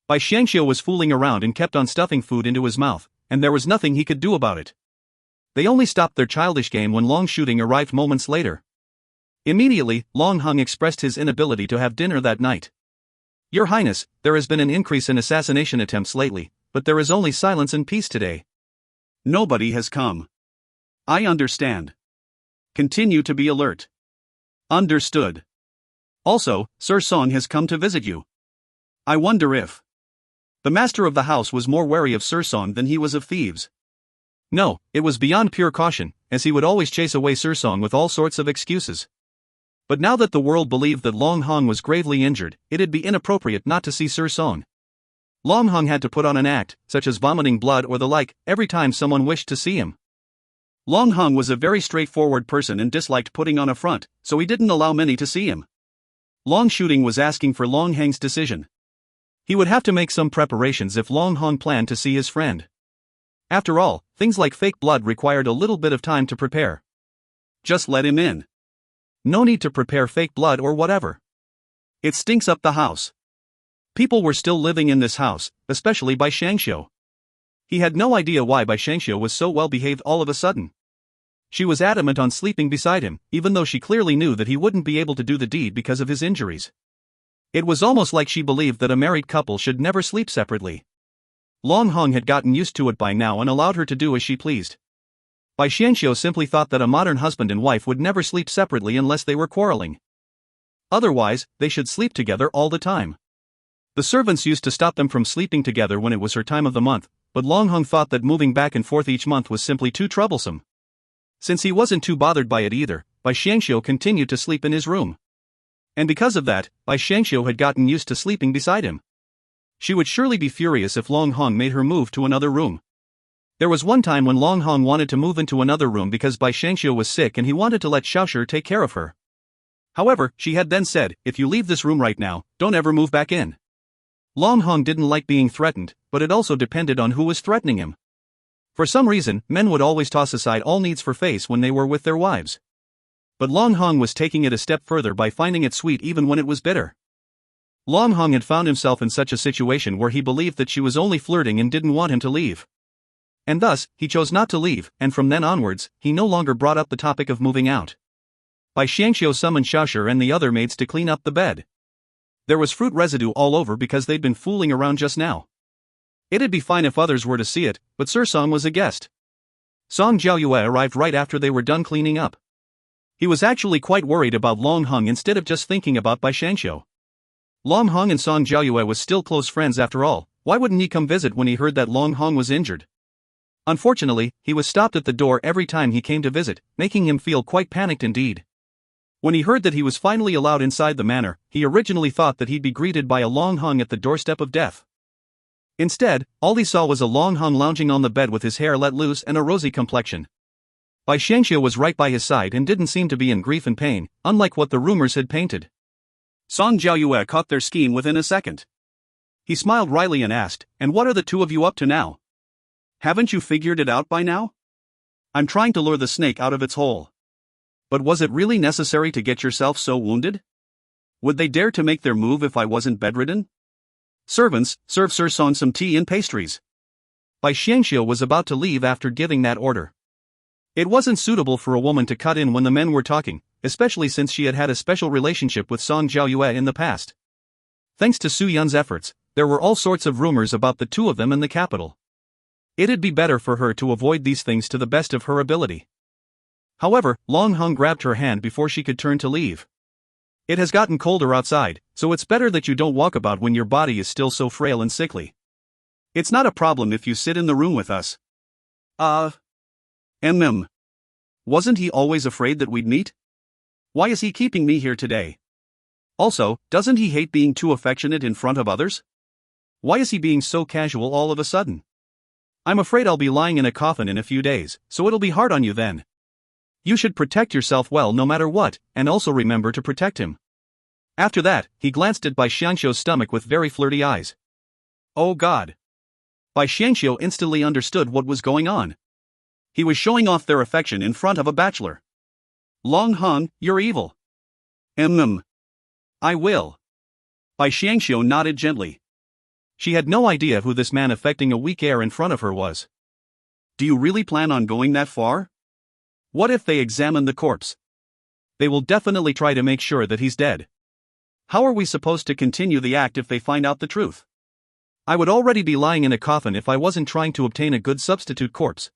Bai Xiangxiu was fooling around and kept on stuffing food into his mouth, and there was nothing he could do about it. They only stopped their childish game when Long Shooting arrived moments later. Immediately, Long Hong expressed his inability to have dinner that night. Your Highness, there has been an increase in assassination attempts lately, but there is only silence and peace today. Nobody has come. I understand. Continue to be alert. Understood. Also, Sir Song has come to visit you. I wonder if... The master of the house was more wary of Sir Song than he was of thieves. No, it was beyond pure caution, as he would always chase away Sir Song with all sorts of excuses. But now that the world believed that Long Hong was gravely injured, it'd be inappropriate not to see Sir Song. Long Hong had to put on an act, such as vomiting blood or the like, every time someone wished to see him. Long Hong was a very straightforward person and disliked putting on a front, so he didn't allow many to see him. Long Shooting was asking for Long Hang's decision. He would have to make some preparations if Long Hong planned to see his friend. After all, things like fake blood required a little bit of time to prepare. Just let him in. No need to prepare fake blood or whatever. It stinks up the house. People were still living in this house, especially Bai Xiangxiu. He had no idea why Bai Xiangxiu was so well behaved all of a sudden. She was adamant on sleeping beside him, even though she clearly knew that he wouldn't be able to do the deed because of his injuries. It was almost like she believed that a married couple should never sleep separately. Long Hong had gotten used to it by now and allowed her to do as she pleased. Bai Xiangxiu simply thought that a modern husband and wife would never sleep separately unless they were quarreling. Otherwise, they should sleep together all the time. The servants used to stop them from sleeping together when it was her time of the month, but Long Hong thought that moving back and forth each month was simply too troublesome. Since he wasn't too bothered by it either, Bai Xiangxiu continued to sleep in his room. And because of that, Bai Xiangxiu had gotten used to sleeping beside him. She would surely be furious if Long Hong made her move to another room. There was one time when Long Hong wanted to move into another room because Bai Xiangxiu was sick and he wanted to let Xiaoshi take care of her. However, she had then said, if you leave this room right now, don't ever move back in. Long Hong didn't like being threatened, but it also depended on who was threatening him. For some reason, men would always toss aside all needs for face when they were with their wives. But Long Hong was taking it a step further by finding it sweet even when it was bitter. Long Hong had found himself in such a situation where he believed that she was only flirting and didn't want him to leave. And thus, he chose not to leave, and from then onwards, he no longer brought up the topic of moving out. Bai Xiangxiu summoned Xiaoshi and the other maids to clean up the bed. There was fruit residue all over because they'd been fooling around just now. It'd be fine if others were to see it, but Sir Song was a guest. Song Jiaoyue arrived right after they were done cleaning up. He was actually quite worried about Long Hong instead of just thinking about Bai Xiangxiu. Long Hong and Song Jiaoyue was still close friends after all, why wouldn't he come visit when he heard that Long Hong was injured? Unfortunately, he was stopped at the door every time he came to visit, making him feel quite panicked indeed. When he heard that he was finally allowed inside the manor, he originally thought that he'd be greeted by a Long Hong at the doorstep of death. Instead, all he saw was a Long Hong lounging on the bed with his hair let loose and a rosy complexion. Bai Xiangxiu was right by his side and didn't seem to be in grief and pain, unlike what the rumors had painted. Song Jiaoyue caught their scheme within a second. He smiled wryly and asked, "And what are the two of you up to now? Haven't you figured it out by now? I'm trying to lure the snake out of its hole. But was it really necessary to get yourself so wounded? Would they dare to make their move if I wasn't bedridden? Servants, serve Sir Song some tea and pastries." Bai Xiangxiu was about to leave after giving that order. It wasn't suitable for a woman to cut in when the men were talking, especially since she had had a special relationship with Song Jiaoyue in the past. Thanks to Su Yun's efforts, there were all sorts of rumors about the two of them in the capital. It'd be better for her to avoid these things to the best of her ability. However, Long Hung grabbed her hand before she could turn to leave. It has gotten colder outside, so it's better that you don't walk about when your body is still so frail and sickly. It's not a problem if you sit in the room with us. Wasn't he always afraid that we'd meet? Why is he keeping me here today? Also, doesn't he hate being too affectionate in front of others? Why is he being so casual all of a sudden? I'm afraid I'll be lying in a coffin in a few days, so it'll be hard on you then. You should protect yourself well no matter what, and also remember to protect him. After that, he glanced at Bai Xiangxiu's stomach with very flirty eyes. Oh God! Bai Xiangxiu instantly understood what was going on. He was showing off their affection in front of a bachelor. Long Hung, you're evil. I will. Bai Xiangxiu nodded gently. She had no idea who this man affecting a weak air in front of her was. Do you really plan on going that far? What if they examine the corpse? They will definitely try to make sure that he's dead. How are we supposed to continue the act if they find out the truth? I would already be lying in a coffin if I wasn't trying to obtain a good substitute corpse.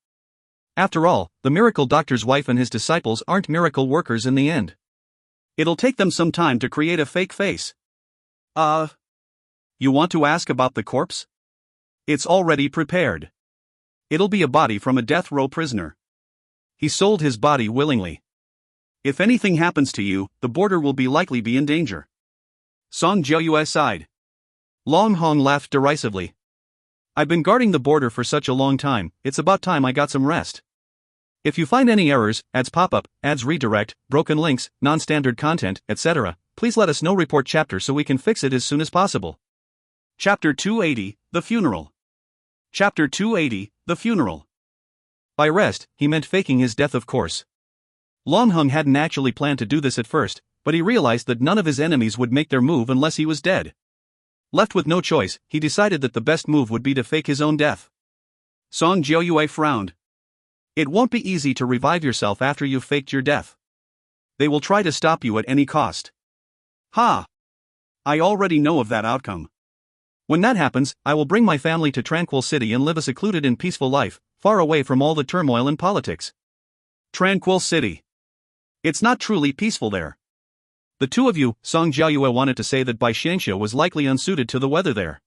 After all, the miracle doctor's wife and his disciples aren't miracle workers in the end. It'll take them some time to create a fake face. You want to ask about the corpse? It's already prepared. It'll be a body from a death row prisoner. He sold his body willingly. If anything happens to you, the border will likely be in danger. Song Jiuyue sighed. Long Hong laughed derisively. I've been guarding the border for such a long time, it's about time I got some rest. If you find any errors, ads pop up, ads redirect, broken links, non-standard content, etc., please let us know. Report chapter so we can fix it as soon as possible. Chapter 280, The Funeral. Chapter 280, The Funeral. By rest, he meant faking his death, of course. Long Hung hadn't actually planned to do this at first, but he realized that none of his enemies would make their move unless he was dead. Left with no choice, he decided that the best move would be to fake his own death. Song Jiuyue frowned. It won't be easy to revive yourself after you've faked your death. They will try to stop you at any cost. Ha! I already know of that outcome. When that happens, I will bring my family to Tranquil City and live a secluded and peaceful life, far away from all the turmoil and politics. Tranquil City. It's not truly peaceful there. The two of you, Song Jiuyue wanted to say that Bai Xiangxiu was likely unsuited to the weather there.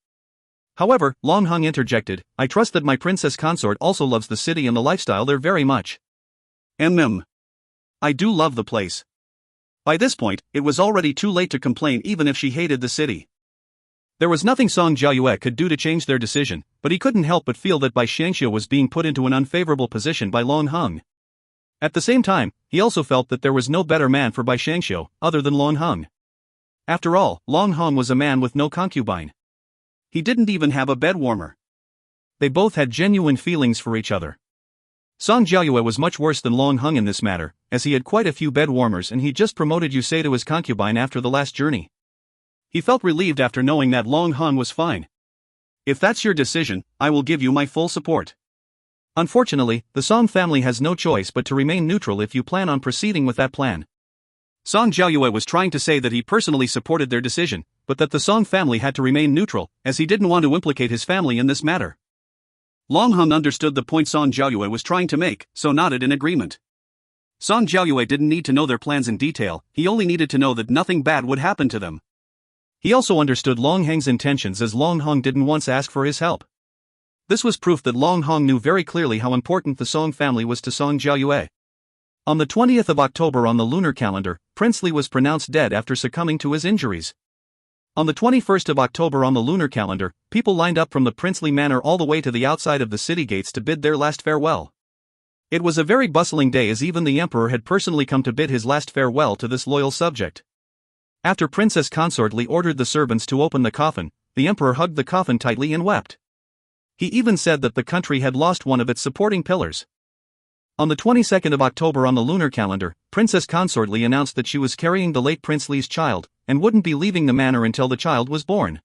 However, Long Hung interjected, I trust that my princess consort also loves the city and the lifestyle there very much. I do love the place. By this point, it was already too late to complain even if she hated the city. There was nothing Song Jiuyue could do to change their decision, but he couldn't help but feel that Bai Xiangxiu was being put into an unfavorable position by Long Hung. At the same time, he also felt that there was no better man for Bai Xiangxiu, other than Long Hung. After all, Long Hung was a man with no concubine. He didn't even have a bed warmer. They both had genuine feelings for each other. Song Jiuyue was much worse than Long Hung in this matter, as he had quite a few bed warmers and he just promoted Yusei to his concubine after the last journey. He felt relieved after knowing that Long Hung was fine. If that's your decision, I will give you my full support. Unfortunately, the Song family has no choice but to remain neutral if you plan on proceeding with that plan. Song Jiuyue was trying to say that he personally supported their decision, but that the Song family had to remain neutral, as he didn't want to implicate his family in this matter. Long Hung understood the point Song Jiuyue was trying to make, so nodded in agreement. Song Jiuyue didn't need to know their plans in detail, he only needed to know that nothing bad would happen to them. He also understood Long Heng's intentions as Long Hung didn't once ask for his help. This was proof that Long Hung knew very clearly how important the Song family was to Song Jiuyue. On the 20th of October on the lunar calendar, Prince Li was pronounced dead after succumbing to his injuries. On the 21st of October on the lunar calendar, people lined up from the princely manor all the way to the outside of the city gates to bid their last farewell. It was a very bustling day as even the emperor had personally come to bid his last farewell to this loyal subject. After Princess Consort Li ordered the servants to open the coffin, the emperor hugged the coffin tightly and wept. He even said that the country had lost one of its supporting pillars. On the 22nd of October on the lunar calendar, Princess Consort Li announced that she was carrying the late Prince Li's child, and wouldn't be leaving the manor until the child was born.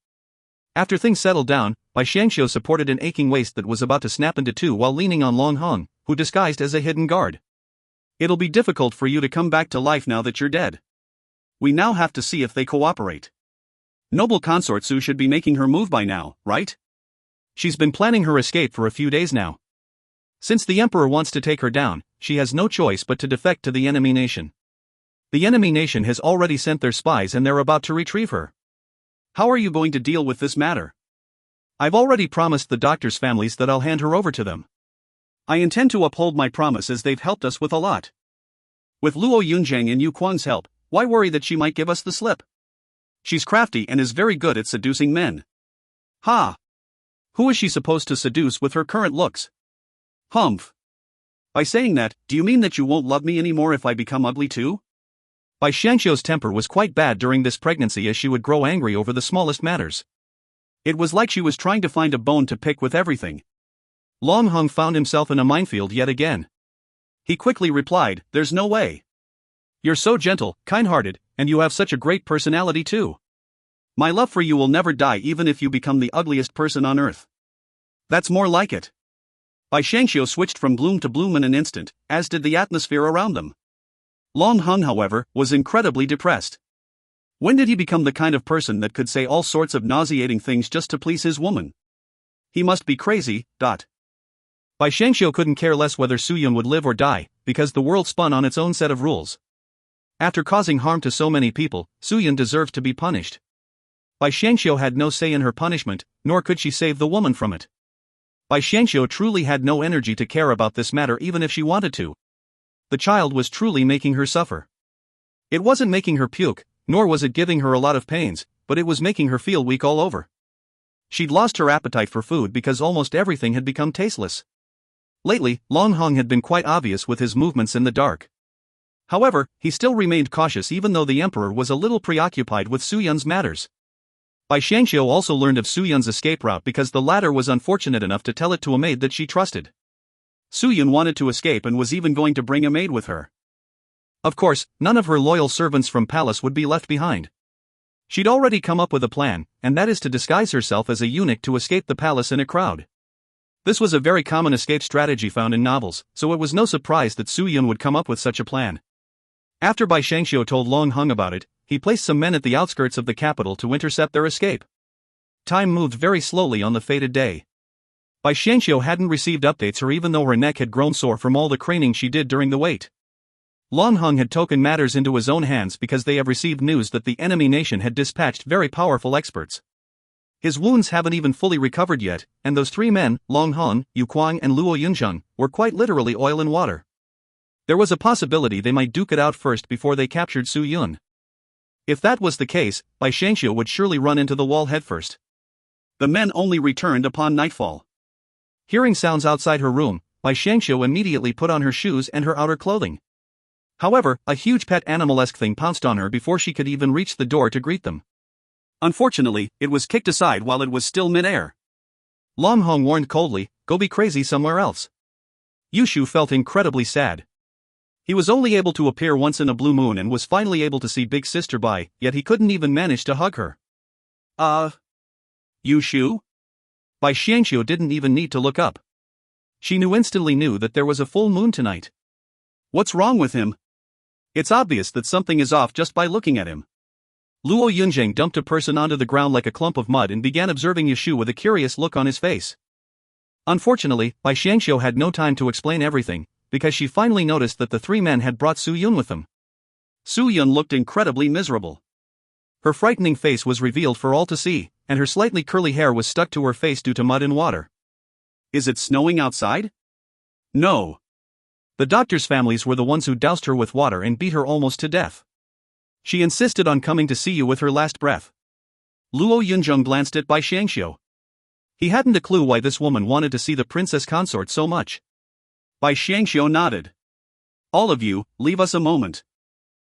After things settled down, Bai Xiangxiu supported an aching waist that was about to snap into two while leaning on Long Hung, who disguised as a hidden guard. It'll be difficult for you to come back to life now that you're dead. We now have to see if they cooperate. Noble Consort Su should be making her move by now, right? She's been planning her escape for a few days now. Since the emperor wants to take her down, she has no choice but to defect to the enemy nation. The enemy nation has already sent their spies and they're about to retrieve her. How are you going to deal with this matter? I've already promised the doctors' families that I'll hand her over to them. I intend to uphold my promise as they've helped us with a lot. With Luo Yunzhang and Yu Kuang's help, why worry that she might give us the slip? She's crafty and is very good at seducing men. Ha! Who is she supposed to seduce with her current looks? Humph. By saying that, do you mean that you won't love me anymore if I become ugly too? Bai Xiangxiu's temper was quite bad during this pregnancy as she would grow angry over the smallest matters. It was like she was trying to find a bone to pick with everything. Long Hong found himself in a minefield yet again. He quickly replied, "There's no way. You're so gentle, kind-hearted, and you have such a great personality too. My love for you will never die even if you become the ugliest person on earth." That's more like it. Bai Xiangxiu switched from bloom to bloom in an instant, as did the atmosphere around them. Long Hong, however, was incredibly depressed. When did he become the kind of person that could say all sorts of nauseating things just to please his woman? He must be crazy. Bai Xiangxiu couldn't care less whether Su Yun would live or die, because the world spun on its own set of rules. After causing harm to so many people, Su Yun deserved to be punished. Bai Xiangxiu had no say in her punishment, nor could she save the woman from it. Bai Xiangxiu truly had no energy to care about this matter even if she wanted to. The child was truly making her suffer. It wasn't making her puke, nor was it giving her a lot of pains, but it was making her feel weak all over. She'd lost her appetite for food because almost everything had become tasteless. Lately, Long Hong had been quite obvious with his movements in the dark. However, he still remained cautious even though the emperor was a little preoccupied with Su Yun's matters. Bai Xiangxiu also learned of Su Yun's escape route because the latter was unfortunate enough to tell it to a maid that she trusted. Su Yun wanted to escape and was even going to bring a maid with her. Of course, none of her loyal servants from palace would be left behind. She'd already come up with a plan, and that is to disguise herself as a eunuch to escape the palace in a crowd. This was a very common escape strategy found in novels, so it was no surprise that Su Yun would come up with such a plan. After Bai Xiangxiu told Long Hong about it, he placed some men at the outskirts of the capital to intercept their escape. Time moved very slowly on the fated day. Bai Xiangxiu hadn't received updates or even though her neck had grown sore from all the craning she did during the wait. Long Hong had taken matters into his own hands because they have received news that the enemy nation had dispatched very powerful experts. His wounds haven't even fully recovered yet, and those three men, Long Hong, Yu Kuang and Luo Yunzhang, were quite literally oil and water. There was a possibility they might duke it out first before they captured Su Yun. If that was the case, Bai Xiangxiu would surely run into the wall headfirst. The men only returned upon nightfall. Hearing sounds outside her room, Bai Xiangxiu immediately put on her shoes and her outer clothing. However, a huge pet animal-esque thing pounced on her before she could even reach the door to greet them. Unfortunately, it was kicked aside while it was still mid-air. Long Hong warned coldly, "Go be crazy somewhere else." Yushu felt incredibly sad. He was only able to appear once in a blue moon and was finally able to see Big Sister Bai, yet he couldn't even manage to hug her. Yushu? Bai Xiangxiu didn't even need to look up. She instantly knew that there was a full moon tonight. What's wrong with him? It's obvious that something is off just by looking at him. Luo Yunzhang dumped a person onto the ground like a clump of mud and began observing Yushu with a curious look on his face. Unfortunately, Bai Xiangxiu had no time to explain everything, because she finally noticed that the three men had brought Su Yun with them. Su Yun looked incredibly miserable. Her frightening face was revealed for all to see, and her slightly curly hair was stuck to her face due to mud and water. Is it snowing outside? No. The doctors' families were the ones who doused her with water and beat her almost to death. She insisted on coming to see you with her last breath. Luo Yunzhang glanced at Bai Xiangxiu. He hadn't a clue why this woman wanted to see the princess consort so much. Bai Xiangxiu nodded. All of you, leave us a moment.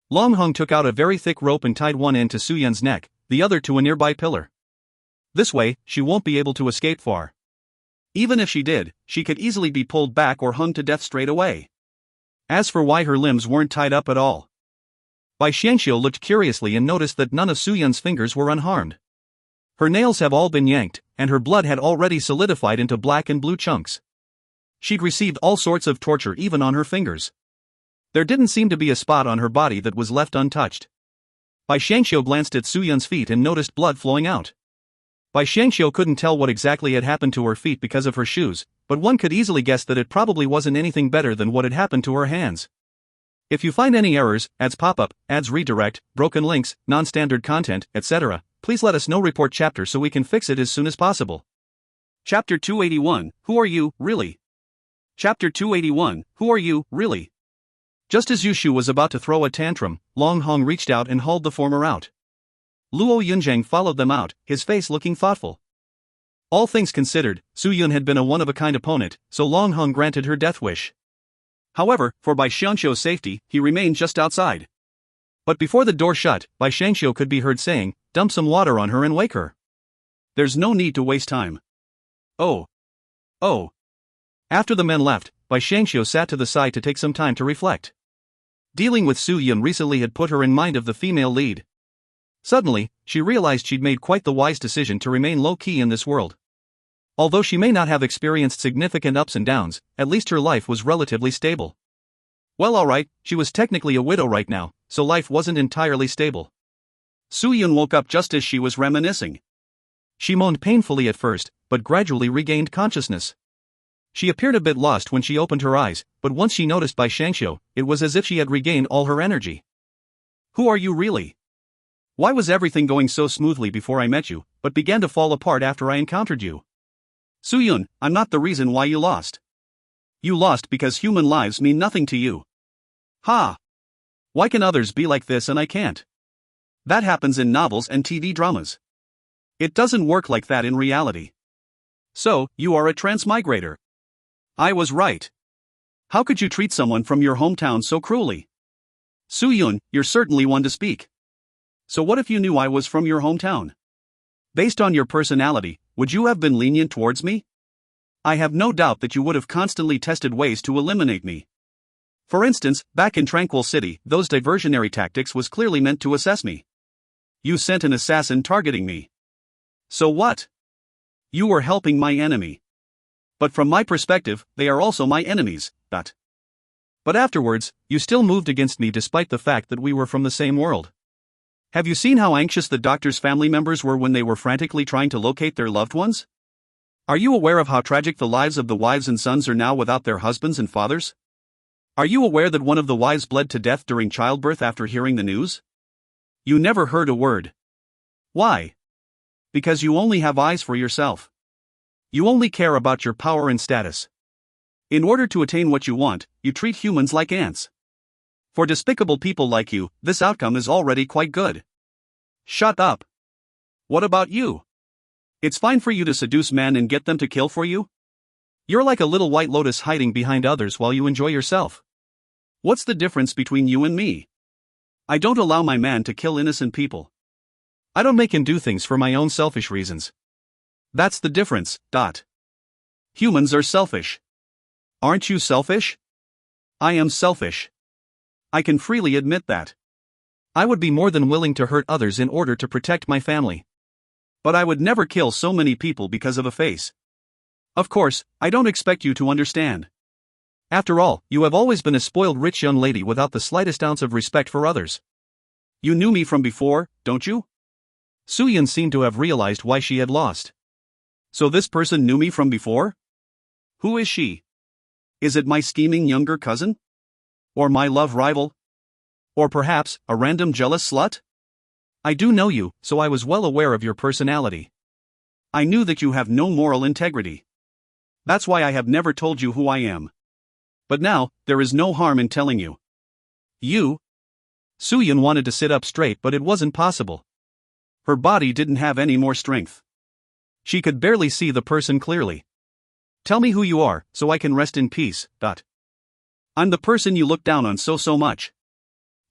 Long Hong took out a very thick rope and tied one end to Su Yun's neck, the other to a nearby pillar. This way, she won't be able to escape far. Even if she did, she could easily be pulled back or hung to death straight away. As for why her limbs weren't tied up at all, Bai Xiangxiu looked curiously and noticed that none of Su Yun's fingers were unharmed. Her nails have all been yanked, and her blood had already solidified into black and blue chunks. She'd received all sorts of torture even on her fingers. There didn't seem to be a spot on her body that was left untouched. Bai Xiangxiu glanced at Su Yun's feet and noticed blood flowing out. Bai Xiangxiu couldn't tell what exactly had happened to her feet because of her shoes, but one could easily guess that it probably wasn't anything better than what had happened to her hands. If you find any errors, ads pop-up, ads redirect, broken links, non-standard content, etc., please let us know. Report chapter so we can fix it as soon as possible. Chapter 281, Who are you, really? Chapter 281, Who are you, really? Just as Yushu was about to throw a tantrum, Long Hong reached out and hauled the former out. Luo Yunzhang followed them out, his face looking thoughtful. All things considered, Su Yun had been a one-of-a-kind opponent, so Long Hong granted her death wish. However, for Bai Xiangxiu's safety, he remained just outside. But before the door shut, Bai Xiangxiu could be heard saying, "Dump some water on her and wake her." There's no need to waste time. Oh. After the men left, Bai Xiangxiu sat to the side to take some time to reflect. Dealing with Su Yun recently had put her in mind of the female lead. Suddenly, she realized she'd made quite the wise decision to remain low-key in this world. Although she may not have experienced significant ups and downs, at least her life was relatively stable. Well, alright, she was technically a widow right now, so life wasn't entirely stable. Su Yun woke up just as she was reminiscing. She moaned painfully at first, but gradually regained consciousness. She appeared a bit lost when she opened her eyes, but once she noticed Bai Xiangxiu, it was as if she had regained all her energy. Who are you really? Why was everything going so smoothly before I met you, but began to fall apart after I encountered you? Su Yun, I'm not the reason why you lost. You lost because human lives mean nothing to you. Ha! Why can others be like this and I can't? That happens in novels and TV dramas. It doesn't work like that in reality. So, you are a transmigrator. I was right. How could you treat someone from your hometown so cruelly? Su Yun, you're certainly one to speak. So what if you knew I was from your hometown? Based on your personality, would you have been lenient towards me? I have no doubt that you would have constantly tested ways to eliminate me. For instance, back in Tranquil City, those diversionary tactics was clearly meant to assess me. You sent an assassin targeting me. So what? You were helping my enemy. But from my perspective, they are also my enemies, But afterwards, you still moved against me despite the fact that we were from the same world. Have you seen how anxious the doctor's family members were when they were frantically trying to locate their loved ones? Are you aware of how tragic the lives of the wives and sons are now without their husbands and fathers? Are you aware that one of the wives bled to death during childbirth after hearing the news? You never heard a word. Why? Because you only have eyes for yourself. You only care about your power and status. In order to attain what you want, you treat humans like ants. For despicable people like you, this outcome is already quite good. Shut up. What about you? It's fine for you to seduce men and get them to kill for you? You're like a little white lotus hiding behind others while you enjoy yourself. What's the difference between you and me? I don't allow my man to kill innocent people. I don't make him do things for my own selfish reasons. That's the difference. Humans are selfish. Aren't you selfish? I am selfish. I can freely admit that. I would be more than willing to hurt others in order to protect my family. But I would never kill so many people because of a face. Of course, I don't expect you to understand. After all, you have always been a spoiled rich young lady without the slightest ounce of respect for others. You knew me from before, don't you? Su Yun seemed to have realized why she had lost. So this person knew me from before? Who is she? Is it my scheming younger cousin? Or my love rival? Or perhaps, a random jealous slut? I do know you, so I was well aware of your personality. I knew that you have no moral integrity. That's why I have never told you who I am. But now, there is no harm in telling you. You? Su Yun wanted to sit up straight, but it wasn't possible. Her body didn't have any more strength. She could barely see the person clearly. Tell me who you are, so I can rest in peace. I'm the person you look down on so much.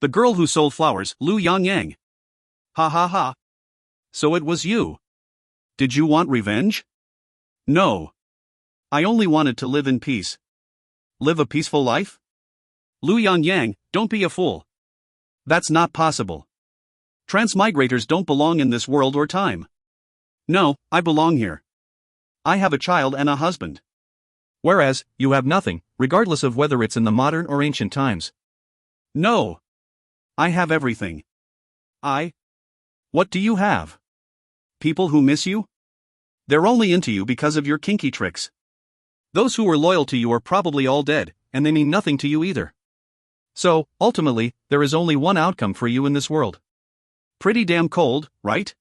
The girl who sold flowers, Lu Yangyang. Ha ha ha. So it was you. Did you want revenge? No. I only wanted to live in peace. Live a peaceful life? Lu Yangyang, don't be a fool. That's not possible. Transmigrators don't belong in this world or time. No, I belong here. I have a child and a husband. Whereas, you have nothing, regardless of whether it's in the modern or ancient times. No. I have everything. What do you have? People who miss you? They're only into you because of your kinky tricks. Those who were loyal to you are probably all dead, and they mean nothing to you either. So, ultimately, there is only one outcome for you in this world. Pretty damn cold, right?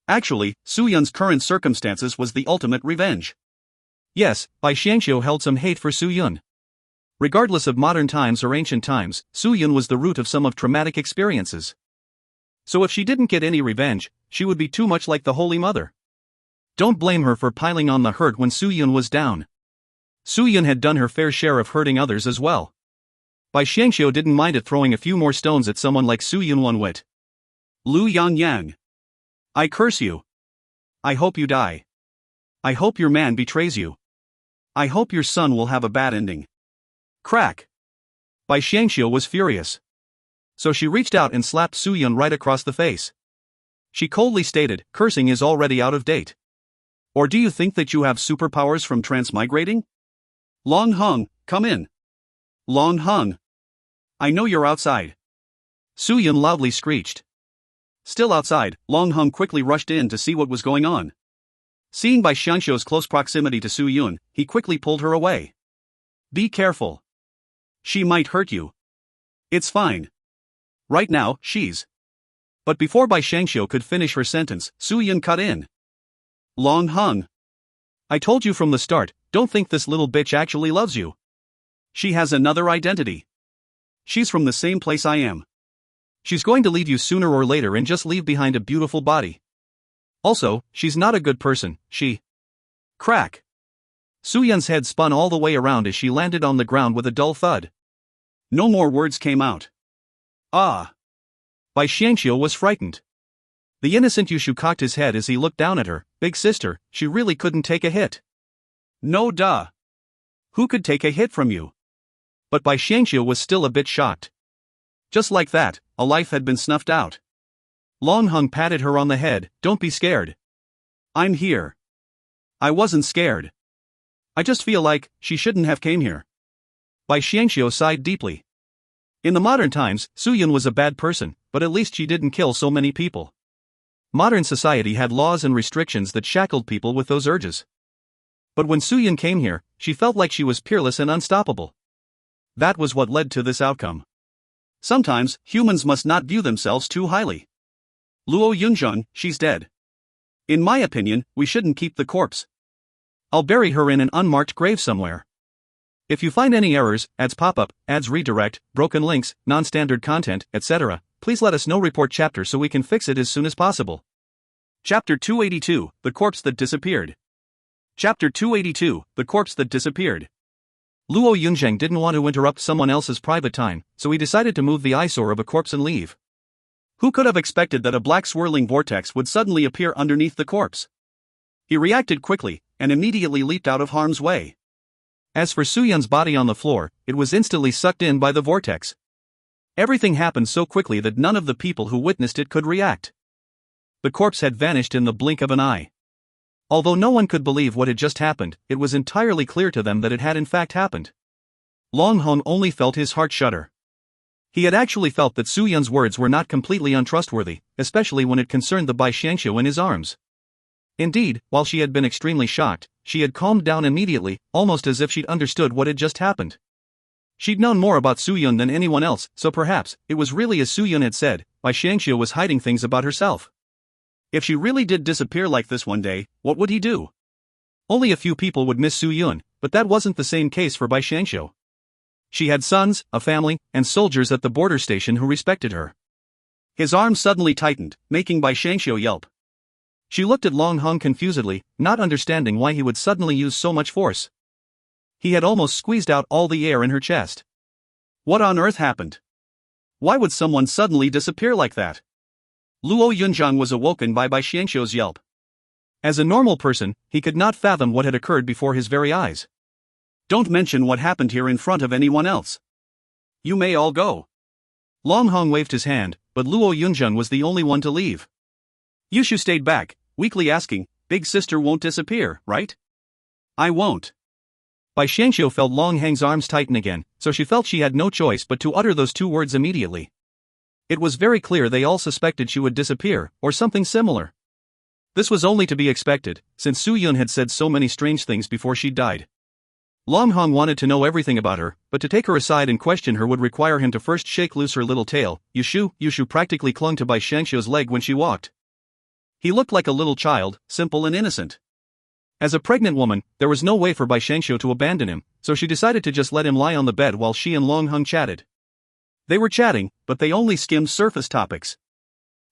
Actually, Su Yun's current circumstances was the ultimate revenge. Yes, Bai Xiangxiu held some hate for Su Yun. Regardless of modern times or ancient times, Su Yun was the root of some of traumatic experiences. So if she didn't get any revenge, she would be too much like the Holy Mother. Don't blame her for piling on the hurt when Su Yun was down. Su Yun had done her fair share of hurting others as well. Bai Xiangxiu didn't mind it throwing a few more stones at someone like Su Yun one wit. Lu Yangyang. I curse you. I hope you die. I hope your man betrays you. I hope your son will have a bad ending. Crack. Bai Xiangxiu was furious. So she reached out and slapped Su Yun right across the face. She coldly stated, cursing is already out of date. Or do you think that you have superpowers from transmigrating? Long Hung, come in. Long Hung. I know you're outside. Su Yun loudly screeched. Still outside, Long Hung quickly rushed in to see what was going on. Seeing Bai Xiangxiu's close proximity to Su Yun, he quickly pulled her away. Be careful. She might hurt you. It's fine. Right now, she's. But before Bai Xiangxiu could finish her sentence, Su Yun cut in. Long Hung. I told you from the start, don't think this little bitch actually loves you. She has another identity. She's from the same place I am. She's going to leave you sooner or later and just leave behind a beautiful body. Also, she's not a good person, she. Crack. Su Yun's head spun all the way around as she landed on the ground with a dull thud. No more words came out. Ah. Bai Xiangxiu was frightened. The innocent Yushu cocked his head as he looked down at her. Big sister, she really couldn't take a hit. No duh. Who could take a hit from you? But Bai Xiangxiu was still a bit shocked. Just like that, a life had been snuffed out. Long Hung patted her on the head. Don't be scared. I'm here. I wasn't scared. I just feel like she shouldn't have came here. Bai Xiangxiu sighed deeply. In the modern times, Su Yun was a bad person, but at least she didn't kill so many people. Modern society had laws and restrictions that shackled people with those urges. But when Su Yun came here, she felt like she was peerless and unstoppable. That was what led to this outcome. Sometimes, humans must not view themselves too highly. Luo Yunzheng, she's dead. In my opinion, we shouldn't keep the corpse. I'll bury her in an unmarked grave somewhere. If you find any errors, ads pop up, ads redirect, broken links, non-standard content, etc., please let us know. Report chapter so we can fix it as soon as possible. Chapter 282, The Corpse That Disappeared. Chapter 282, The Corpse That Disappeared. Luo Yunzheng didn't want to interrupt someone else's private time, so he decided to move the eyesore of a corpse and leave. Who could have expected that a black swirling vortex would suddenly appear underneath the corpse? He reacted quickly, and immediately leaped out of harm's way. As for Su Yun's body on the floor, it was instantly sucked in by the vortex. Everything happened so quickly that none of the people who witnessed it could react. The corpse had vanished in the blink of an eye. Although no one could believe what had just happened, it was entirely clear to them that it had in fact happened. Long Hong only felt his heart shudder. He had actually felt that Su Yun's words were not completely untrustworthy, especially when it concerned the Bai Xiangxiu in his arms. Indeed, while she had been extremely shocked, she had calmed down immediately, almost as if she'd understood what had just happened. She'd known more about Su Yun than anyone else, so perhaps, it was really as Su Yun had said, Bai Xiangxiu was hiding things about herself. If she really did disappear like this one day, what would he do? Only a few people would miss Su Yun, but that wasn't the same case for Bai Xiangxiu. She had sons, a family, and soldiers at the border station who respected her. His arm suddenly tightened, making Bai Xiangxiu yelp. She looked at Long Hong confusedly, not understanding why he would suddenly use so much force. He had almost squeezed out all the air in her chest. What on earth happened? Why would someone suddenly disappear like that? Luo Yunzhang was awoken by Bai Xiangxiu's yelp. As a normal person, he could not fathom what had occurred before his very eyes. Don't mention what happened here in front of anyone else. You may all go. Long Hong waved his hand, but Luo Yunzhang was the only one to leave. Yushu stayed back, weakly asking, Big sister won't disappear, right? I won't. Bai Xiangxiu felt Long Hang's arms tighten again, so she felt she had no choice but to utter those two words immediately. It was very clear they all suspected she would disappear, or something similar. This was only to be expected, since Su Yun had said so many strange things before she died. Long Hong wanted to know everything about her, but to take her aside and question her would require him to first shake loose her little tail. Yushu practically clung to Bai Shangxiu's leg when she walked. He looked like a little child, simple and innocent. As a pregnant woman, there was no way for Bai Shangxiu to abandon him, so she decided to just let him lie on the bed while she and Long Hong chatted. They were chatting, but they only skimmed surface topics.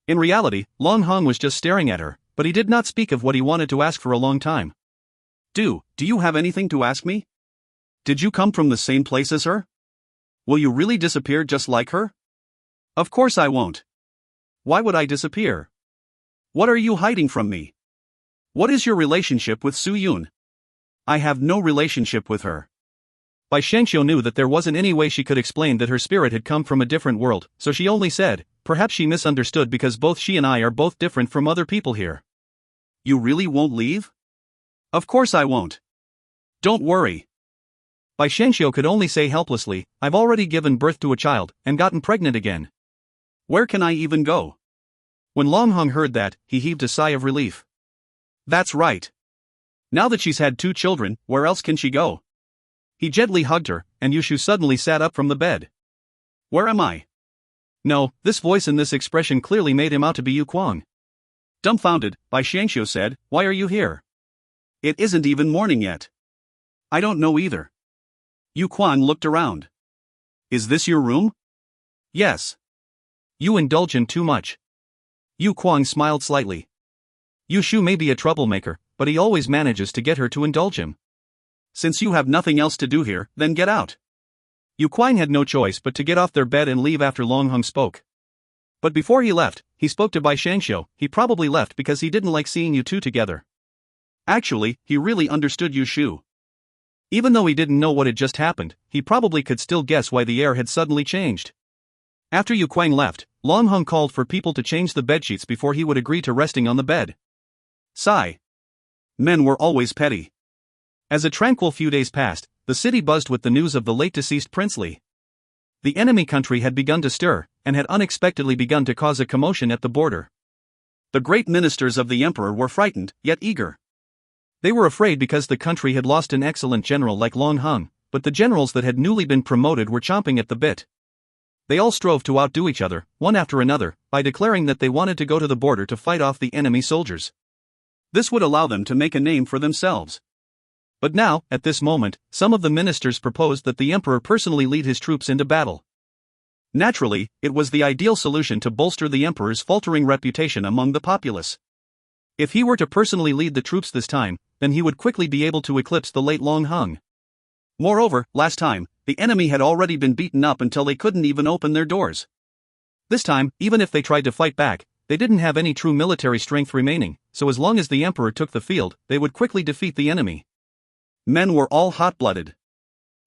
In reality, Long Hong was just staring at her, but he did not speak of what he wanted to ask for a long time. Do you have anything to ask me? Did you come from the same place as her? Will you really disappear just like her? Of course I won't. Why would I disappear? What are you hiding from me? What is your relationship with Su Yun? I have no relationship with her. Bai Shangxiu knew that there wasn't any way she could explain that her spirit had come from a different world, so she only said, perhaps she misunderstood because both she and I are both different from other people here. You really won't leave? Of course I won't. Don't worry. Bai Shangxiu could only say helplessly, I've already given birth to a child, and gotten pregnant again. Where can I even go? When Long Hong heard that, he heaved a sigh of relief. That's right. Now that she's had 2 children, where else can she go? He gently hugged her, and Yushu suddenly sat up from the bed. Where am I? No, this voice and this expression clearly made him out to be Yu Kuang. Dumbfounded, Bai Shangxiu said, why are you here? It isn't even morning yet. I don't know either. Yu Kuang looked around. Is this your room? Yes. You indulge in too much. Yu Kuang smiled slightly. Yu Shu may be a troublemaker, but he always manages to get her to indulge him. Since you have nothing else to do here, then get out. Yu Kuang had no choice but to get off their bed and leave after Long Hong spoke. But before he left, he spoke to Bai Shangxiu. He probably left because he didn't like seeing you two together. Actually, he really understood Yu Shu. Even though he didn't know what had just happened, he probably could still guess why the air had suddenly changed. After Yu Kuang left, Long Hong called for people to change the bedsheets before he would agree to resting on the bed. Sigh. Men were always petty. As a tranquil few days passed, the city buzzed with the news of the late deceased Prince Li. The enemy country had begun to stir, and had unexpectedly begun to cause a commotion at the border. The great ministers of the emperor were frightened, yet eager. They were afraid because the country had lost an excellent general like Long Hong, but the generals that had newly been promoted were chomping at the bit. They all strove to outdo each other, one after another, by declaring that they wanted to go to the border to fight off the enemy soldiers. This would allow them to make a name for themselves. But now, at this moment, some of the ministers proposed that the emperor personally lead his troops into battle. Naturally, it was the ideal solution to bolster the emperor's faltering reputation among the populace. If he were to personally lead the troops this time, then he would quickly be able to eclipse the late Long Hong. Moreover, last time, the enemy had already been beaten up until they couldn't even open their doors. This time, even if they tried to fight back, they didn't have any true military strength remaining, so as long as the emperor took the field, they would quickly defeat the enemy. Men were all hot-blooded.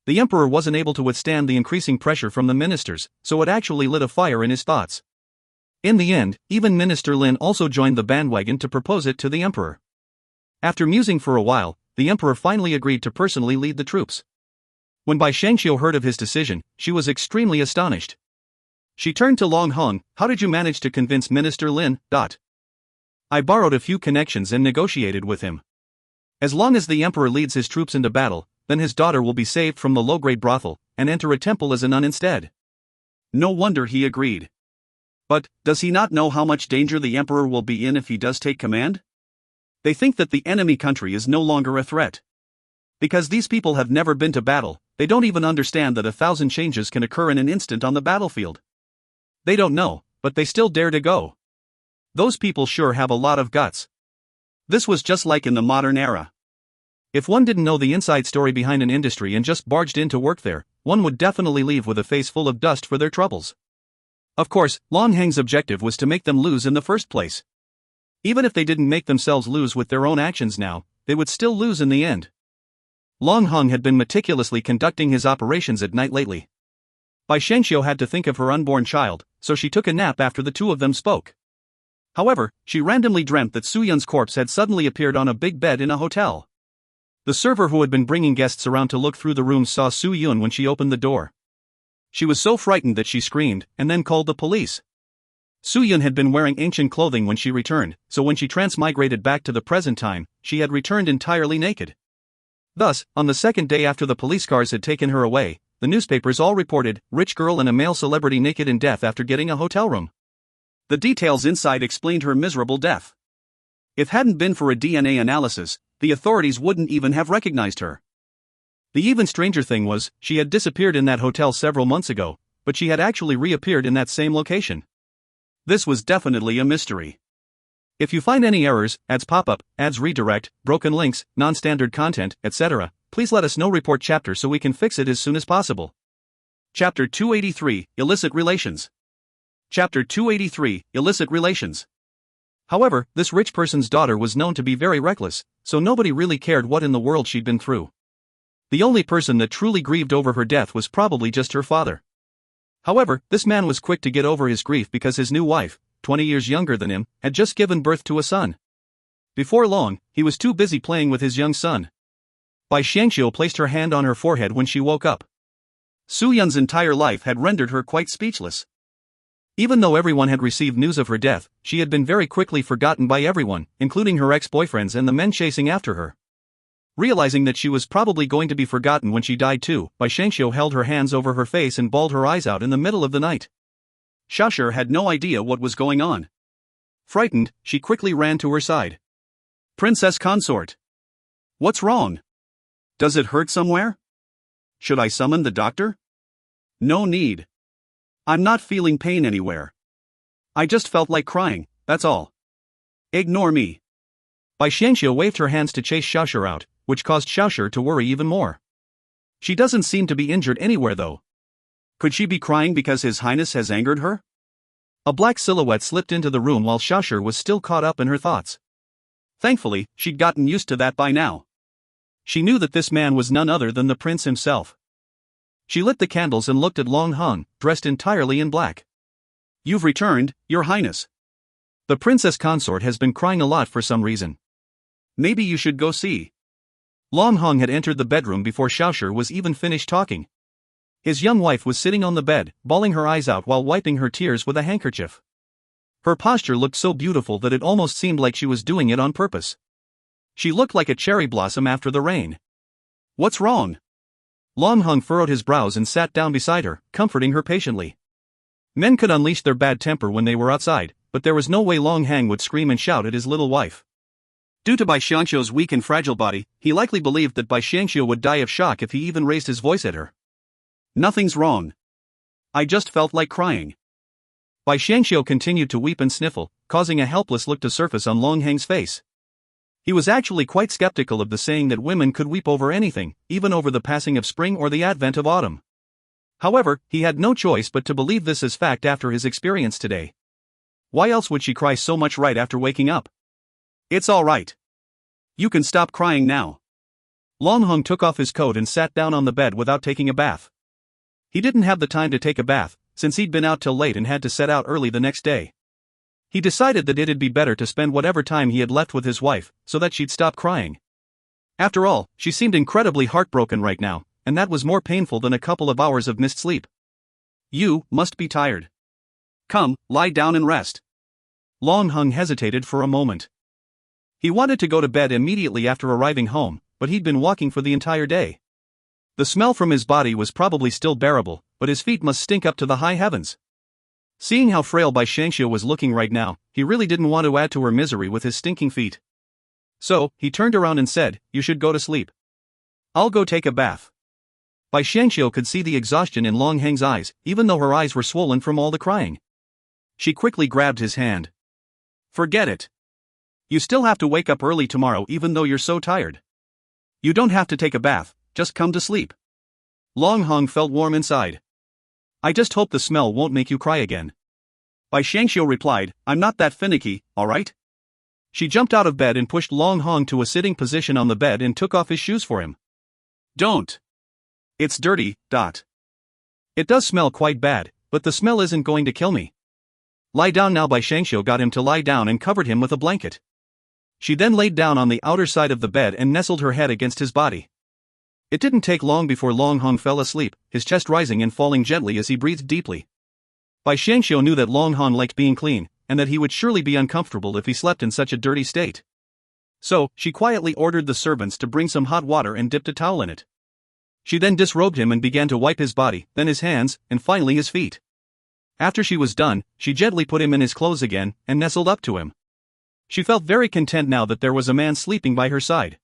The emperor wasn't able to withstand the increasing pressure from the ministers, so it actually lit a fire in his thoughts. In the end, even Minister Lin also joined the bandwagon to propose it to the emperor. After musing for a while, the emperor finally agreed to personally lead the troops. When Bai Shangxiu heard of his decision, she was extremely astonished. She turned to Long Hong, how did you manage to convince Minister Lin? I borrowed a few connections and negotiated with him. As long as the emperor leads his troops into battle, then his daughter will be saved from the low-grade brothel, and enter a temple as a nun instead. No wonder he agreed. But, does he not know how much danger the emperor will be in if he does take command? They think that the enemy country is no longer a threat. Because these people have never been to battle, they don't even understand that 1,000 changes can occur in an instant on the battlefield. They don't know, but they still dare to go. Those people sure have a lot of guts. This was just like in the modern era. If one didn't know the inside story behind an industry and just barged in to work there, one would definitely leave with a face full of dust for their troubles. Of course, Long Hong's objective was to make them lose in the first place. Even if they didn't make themselves lose with their own actions now, they would still lose in the end. Long Hong had been meticulously conducting his operations at night lately. Bai Shangxiu had to think of her unborn child, so she took a nap after the two of them spoke. However, she randomly dreamt that Su Yun's corpse had suddenly appeared on a big bed in a hotel. The server who had been bringing guests around to look through the rooms saw Su Yun when she opened the door. She was so frightened that she screamed, and then called the police. Su Yun had been wearing ancient clothing when she returned, so when she transmigrated back to the present time, she had returned entirely naked. Thus, on the second day after the police cars had taken her away, the newspapers all reported, rich girl and a male celebrity naked in death after getting a hotel room. The details inside explained her miserable death. If hadn't been for a DNA analysis, the authorities wouldn't even have recognized her. The even stranger thing was, she had disappeared in that hotel several months ago, but she had actually reappeared in that same location. This was definitely a mystery. If you find any errors, ads pop up, ads redirect, broken links, non-standard content, etc., please let us know. Report chapter so we can fix it as soon as possible. Chapter 283, Illicit Relations. Chapter 283, Illicit Relations. However, this rich person's daughter was known to be very reckless, so nobody really cared what in the world she'd been through. The only person that truly grieved over her death was probably just her father. However, this man was quick to get over his grief because his new wife, 20 years younger than him, had just given birth to a son. Before long, he was too busy playing with his young son. Bai Xiangxiu placed her hand on her forehead when she woke up. Su Yun's entire life had rendered her quite speechless. Even though everyone had received news of her death, she had been very quickly forgotten by everyone, including her ex-boyfriends and the men chasing after her. Realizing that she was probably going to be forgotten when she died too, Bai Xiangxiu held her hands over her face and bawled her eyes out in the middle of the night. Xiaoshi had no idea what was going on. Frightened, she quickly ran to her side. Princess consort. What's wrong? Does it hurt somewhere? Should I summon the doctor? No need. I'm not feeling pain anywhere. I just felt like crying, that's all. Ignore me. Bai Xiangxiu waved her hands to chase Xiaoshi out, which caused Xiaoshi to worry even more. She doesn't seem to be injured anywhere though. Could she be crying because His Highness has angered her? A black silhouette slipped into the room while Xiaoshi was still caught up in her thoughts. Thankfully, she'd gotten used to that by now. She knew that this man was none other than the prince himself. She lit the candles and looked at Long Hong, dressed entirely in black. You've returned, Your Highness. The princess consort has been crying a lot for some reason. Maybe you should go see. Long Hong had entered the bedroom before Xiaoshi was even finished talking. His young wife was sitting on the bed, bawling her eyes out while wiping her tears with a handkerchief. Her posture looked so beautiful that it almost seemed like she was doing it on purpose. She looked like a cherry blossom after the rain. What's wrong? Long Hong furrowed his brows and sat down beside her, comforting her patiently. Men could unleash their bad temper when they were outside, but there was no way Long Hong would scream and shout at his little wife. Due to Bai Xiangxiu's weak and fragile body, he likely believed that Bai Xiangxiu would die of shock if he even raised his voice at her. Nothing's wrong. I just felt like crying. Bai Xiangxiu continued to weep and sniffle, causing a helpless look to surface on Long Hong's face. He was actually quite skeptical of the saying that women could weep over anything, even over the passing of spring or the advent of autumn. However, he had no choice but to believe this as fact after his experience today. Why else would she cry so much right after waking up? It's all right. You can stop crying now. Long Hong took off his coat and sat down on the bed without taking a bath. He didn't have the time to take a bath, since he'd been out till late and had to set out early the next day. He decided that it'd be better to spend whatever time he had left with his wife, so that she'd stop crying. After all, she seemed incredibly heartbroken right now, and that was more painful than a couple of hours of missed sleep. You must be tired. Come, lie down and rest. Long Hong hesitated for a moment. He wanted to go to bed immediately after arriving home, but he'd been walking for the entire day. The smell from his body was probably still bearable, but his feet must stink up to the high heavens. Seeing how frail Bai Xiangxiu was looking right now, he really didn't want to add to her misery with his stinking feet. So, he turned around and said, "You should go to sleep. I'll go take a bath." Bai Xiangxiu could see the exhaustion in Long Hong's eyes, even though her eyes were swollen from all the crying. She quickly grabbed his hand. Forget it. You still have to wake up early tomorrow even though you're so tired. You don't have to take a bath, just come to sleep. Long Hong felt warm inside. I just hope the smell won't make you cry again. Bai Xiangxiu replied, I'm not that finicky, alright? She jumped out of bed and pushed Long Hong to a sitting position on the bed and took off his shoes for him. Don't. It's dirty, It does smell quite bad, but the smell isn't going to kill me. Lie down now. Bai Xiangxiu got him to lie down and covered him with a blanket. She then laid down on the outer side of the bed and nestled her head against his body. It didn't take long before Long Hong fell asleep, his chest rising and falling gently as he breathed deeply. Bai Xiangxiu knew that Long Han liked being clean, and that he would surely be uncomfortable if he slept in such a dirty state. So, she quietly ordered the servants to bring some hot water and dipped a towel in it. She then disrobed him and began to wipe his body, then his hands, and finally his feet. After she was done, she gently put him in his clothes again, and nestled up to him. She felt very content now that there was a man sleeping by her side.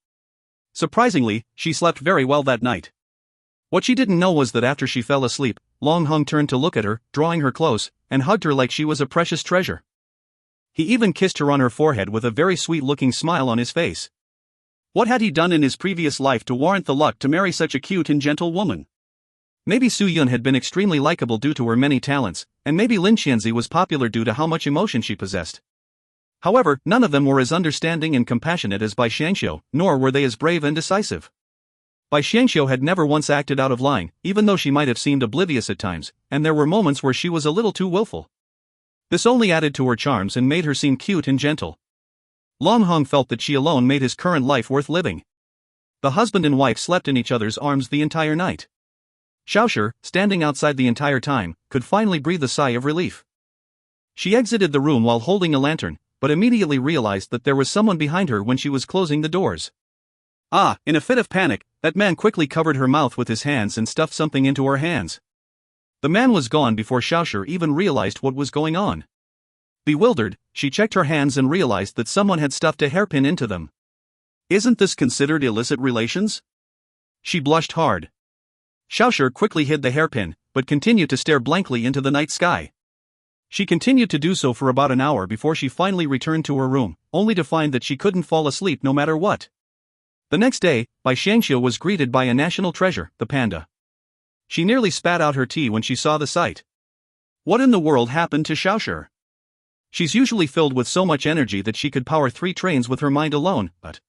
Surprisingly, she slept very well that night. What she didn't know was that after she fell asleep, Long Hung turned to look at her, drawing her close, and hugged her like she was a precious treasure. He even kissed her on her forehead with a very sweet-looking smile on his face. What had he done in his previous life to warrant the luck to marry such a cute and gentle woman? Maybe Su Yun had been extremely likable due to her many talents, and maybe Lin Qianzi was popular due to how much emotion she possessed. However, none of them were as understanding and compassionate as Bai Xiangxiu, nor were they as brave and decisive. Bai Xiangxiu had never once acted out of line, even though she might have seemed oblivious at times, and there were moments where she was a little too willful. This only added to her charms and made her seem cute and gentle. Long Hong felt that she alone made his current life worth living. The husband and wife slept in each other's arms the entire night. Xiaoshi, standing outside the entire time, could finally breathe a sigh of relief. She exited the room while holding a lantern, but immediately realized that there was someone behind her when she was closing the doors. In a fit of panic, that man quickly covered her mouth with his hands and stuffed something into her hands. The man was gone before Xiaoshi even realized what was going on. Bewildered, she checked her hands and realized that someone had stuffed a hairpin into them. Isn't this considered illicit relations? She blushed hard. Xiaoshi quickly hid the hairpin, but continued to stare blankly into the night sky. She continued to do so for about an hour before she finally returned to her room, only to find that she couldn't fall asleep no matter what. The next day, Bai Xiangxiu was greeted by a national treasure, the panda. She nearly spat out her tea when she saw the sight. What in the world happened to Xiaoshi? She's usually filled with so much energy that she could power 3 trains with her mind alone, but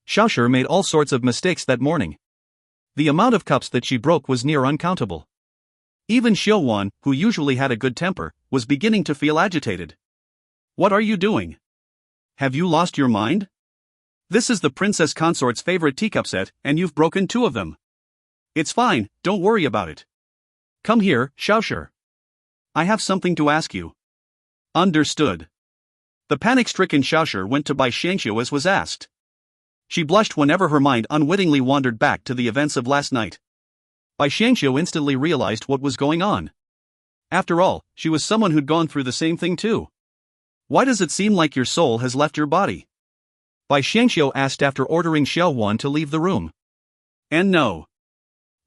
Xiaoshi made all sorts of mistakes that morning. The amount of cups that she broke was near uncountable. Even Xiu Wan, who usually had a good temper, was beginning to feel agitated. What are you doing? Have you lost your mind? This is the princess consort's favorite teacup set, and you've broken 2 of them. It's fine, don't worry about it. Come here, Xiaoshi. I have something to ask you. Understood. The panic-stricken Xiaoshi went to Bai Xiangxiu as was asked. She blushed whenever her mind unwittingly wandered back to the events of last night. Bai Xiangxiu instantly realized what was going on. After all, she was someone who'd gone through the same thing too. Why does it seem like your soul has left your body? Bai Xiangxiu asked after ordering Xiao Wan to leave the room. And no.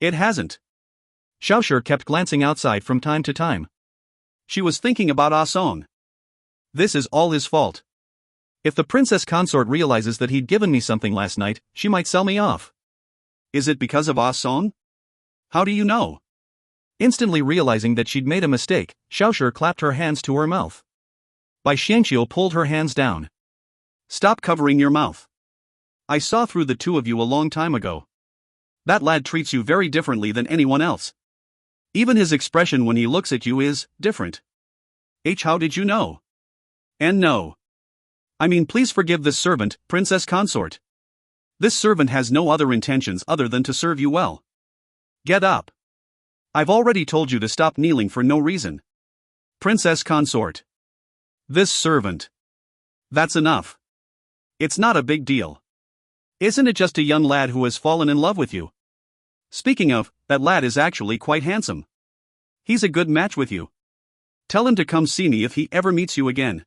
It hasn't. Xiaoshi kept glancing outside from time to time. She was thinking about Ah Song. This is all his fault. If the princess consort realizes that he'd given me something last night, she might sell me off. Is it because of Ah Song? How do you know? Instantly realizing that she'd made a mistake, Xiaoshi clapped her hands to her mouth. Bai Xiangxiu pulled her hands down. Stop covering your mouth. I saw through the 2 of you a long time ago. That lad treats you very differently than anyone else. Even his expression when he looks at you is different. How did you know? And no. I mean, please forgive this servant, princess consort. This servant has no other intentions other than to serve you well. Get up. I've already told you to stop kneeling for no reason. Princess consort. This servant. That's enough. It's not a big deal. Isn't it just a young lad who has fallen in love with you? Speaking of, that lad is actually quite handsome. He's a good match with you. Tell him to come see me if he ever meets you again.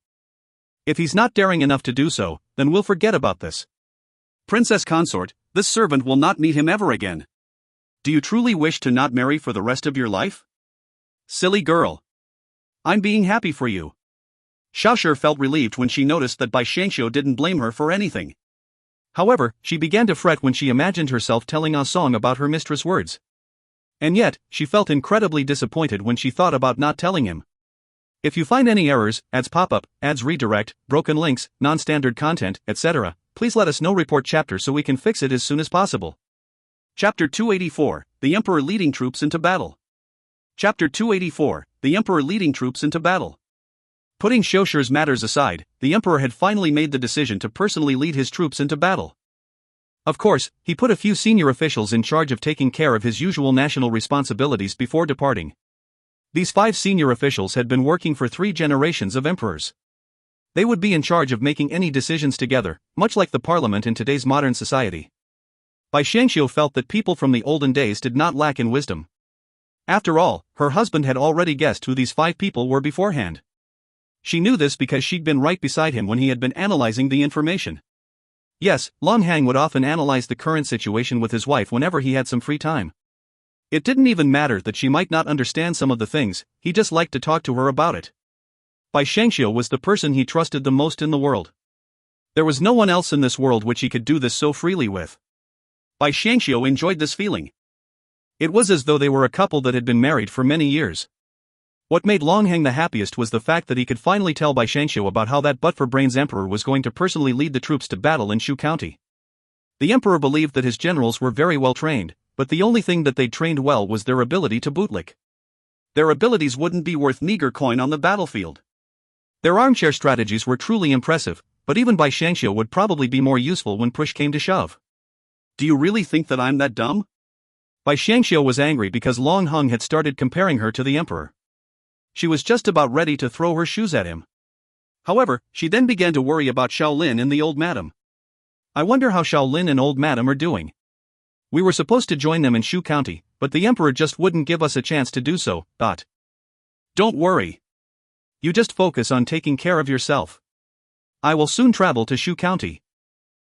If he's not daring enough to do so, then we'll forget about this. Princess consort, this servant will not meet him ever again. Do you truly wish to not marry for the rest of your life? Silly girl. I'm being happy for you. Xiaoshi felt relieved when she noticed that Bai Xiangxiu didn't blame her for anything. However, she began to fret when she imagined herself telling Ah Song about her mistress' words. And yet, she felt incredibly disappointed when she thought about not telling him. If you find any errors, ads pop up, ads redirect, broken links, non-standard content, etc., please let us know. Report chapter so we can fix it as soon as possible. Chapter 284, The Emperor Leading Troops into Battle. Chapter 284, The Emperor Leading Troops into Battle. Putting Xiaoshi's matters aside, the emperor had finally made the decision to personally lead his troops into battle. Of course, he put a few senior officials in charge of taking care of his usual national responsibilities before departing. These 5 senior officials had been working for 3 generations of emperors. They would be in charge of making any decisions together, much like the parliament in today's modern society. Bai Xiangxiu felt that people from the olden days did not lack in wisdom. After all, her husband had already guessed who these 5 people were beforehand. She knew this because she'd been right beside him when he had been analyzing the information. Yes, Long Hang would often analyze the current situation with his wife whenever he had some free time. It didn't even matter that she might not understand some of the things, he just liked to talk to her about it. Bai Xiangxiu was the person he trusted the most in the world. There was no one else in this world which he could do this so freely with. Bai Xiangxiu enjoyed this feeling. It was as though they were a couple that had been married for many years. What made Long Hang the happiest was the fact that he could finally tell Bai Xiangxiu about how that but-for-brains emperor was going to personally lead the troops to battle in Shu County. The emperor believed that his generals were very well trained, but the only thing that they'd trained well was their ability to bootlick. Their abilities wouldn't be worth meager coin on the battlefield. Their armchair strategies were truly impressive, but even Bai Xiangxiu would probably be more useful when push came to shove. Do you really think that I'm that dumb? Bai Xiangxiu was angry because Long Hung had started comparing her to the emperor. She was just about ready to throw her shoes at him. However, she then began to worry about Shaolin and the old madam. I wonder how Shaolin and old madam are doing. We were supposed to join them in Shu County, but the emperor just wouldn't give us a chance to do so, thought. Don't worry. You just focus on taking care of yourself. I will soon travel to Shu County.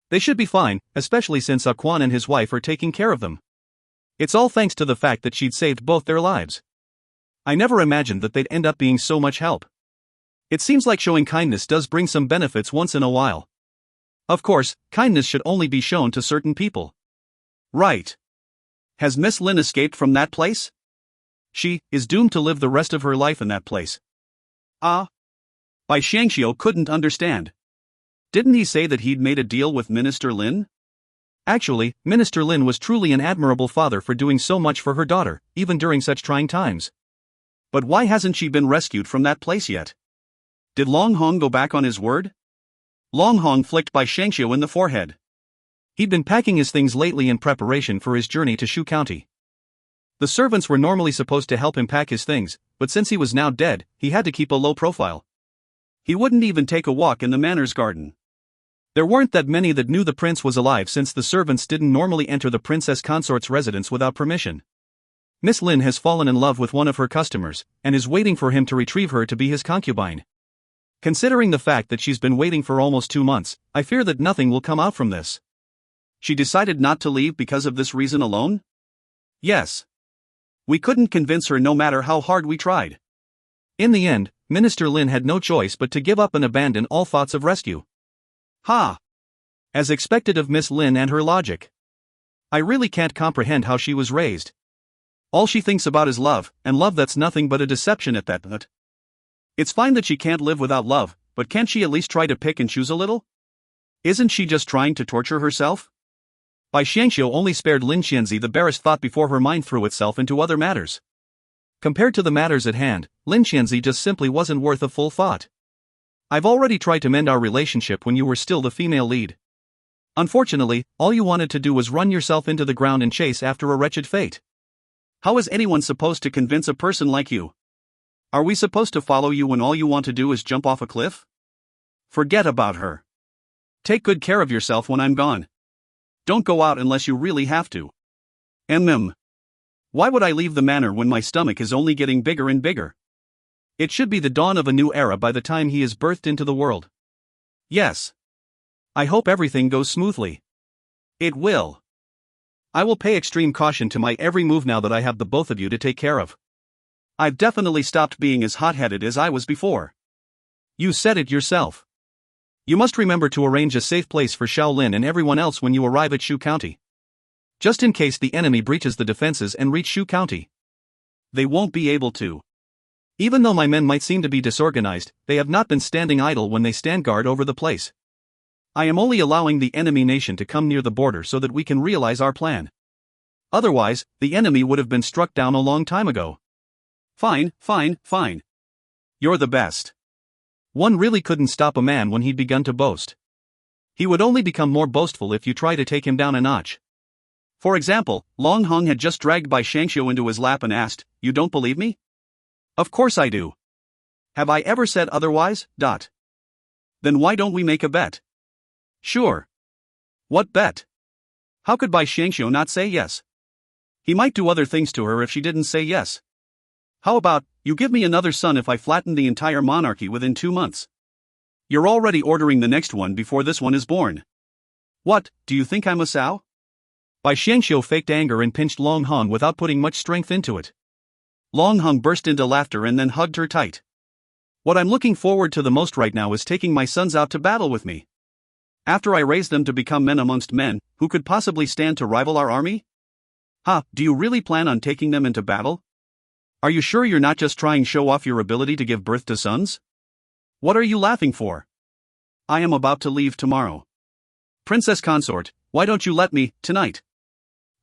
They should be fine, especially since Quan and his wife are taking care of them. It's all thanks to the fact that she'd saved both their lives. I never imagined that they'd end up being so much help. It seems like showing kindness does bring some benefits once in a while. Of course, kindness should only be shown to certain people. Right. Has Miss Lin escaped from that place? She is doomed to live the rest of her life in that place. Bai Xiangxiu couldn't understand. Didn't he say that he'd made a deal with Minister Lin? Actually, Minister Lin was truly an admirable father for doing so much for her daughter, even during such trying times. But why hasn't she been rescued from that place yet? Did Long Hong go back on his word? Long Hong flicked Bai Xiangxiu in the forehead. He'd been packing his things lately in preparation for his journey to Shu County. The servants were normally supposed to help him pack his things, but since he was now dead, he had to keep a low profile. He wouldn't even take a walk in the manners garden. There weren't that many that knew the prince was alive since the servants didn't normally enter the princess consort's residence without permission. Miss Lin has fallen in love with one of her customers, and is waiting for him to retrieve her to be his concubine. Considering the fact that she's been waiting for almost 2 months, I fear that nothing will come out from this. She decided not to leave because of this reason alone? Yes. We couldn't convince her no matter how hard we tried. In the end, Minister Lin had no choice but to give up and abandon all thoughts of rescue. As expected of Miss Lin and her logic. I really can't comprehend how she was raised. All she thinks about is love, and love that's nothing but a deception at that. It's fine that she can't live without love, but can't she at least try to pick and choose a little? Isn't she just trying to torture herself? Bai Xiangxiu only spared Lin Qianzi the barest thought before her mind threw itself into other matters. Compared to the matters at hand, Lin Qianzi just simply wasn't worth a full thought. I've already tried to mend our relationship when you were still the female lead. Unfortunately, all you wanted to do was run yourself into the ground and chase after a wretched fate. How is anyone supposed to convince a person like you? Are we supposed to follow you when all you want to do is jump off a cliff? Forget about her. Take good care of yourself when I'm gone. Don't go out unless you really have to. Why would I leave the manor when my stomach is only getting bigger and bigger? It should be the dawn of a new era by the time he is birthed into the world. Yes. I hope everything goes smoothly. It will. I will pay extreme caution to my every move now that I have the both of you to take care of. I've definitely stopped being as hot-headed as I was before. You said it yourself. You must remember to arrange a safe place for Shaolin and everyone else when you arrive at Shu County. Just in case the enemy breaches the defenses and reach Shu County. They won't be able to. Even though my men might seem to be disorganized, they have not been standing idle when they stand guard over the place. I am only allowing the enemy nation to come near the border so that we can realize our plan. Otherwise, the enemy would have been struck down a long time ago. Fine. You're the best. One really couldn't stop a man when he'd begun to boast. He would only become more boastful if you try to take him down a notch. For example, Long Hong had just dragged Bai Xiangxiu into his lap and asked, "You don't believe me?" Of course I do. Have I ever said otherwise? Then why don't we make a bet? Sure. What bet? How could Bai Xiangxiu not say yes? He might do other things to her if she didn't say yes. How about, you give me another son if I flatten the entire monarchy within 2 months? You're already ordering the next one before this one is born. What, do you think I'm a sow? Bai Xiangxiu faked anger and pinched Long Hong without putting much strength into it. Long Hong burst into laughter and then hugged her tight. What I'm looking forward to the most right now is taking my sons out to battle with me. After I raise them to become men amongst men, who could possibly stand to rival our army? Do you really plan on taking them into battle? Are you sure you're not just trying to show off your ability to give birth to sons? What are you laughing for? I am about to leave tomorrow. Princess consort, why don't you let me, tonight?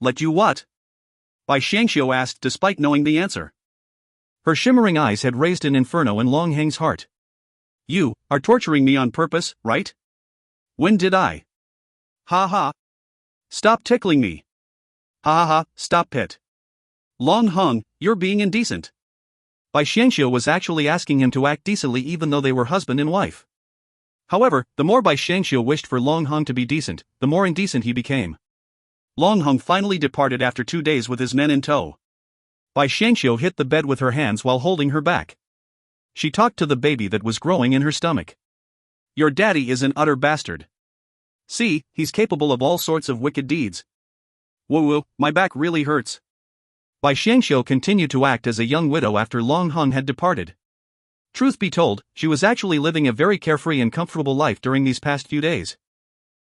Let you what? Bai Xiangxiu asked despite knowing the answer. Her shimmering eyes had raised an inferno in Long Heng's heart. You are torturing me on purpose, right? When did I? Ha ha. Stop tickling me. Ha ha ha, stop it. Long Hong, you're being indecent. Bai Xiangxiu was actually asking him to act decently even though they were husband and wife. However, the more Bai Xiangxiu wished for Long Hong to be decent, the more indecent he became. Long Hong finally departed after 2 days with his men in tow. Bai Xiangxiu hit the bed with her hands while holding her back. She talked to the baby that was growing in her stomach. Your daddy is an utter bastard. See, he's capable of all sorts of wicked deeds. Woo-woo, my back really hurts. Bai Xiangxiu continued to act as a young widow after Long Hong had departed. Truth be told, she was actually living a very carefree and comfortable life during these past few days.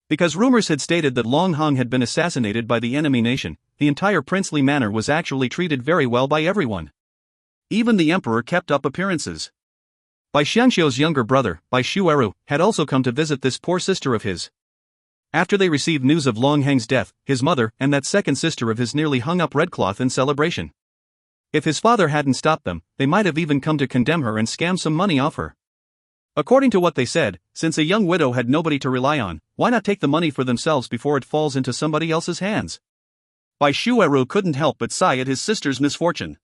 Because rumors had stated that Long Hong had been assassinated by the enemy nation, the entire princely manor was actually treated very well by everyone. Even the emperor kept up appearances. Bai Xiangxiu's younger brother, Bai Shueru, had also come to visit this poor sister of his. After they received news of Long Heng's death, his mother and that second sister of his nearly hung up red cloth in celebration. If his father hadn't stopped them, they might have even come to condemn her and scam some money off her. According to what they said, since a young widow had nobody to rely on, why not take the money for themselves before it falls into somebody else's hands? Bai Shueru couldn't help but sigh at his sister's misfortune.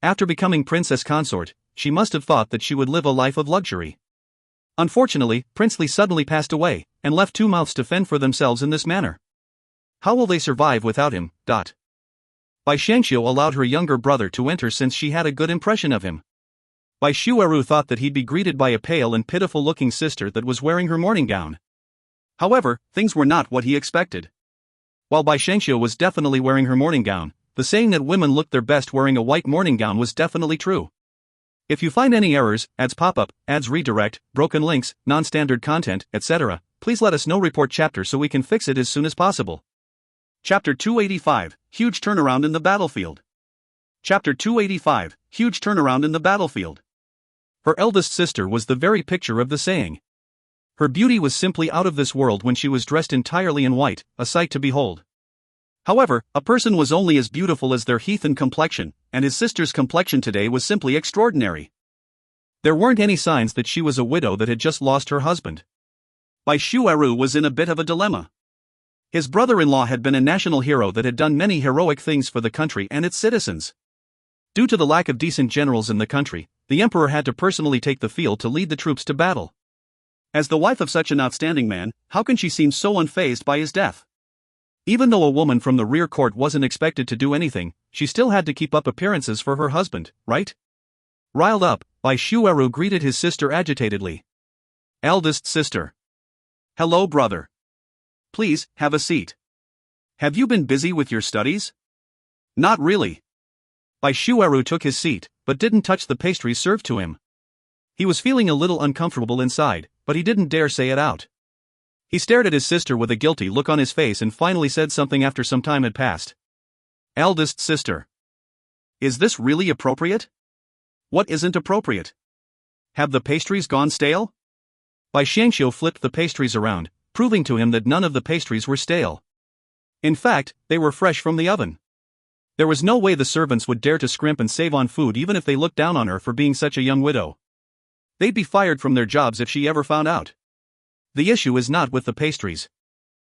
After becoming princess consort, she must have thought that she would live a life of luxury. Unfortunately, Prince Li suddenly passed away, and left two mouths to fend for themselves in this manner. How will they survive without him? Bai Xiangxiu allowed her younger brother to enter since she had a good impression of him. Bai Shueru thought that he'd be greeted by a pale and pitiful-looking sister that was wearing her morning gown. However, things were not what he expected. While Bai Xiangxiu was definitely wearing her morning gown, the saying that women look their best wearing a white morning gown was definitely true. If you find any errors, ads pop up, ads redirect, broken links, non-standard content, etc., please let us know. Report chapter so we can fix it as soon as possible. Chapter 285, Huge Turnaround in the Battlefield. Chapter 285, Huge Turnaround in the Battlefield. Her eldest sister was the very picture of the saying. Her beauty was simply out of this world when she was dressed entirely in white, a sight to behold. However, a person was only as beautiful as their heathen complexion, and his sister's complexion today was simply extraordinary. There weren't any signs that she was a widow that had just lost her husband. Bai Shueru was in a bit of a dilemma. His brother-in-law had been a national hero that had done many heroic things for the country and its citizens. Due to the lack of decent generals in the country, the emperor had to personally take the field to lead the troops to battle. As the wife of such an outstanding man, how can she seem so unfazed by his death? Even though a woman from the rear court wasn't expected to do anything, she still had to keep up appearances for her husband, right? Riled up, Bai Shueru greeted his sister agitatedly. Eldest sister. Hello, brother. Please, have a seat. Have you been busy with your studies? Not really. Bai Shueru took his seat, but didn't touch the pastries served to him. He was feeling a little uncomfortable inside, but he didn't dare say it out. He stared at his sister with a guilty look on his face and finally said something after some time had passed. Eldest sister. Is this really appropriate? What isn't appropriate? Have the pastries gone stale? Bai Xiangxiu flipped the pastries around, proving to him that none of the pastries were stale. In fact, they were fresh from the oven. There was no way the servants would dare to scrimp and save on food even if they looked down on her for being such a young widow. They'd be fired from their jobs if she ever found out. The issue is not with the pastries.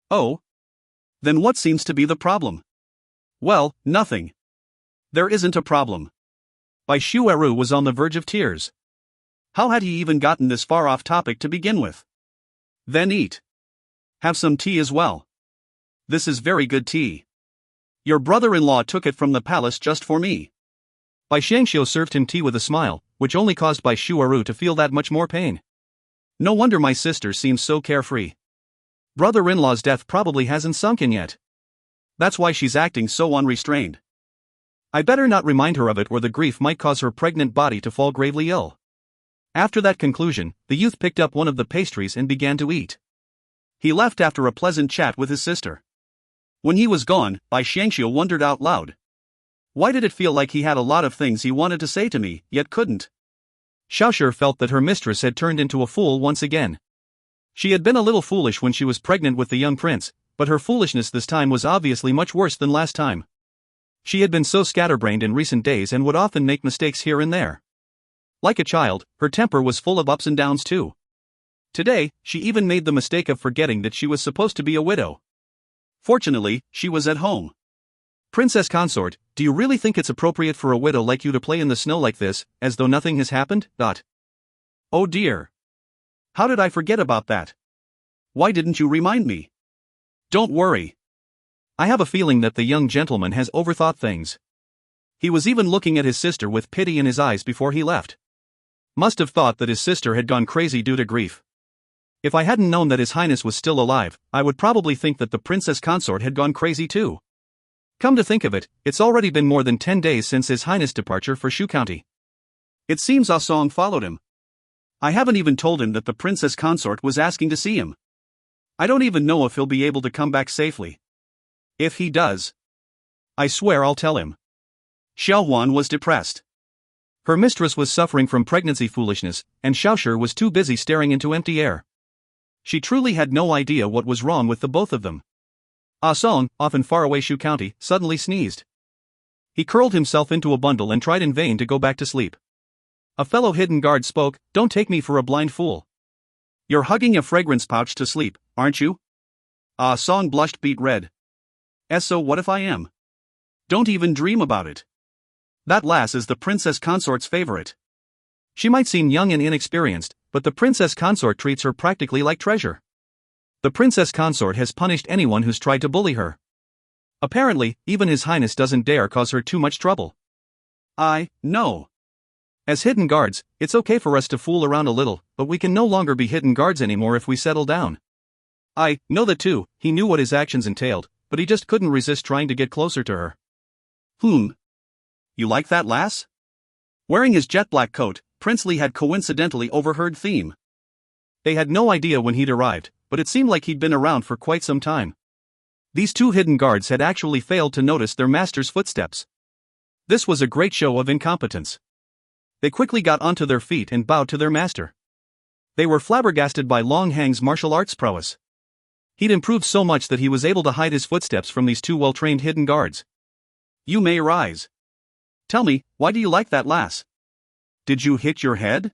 Oh? Then what seems to be the problem? Well, nothing. There isn't a problem. Bai Shuaru was on the verge of tears. How had he even gotten this far off topic to begin with? Then eat. Have some tea as well. This is very good tea. Your brother-in-law took it from the palace just for me. Bai Xiangxiu served him tea with a smile, which only caused Bai Shuaru to feel that much more pain. No wonder my sister seems so carefree. Brother-in-law's death probably hasn't sunk in yet. That's why she's acting so unrestrained. I better not remind her of it, or the grief might cause her pregnant body to fall gravely ill. After that conclusion, the youth picked up one of the pastries and began to eat. He left after a pleasant chat with his sister. When he was gone, Bai Xiangxiu wondered out loud. Why did it feel like he had a lot of things he wanted to say to me, yet couldn't? Xiaoshi felt that her mistress had turned into a fool once again. She had been a little foolish when she was pregnant with the young prince, but her foolishness this time was obviously much worse than last time. She had been so scatterbrained in recent days and would often make mistakes here and there. Like a child, her temper was full of ups and downs too. Today, she even made the mistake of forgetting that she was supposed to be a widow. Fortunately, she was at home. Princess Consort, do you really think it's appropriate for a widow like you to play in the snow like this, as though nothing has happened? Oh dear. How did I forget about that? Why didn't you remind me? Don't worry. I have a feeling that the young gentleman has overthought things. He was even looking at his sister with pity in his eyes before he left. Must have thought that his sister had gone crazy due to grief. If I hadn't known that His Highness was still alive, I would probably think that the Princess Consort had gone crazy too. Come to think of it, it's already been more than 10 days since His Highness' departure for Shu County. It seems Ah Song followed him. I haven't even told him that the Princess Consort was asking to see him. I don't even know if he'll be able to come back safely. If he does, I swear I'll tell him. Xiao Huan was depressed. Her mistress was suffering from pregnancy foolishness, and Xiaoshi was too busy staring into empty air. She truly had no idea what was wrong with the both of them. Ah Song, off in faraway Shu County, suddenly sneezed. He curled himself into a bundle and tried in vain to go back to sleep. A fellow hidden guard spoke, "Don't take me for a blind fool. You're hugging a fragrance pouch to sleep, aren't you?" Ah Song blushed beet red. So what if I am? Don't even dream about it. That lass is the Princess Consort's favorite. She might seem young and inexperienced, but the Princess Consort treats her practically like treasure. The Princess Consort has punished anyone who's tried to bully her. Apparently, even His Highness doesn't dare cause her too much trouble. No. As hidden guards, it's okay for us to fool around a little, but we can no longer be hidden guards anymore if we settle down. I know that too. He knew what his actions entailed, but he just couldn't resist trying to get closer to her. You like that lass? Wearing his jet black coat, Prince Li had coincidentally overheard Theme. They had no idea when he'd arrived, but it seemed like he'd been around for quite some time. These two hidden guards had actually failed to notice their master's footsteps. This was a great show of incompetence. They quickly got onto their feet and bowed to their master. They were flabbergasted by Long Hang's martial arts prowess. He'd improved so much that he was able to hide his footsteps from these two well-trained hidden guards. You may rise. Tell me, why do you like that lass? Did you hit your head?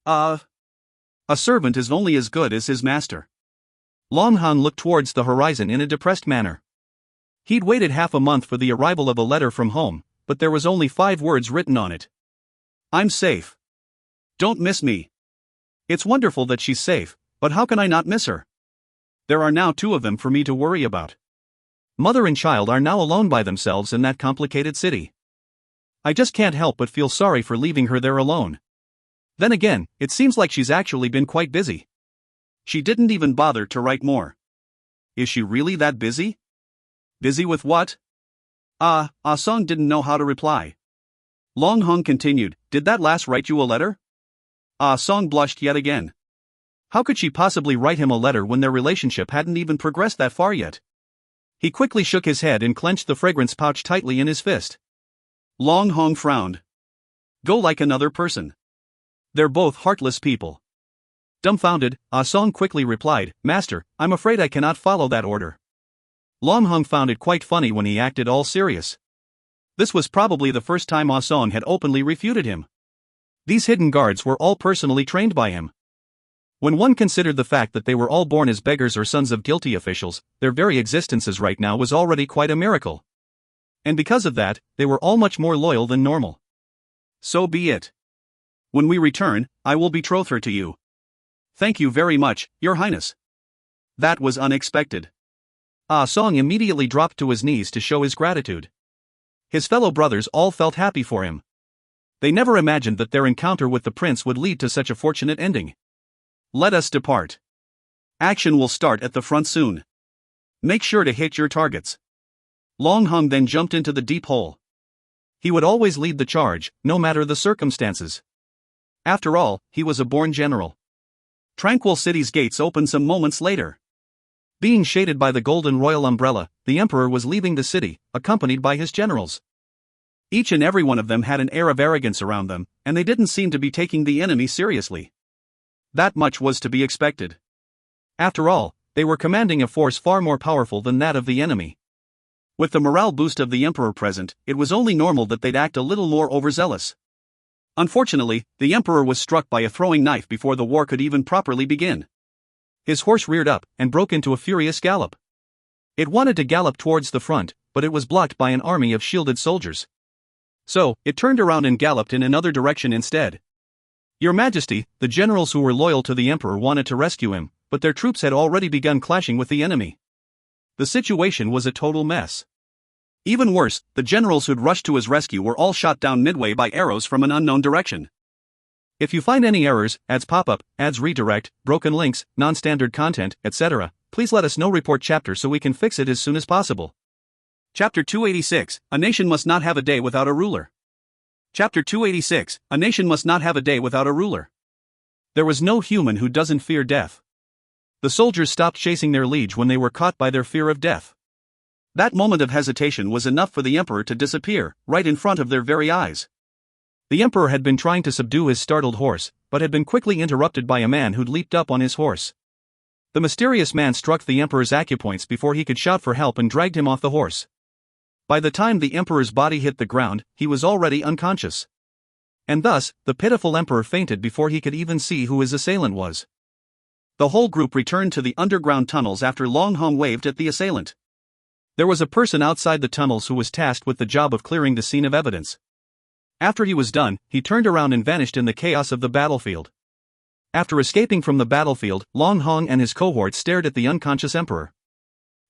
A servant is only as good as his master. Long Han looked towards the horizon in a depressed manner. He'd waited half a month for the arrival of a letter from home, but there was only 5 words written on it. I'm safe. Don't miss me. It's wonderful that she's safe, but how can I not miss her? There are now 2 of them for me to worry about. Mother and child are now alone by themselves in that complicated city. I just can't help but feel sorry for leaving her there alone. Then again, it seems like she's actually been quite busy. She didn't even bother to write more. Is she really that busy? Busy with what? Ah Song didn't know how to reply. Long Hong continued, did that lass write you a letter? Ah Song blushed yet again. How could she possibly write him a letter when their relationship hadn't even progressed that far yet? He quickly shook his head and clenched the fragrance pouch tightly in his fist. Long Hong frowned. Go like another person. They're both heartless people. Dumbfounded, Ah Song quickly replied, Master, I'm afraid I cannot follow that order. Long Hong found it quite funny when he acted all serious. This was probably the first time Ah Song had openly refuted him. These hidden guards were all personally trained by him. When one considered the fact that they were all born as beggars or sons of guilty officials, their very existences right now was already quite a miracle. And because of that, they were all much more loyal than normal. So be it. When we return, I will betroth her to you. Thank you very much, Your Highness. That was unexpected. Ah Song immediately dropped to his knees to show his gratitude. His fellow brothers all felt happy for him. They never imagined that their encounter with the prince would lead to such a fortunate ending. Let us depart. Action will start at the front soon. Make sure to hit your targets. Long Hung then jumped into the deep hole. He would always lead the charge, no matter the circumstances. After all, he was a born general. Tranquil City's gates opened some moments later. Being shaded by the golden royal umbrella, the emperor was leaving the city, accompanied by his generals. Each and every one of them had an air of arrogance around them, and they didn't seem to be taking the enemy seriously. That much was to be expected. After all, they were commanding a force far more powerful than that of the enemy. With the morale boost of the emperor present, it was only normal that they'd act a little more overzealous. Unfortunately, the emperor was struck by a throwing knife before the war could even properly begin. His horse reared up and broke into a furious gallop. It wanted to gallop towards the front, but it was blocked by an army of shielded soldiers. So, it turned around and galloped in another direction instead. Your Majesty, the generals who were loyal to the emperor wanted to rescue him, but their troops had already begun clashing with the enemy. The situation was a total mess. Even worse, the generals who'd rushed to his rescue were all shot down midway by arrows from an unknown direction. If you find any errors, ads pop-up, ads redirect, broken links, non-standard content, etc., please let us know. Report chapter so we can fix it as soon as possible. Chapter 286, A Nation Must Not Have a Day Without a Ruler. Chapter 286, A Nation Must Not Have a Day Without a Ruler. There was no human who doesn't fear death. The soldiers stopped chasing their liege when they were caught by their fear of death. That moment of hesitation was enough for the emperor to disappear, right in front of their very eyes. The emperor had been trying to subdue his startled horse, but had been quickly interrupted by a man who'd leaped up on his horse. The mysterious man struck the emperor's acupoints before he could shout for help and dragged him off the horse. By the time the emperor's body hit the ground, he was already unconscious. And thus, the pitiful emperor fainted before he could even see who his assailant was. The whole group returned to the underground tunnels after Long Hong waved at the assailant. There was a person outside the tunnels who was tasked with the job of clearing the scene of evidence. After he was done, he turned around and vanished in the chaos of the battlefield. After escaping from the battlefield, Long Hong and his cohort stared at the unconscious emperor.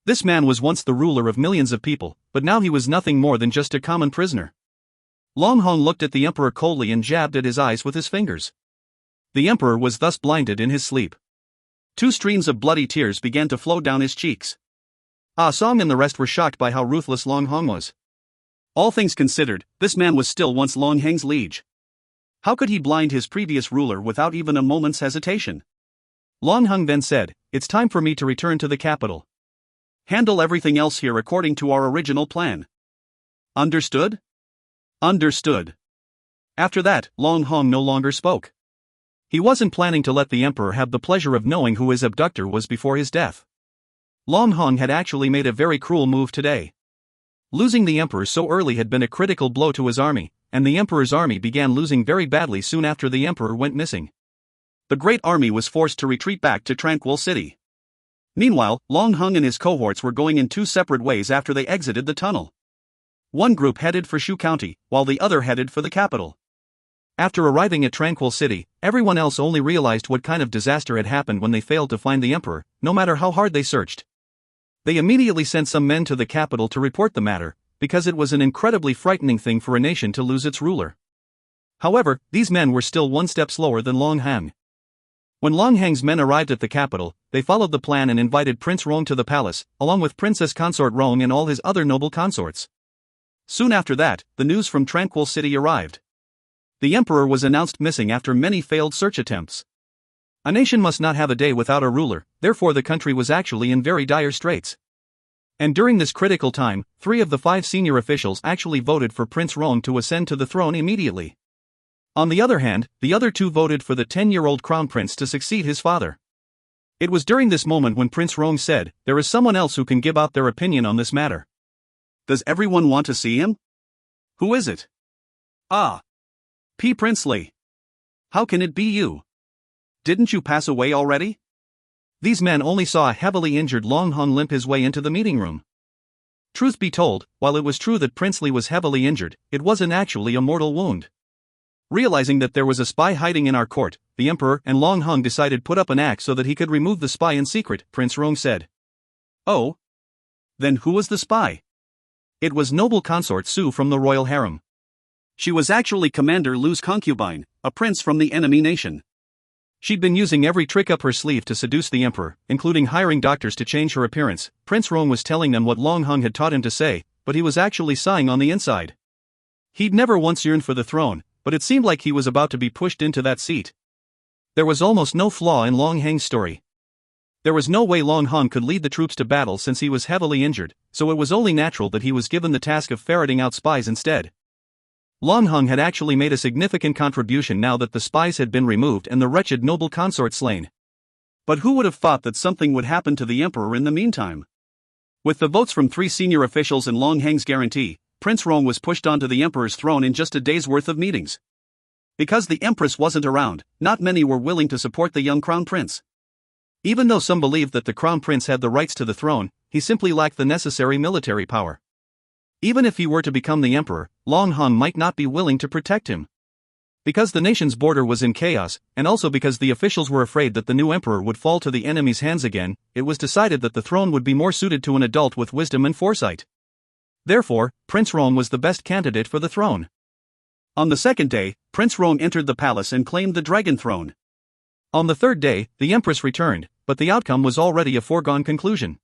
This man was once the ruler of millions of people, but now he was nothing more than just a common prisoner. Long Hong looked at the emperor coldly and jabbed at his eyes with his fingers. The emperor was thus blinded in his sleep. 2 streams of bloody tears began to flow down his cheeks. Ah Song and the rest were shocked by how ruthless Long Hong was. All things considered, this man was still once Long Heng's liege. How could he blind his previous ruler without even a moment's hesitation? Long Hong then said, "It's time for me to return to the capital. Handle everything else here according to our original plan. Understood?" Understood. After that, Long Hong no longer spoke. He wasn't planning to let the emperor have the pleasure of knowing who his abductor was before his death. Long Hong had actually made a very cruel move today. Losing the emperor so early had been a critical blow to his army, and the emperor's army began losing very badly soon after the emperor went missing. The great army was forced to retreat back to Tranquil City. Meanwhile, Long Hong and his cohorts were going in 2 separate ways after they exited the tunnel. One group headed for Shu County, while the other headed for the capital. After arriving at Tranquil City, everyone else only realized what kind of disaster had happened when they failed to find the emperor, no matter how hard they searched. They immediately sent some men to the capital to report the matter, because it was an incredibly frightening thing for a nation to lose its ruler. However, these men were still 1 step slower than Long Heng. When Long Heng's men arrived at the capital, they followed the plan and invited Prince Rong to the palace, along with Princess Consort Rong and all his other noble consorts. Soon after that, the news from Tranquil City arrived. The emperor was announced missing after many failed search attempts. A nation must not have a day without a ruler, therefore the country was actually in very dire straits. And during this critical time, 3 of the 5 senior officials actually voted for Prince Rong to ascend to the throne immediately. On the other hand, the other 2 voted for the 10-year-old crown prince to succeed his father. It was during this moment when Prince Rong said, "There is someone else who can give out their opinion on this matter." Does everyone want to see him? Who is it? Ah. P. Princely. How can it be you? Didn't you pass away already? These men only saw a heavily injured Long Hong limp his way into the meeting room. Truth be told, while it was true that Princely was heavily injured, it wasn't actually a mortal wound. Realizing that there was a spy hiding in our court, the emperor and Long Hung decided put up an act so that he could remove the spy in secret, Prince Rong said. Oh? Then who was the spy? It was noble consort Su from the royal harem. She was actually Commander Lu's concubine, a prince from the enemy nation. She'd been using every trick up her sleeve to seduce the emperor, including hiring doctors to change her appearance. Prince Rong was telling them what Long Hung had taught him to say, but he was actually sighing on the inside. He'd never once yearned for the throne, but it seemed like he was about to be pushed into that seat. There was almost no flaw in Long Hang's story. There was no way Long Hung could lead the troops to battle since he was heavily injured, so it was only natural that he was given the task of ferreting out spies instead. Long Hung had actually made a significant contribution now that the spies had been removed and the wretched noble consort slain. But who would have thought that something would happen to the emperor in the meantime? With the votes from 3 senior officials and Long Hang's guarantee, Prince Rong was pushed onto the emperor's throne in just a day's worth of meetings. Because the empress wasn't around, not many were willing to support the young crown prince. Even though some believed that the crown prince had the rights to the throne, he simply lacked the necessary military power. Even if he were to become the emperor, Long Hung might not be willing to protect him. Because the nation's border was in chaos, and also because the officials were afraid that the new emperor would fall to the enemy's hands again, it was decided that the throne would be more suited to an adult with wisdom and foresight. Therefore, Prince Rong was the best candidate for the throne. On the second day, Prince Rong entered the palace and claimed the dragon throne. On the third day, the empress returned, but the outcome was already a foregone conclusion.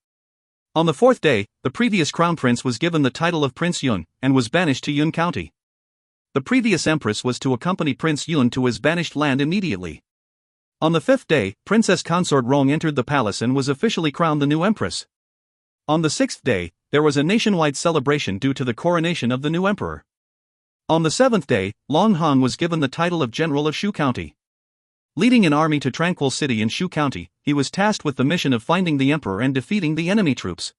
On the fourth day, the previous crown prince was given the title of Prince Yun, and was banished to Yun County. The previous empress was to accompany Prince Yun to his banished land immediately. On the fifth day, Princess Consort Rong entered the palace and was officially crowned the new empress. On the sixth day, there was a nationwide celebration due to the coronation of the new emperor. On the seventh day, Long Hung was given the title of General of Shu County. Leading an army to Tranquil City in Shu County, he was tasked with the mission of finding the emperor and defeating the enemy troops.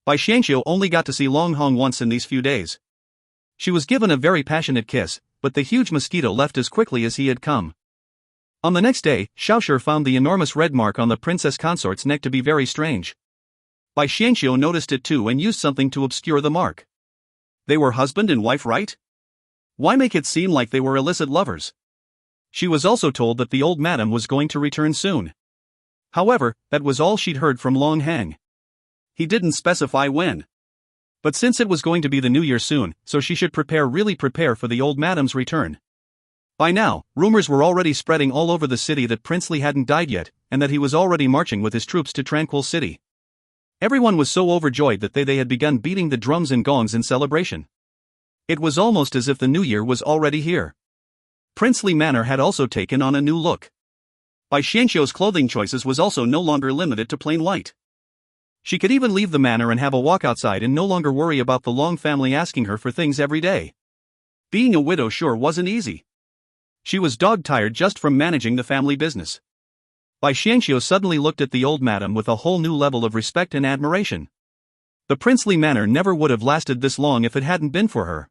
Bai Xiangxiu only got to see Long Hung once in these few days. She was given a very passionate kiss, but the huge mosquito left as quickly as he had come. On the next day, Xiaoshi found the enormous red mark on the princess consort's neck to be very strange. Bai Xiangxiu noticed it too and used something to obscure the mark. They were husband and wife, right? Why make it seem like they were illicit lovers? She was also told that the old madam was going to return soon. However, that was all she'd heard from Long Hang. He didn't specify when. But since it was going to be the new year soon, so she should really prepare for the old madam's return. By now, rumors were already spreading all over the city that Prince Li hadn't died yet, and that he was already marching with his troops to Tranquil City. Everyone was so overjoyed that they had begun beating the drums and gongs in celebration. It was almost as if the new year was already here. Princely Manor had also taken on a new look. Bai Xiangxiu's clothing choices was also no longer limited to plain white. She could even leave the manor and have a walk outside and no longer worry about the Long family asking her for things every day. Being a widow sure wasn't easy. She was dog-tired just from managing the family business. Bai Xiangxiu suddenly looked at the old madam with a whole new level of respect and admiration. The princely manor never would have lasted this long if it hadn't been for her.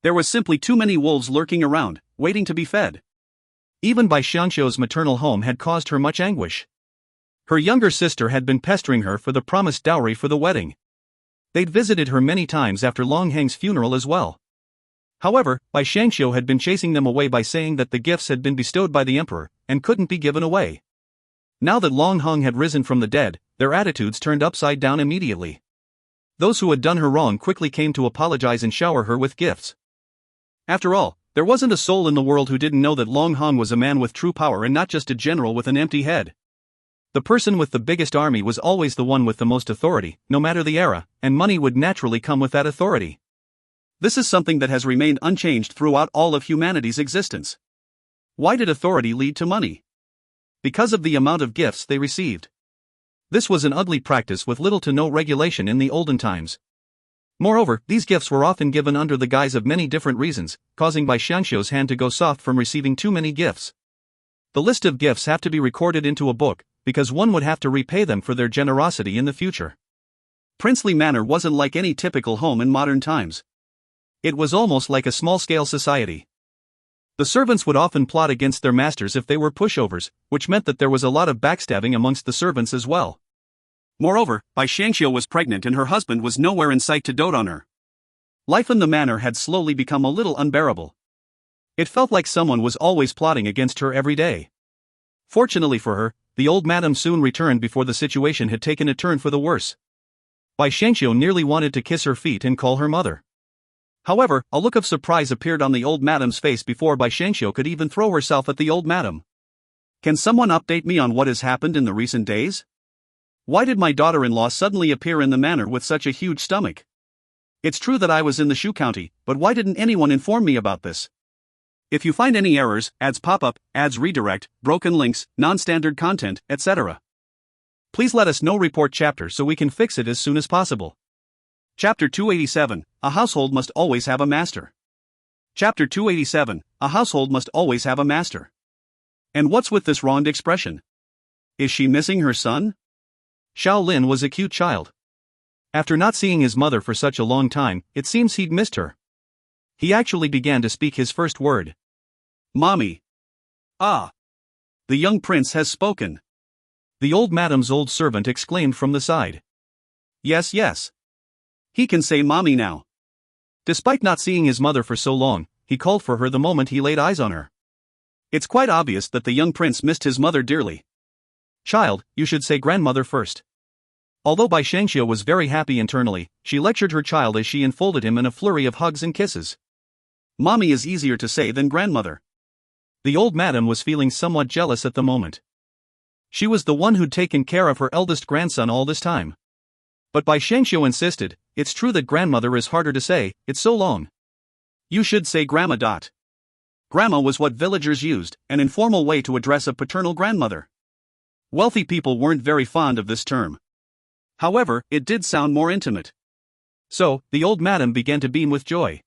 There was simply too many wolves lurking around, waiting to be fed. Even Bai Xiangxiu's maternal home had caused her much anguish. Her younger sister had been pestering her for the promised dowry for the wedding. They'd visited her many times after Long Hang's funeral as well. However, Bai Xiangxiu had been chasing them away by saying that the gifts had been bestowed by the emperor, and couldn't be given away. Now that Long Hung had risen from the dead, their attitudes turned upside down immediately. Those who had done her wrong quickly came to apologize and shower her with gifts. After all, there wasn't a soul in the world who didn't know that Long Hung was a man with true power and not just a general with an empty head. The person with the biggest army was always the one with the most authority, no matter the era, and money would naturally come with that authority. This is something that has remained unchanged throughout all of humanity's existence. Why did authority lead to money? Because of the amount of gifts they received. This was an ugly practice with little to no regulation in the olden times. Moreover, these gifts were often given under the guise of many different reasons, causing Bai Xiangxiu's hand to go soft from receiving too many gifts. The list of gifts have to be recorded into a book, because one would have to repay them for their generosity in the future. Princely Manor wasn't like any typical home in modern times. It was almost like a small-scale society. The servants would often plot against their masters if they were pushovers, which meant that there was a lot of backstabbing amongst the servants as well. Moreover, Bai Xiangxiu was pregnant and her husband was nowhere in sight to dote on her. Life in the manor had slowly become a little unbearable. It felt like someone was always plotting against her every day. Fortunately for her, the old madam soon returned before the situation had taken a turn for the worse. Bai Shangqiu nearly wanted to kiss her feet and call her mother. However, a look of surprise appeared on the old madam's face before Bai Shangqiu could even throw herself at the old madam. Can someone update me on what has happened in the recent days? Why did my daughter-in-law suddenly appear in the manor with such a huge stomach? It's true that I was in the Shu County, but why didn't anyone inform me about this? If you find any errors, ads pop up, ads redirect, broken links, non-standard content, etc., please let us know. Report chapter so we can fix it as soon as possible. Chapter 287, A Household Must Always Have a Master. Chapter 287, A Household Must Always Have a Master. And what's with this wronged expression? Is she missing her son? Xiao Lin was a cute child. After not seeing his mother for such a long time, it seems he'd missed her. He actually began to speak his first word. Mommy. Ah. The young prince has spoken. The old madam's old servant exclaimed from the side. Yes, yes. He can say mommy now. Despite not seeing his mother for so long, he called for her the moment he laid eyes on her. It's quite obvious that the young prince missed his mother dearly. Child, you should say grandmother first. Although Bai Shangqiu was very happy internally, she lectured her child as she enfolded him in a flurry of hugs and kisses. Mommy is easier to say than grandmother. The old madam was feeling somewhat jealous at the moment. She was the one who'd taken care of her eldest grandson all this time. But Bai Shangqiu insisted, it's true that grandmother is harder to say, it's so long. You should say grandma. Grandma was what villagers used, an informal way to address a paternal grandmother. Wealthy people weren't very fond of this term. However, it did sound more intimate. So, the old madam began to beam with joy.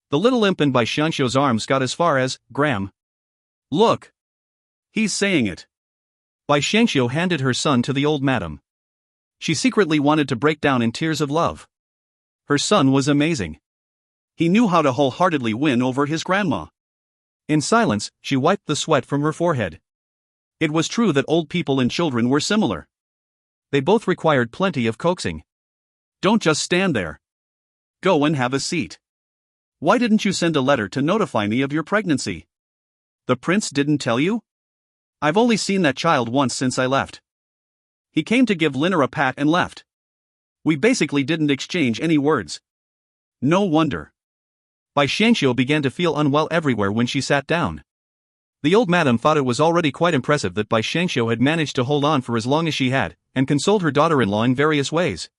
The little imp in Bai Shangqiu's arms got as far as, Gram. Look! He's saying it. Bai Shangqiu handed her son to the old madam. She secretly wanted to break down in tears of love. Her son was amazing. He knew how to wholeheartedly win over his grandma. In silence, she wiped the sweat from her forehead. It was true that old people and children were similar. They both required plenty of coaxing. Don't just stand there. Go and have a seat. Why didn't you send a letter to notify me of your pregnancy? The prince didn't tell you? I've only seen that child once since I left. He came to give Lina a pat and left. We basically didn't exchange any words. No wonder. Bai Shangqiu began to feel unwell everywhere when she sat down. The old madam thought it was already quite impressive that Bai Shangqiu had managed to hold on for as long as she had, and consoled her daughter-in-law in various ways.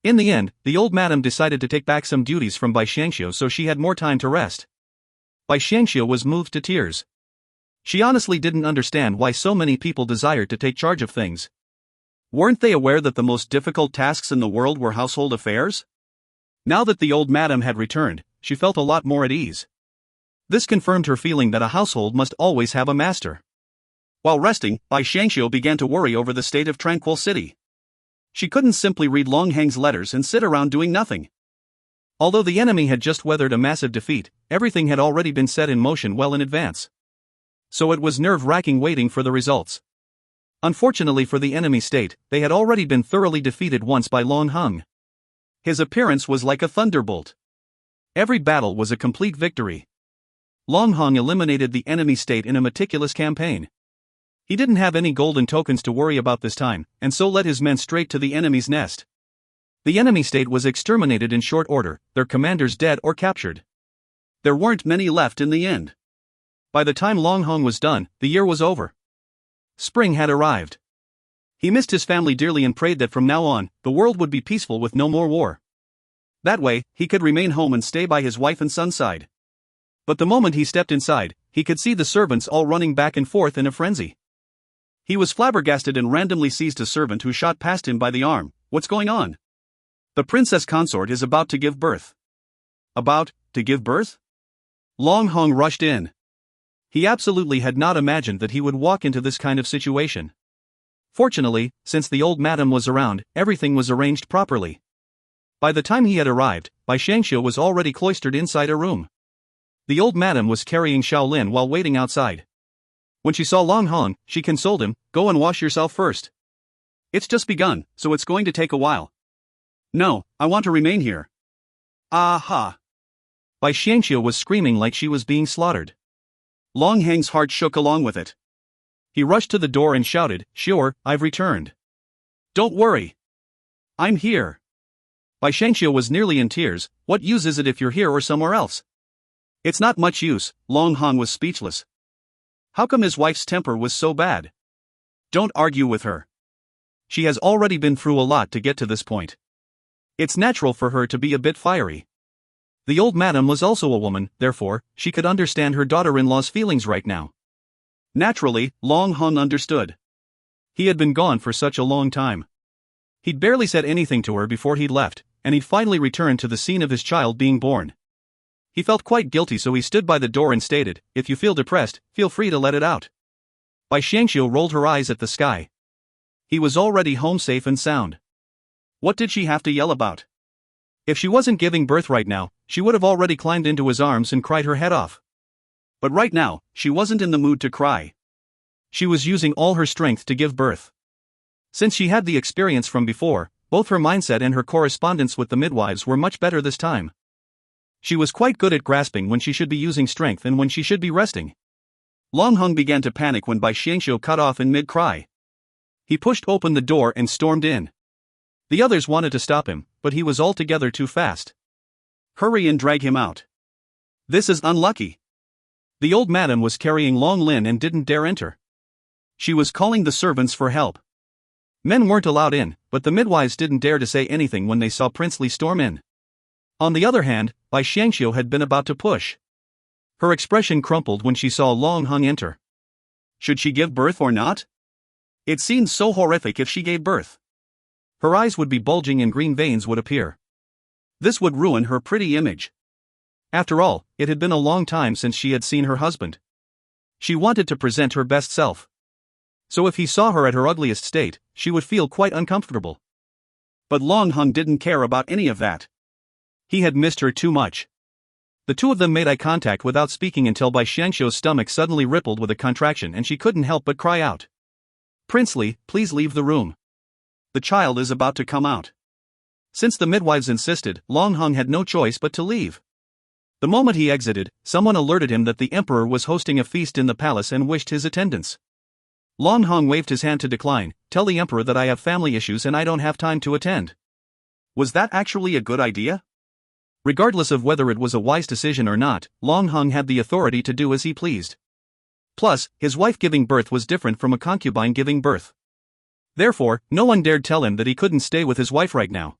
In the end, the old madam decided to take back some duties from Bai Shangqiu so she had more time to rest. Bai Shangqiu was moved to tears. She honestly didn't understand why so many people desired to take charge of things. Weren't they aware that the most difficult tasks in the world were household affairs? Now that the old madam had returned, she felt a lot more at ease. This confirmed her feeling that a household must always have a master. While resting, Bai Shangqiu began to worry over the state of Tranquil City. She couldn't simply read Long Hang's letters and sit around doing nothing. Although the enemy had just weathered a massive defeat, everything had already been set in motion well in advance. So it was nerve-wracking waiting for the results. Unfortunately for the enemy state, they had already been thoroughly defeated once by Long Hang. His appearance was like a thunderbolt. Every battle was a complete victory. Long Hang eliminated the enemy state in a meticulous campaign. He didn't have any golden tokens to worry about this time, and so led his men straight to the enemy's nest. The enemy state was exterminated in short order, their commanders dead or captured. There weren't many left in the end. By the time Long Hang was done, the year was over. Spring had arrived. He missed his family dearly and prayed that from now on, the world would be peaceful with no more war. That way, he could remain home and stay by his wife and son's side. But the moment he stepped inside, he could see the servants all running back and forth in a frenzy. He was flabbergasted and randomly seized a servant who shot past him by the arm. What's going on? The princess consort is about to give birth. About to give birth? Long Hang rushed in. He absolutely had not imagined that he would walk into this kind of situation. Fortunately, since the old madam was around, everything was arranged properly. By the time he had arrived, Bai Shangqiu was already cloistered inside a room. The old madam was carrying Shaolin while waiting outside. When she saw Long Hang, she consoled him, "Go and wash yourself first. It's just begun, so it's going to take a while." "No, I want to remain here." "Aha." Bai Xiangxiu was screaming like she was being slaughtered. Long Hang's heart shook along with it. He rushed to the door and shouted, "Sure, I've returned. Don't worry. I'm here." Bai Xiangxiu was nearly in tears. "What use is it if you're here or somewhere else?" "It's not much use." Long Hang was speechless. How come his wife's temper was so bad? Don't argue with her. She has already been through a lot to get to this point. It's natural for her to be a bit fiery. The old madam was also a woman, therefore, she could understand her daughter-in-law's feelings right now. Naturally, Long Hang understood. He had been gone for such a long time. He'd barely said anything to her before he'd left, and he'd finally returned to the scene of his child being born. He felt quite guilty, so he stood by the door and stated, "If you feel depressed, feel free to let it out." Bai Xiangxiu rolled her eyes at the sky. He was already home safe and sound. What did she have to yell about? If she wasn't giving birth right now, she would have already climbed into his arms and cried her head off. But right now, she wasn't in the mood to cry. She was using all her strength to give birth. Since she had the experience from before, both her mindset and her correspondence with the midwives were much better this time. She was quite good at grasping when she should be using strength and when she should be resting. Long Hang began to panic when Bai Xiangxiu cut off in mid-cry. He pushed open the door and stormed in. The others wanted to stop him, but he was altogether too fast. "Hurry and drag him out. This is unlucky." The old madam was carrying Long Lin and didn't dare enter. She was calling the servants for help. Men weren't allowed in, but the midwives didn't dare to say anything when they saw Prince Li storm in. On the other hand, Bai Xiangxiu had been about to push. Her expression crumpled when she saw Long Hang enter. Should she give birth or not? It seemed so horrific if she gave birth. Her eyes would be bulging and green veins would appear. This would ruin her pretty image. After all, it had been a long time since she had seen her husband. She wanted to present her best self. So if he saw her at her ugliest state, she would feel quite uncomfortable. But Long Hang didn't care about any of that. He had missed her too much. The two of them made eye contact without speaking until Bai Xiangxiu's stomach suddenly rippled with a contraction and she couldn't help but cry out. "Prince Li, please leave the room. The child is about to come out." Since the midwives insisted, Long Hang had no choice but to leave. The moment he exited, someone alerted him that the emperor was hosting a feast in the palace and wished his attendance. Long Hang waved his hand to decline. "Tell the emperor that I have family issues and I don't have time to attend." Was that actually a good idea? Regardless of whether it was a wise decision or not, Long Hang had the authority to do as he pleased. Plus, his wife giving birth was different from a concubine giving birth. Therefore, no one dared tell him that he couldn't stay with his wife right now.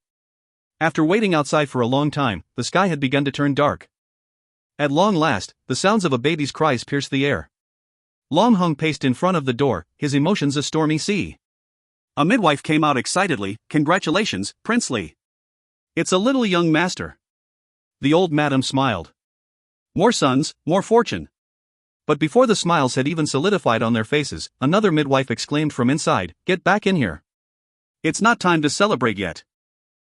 After waiting outside for a long time, the sky had begun to turn dark. At long last, the sounds of a baby's cries pierced the air. Long Hang paced in front of the door, his emotions a stormy sea. A midwife came out excitedly. "Congratulations, Prince Li. It's a little young master." The old madam smiled. "More sons, more fortune." But before the smiles had even solidified on their faces, another midwife exclaimed from inside, "Get back in here. It's not time to celebrate yet.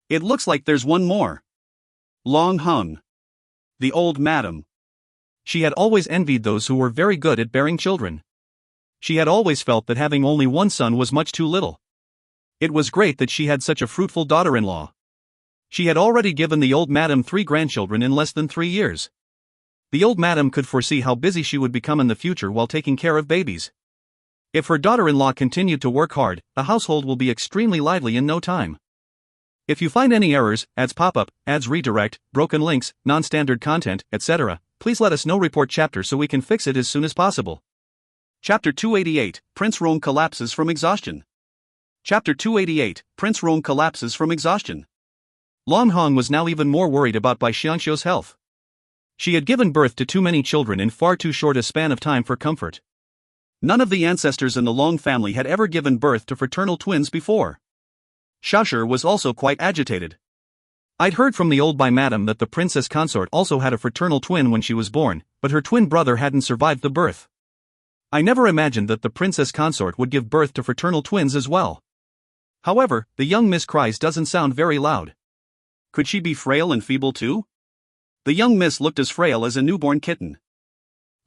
It looks like there's one more." Long Hang. The old madam. She had always envied those who were very good at bearing children. She had always felt that having only one son was much too little. It was great that she had such a fruitful daughter-in-law. She had already given the old madam 3 grandchildren in less than 3 years. The old madam could foresee how busy she would become in the future while taking care of babies. If her daughter-in-law continued to work hard, the household will be extremely lively in no time. If you find any errors, ads pop up, ads redirect, broken links, non-standard content, etc., please let us know. Report chapter so we can fix it as soon as possible. Chapter 288, Prince Rong collapses from exhaustion. Chapter 288, Prince Rong collapses from exhaustion. Long Hang was now even more worried about Bai Xiangxiu's health. She had given birth to too many children in far too short a span of time for comfort. None of the ancestors in the Long family had ever given birth to fraternal twins before. Xiaoshi was also quite agitated. I'd heard from the old Bai madam that the princess consort also had a fraternal twin when she was born, but her twin brother hadn't survived the birth. I never imagined that the princess consort would give birth to fraternal twins as well. However, the young miss cries doesn't sound very loud. Could she be frail and feeble too? The young miss looked as frail as a newborn kitten.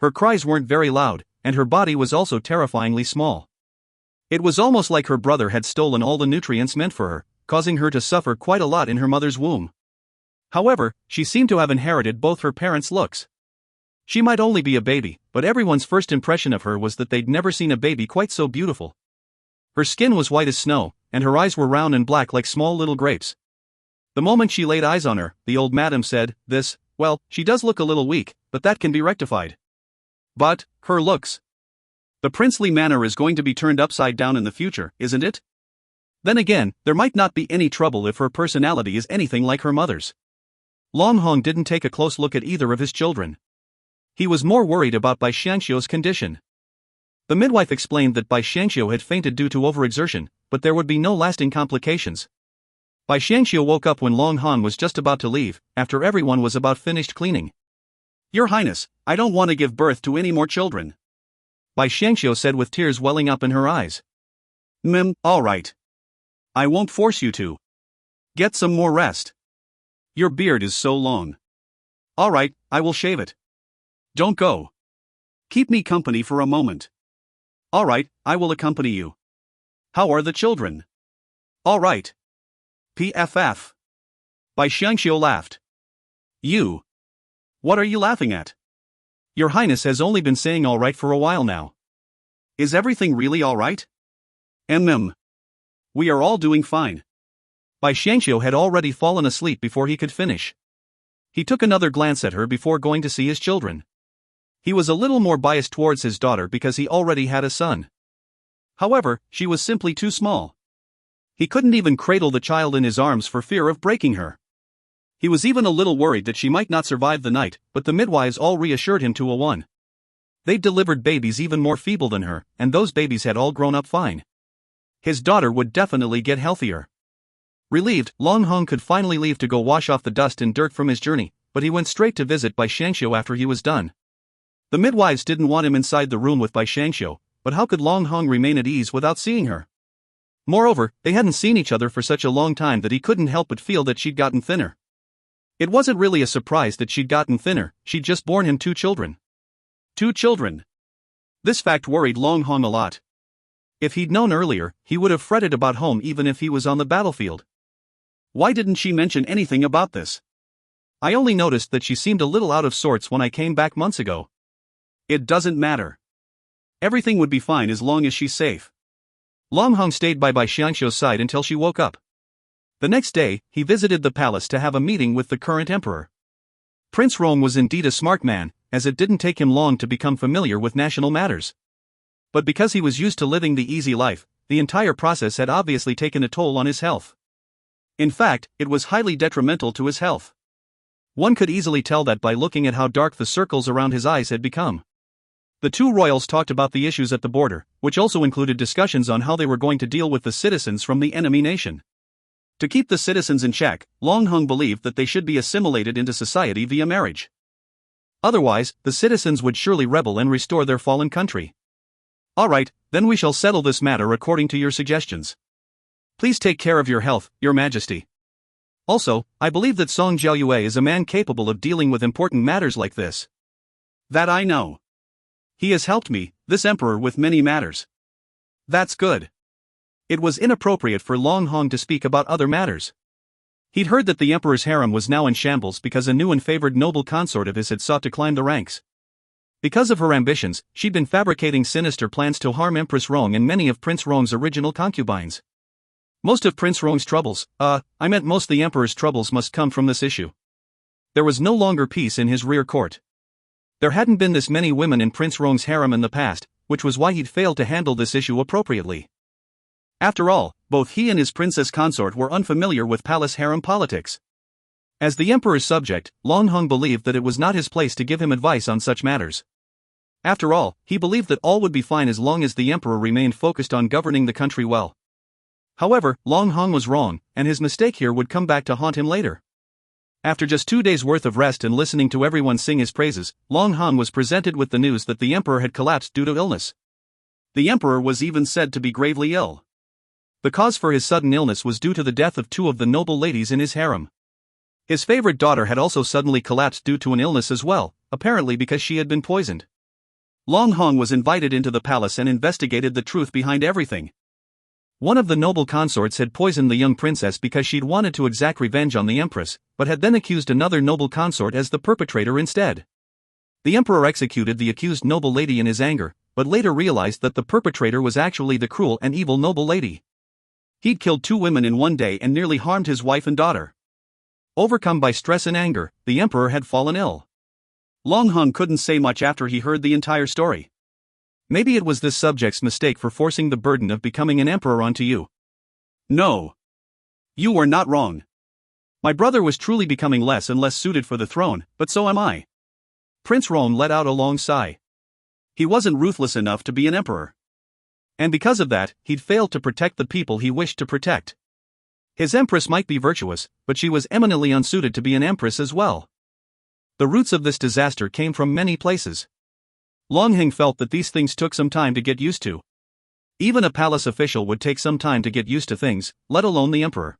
Her cries weren't very loud, and her body was also terrifyingly small. It was almost like her brother had stolen all the nutrients meant for her, causing her to suffer quite a lot in her mother's womb. However, she seemed to have inherited both her parents' looks. She might only be a baby, but everyone's first impression of her was that they'd never seen a baby quite so beautiful. Her skin was white as snow, and her eyes were round and black like small little grapes. The moment she laid eyes on her, the old madam said, well, she does look a little weak, but that can be rectified. But, her looks. The princely manner is going to be turned upside down in the future, isn't it? Then again, there might not be any trouble if her personality is anything like her mother's. Long Hong didn't take a close look at either of his children. He was more worried about Bai Xiangxiu's condition. The midwife explained that Bai Xiangxiu had fainted due to overexertion, but there would be no lasting complications. Bai Xiangxiu woke up when Long Han was just about to leave, after everyone was about finished cleaning. Your Highness, I don't want to give birth to any more children, Bai Xiangxiu said with tears welling up in her eyes. All right. I won't force you to. Get some more rest. Your beard is so long. All right, I will shave it. Don't go. Keep me company for a moment. All right, I will accompany you. How are the children? All right. PFF. Bai Xiangxiu laughed. You. What are you laughing at? Your Highness has only been saying all right for a while now. Is everything really all right? We are all doing fine. Bai Xiangxiu had already fallen asleep before he could finish. He took another glance at her before going to see his children. He was a little more biased towards his daughter because he already had a son. However, she was simply too small. He couldn't even cradle the child in his arms for fear of breaking her. He was even a little worried that she might not survive the night, but the midwives all reassured him to a one. They'd delivered babies even more feeble than her, and those babies had all grown up fine. His daughter would definitely get healthier. Relieved, Long Hong could finally leave to go wash off the dust and dirt from his journey, but he went straight to visit Bai Xiangxiu after he was done. The midwives didn't want him inside the room with Bai Xiangxiu, but how could Long Hong remain at ease without seeing her? Moreover, they hadn't seen each other for such a long time that he couldn't help but feel that she'd gotten thinner. It wasn't really a surprise that she'd gotten thinner, she'd just borne him 2 children. 2 children. This fact worried Long Hong a lot. If he'd known earlier, he would have fretted about home even if he was on the battlefield. Why didn't she mention anything about this? I only noticed that she seemed a little out of sorts when I came back months ago. It doesn't matter. Everything would be fine as long as she's safe. Long Hong stayed by Bai Xiangxiu's side until she woke up. The next day, he visited the palace to have a meeting with the current emperor. Prince Rong was indeed a smart man, as it didn't take him long to become familiar with national matters. But because he was used to living the easy life, the entire process had obviously taken a toll on his health. In fact, it was highly detrimental to his health. One could easily tell that by looking at how dark the circles around his eyes had become. The 2 royals talked about the issues at the border, which also included discussions on how they were going to deal with the citizens from the enemy nation. To keep the citizens in check, Long Hong believed that they should be assimilated into society via marriage. Otherwise, the citizens would surely rebel and restore their fallen country. All right, then we shall settle this matter according to your suggestions. Please take care of your health, Your Majesty. Also, I believe that Song Jiaoyue is a man capable of dealing with important matters like this. That I know. He has helped me, this emperor, with many matters. That's good. It was inappropriate for Long Hong to speak about other matters. He'd heard that the emperor's harem was now in shambles because a new and favored noble consort of his had sought to climb the ranks. Because of her ambitions, she'd been fabricating sinister plans to harm Empress Rong and many of Prince Rong's original concubines. Most of Prince Rong's troubles, most the emperor's troubles must come from this issue. There was no longer peace in his rear court. There hadn't been this many women in Prince Rong's harem in the past, which was why he'd failed to handle this issue appropriately. After all, both he and his princess consort were unfamiliar with palace harem politics. As the emperor's subject, Long Hong believed that it was not his place to give him advice on such matters. After all, he believed that all would be fine as long as the emperor remained focused on governing the country well. However, Long Hong was wrong, and his mistake here would come back to haunt him later. After just 2 days' worth of rest and listening to everyone sing his praises, Long Hong was presented with the news that the emperor had collapsed due to illness. The emperor was even said to be gravely ill. The cause for his sudden illness was due to the death of 2 of the noble ladies in his harem. His favorite daughter had also suddenly collapsed due to an illness as well, apparently because she had been poisoned. Long Hong was invited into the palace and investigated the truth behind everything. One of the noble consorts had poisoned the young princess because she'd wanted to exact revenge on the empress, but had then accused another noble consort as the perpetrator instead. The emperor executed the accused noble lady in his anger, but later realized that the perpetrator was actually the cruel and evil noble lady. He'd killed 2 women in one day and nearly harmed his wife and daughter. Overcome by stress and anger, the emperor had fallen ill. Long Hong couldn't say much after he heard the entire story. Maybe it was this subject's mistake for forcing the burden of becoming an emperor onto you. No. You were not wrong. My brother was truly becoming less and less suited for the throne, but so am I. Prince Roan let out a long sigh. He wasn't ruthless enough to be an emperor. And because of that, he'd failed to protect the people he wished to protect. His empress might be virtuous, but she was eminently unsuited to be an empress as well. The roots of this disaster came from many places. Long Heng felt that these things took some time to get used to. Even a palace official would take some time to get used to things, let alone the emperor.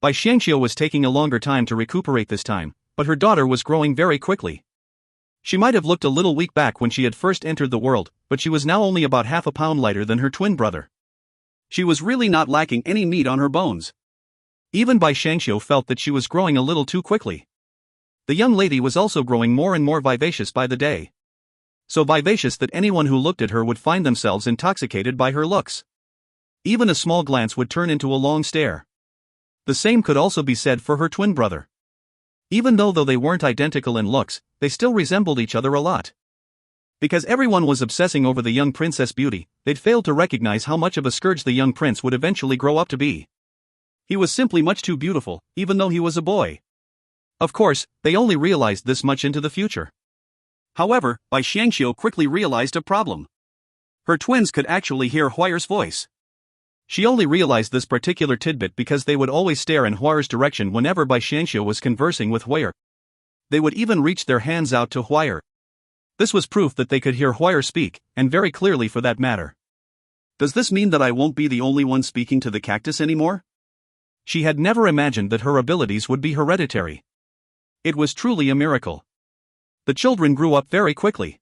Bai Xiangxiu was taking a longer time to recuperate this time, but her daughter was growing very quickly. She might have looked a little weak back when she had first entered the world, but she was now only about half a pound lighter than her twin brother. She was really not lacking any meat on her bones. Even Bai Xiangxiu felt that she was growing a little too quickly. The young lady was also growing more and more vivacious by the day. So vivacious that anyone who looked at her would find themselves intoxicated by her looks. Even a small glance would turn into a long stare. The same could also be said for her twin brother. Even though they weren't identical in looks, they still resembled each other a lot. Because everyone was obsessing over the young princess' beauty, they'd failed to recognize how much of a scourge the young prince would eventually grow up to be. He was simply much too beautiful, even though he was a boy. Of course, they only realized this much into the future. However, Bai Xiangxiu quickly realized a problem. Her twins could actually hear Huayer's voice. She only realized this particular tidbit because they would always stare in Huayer's direction whenever Bai Xiangxiu was conversing with Huayer. They would even reach their hands out to Huayer. This was proof that they could hear Huayer speak, and very clearly for that matter. Does this mean that I won't be the only one speaking to the cactus anymore? She had never imagined that her abilities would be hereditary. It was truly a miracle. The children grew up very quickly.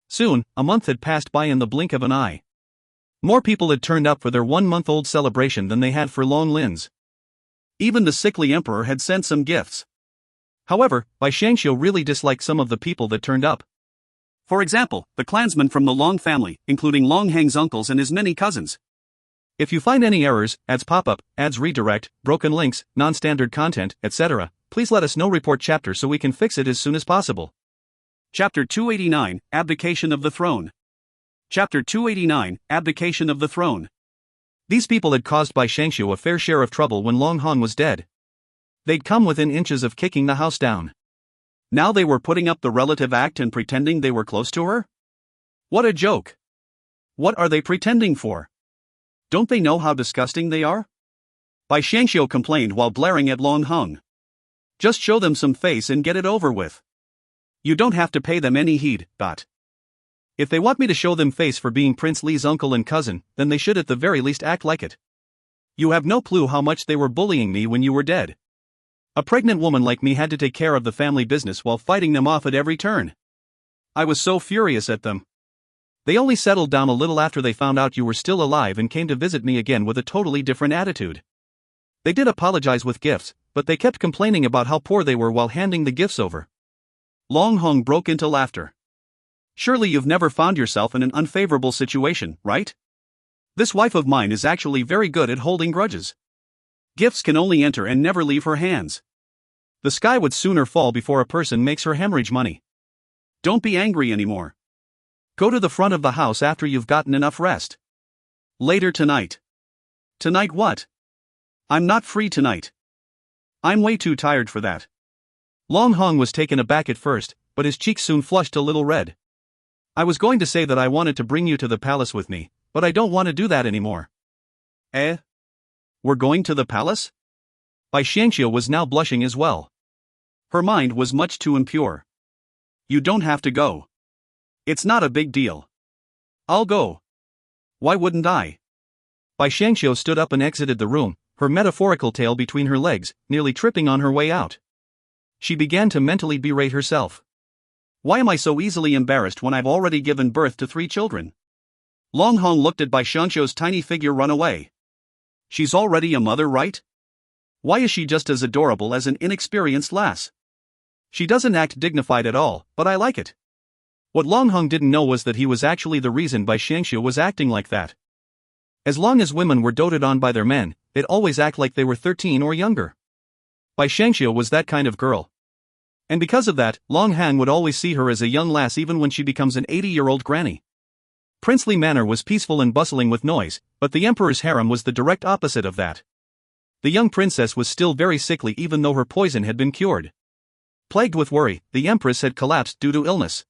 Soon, a month had passed by in the blink of an eye. More people had turned up for their 1-month-old celebration than they had for Long Lin's. Even the sickly emperor had sent some gifts. However, Bai Xiangxiu really disliked some of the people that turned up. For example, the clansmen from the Long family, including Long Heng's uncles and his many cousins. If you find any errors, ads pop up, ads redirect, broken links, non-standard content, etc., please let us know. Report chapter so we can fix it as soon as possible. Chapter 289, Abdication of the Throne. Chapter 289, Abdication of the Throne. These people had caused Bai Xiangxiu a fair share of trouble when Long Han was dead. They'd come within inches of kicking the house down. Now they were putting up the relative act and pretending they were close to her? What a joke. What are they pretending for? Don't they know how disgusting they are? Bai Xiangxiu complained while glaring at Long Hong. Just show them some face and get it over with. You don't have to pay them any heed, but if they want me to show them face for being Prince Li's uncle and cousin, then they should at the very least act like it. You have no clue how much they were bullying me when you were dead. A pregnant woman like me had to take care of the family business while fighting them off at every turn. I was so furious at them. They only settled down a little after they found out you were still alive and came to visit me again with a totally different attitude. They did apologize with gifts, but they kept complaining about how poor they were while handing the gifts over. Long Hong broke into laughter. Surely you've never found yourself in an unfavorable situation, right? This wife of mine is actually very good at holding grudges. Gifts can only enter and never leave her hands. The sky would sooner fall before a person makes her hemorrhage money. Don't be angry anymore. Go to the front of the house after you've gotten enough rest. Later tonight. Tonight what? I'm not free tonight. I'm way too tired for that. Long Hong was taken aback at first, but his cheeks soon flushed a little red. I was going to say that I wanted to bring you to the palace with me, but I don't want to do that anymore. Eh? We're going to the palace? Bai Xiangxiu was now blushing as well. Her mind was much too impure. You don't have to go. It's not a big deal. I'll go. Why wouldn't I? Bai Xiangxiu stood up and exited the room, her metaphorical tail between her legs, nearly tripping on her way out. She began to mentally berate herself. Why am I so easily embarrassed when I've already given birth to 3 children? Long Hong looked at Bai Xiangxiu's tiny figure run away. She's already a mother, right? Why is she just as adorable as an inexperienced lass? She doesn't act dignified at all, but I like it. What Long Hung didn't know was that he was actually the reason why Xiangxiu was acting like that. As long as women were doted on by their men, they'd always act like they were 13 or younger. Bai Xiangxiu was that kind of girl. And because of that, Long Hang would always see her as a young lass even when she becomes an 80-year-old granny. Princely Manor was peaceful and bustling with noise, but the emperor's harem was the direct opposite of that. The young princess was still very sickly even though her poison had been cured. Plagued with worry, the empress had collapsed due to illness.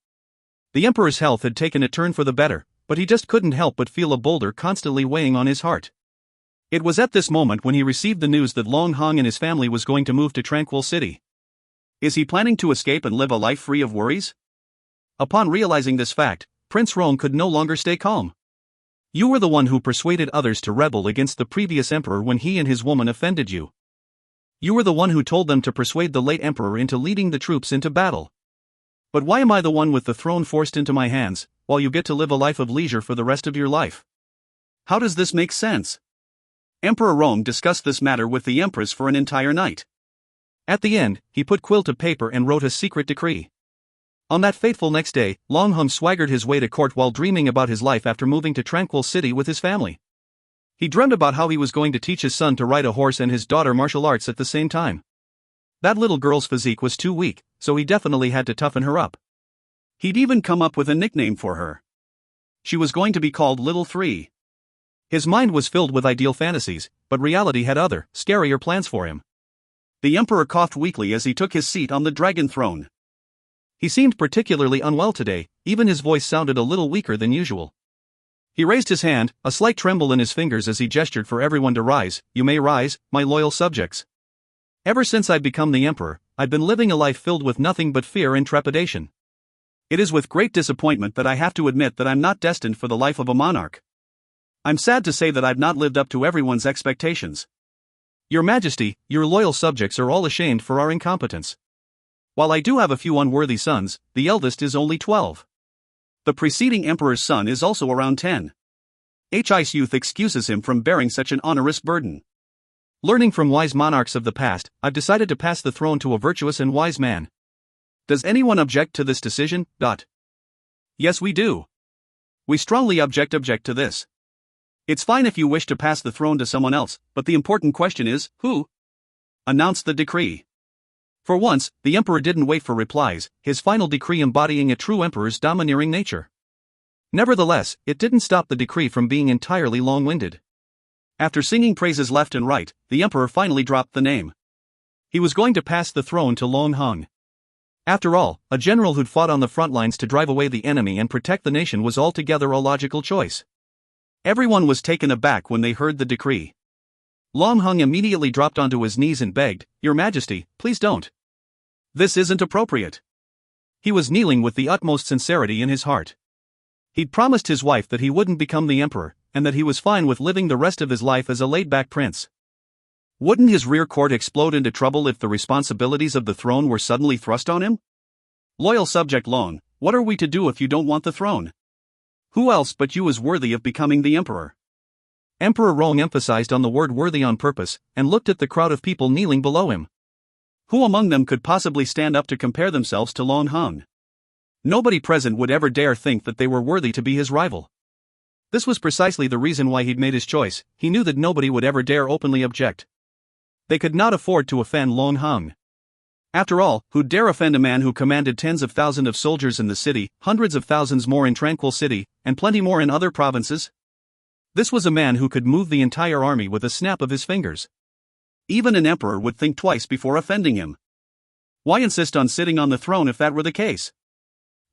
The emperor's health had taken a turn for the better, but he just couldn't help but feel a boulder constantly weighing on his heart. It was at this moment when he received the news that Long Hong and his family was going to move to Tranquil City. Is he planning to escape and live a life free of worries? Upon realizing this fact, Prince Rong could no longer stay calm. You were the one who persuaded others to rebel against the previous emperor when he and his woman offended you. You were the one who told them to persuade the late emperor into leading the troops into battle. But why am I the one with the throne forced into my hands, while you get to live a life of leisure for the rest of your life? How does this make sense? Emperor Rong discussed this matter with the empress for an entire night. At the end, he put quill to paper and wrote a secret decree. On that fateful next day, Long Hung swaggered his way to court while dreaming about his life after moving to Tranquil City with his family. He dreamed about how he was going to teach his son to ride a horse and his daughter martial arts at the same time. That little girl's physique was too weak, so he definitely had to toughen her up. He'd even come up with a nickname for her. She was going to be called Little Three. His mind was filled with ideal fantasies, but reality had other, scarier plans for him. The emperor coughed weakly as he took his seat on the dragon throne. He seemed particularly unwell today, even his voice sounded a little weaker than usual. He raised his hand, a slight tremble in his fingers as he gestured for everyone to rise. You may rise, my loyal subjects. Ever since I've become the emperor, I've been living a life filled with nothing but fear and trepidation. It is with great disappointment that I have to admit that I'm not destined for the life of a monarch. I'm sad to say that I've not lived up to everyone's expectations. Your Majesty, your loyal subjects are all ashamed for our incompetence. While I do have a few unworthy sons, the eldest is only 12. The preceding emperor's son is also around 10. His youth excuses him from bearing such an onerous burden. Learning from wise monarchs of the past, I've decided to pass the throne to a virtuous and wise man. Does anyone object to this decision? Yes, we do. We strongly object to this. It's fine if you wish to pass the throne to someone else, but the important question is, who? Announced the decree. For once, the emperor didn't wait for replies, his final decree embodying a true emperor's domineering nature. Nevertheless, it didn't stop the decree from being entirely long-winded. After singing praises left and right, the emperor finally dropped the name. He was going to pass the throne to Long Hung. After all, a general who'd fought on the front lines to drive away the enemy and protect the nation was altogether a logical choice. Everyone was taken aback when they heard the decree. Long Hung immediately dropped onto his knees and begged, Your Majesty, please don't. This isn't appropriate. He was kneeling with the utmost sincerity in his heart. He'd promised his wife that he wouldn't become the emperor, and that he was fine with living the rest of his life as a laid-back prince. Wouldn't his rear court explode into trouble if the responsibilities of the throne were suddenly thrust on him? Loyal subject Long, what are we to do if you don't want the throne? Who else but you is worthy of becoming the emperor? Emperor Rong emphasized on the word worthy on purpose, and looked at the crowd of people kneeling below him. Who among them could possibly stand up to compare themselves to Long Hung? Nobody present would ever dare think that they were worthy to be his rival. This was precisely the reason why he'd made his choice. He knew that nobody would ever dare openly object. They could not afford to offend Long Hung. After all, who'd dare offend a man who commanded tens of thousands of soldiers in the city, hundreds of thousands more in Tranquil City, and plenty more in other provinces? This was a man who could move the entire army with a snap of his fingers. Even an emperor would think twice before offending him. Why insist on sitting on the throne if that were the case?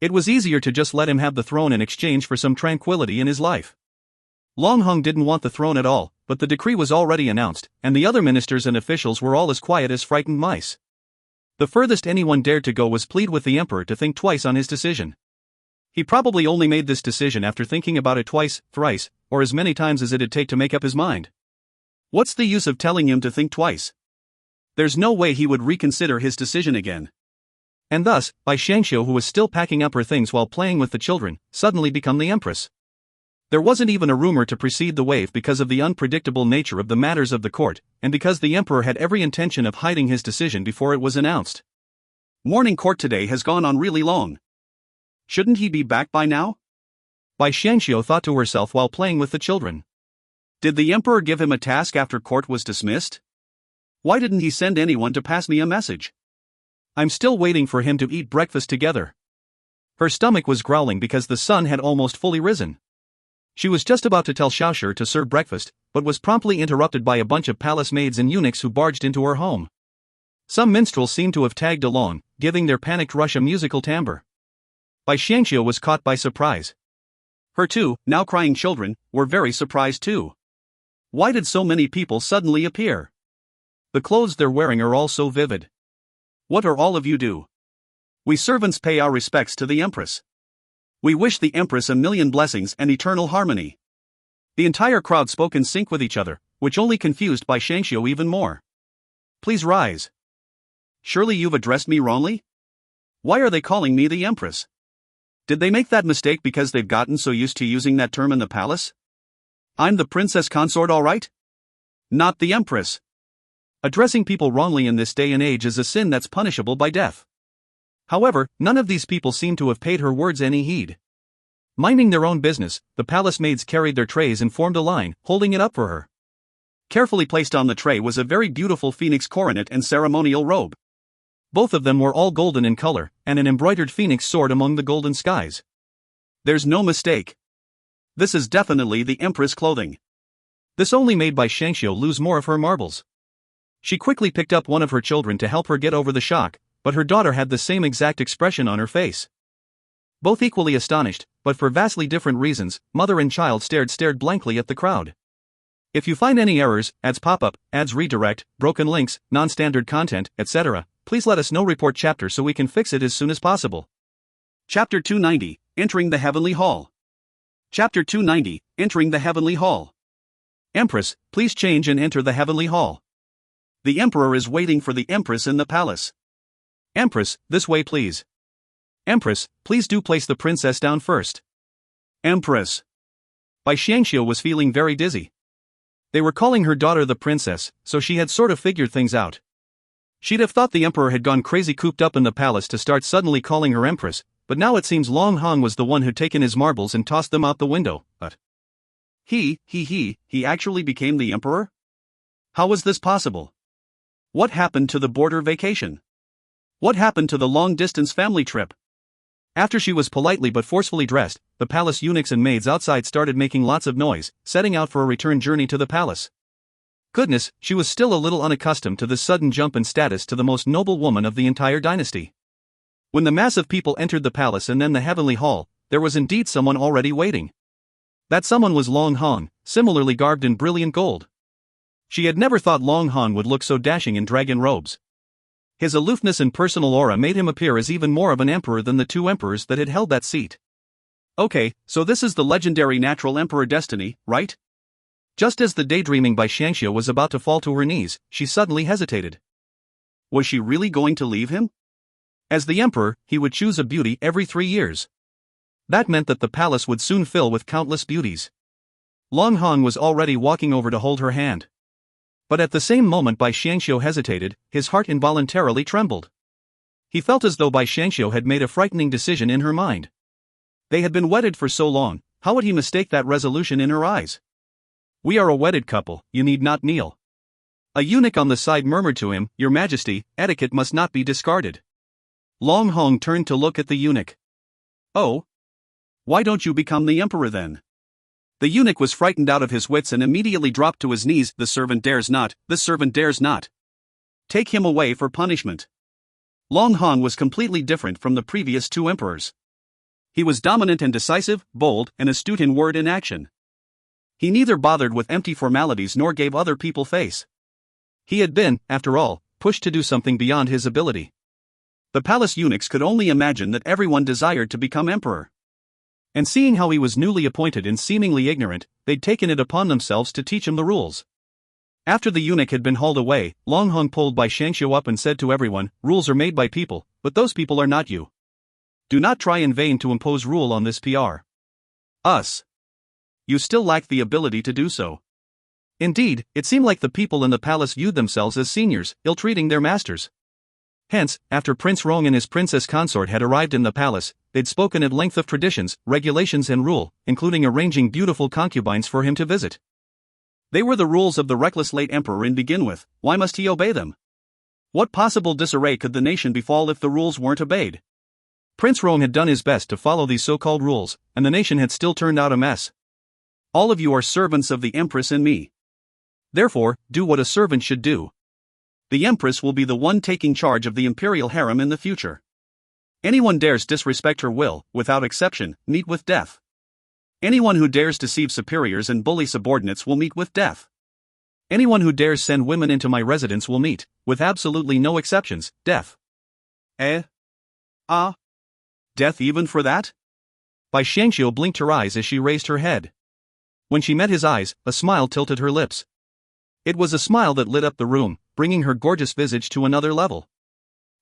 It was easier to just let him have the throne in exchange for some tranquility in his life. Long Hung didn't want the throne at all, but the decree was already announced, and the other ministers and officials were all as quiet as frightened mice. The furthest anyone dared to go was plead with the emperor to think twice on his decision. He probably only made this decision after thinking about it twice, thrice, or as many times as it'd take to make up his mind. What's the use of telling him to think twice? There's no way he would reconsider his decision again. And thus, Bai Xiangxiu, who was still packing up her things while playing with the children, suddenly became the empress. There wasn't even a rumor to precede the wave because of the unpredictable nature of the matters of the court, and because the emperor had every intention of hiding his decision before it was announced. Morning court today has gone on really long. Shouldn't he be back by now? Bai Xiangxiu thought to herself while playing with the children. Did the emperor give him a task after court was dismissed? Why didn't he send anyone to pass me a message? I'm still waiting for him to eat breakfast together. Her stomach was growling because the sun had almost fully risen. She was just about to tell Xiaoshi to serve breakfast, but was promptly interrupted by a bunch of palace maids and eunuchs who barged into her home. Some minstrels seemed to have tagged along, giving their panicked rush a musical timbre. Bai Xiangxiu was caught by surprise. Her two, now crying children, were very surprised too. Why did so many people suddenly appear? The clothes they're wearing are all so vivid. What are all of you do? We servants pay our respects to the Empress. We wish the Empress a million blessings and eternal harmony. The entire crowd spoke in sync with each other, which only confused Bai Xiangxiu even more. Please rise. Surely you've addressed me wrongly? Why are they calling me the Empress? Did they make that mistake because they've gotten so used to using that term in the palace? I'm the princess consort, all right? Not the Empress. Addressing people wrongly in this day and age is a sin that's punishable by death. However, none of these people seemed to have paid her words any heed. Minding their own business, the palace maids carried their trays and formed a line, holding it up for her. Carefully placed on the tray was a very beautiful phoenix coronet and ceremonial robe. Both of them were all golden in color, and an embroidered phoenix soared among the golden skies. There's no mistake. This is definitely the Empress clothing. This only made Bai Xiangxiu lose more of her marbles. She quickly picked up one of her children to help her get over the shock, but her daughter had the same exact expression on her face. Both equally astonished, but for vastly different reasons, mother and child stared blankly at the crowd. If you find any errors, ads pop up, ads redirect, broken links, non-standard content, etc., please let us know. Report chapter so we can fix it as soon as possible. Chapter 290, Entering the Heavenly Hall. Chapter 290, Entering the Heavenly Hall. Empress, please change and enter the Heavenly Hall. The Emperor is waiting for the Empress in the palace. Empress, this way please. Empress, please do place the princess down first. Empress. Bai Xiangxiu was feeling very dizzy. They were calling her daughter the princess, so she had sort of figured things out. She'd have thought the emperor had gone crazy cooped up in the palace to start suddenly calling her empress, but now it seems Long Hong was the one who'd taken his marbles and tossed them out the window. But he actually became the emperor? How was this possible? What happened to the border vacation? What happened to the long-distance family trip? After she was politely but forcefully dressed, the palace eunuchs and maids outside started making lots of noise, setting out for a return journey to the palace. Goodness, she was still a little unaccustomed to this sudden jump in status to the most noble woman of the entire dynasty. When the mass of people entered the palace and then the heavenly hall, there was indeed someone already waiting. That someone was Long Hong, similarly garbed in brilliant gold. She had never thought Long Hong would look so dashing in dragon robes. His aloofness and personal aura made him appear as even more of an emperor than the two emperors that had held that seat. Okay, so this is the legendary natural emperor destiny, right? Just as the daydreaming Bai Xiangxiu was about to fall to her knees, she suddenly hesitated. Was she really going to leave him? As the emperor, he would choose a beauty every 3 years. That meant that the palace would soon fill with countless beauties. Long Hong was already walking over to hold her hand. But at the same moment Bai Xiangxiu hesitated, his heart involuntarily trembled. He felt as though Bai Xiangxiu had made a frightening decision in her mind. They had been wedded for so long, how would he mistake that resolution in her eyes? We are a wedded couple, you need not kneel. A eunuch on the side murmured to him, Your Majesty, etiquette must not be discarded. Long Hong turned to look at the eunuch. Oh? Why don't you become the emperor then? The eunuch was frightened out of his wits and immediately dropped to his knees. The servant dares not, the servant dares not. Take him away for punishment. Long Hong was completely different from the previous two emperors. He was dominant and decisive, bold, and astute in word and action. He neither bothered with empty formalities nor gave other people face. He had been, after all, pushed to do something beyond his ability. The palace eunuchs could only imagine that everyone desired to become emperor. And seeing how he was newly appointed and seemingly ignorant, they'd taken it upon themselves to teach him the rules. After the eunuch had been hauled away, Long Hong pulled Bai Xiangxiu up and said to everyone, Rules are made by people, but those people are not you. Do not try in vain to impose rule on this PR. Us. you still lack the ability to do so. Indeed, it seemed like the people in the palace viewed themselves as seniors, ill-treating their masters. Hence, after Prince Rong and his princess consort had arrived in the palace, they'd spoken at length of traditions, regulations and rule, including arranging beautiful concubines for him to visit. They were the rules of the reckless late emperor to begin with, why must he obey them? What possible disarray could the nation befall if the rules weren't obeyed? Prince Rong had done his best to follow these so-called rules, and the nation had still turned out a mess. All of you are servants of the Empress and me. Therefore, do what a servant should do. The Empress will be the one taking charge of the imperial harem in the future. Anyone dares disrespect her will, without exception, meet with death. Anyone who dares deceive superiors and bully subordinates will meet with death. Anyone who dares send women into my residence will meet, with absolutely no exceptions, death. Death even for that? Bai Xiangxiu blinked her eyes as she raised her head. When she met his eyes, a smile tilted her lips. It was a smile that lit up the room, bringing her gorgeous visage to another level.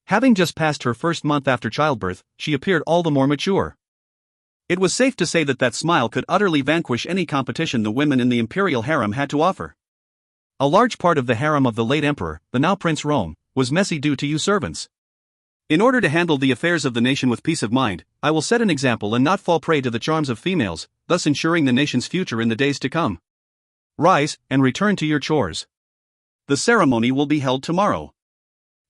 Having just passed her first month after childbirth, she appeared all the more mature. It was safe to say that that smile could utterly vanquish any competition the women in the imperial harem had to offer. A large part of the harem of the late emperor, the now Prince Rong, was messy due to you servants. In order to handle the affairs of the nation with peace of mind, I will set an example and not fall prey to the charms of females, thus ensuring the nation's future in the days to come. Rise, and return to your chores. The ceremony will be held tomorrow.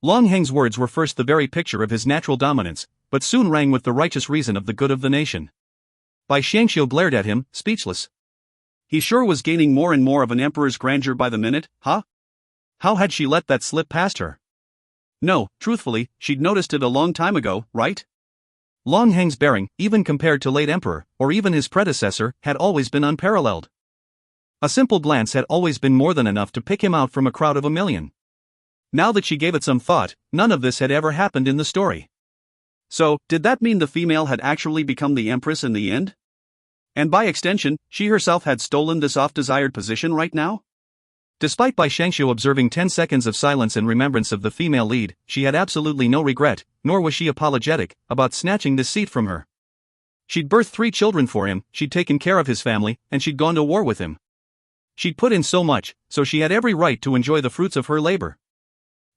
Long Heng's words were first the very picture of his natural dominance, but soon rang with the righteous reason of the good of the nation. Bai Xiangxiu glared at him, speechless. He sure was gaining more and more of an emperor's grandeur by the minute, huh? How had she let that slip past her? No, truthfully, she'd noticed it a long time ago, right? Long Heng's bearing, even compared to late emperor, or even his predecessor, had always been unparalleled. A simple glance had always been more than enough to pick him out from a crowd of 1,000,000. Now that she gave it some thought, none of this had ever happened in the story. So, did that mean the female had actually become the empress in the end? And by extension, she herself had stolen this oft-desired position right now? Despite Bai Xiangxiu observing 10 seconds of silence in remembrance of the female lead, she had absolutely no regret, nor was she apologetic, about snatching this seat from her. She'd birthed 3 children for him, she'd taken care of his family, and she'd gone to war with him. She'd put in so much, so she had every right to enjoy the fruits of her labor.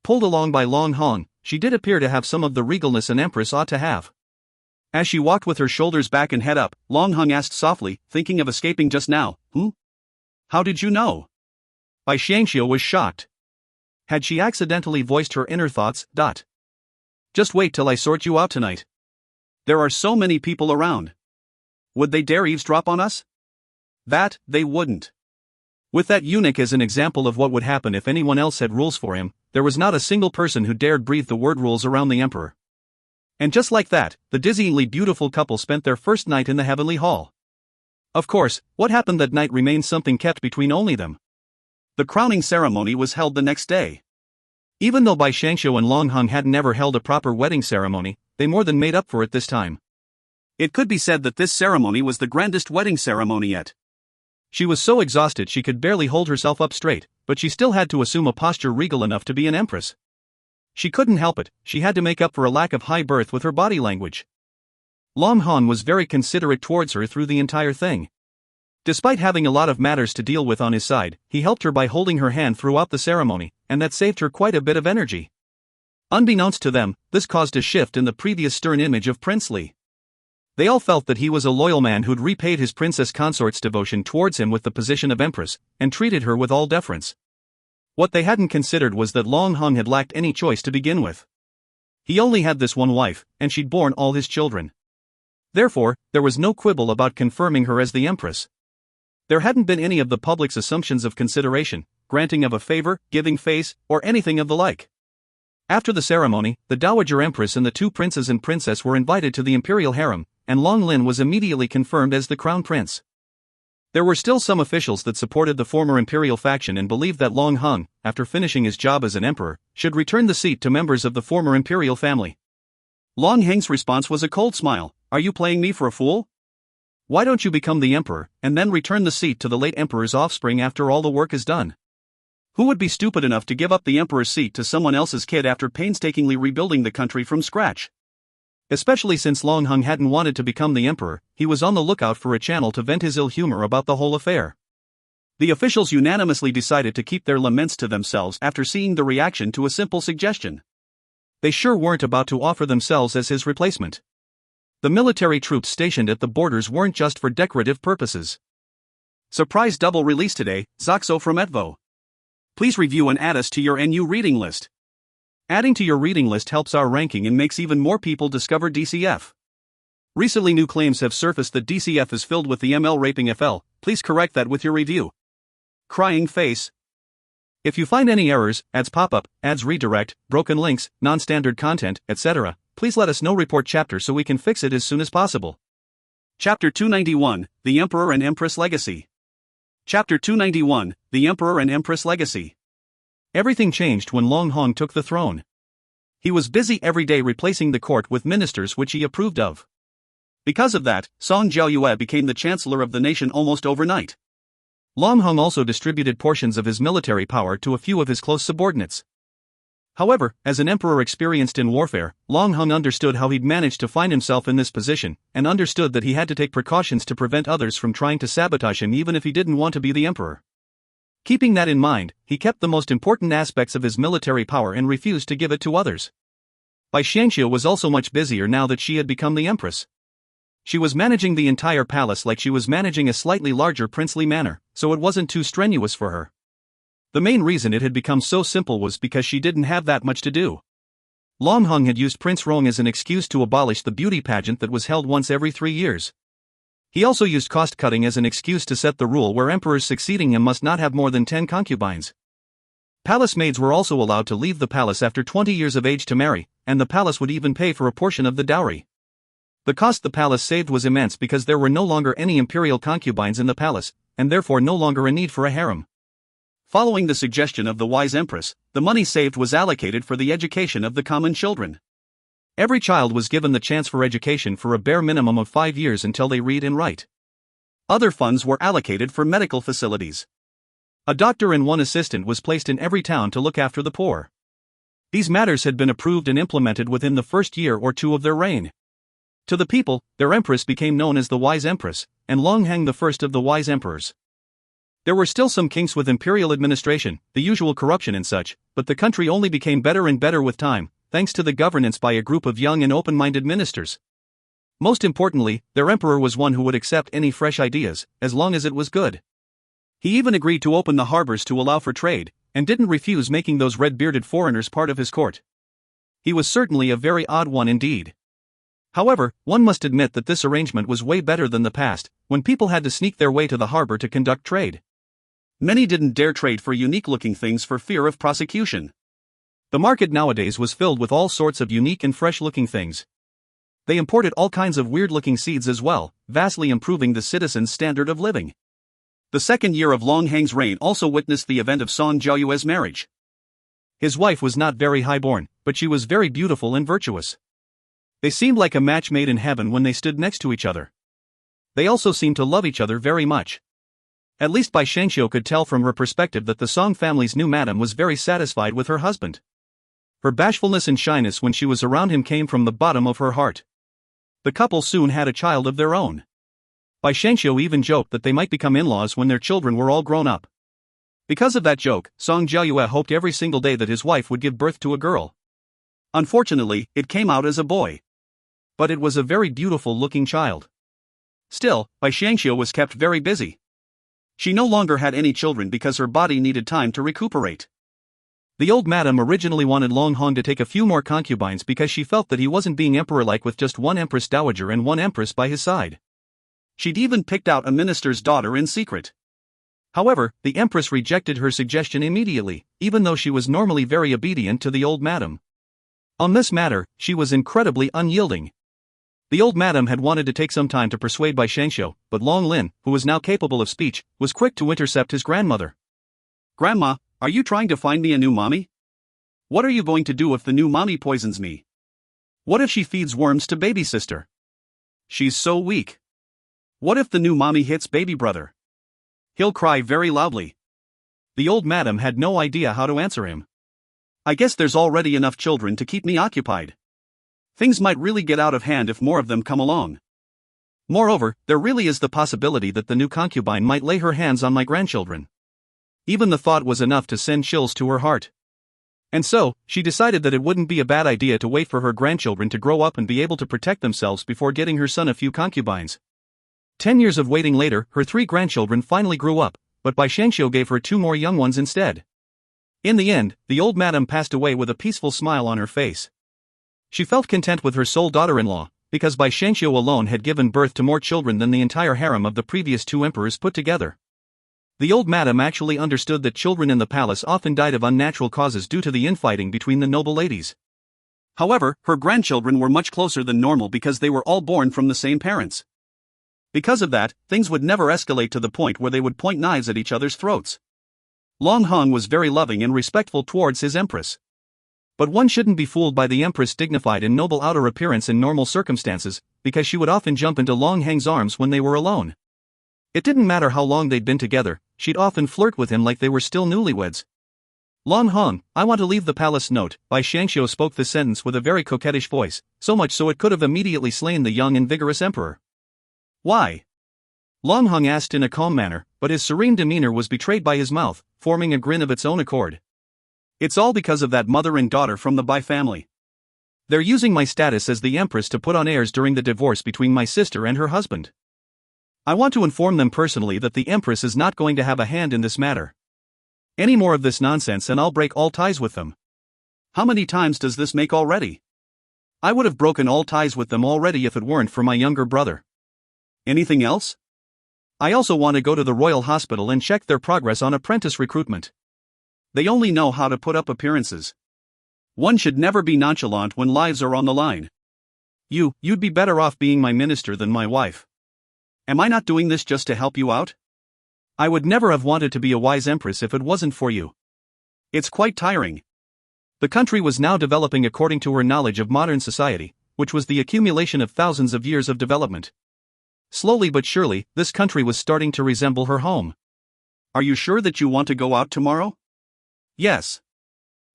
Pulled along by Long Hong, she did appear to have some of the regalness an empress ought to have. As she walked with her shoulders back and head up, Long Hong asked softly, thinking of escaping just now, How did you know? Bai Xiangxiu was shocked. Had she accidentally voiced her inner thoughts? Just wait till I sort you out tonight. There are so many people around. Would they dare eavesdrop on us? That, they wouldn't. With that eunuch as an example of what would happen if anyone else had rules for him, there was not a single person who dared breathe the word rules around the emperor. And just like that, the dizzyingly beautiful couple spent their first night in the heavenly hall. Of course, what happened that night remains something kept between only them. The crowning ceremony was held the next day. Even though Bai Xiangxiu and Long Hong hadn't ever held a proper wedding ceremony, they more than made up for it this time. It could be said that this ceremony was the grandest wedding ceremony yet. She was so exhausted she could barely hold herself up straight, but she still had to assume a posture regal enough to be an empress. She couldn't help it, she had to make up for a lack of high birth with her body language. Long Hong was very considerate towards her through the entire thing. Despite having a lot of matters to deal with on his side, he helped her by holding her hand throughout the ceremony, and that saved her quite a bit of energy. Unbeknownst to them, this caused a shift in the previous stern image of Prince Li. They all felt that he was a loyal man who'd repaid his princess consort's devotion towards him with the position of empress, and treated her with all deference. What they hadn't considered was that Long Hong had lacked any choice to begin with. He only had this one wife, and she'd borne all his children. Therefore, there was no quibble about confirming her as the empress. There hadn't been any of the public's assumptions of consideration, granting of a favor, giving face, or anything of the like. After the ceremony, the Dowager Empress and the 2 princes and princess were invited to the imperial harem, and Long Lin was immediately confirmed as the crown prince. There were still some officials that supported the former imperial faction and believed that Long Hong, after finishing his job as an emperor, should return the seat to members of the former imperial family. Long Heng's response was a cold smile. Are you playing me for a fool? Why don't you become the emperor, and then return the seat to the late emperor's offspring after all the work is done? Who would be stupid enough to give up the emperor's seat to someone else's kid after painstakingly rebuilding the country from scratch? Especially since Long Hung hadn't wanted to become the emperor, he was on the lookout for a channel to vent his ill humor about the whole affair. The officials unanimously decided to keep their laments to themselves after seeing the reaction to a simple suggestion. They sure weren't about to offer themselves as his replacement. The military troops stationed at the borders weren't just for decorative purposes. Surprise double release today, Zoxo from Etvo. Please review and add us to your NU reading list. Adding to your reading list helps our ranking and makes even more people discover DCF. Recently new claims have surfaced that DCF is filled with the ML raping FL, please correct that with your review. Crying face. If you find any errors, ads pop up, ads redirect, broken links, non-standard content, etc., please let us know. Report chapter so we can fix it as soon as possible. Chapter 291, The Emperor and Empress Legacy. Chapter 291, The Emperor and Empress Legacy. Everything changed when Long Hong took the throne. He was busy every day replacing the court with ministers which he approved of. Because of that, Song Jiaoyue became the chancellor of the nation almost overnight. Long Hong also distributed portions of his military power to a few of his close subordinates. However, as an emperor experienced in warfare, Long Hong understood how he'd managed to find himself in this position, and understood that he had to take precautions to prevent others from trying to sabotage him even if he didn't want to be the emperor. Keeping that in mind, he kept the most important aspects of his military power and refused to give it to others. Bai Xiangxiu was also much busier now that she had become the empress. She was managing the entire palace like she was managing a slightly larger princely manor, so it wasn't too strenuous for her. The main reason it had become so simple was because she didn't have that much to do. Long Hong had used Prince Rong as an excuse to abolish the beauty pageant that was held once every 3 years. He also used cost-cutting as an excuse to set the rule where emperors succeeding him must not have more than 10 concubines. Palace maids were also allowed to leave the palace after 20 years of age to marry, and the palace would even pay for a portion of the dowry. The cost the palace saved was immense because there were no longer any imperial concubines in the palace, and therefore no longer a need for a harem. Following the suggestion of the wise empress, the money saved was allocated for the education of the common children. Every child was given the chance for education for a bare minimum of 5 years until they read and write. Other funds were allocated for medical facilities. A doctor and one assistant was placed in every town to look after the poor. These matters had been approved and implemented within the first year or two of their reign. To the people, their empress became known as the Wise Empress, and Long Heng the first of the wise emperors. There were still some kinks with imperial administration, the usual corruption and such, but the country only became better and better with time, thanks to the governance by a group of young and open-minded ministers. Most importantly, their emperor was one who would accept any fresh ideas, as long as it was good. He even agreed to open the harbors to allow for trade, and didn't refuse making those red-bearded foreigners part of his court. He was certainly a very odd one indeed. However, one must admit that this arrangement was way better than the past, when people had to sneak their way to the harbor to conduct trade. Many didn't dare trade for unique-looking things for fear of prosecution. The market nowadays was filled with all sorts of unique and fresh-looking things. They imported all kinds of weird-looking seeds as well, vastly improving the citizens' standard of living. The second year of Long Heng's reign also witnessed the event of Song Jiaoyue's marriage. His wife was not very high-born, but she was very beautiful and virtuous. They seemed like a match made in heaven when they stood next to each other. They also seemed to love each other very much. At least Bai Xiangxiu could tell from her perspective that the Song family's new madam was very satisfied with her husband. Her bashfulness and shyness when she was around him came from the bottom of her heart. The couple soon had a child of their own. Bai Xiangxiu even joked that they might become in-laws when their children were all grown up. Because of that joke, Song Jiaoyue hoped every single day that his wife would give birth to a girl. Unfortunately, it came out as a boy. But it was a very beautiful-looking child. Still, Bai Xiangxiu was kept very busy. She no longer had any children because her body needed time to recuperate. The old madam originally wanted Long Hong to take a few more concubines because she felt that he wasn't being emperor-like with just one empress dowager and one empress by his side. She'd even picked out a minister's daughter in secret. However, the empress rejected her suggestion immediately, even though she was normally very obedient to the old madam. On this matter, she was incredibly unyielding. The old madam had wanted to take some time to persuade Bai Xiangxiu, but Long Lin, who was now capable of speech, was quick to intercept his grandmother. "Grandma, are you trying to find me a new mommy? What are you going to do if the new mommy poisons me? What if she feeds worms to baby sister? She's so weak. What if the new mommy hits baby brother? He'll cry very loudly." The old madam had no idea how to answer him. "I guess there's already enough children to keep me occupied. Things might really get out of hand if more of them come along. Moreover, there really is the possibility that the new concubine might lay her hands on my grandchildren. Even the thought was enough to send chills to her heart. And so, she decided that it wouldn't be a bad idea to wait for her grandchildren to grow up and be able to protect themselves before getting her son a few concubines. 10 years of waiting later, her 3 grandchildren finally grew up, but Bai Shangxiu gave her 2 more young ones instead. In the end, the old madam passed away with a peaceful smile on her face. She felt content with her sole daughter-in-law, because Bai Shangxiu alone had given birth to more children than the entire harem of the previous 2 emperors put together. The old madam actually understood that children in the palace often died of unnatural causes due to the infighting between the noble ladies. However, her grandchildren were much closer than normal because they were all born from the same parents. Because of that, things would never escalate to the point where they would point knives at each other's throats. Long Hong was very loving and respectful towards his empress. But one shouldn't be fooled by the empress' dignified and noble outer appearance in normal circumstances, because she would often jump into Long Hang's arms when they were alone. It didn't matter how long they'd been together, she'd often flirt with him like they were still newlyweds. Long Hong, I want to leave the palace. Note, Bai Shangxiu spoke this sentence with a very coquettish voice, so much so it could have immediately slain the young and vigorous emperor. Why? Long Hong asked in a calm manner, but his serene demeanor was betrayed by his mouth, forming a grin of its own accord. It's all because of that mother and daughter from the Bai family. They're using my status as the empress to put on airs during the divorce between my sister and her husband. I want to inform them personally that the empress is not going to have a hand in this matter. Any more of this nonsense and I'll break all ties with them. How many times does this make already? I would have broken all ties with them already if it weren't for my younger brother. Anything else? I also want to go to the royal hospital and check their progress on apprentice recruitment. They only know how to put up appearances. One should never be nonchalant when lives are on the line. You'd be better off being my minister than my wife. Am I not doing this just to help you out? I would never have wanted to be a wise empress if it wasn't for you. It's quite tiring. The country was now developing according to her knowledge of modern society, which was the accumulation of thousands of years of development. Slowly but surely, this country was starting to resemble her home. Are you sure that you want to go out tomorrow? Yes.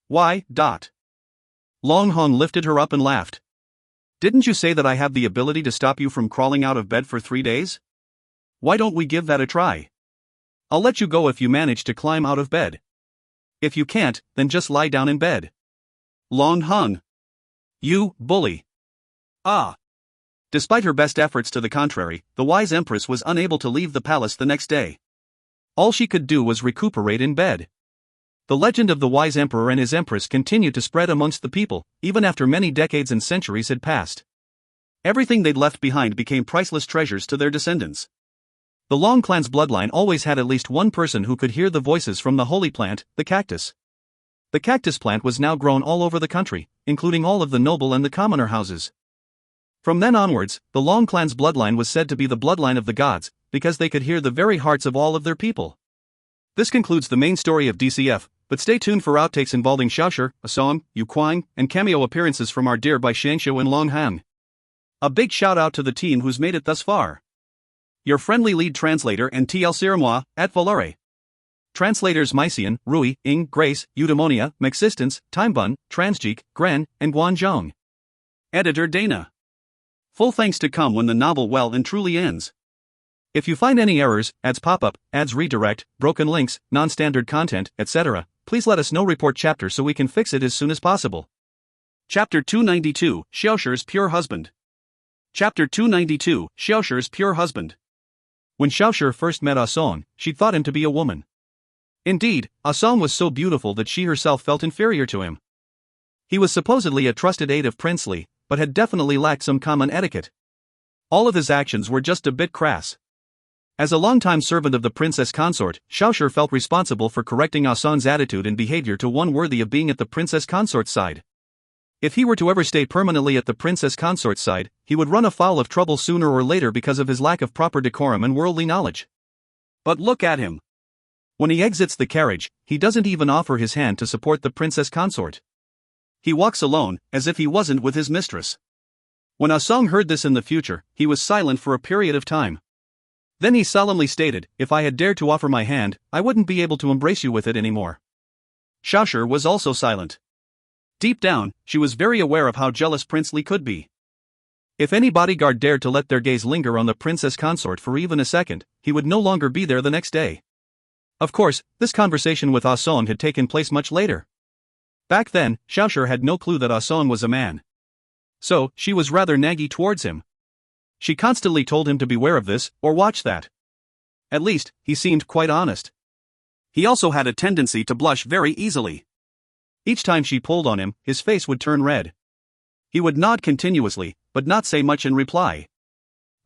Why? Long Hong lifted her up and laughed. Didn't you say that I have the ability to stop you from crawling out of bed for 3 days? Why don't we give that a try? I'll let you go if you manage to climb out of bed. If you can't, then just lie down in bed. Long Hong. You bully. Ah. Despite her best efforts to the contrary, the wise empress was unable to leave the palace the next day. All she could do was recuperate in bed. The legend of the wise emperor and his empress continued to spread amongst the people, even after many decades and centuries had passed. Everything they'd left behind became priceless treasures to their descendants. The Long clan's bloodline always had at least one person who could hear the voices from the holy plant, the cactus. The cactus plant was now grown all over the country, including all of the noble and the commoner houses. From then onwards, the Long clan's bloodline was said to be the bloodline of the gods, because they could hear the very hearts of all of their people. This concludes the main story of DCF, but stay tuned for outtakes involving Xiaoshi, Asong, Yu Kuang, and cameo appearances from our dear Bai Shangxiu and Long Hang. A big shout out to the team who's made it thus far. Your friendly lead translator and TL Siramois, at Valore. Translators Mycian, Rui, Ing, Grace, Eudaimonia, Maxistence, Timebun, Transgeek, Gren, and Guanzhong. Editor Dana. Full thanks to come when the novel well and truly ends. If you find any errors, ads pop up, ads redirect, broken links, non-standard content, etc., please let us know. Report chapter so we can fix it as soon as possible. Chapter 292, Xiaoshi's Pure Husband. Chapter 292, Xiaoshi's Pure Husband. When Xiaoshi first met Asong, she thought him to be a woman. Indeed, Asong was so beautiful that she herself felt inferior to him. He was supposedly a trusted aide of Prince Li, but had definitely lacked some common etiquette. All of his actions were just a bit crass. As a longtime servant of the princess consort, Xiaoshi felt responsible for correcting Asong's attitude and behavior to one worthy of being at the princess consort's side. If he were to ever stay permanently at the princess consort's side, he would run afoul of trouble sooner or later because of his lack of proper decorum and worldly knowledge. But look at him. When he exits the carriage, he doesn't even offer his hand to support the princess consort. He walks alone, as if he wasn't with his mistress. When Asong heard this in the future, he was silent for a period of time. Then he solemnly stated, "If I had dared to offer my hand, I wouldn't be able to embrace you with it anymore." Xiaoshi was also silent. Deep down, she was very aware of how jealous Prince Li could be. If any bodyguard dared to let their gaze linger on the princess consort for even a second, he would no longer be there the next day. Of course, this conversation with Ah Song had taken place much later. Back then, Xiaoshi had no clue that Ah Song was a man. So, she was rather naggy towards him. She constantly told him to beware of this, or watch that. At least, he seemed quite honest. He also had a tendency to blush very easily. Each time she pulled on him, his face would turn red. He would nod continuously, but not say much in reply.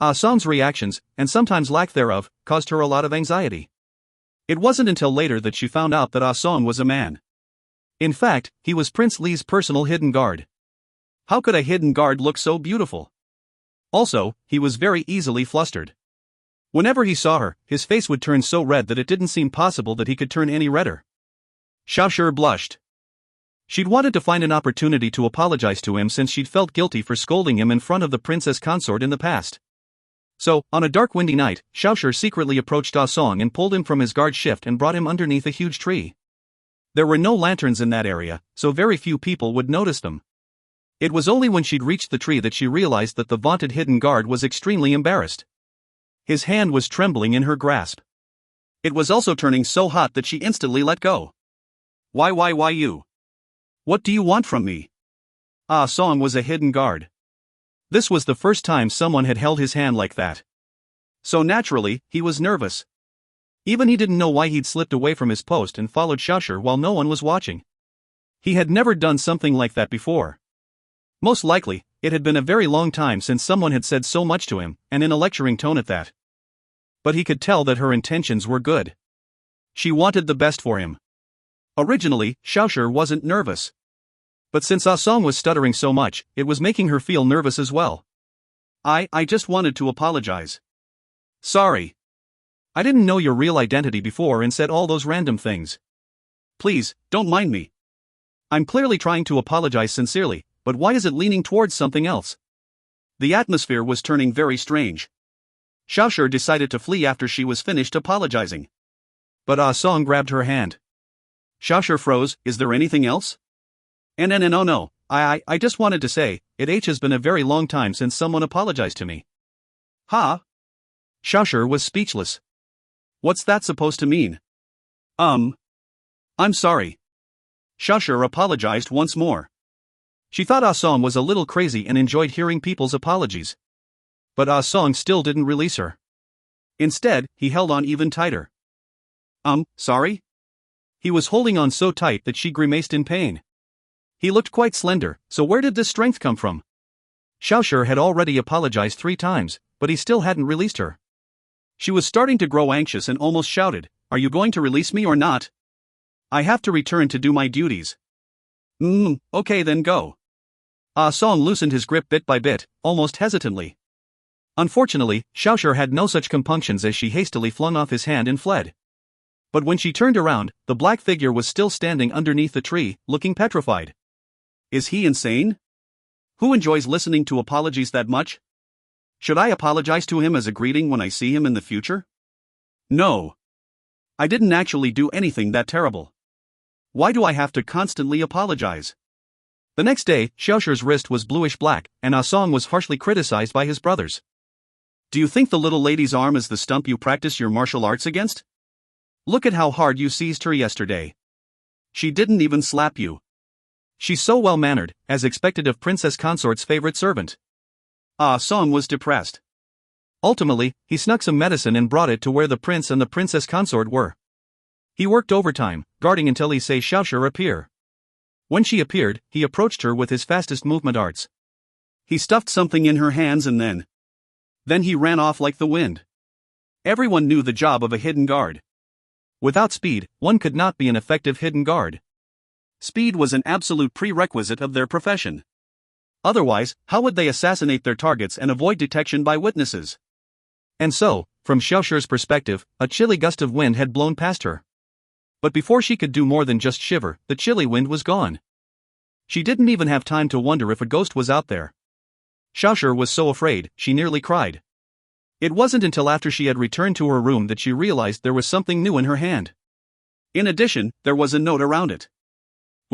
Ah Song's reactions, and sometimes lack thereof, caused her a lot of anxiety. It wasn't until later that she found out that Ah Song was a man. In fact, he was Prince Li's personal hidden guard. How could a hidden guard look so beautiful? Also, he was very easily flustered. Whenever he saw her, his face would turn so red that it didn't seem possible that he could turn any redder. Xiaoshi blushed. She'd wanted to find an opportunity to apologize to him since she'd felt guilty for scolding him in front of the princess consort in the past. So, on a dark windy night, Xiaoshi secretly approached Ah Song and pulled him from his guard shift and brought him underneath a huge tree. There were no lanterns in that area, so very few people would notice them. It was only when she'd reached the tree that she realized that the vaunted hidden guard was extremely embarrassed. His hand was trembling in her grasp. It was also turning so hot that she instantly let go. Why you? What do you want from me? Ah Song was a hidden guard. This was the first time someone had held his hand like that. So naturally, he was nervous. Even he didn't know why he'd slipped away from his post and followed Xiaoshi while no one was watching. He had never done something like that before. Most likely, it had been a very long time since someone had said so much to him, and in a lecturing tone at that. But he could tell that her intentions were good. She wanted the best for him. Originally, Xiaoshi wasn't nervous. But since Ah Song was stuttering so much, it was making her feel nervous as well. I just wanted to apologize. Sorry. I didn't know your real identity before and said all those random things. Please, don't mind me. I'm clearly trying to apologize sincerely, but why is it leaning towards something else? The atmosphere was turning very strange. Xiaoshi decided to flee after she was finished apologizing. But Ah Song grabbed her hand. Xiaoshi froze. Is there anything else? No. I just wanted to say, it has been a very long time since someone apologized to me. Huh? Xiaoshi was speechless. What's that supposed to mean? I'm sorry. Xiaoshi apologized once more. She thought Ah Song was a little crazy and enjoyed hearing people's apologies. But Ah Song still didn't release her. Instead, he held on even tighter. Sorry? He was holding on so tight that she grimaced in pain. He looked quite slender, so where did this strength come from? Xiaoshi had already apologized 3 times, but he still hadn't released her. She was starting to grow anxious and almost shouted, "Are you going to release me or not? I have to return to do my duties." Okay then go. Ah Song loosened his grip bit by bit, almost hesitantly. Unfortunately, Xiaoshi had no such compunctions as she hastily flung off his hand and fled. But when she turned around, the black figure was still standing underneath the tree, looking petrified. Is he insane? Who enjoys listening to apologies that much? Should I apologize to him as a greeting when I see him in the future? No. I didn't actually do anything that terrible. Why do I have to constantly apologize? The next day, Xiaoshi's wrist was bluish-black, and Ah Song was harshly criticized by his brothers. Do you think the little lady's arm is the stump you practice your martial arts against? Look at how hard you seized her yesterday. She didn't even slap you. She's so well-mannered, as expected of Princess Consort's favorite servant. Ah Song was depressed. Ultimately, he snuck some medicine and brought it to where the prince and the princess consort were. He worked overtime, guarding until he saw Xiaoshi appear. When she appeared, he approached her with his fastest movement arts. He stuffed something in her hands and then he ran off like the wind. Everyone knew the job of a hidden guard. Without speed, one could not be an effective hidden guard. Speed was an absolute prerequisite of their profession. Otherwise, how would they assassinate their targets and avoid detection by witnesses? And so, from Xiaoshi's perspective, a chilly gust of wind had blown past her. But before she could do more than just shiver, the chilly wind was gone. She didn't even have time to wonder if a ghost was out there. Xiaoshi was so afraid, she nearly cried. It wasn't until after she had returned to her room that she realized there was something new in her hand. In addition, there was a note around it.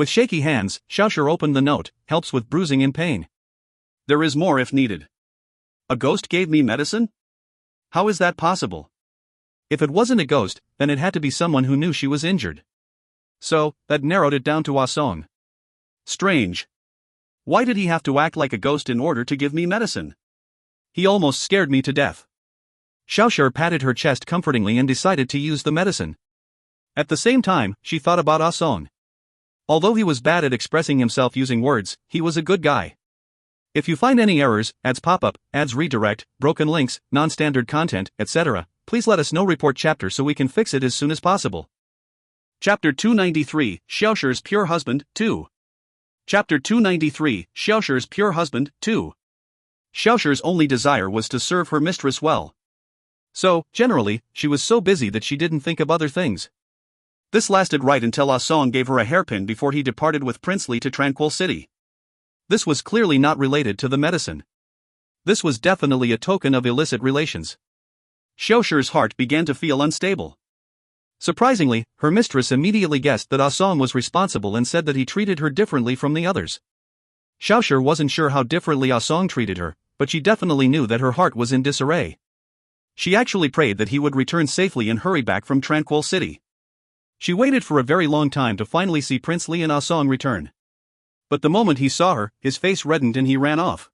With shaky hands, Xiaoshi opened the note, helps with bruising and pain. There is more if needed. A ghost gave me medicine? How is that possible? If it wasn't a ghost, then it had to be someone who knew she was injured. So, that narrowed it down to Ah Song. Strange. Why did he have to act like a ghost in order to give me medicine? He almost scared me to death. Xiaoshi patted her chest comfortingly and decided to use the medicine. At the same time, she thought about Ah Song. Although he was bad at expressing himself using words, he was a good guy. If you find any errors, ads pop up, ads redirect, broken links, non-standard content, etc., please let us know. Report chapter so we can fix it as soon as possible. Chapter 293, Xiaoshi's Pure Husband, 2. Chapter 293, Xiaoshi's Pure Husband, 2. Xiaoshi's only desire was to serve her mistress well. So, generally, she was so busy that she didn't think of other things. This lasted right until Ah Song gave her a hairpin before he departed with Princely to Tranquil City. This was clearly not related to the medicine. This was definitely a token of illicit relations. Xiaoshi's heart began to feel unstable. Surprisingly, her mistress immediately guessed that Ah Song was responsible and said that he treated her differently from the others. Xiaoshi wasn't sure how differently Ah Song treated her, but she definitely knew that her heart was in disarray. She actually prayed that he would return safely and hurry back from Tranquil City. She waited for a very long time to finally see Princely and Ah Song return. But the moment he saw her, his face reddened and he ran off.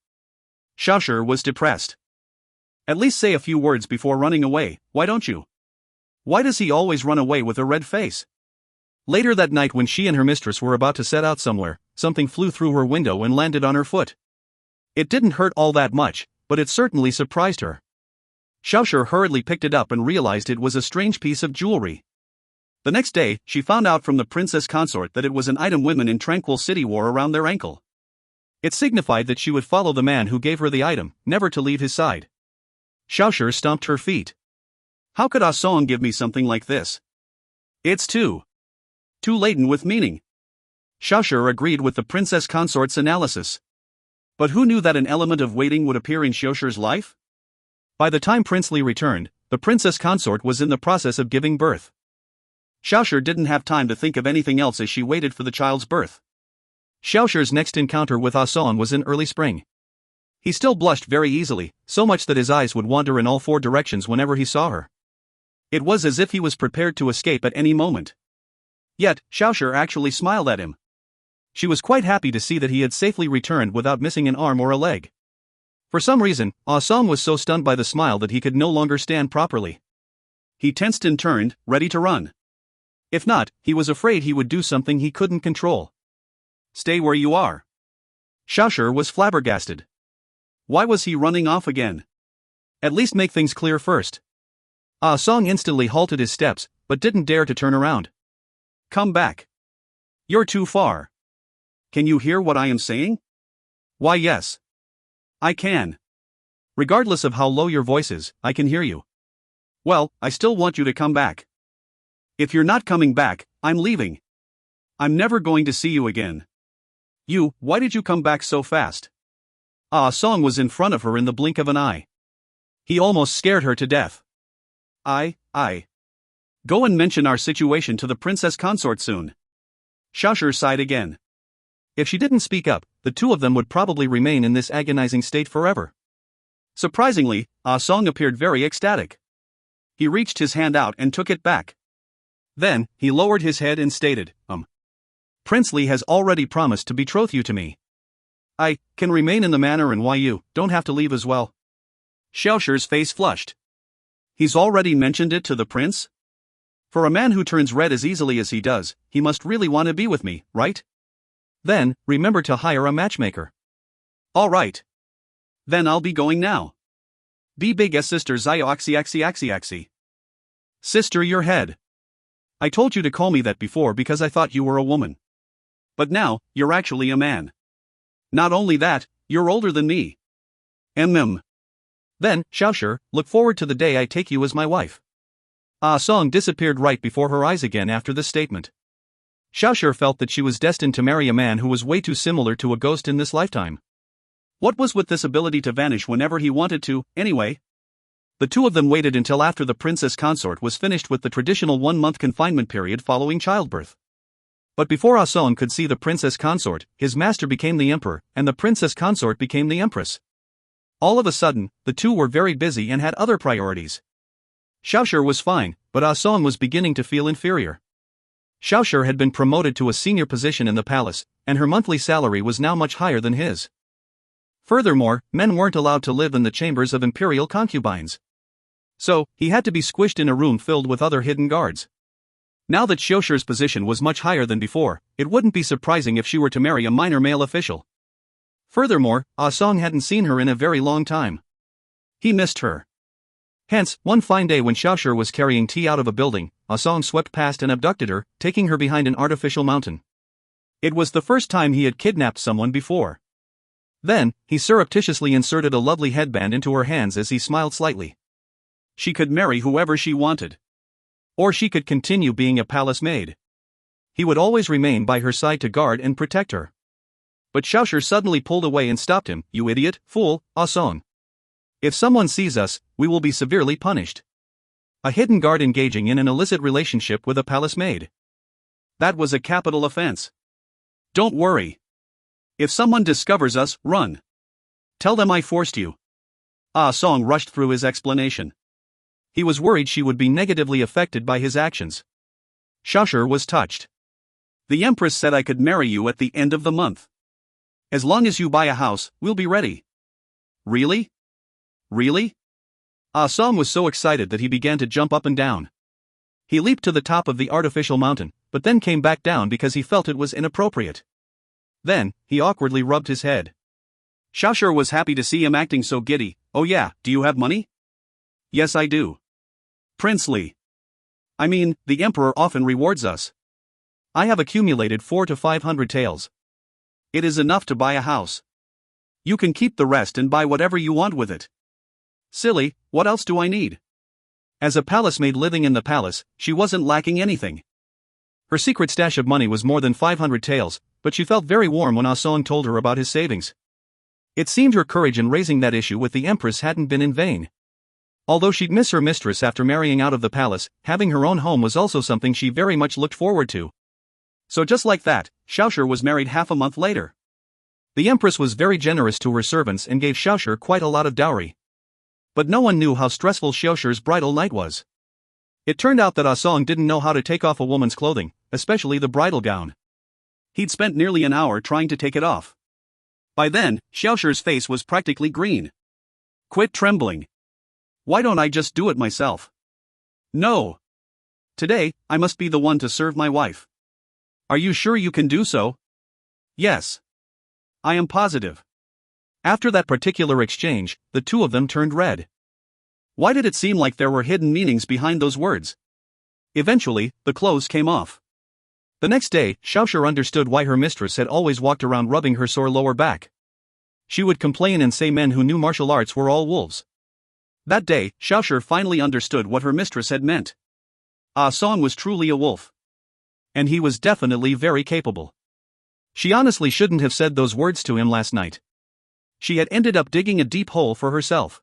Xiaoshi was depressed. At least say a few words before running away, why don't you? Why does he always run away with a red face? Later that night when she and her mistress were about to set out somewhere, something flew through her window and landed on her foot. It didn't hurt all that much, but it certainly surprised her. Xiaoshi hurriedly picked it up and realized it was a strange piece of jewelry. The next day, she found out from the princess consort that it was an item women in Tranquil City wore around their ankle. It signified that she would follow the man who gave her the item, never to leave his side. Xiaoshi stomped her feet. How could Ah Song give me something like this? It's too laden with meaning. Xiaoshi agreed with the princess consort's analysis. But who knew that an element of waiting would appear in Xiaoshi's life? By the time Princely returned, the princess consort was in the process of giving birth. Xiaoshi didn't have time to think of anything else as she waited for the child's birth. Xiaoshi's next encounter with Ah Song was in early spring. He still blushed very easily, so much that his eyes would wander in all four directions whenever he saw her. It was as if he was prepared to escape at any moment. Yet, Xiaoshi actually smiled at him. She was quite happy to see that he had safely returned without missing an arm or a leg. For some reason, Ah Song was so stunned by the smile that he could no longer stand properly. He tensed and turned, ready to run. If not, he was afraid he would do something he couldn't control. Stay where you are. Xiaoshi was flabbergasted. Why was he running off again? At least make things clear first. Ah Song instantly halted his steps, but didn't dare to turn around. Come back. You're too far. Can you hear what I am saying? Why, yes. I can. Regardless of how low your voice is, I can hear you. Well, I still want you to come back. If you're not coming back, I'm leaving. I'm never going to see you again. Why did you come back so fast? Ah Song was in front of her in the blink of an eye. He almost scared her to death. I. Go and mention our situation to the princess consort soon. Xiaoshi sighed again. If she didn't speak up, the two of them would probably remain in this agonizing state forever. Surprisingly, Ah Song appeared very ecstatic. He reached his hand out and took it back. Then, he lowered his head and stated, Princely has already promised to betroth you to me. I can remain in the manor and why you don't have to leave as well. Xiaoshi's face flushed. He's already mentioned it to the prince? For a man who turns red as easily as he does, he must really want to be with me, right? Then, remember to hire a matchmaker. All right. Then I'll be going now. Be big as sister Zio. Sister, your head. I told you to call me that before because I thought you were a woman. But now, you're actually a man. Not only that, you're older than me. Then, Xiaoshi, look forward to the day I take you as my wife. Ah Song disappeared right before her eyes again after this statement. Xiaoshi felt that she was destined to marry a man who was way too similar to a ghost in this lifetime. What was with this ability to vanish whenever he wanted to, anyway? The two of them waited until after the princess consort was finished with the traditional 1-month confinement period following childbirth. But before Ah Song could see the princess consort, his master became the emperor, and the princess consort became the empress. All of a sudden, the two were very busy and had other priorities. Xiaoshi was fine, but Ah Song was beginning to feel inferior. Xiaoshi had been promoted to a senior position in the palace, and her monthly salary was now much higher than his. Furthermore, men weren't allowed to live in the chambers of imperial concubines. So, he had to be squished in a room filled with other hidden guards. Now that Xiaoshi's position was much higher than before, it wouldn't be surprising if she were to marry a minor male official. Furthermore, Ah Song hadn't seen her in a very long time. He missed her. Hence, one fine day when Xiaoshi was carrying tea out of a building, Ah Song swept past and abducted her, taking her behind an artificial mountain. It was the first time he had kidnapped someone before. Then, he surreptitiously inserted a lovely headband into her hands as he smiled slightly. She could marry whoever she wanted. Or she could continue being a palace maid. He would always remain by her side to guard and protect her. But Xiaoshi suddenly pulled away and stopped him. "You idiot, fool, Ah Song. If someone sees us, we will be severely punished." A hidden guard engaging in an illicit relationship with a palace maid. That was a capital offense. Don't worry. If someone discovers us, run. Tell them I forced you. Ah Song rushed through his explanation. He was worried she would be negatively affected by his actions. Xiaoshi was touched. "The Empress said I could marry you at the end of the month. As long as you buy a house, we'll be ready." "Really? Really?" Ah Song was so excited that he began to jump up and down. He leaped to the top of the artificial mountain, but then came back down because he felt it was inappropriate. Then, he awkwardly rubbed his head. Xiaoshi was happy to see him acting so giddy. "Oh yeah, do you have money?" "Yes, I do. Princely. I mean, the emperor often rewards us. I have accumulated 400 to 500 taels. It is enough to buy a house. You can keep the rest and buy whatever you want with it." "Silly, what else do I need?" As a palace maid living in the palace, she wasn't lacking anything. Her secret stash of money was more than 500 taels, but she felt very warm when Ah Song told her about his savings. It seemed her courage in raising that issue with the empress hadn't been in vain. Although she'd miss her mistress after marrying out of the palace, having her own home was also something she very much looked forward to. So just like that, Xiaoshi was married half a month later. The empress was very generous to her servants and gave Xiaoshi quite a lot of dowry. But no one knew how stressful Xiaoshi's bridal night was. It turned out that Ah Song didn't know how to take off a woman's clothing, especially the bridal gown. He'd spent nearly an hour trying to take it off. By then, Xiaoshi's face was practically green. "Quit trembling. Why don't I just do it myself?" "No. Today, I must be the one to serve my wife." "Are you sure you can do so?" "Yes. I am positive." After that particular exchange, the two of them turned red. Why did it seem like there were hidden meanings behind those words? Eventually, the clothes came off. The next day, Xiaoshi understood why her mistress had always walked around rubbing her sore lower back. She would complain and say men who knew martial arts were all wolves. That day, Xiaoshi finally understood what her mistress had meant. Ah Song was truly a wolf. And he was definitely very capable. She honestly shouldn't have said those words to him last night. She had ended up digging a deep hole for herself.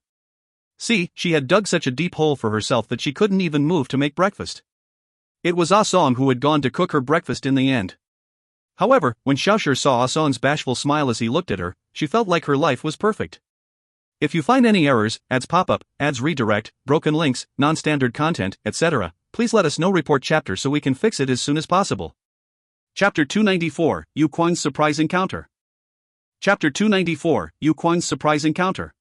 See, she had dug such a deep hole for herself that she couldn't even move to make breakfast. It was Ah Song who had gone to cook her breakfast in the end. However, when Xiaoshi saw Ah Song's bashful smile as he looked at her, she felt like her life was perfect. If you find any errors, ads pop up, ads redirect, broken links, non-standard content, etc., please let us know. Report chapter so we can fix it as soon as possible. Chapter 294, Yu Quan's Surprise Encounter. Chapter 294, Yu Quan's Surprise Encounter.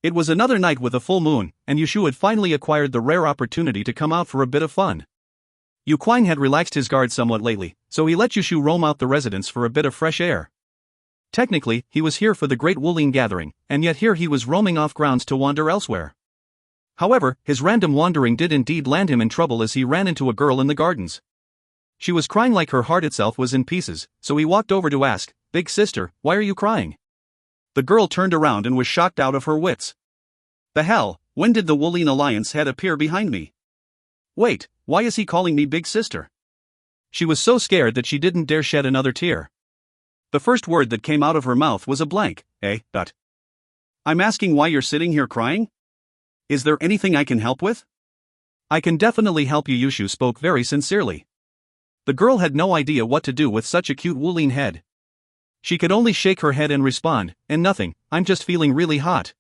It was another night with a full moon, and Yushu had finally acquired the rare opportunity to come out for a bit of fun. Yu Quan had relaxed his guard somewhat lately, so he let Yushu roam out the residence for a bit of fresh air. Technically, he was here for the Great Wulin Gathering, and yet here he was roaming off grounds to wander elsewhere. However, his random wandering did indeed land him in trouble as he ran into a girl in the gardens. She was crying like her heart itself was in pieces, so he walked over to ask, "Big sister, why are you crying?" The girl turned around and was shocked out of her wits. "The hell, when did the Wulin Alliance head appear behind me? Wait, why is he calling me big sister?" She was so scared that she didn't dare shed another tear. The first word that came out of her mouth was a blank. "I'm asking why you're sitting here crying? Is there anything I can help with?" "I can definitely help you." Yushu spoke very sincerely. The girl had no idea what to do with such a cute Wuling head. She could only shake her head and respond, and nothing, I'm just feeling really hot.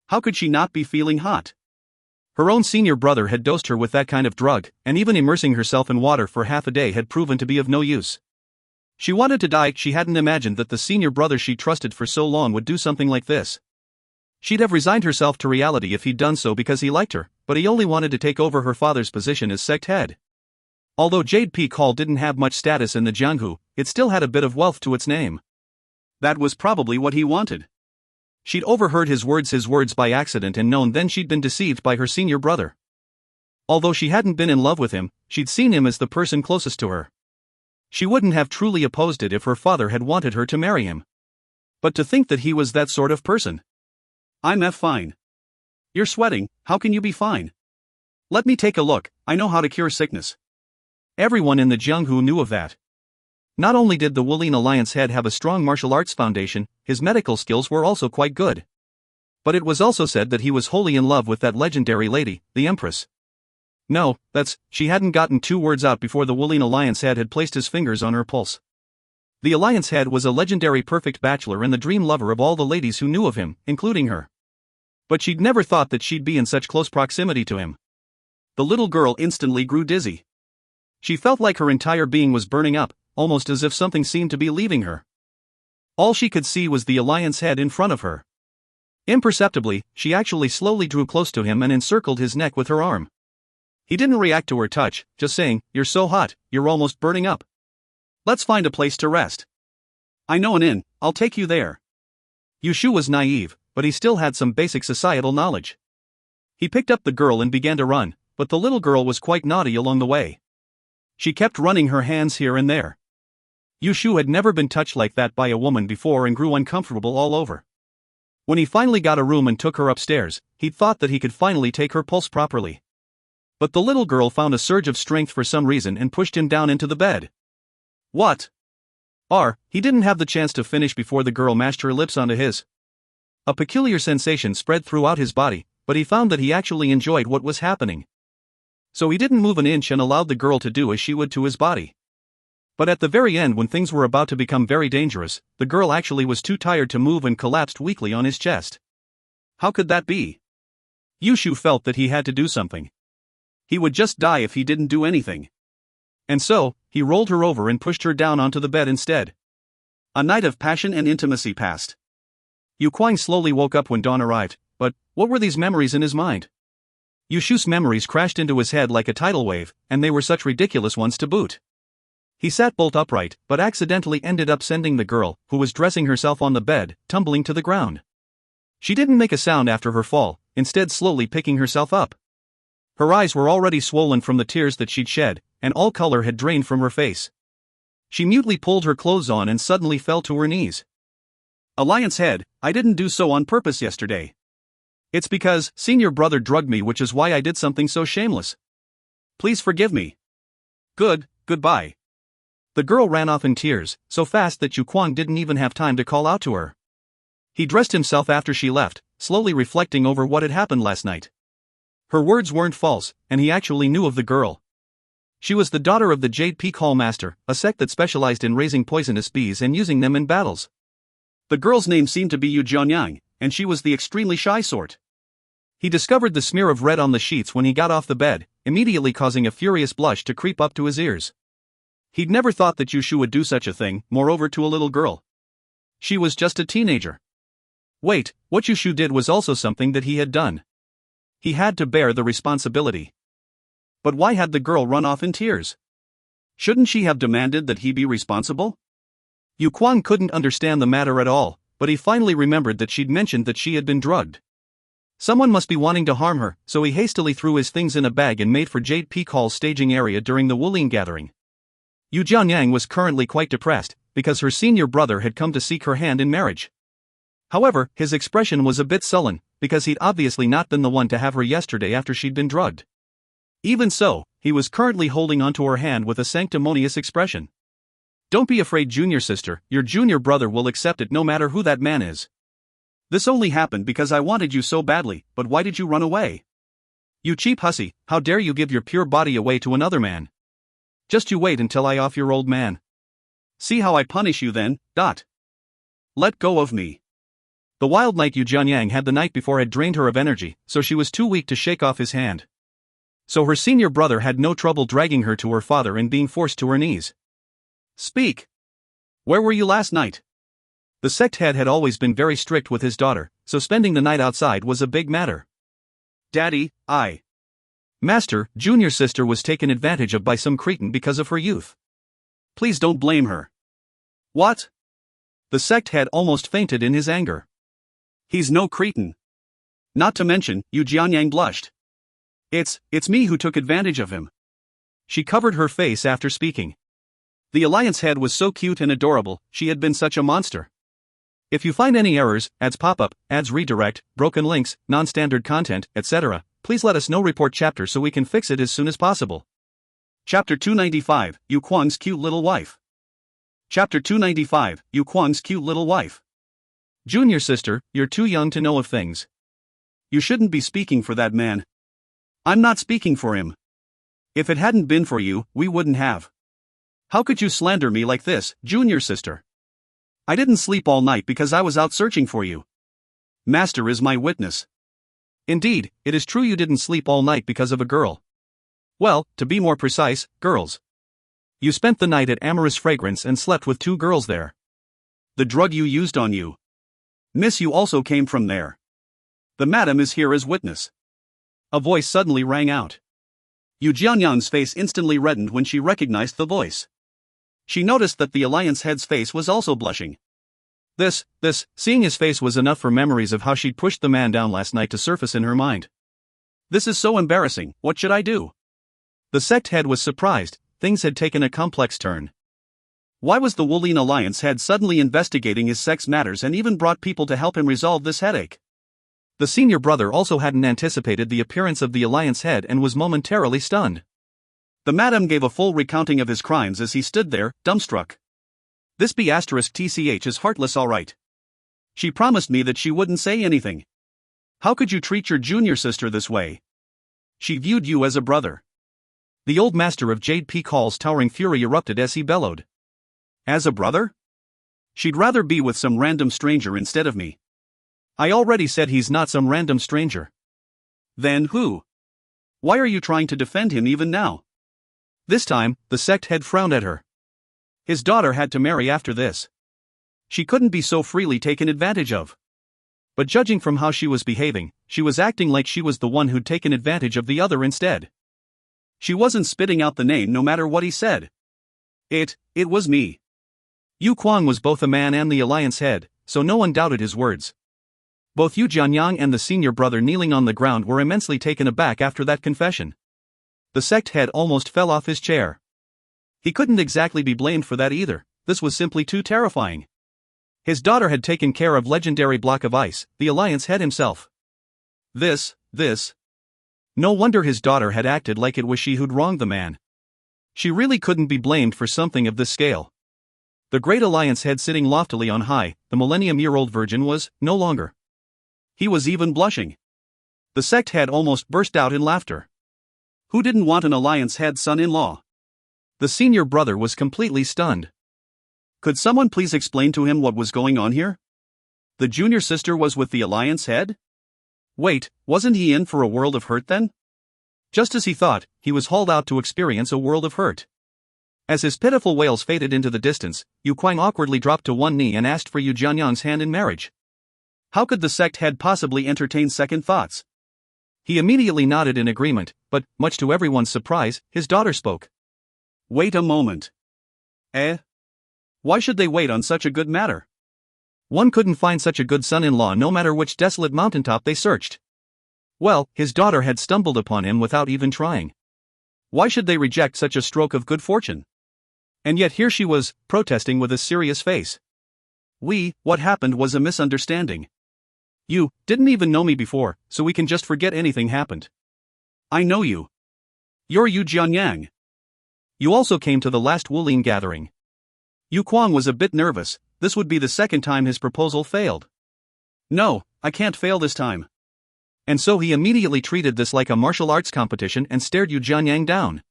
How could she not be feeling hot? Her own senior brother had dosed her with that kind of drug, and even immersing herself in water for half a day had proven to be of no use. She wanted to die. She hadn't imagined that the senior brother she trusted for so long would do something like this. She'd have resigned herself to reality if he'd done so because he liked her, but he only wanted to take over her father's position as sect head. Although Jade Peak Hall didn't have much status in the Jianghu, it still had a bit of wealth to its name. That was probably what he wanted. She'd overheard his words by accident and known then she'd been deceived by her senior brother. Although she hadn't been in love with him, she'd seen him as the person closest to her. She wouldn't have truly opposed it if her father had wanted her to marry him. But to think that he was that sort of person. I'm fine. You're sweating, how can you be fine? Let me take a look, I know how to cure sickness. Everyone in the Jianghu knew of that. Not only did the Wuling Alliance head have a strong martial arts foundation, his medical skills were also quite good. But it was also said that he was wholly in love with that legendary lady, the Empress. No, she hadn't gotten 2 words out before the Wuling Alliance head had placed his fingers on her pulse. The Alliance head was a legendary perfect bachelor and the dream lover of all the ladies who knew of him, including her. But she'd never thought that she'd be in such close proximity to him. The little girl instantly grew dizzy. She felt like her entire being was burning up, almost as if something seemed to be leaving her. All she could see was the Alliance head in front of her. Imperceptibly, she actually slowly drew close to him and encircled his neck with her arm. He didn't react to her touch, just saying, "You're so hot, you're almost burning up. Let's find a place to rest. I know an inn, I'll take you there." Yushu was naive, but he still had some basic societal knowledge. He picked up the girl and began to run, but the little girl was quite naughty along the way. She kept running her hands here and there. Yushu had never been touched like that by a woman before and grew uncomfortable all over. When he finally got a room and took her upstairs, he'd thought that he could finally take her pulse properly. But the little girl found a surge of strength for some reason and pushed him down into the bed. What? He didn't have the chance to finish before the girl mashed her lips onto his. A peculiar sensation spread throughout his body, but he found that he actually enjoyed what was happening. So he didn't move an inch and allowed the girl to do as she would to his body. But at the very end, when things were about to become very dangerous, the girl actually was too tired to move and collapsed weakly on his chest. How could that be? Yushu felt that he had to do something. He would just die if he didn't do anything. And so, he rolled her over and pushed her down onto the bed instead. A night of passion and intimacy passed. Yu Kuang slowly woke up when dawn arrived, but what were these memories in his mind? Yushu's memories crashed into his head like a tidal wave, and they were such ridiculous ones to boot. He sat bolt upright, but accidentally ended up sending the girl, who was dressing herself on the bed, tumbling to the ground. She didn't make a sound after her fall, instead slowly picking herself up. Her eyes were already swollen from the tears that she'd shed, and all color had drained from her face. She mutely pulled her clothes on and suddenly fell to her knees. Alliance head, I didn't do so on purpose yesterday. It's because senior brother drugged me, which is why I did something so shameless. Please forgive me. Goodbye. The girl ran off in tears, so fast that Yu Kuang didn't even have time to call out to her. He dressed himself after she left, slowly reflecting over what had happened last night. Her words weren't false, and he actually knew of the girl. She was the daughter of the Jade Peak Hall Master, a sect that specialized in raising poisonous bees and using them in battles. The girl's name seemed to be Yu Jianyang, and she was the extremely shy sort. He discovered the smear of red on the sheets when he got off the bed, immediately causing a furious blush to creep up to his ears. He'd never thought that Yushu would do such a thing, moreover to a little girl. She was just a teenager. Wait, what Yushu did was also something that he had done. He had to bear the responsibility. But why had the girl run off in tears? Shouldn't she have demanded that he be responsible? Yu Kuang couldn't understand the matter at all, but he finally remembered that she'd mentioned that she had been drugged. Someone must be wanting to harm her, so he hastily threw his things in a bag and made for Jade Peak Hall's staging area during the Wuling gathering. Yu Jianyang was currently quite depressed, because her senior brother had come to seek her hand in marriage. However, his expression was a bit sullen, because he'd obviously not been the one to have her yesterday after she'd been drugged. Even so, he was currently holding onto her hand with a sanctimonious expression. "Don't be afraid, junior sister, your junior brother will accept it no matter who that man is. This only happened because I wanted you so badly, but why did you run away? You cheap hussy, how dare you give your pure body away to another man? Just you wait until I off your old man. See how I punish you then, dot. Let go of me. The wild knight Yu Jianyang had the night before had drained her of energy, so she was too weak to shake off his hand. So her senior brother had no trouble dragging her to her father and being forced to her knees. Speak. Where were you last night? The sect head had always been very strict with his daughter, so spending the night outside was a big matter. Daddy, Master, junior sister was taken advantage of by some cretin because of her youth. Please don't blame her. What? The sect head almost fainted in his anger. He's no cretin. Not to mention, Yu Jianyang blushed. It's me who took advantage of him. She covered her face after speaking. The Alliance head was so cute and adorable, she had been such a monster. If you find any errors, ads pop up, ads redirect, broken links, non-standard content, etc., please let us know. Report chapter so we can fix it as soon as possible. Chapter 295, Yu Kuang's Cute Little Wife. Chapter 295, Yu Kuang's Cute Little Wife. Junior sister, you're too young to know of things. You shouldn't be speaking for that man. I'm not speaking for him. If it hadn't been for you, we wouldn't have. How could you slander me like this, junior sister? I didn't sleep all night because I was out searching for you. Master is my witness. Indeed, it is true you didn't sleep all night because of a girl. Well, to be more precise, girls. You spent the night at Amorous Fragrance and slept with 2 girls there. The drug you used on you. Miss, you also came from there. The madam is here as witness. A voice suddenly rang out. Yu Jianyang's face instantly reddened when she recognized the voice. She noticed that the Alliance head's face was also blushing. Seeing his face was enough for memories of how she'd pushed the man down last night to surface in her mind. This is so embarrassing, what should I do? The sect head was surprised, things had taken a complex turn. Why was the Wulin Alliance head suddenly investigating his sex matters and even brought people to help him resolve this headache? The senior brother also hadn't anticipated the appearance of the Alliance head and was momentarily stunned. The madam gave a full recounting of his crimes as he stood there, dumbstruck. This B***TCH is heartless alright. She promised me that she wouldn't say anything. How could you treat your junior sister this way? She viewed you as a brother. The old master of Jade Peak Hall's towering fury erupted as he bellowed. As a brother? She'd rather be with some random stranger instead of me. I already said he's not some random stranger. Then who? Why are you trying to defend him even now? This time, the sect head frowned at her. His daughter had to marry after this. She couldn't be so freely taken advantage of. But judging from how she was behaving, she was acting like she was the one who'd taken advantage of the other instead. She wasn't spitting out the name no matter what he said. It was me. Yu Kuang was both a man and the Alliance head, so no one doubted his words. Both Yu Jianyang and the senior brother kneeling on the ground were immensely taken aback after that confession. The sect head almost fell off his chair. He couldn't exactly be blamed for that either, this was simply too terrifying. His daughter had taken care of legendary block of ice, the Alliance head himself. This. No wonder his daughter had acted like it was she who'd wronged the man. She really couldn't be blamed for something of this scale. The great Alliance head sitting loftily on high, the millennium-year-old virgin was, no longer. He was even blushing. The sect head almost burst out in laughter. Who didn't want an Alliance head son-in-law? The senior brother was completely stunned. Could someone please explain to him what was going on here? The junior sister was with the Alliance head? Wait, wasn't he in for a world of hurt then? Just as he thought, he was hauled out to experience a world of hurt. As his pitiful wails faded into the distance, Yu Kuang awkwardly dropped to one knee and asked for Yu Jianyang's hand in marriage. How could the sect head possibly entertain second thoughts? He immediately nodded in agreement, but, much to everyone's surprise, his daughter spoke. Wait a moment. Why should they wait on such a good matter? One couldn't find such a good son-in-law no matter which desolate mountaintop they searched. Well, his daughter had stumbled upon him without even trying. Why should they reject such a stroke of good fortune? And yet here she was, protesting with a serious face. What happened was a misunderstanding. You didn't even know me before, so we can just forget anything happened. I know you. You're Yu Jianyang. You also came to the last Wulin gathering. Yu Kuang was a bit nervous, this would be the second time his proposal failed. No, I can't fail this time. And so he immediately treated this like a martial arts competition and stared Yu Jianyang down.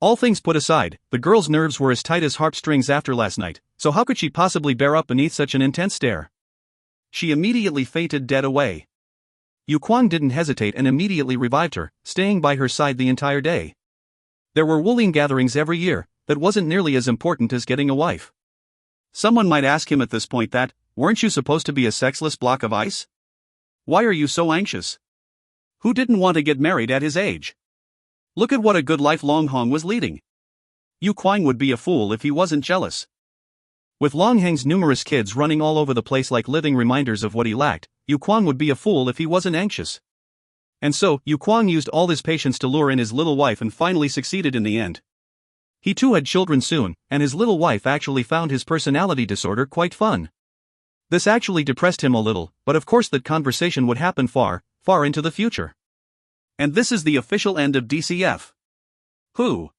All things put aside, the girl's nerves were as tight as harp strings after last night, so how could she possibly bear up beneath such an intense stare? She immediately fainted dead away. Yu Kuang didn't hesitate and immediately revived her, staying by her side the entire day. There were wooing gatherings every year, that wasn't nearly as important as getting a wife. Someone might ask him at this point that, weren't you supposed to be a sexless block of ice? Why are you so anxious? Who didn't want to get married at his age? Look at what a good life Long Hong was leading. Yu Kuang would be a fool if he wasn't jealous. With Long Heng's numerous kids running all over the place like living reminders of what he lacked, Yu Kuang would be a fool if he wasn't anxious. And so, Yu Kuang used all his patience to lure in his little wife and finally succeeded in the end. He too had children soon, and his little wife actually found his personality disorder quite fun. This actually depressed him a little, but of course that conversation would happen far, far into the future. And this is the official end of DCF. Who?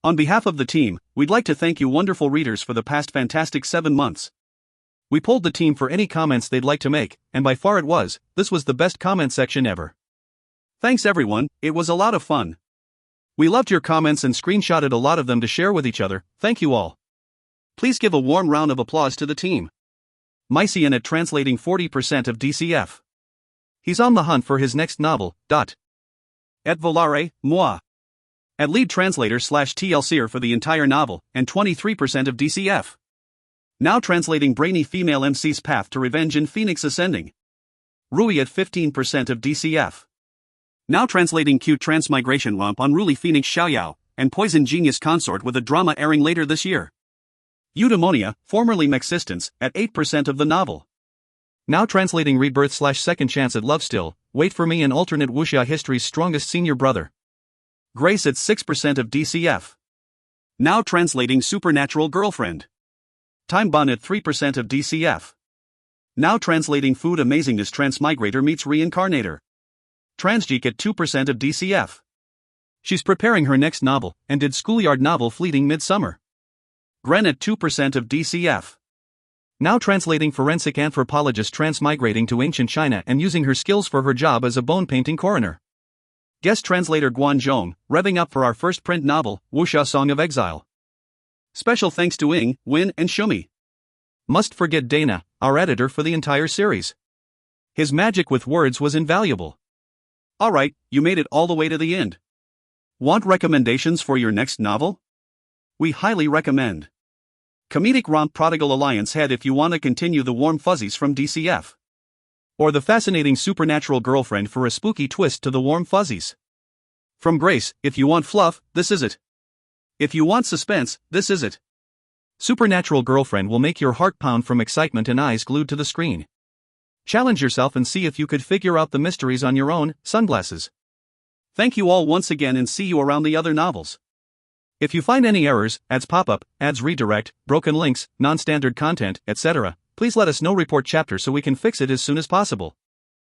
On behalf of the team, we'd like to thank you wonderful readers for the past fantastic 7 months. We polled the team for any comments they'd like to make, and by far this was the best comment section ever. Thanks everyone, it was a lot of fun. We loved your comments and screenshotted a lot of them to share with each other, thank you all. Please give a warm round of applause to the team. Mycian at translating 40% of DCF. He's on the hunt for his next novel, Et volare, moi. At lead translator / TLCer for the entire novel, and 23% of DCF. Now translating brainy female MC's path to revenge in Phoenix Ascending. Rui at 15% of DCF. Now translating cute transmigration romp on Ruli Phoenix Xiaoyao, and Poison Genius Consort with a drama airing later this year. Eudaimonia, formerly Mexistence, at 8% of the novel. Now translating Rebirth / Second Chance at Love Still, Wait for Me and alternate wuxia history's strongest senior brother. Grace at 6% of DCF. Now translating Supernatural Girlfriend. Time Bon at 3% of DCF. Now translating Food Amazingness Transmigrator meets Reincarnator. Transgeek at 2% of DCF. She's preparing her next novel, and did schoolyard novel Fleeting Midsummer. Gren at 2% of DCF. Now translating Forensic Anthropologist transmigrating to ancient China and using her skills for her job as a bone-painting coroner. Guest translator Guan Zhong, revving up for our first print novel, Wuxia Song of Exile. Special thanks to Ing, Win and Shumi. Must forget Dana, our editor for the entire series. His magic with words was invaluable. Alright, you made it all the way to the end. Want recommendations for your next novel? We highly recommend Comedic Romp Prodigal Alliance Head if you want to continue the warm fuzzies from DCF. Or The Fascinating Supernatural Girlfriend for a spooky twist to the warm fuzzies. From Grace, if you want fluff, this is it. If you want suspense, this is it. Supernatural Girlfriend will make your heart pound from excitement and eyes glued to the screen. Challenge yourself and see if you could figure out the mysteries on your own. Sunglasses. Thank you all once again and see you around the other novels. If you find any errors, ads pop up, ads redirect, broken links, non-standard content, etc., please let us know. Report chapter so we can fix it as soon as possible.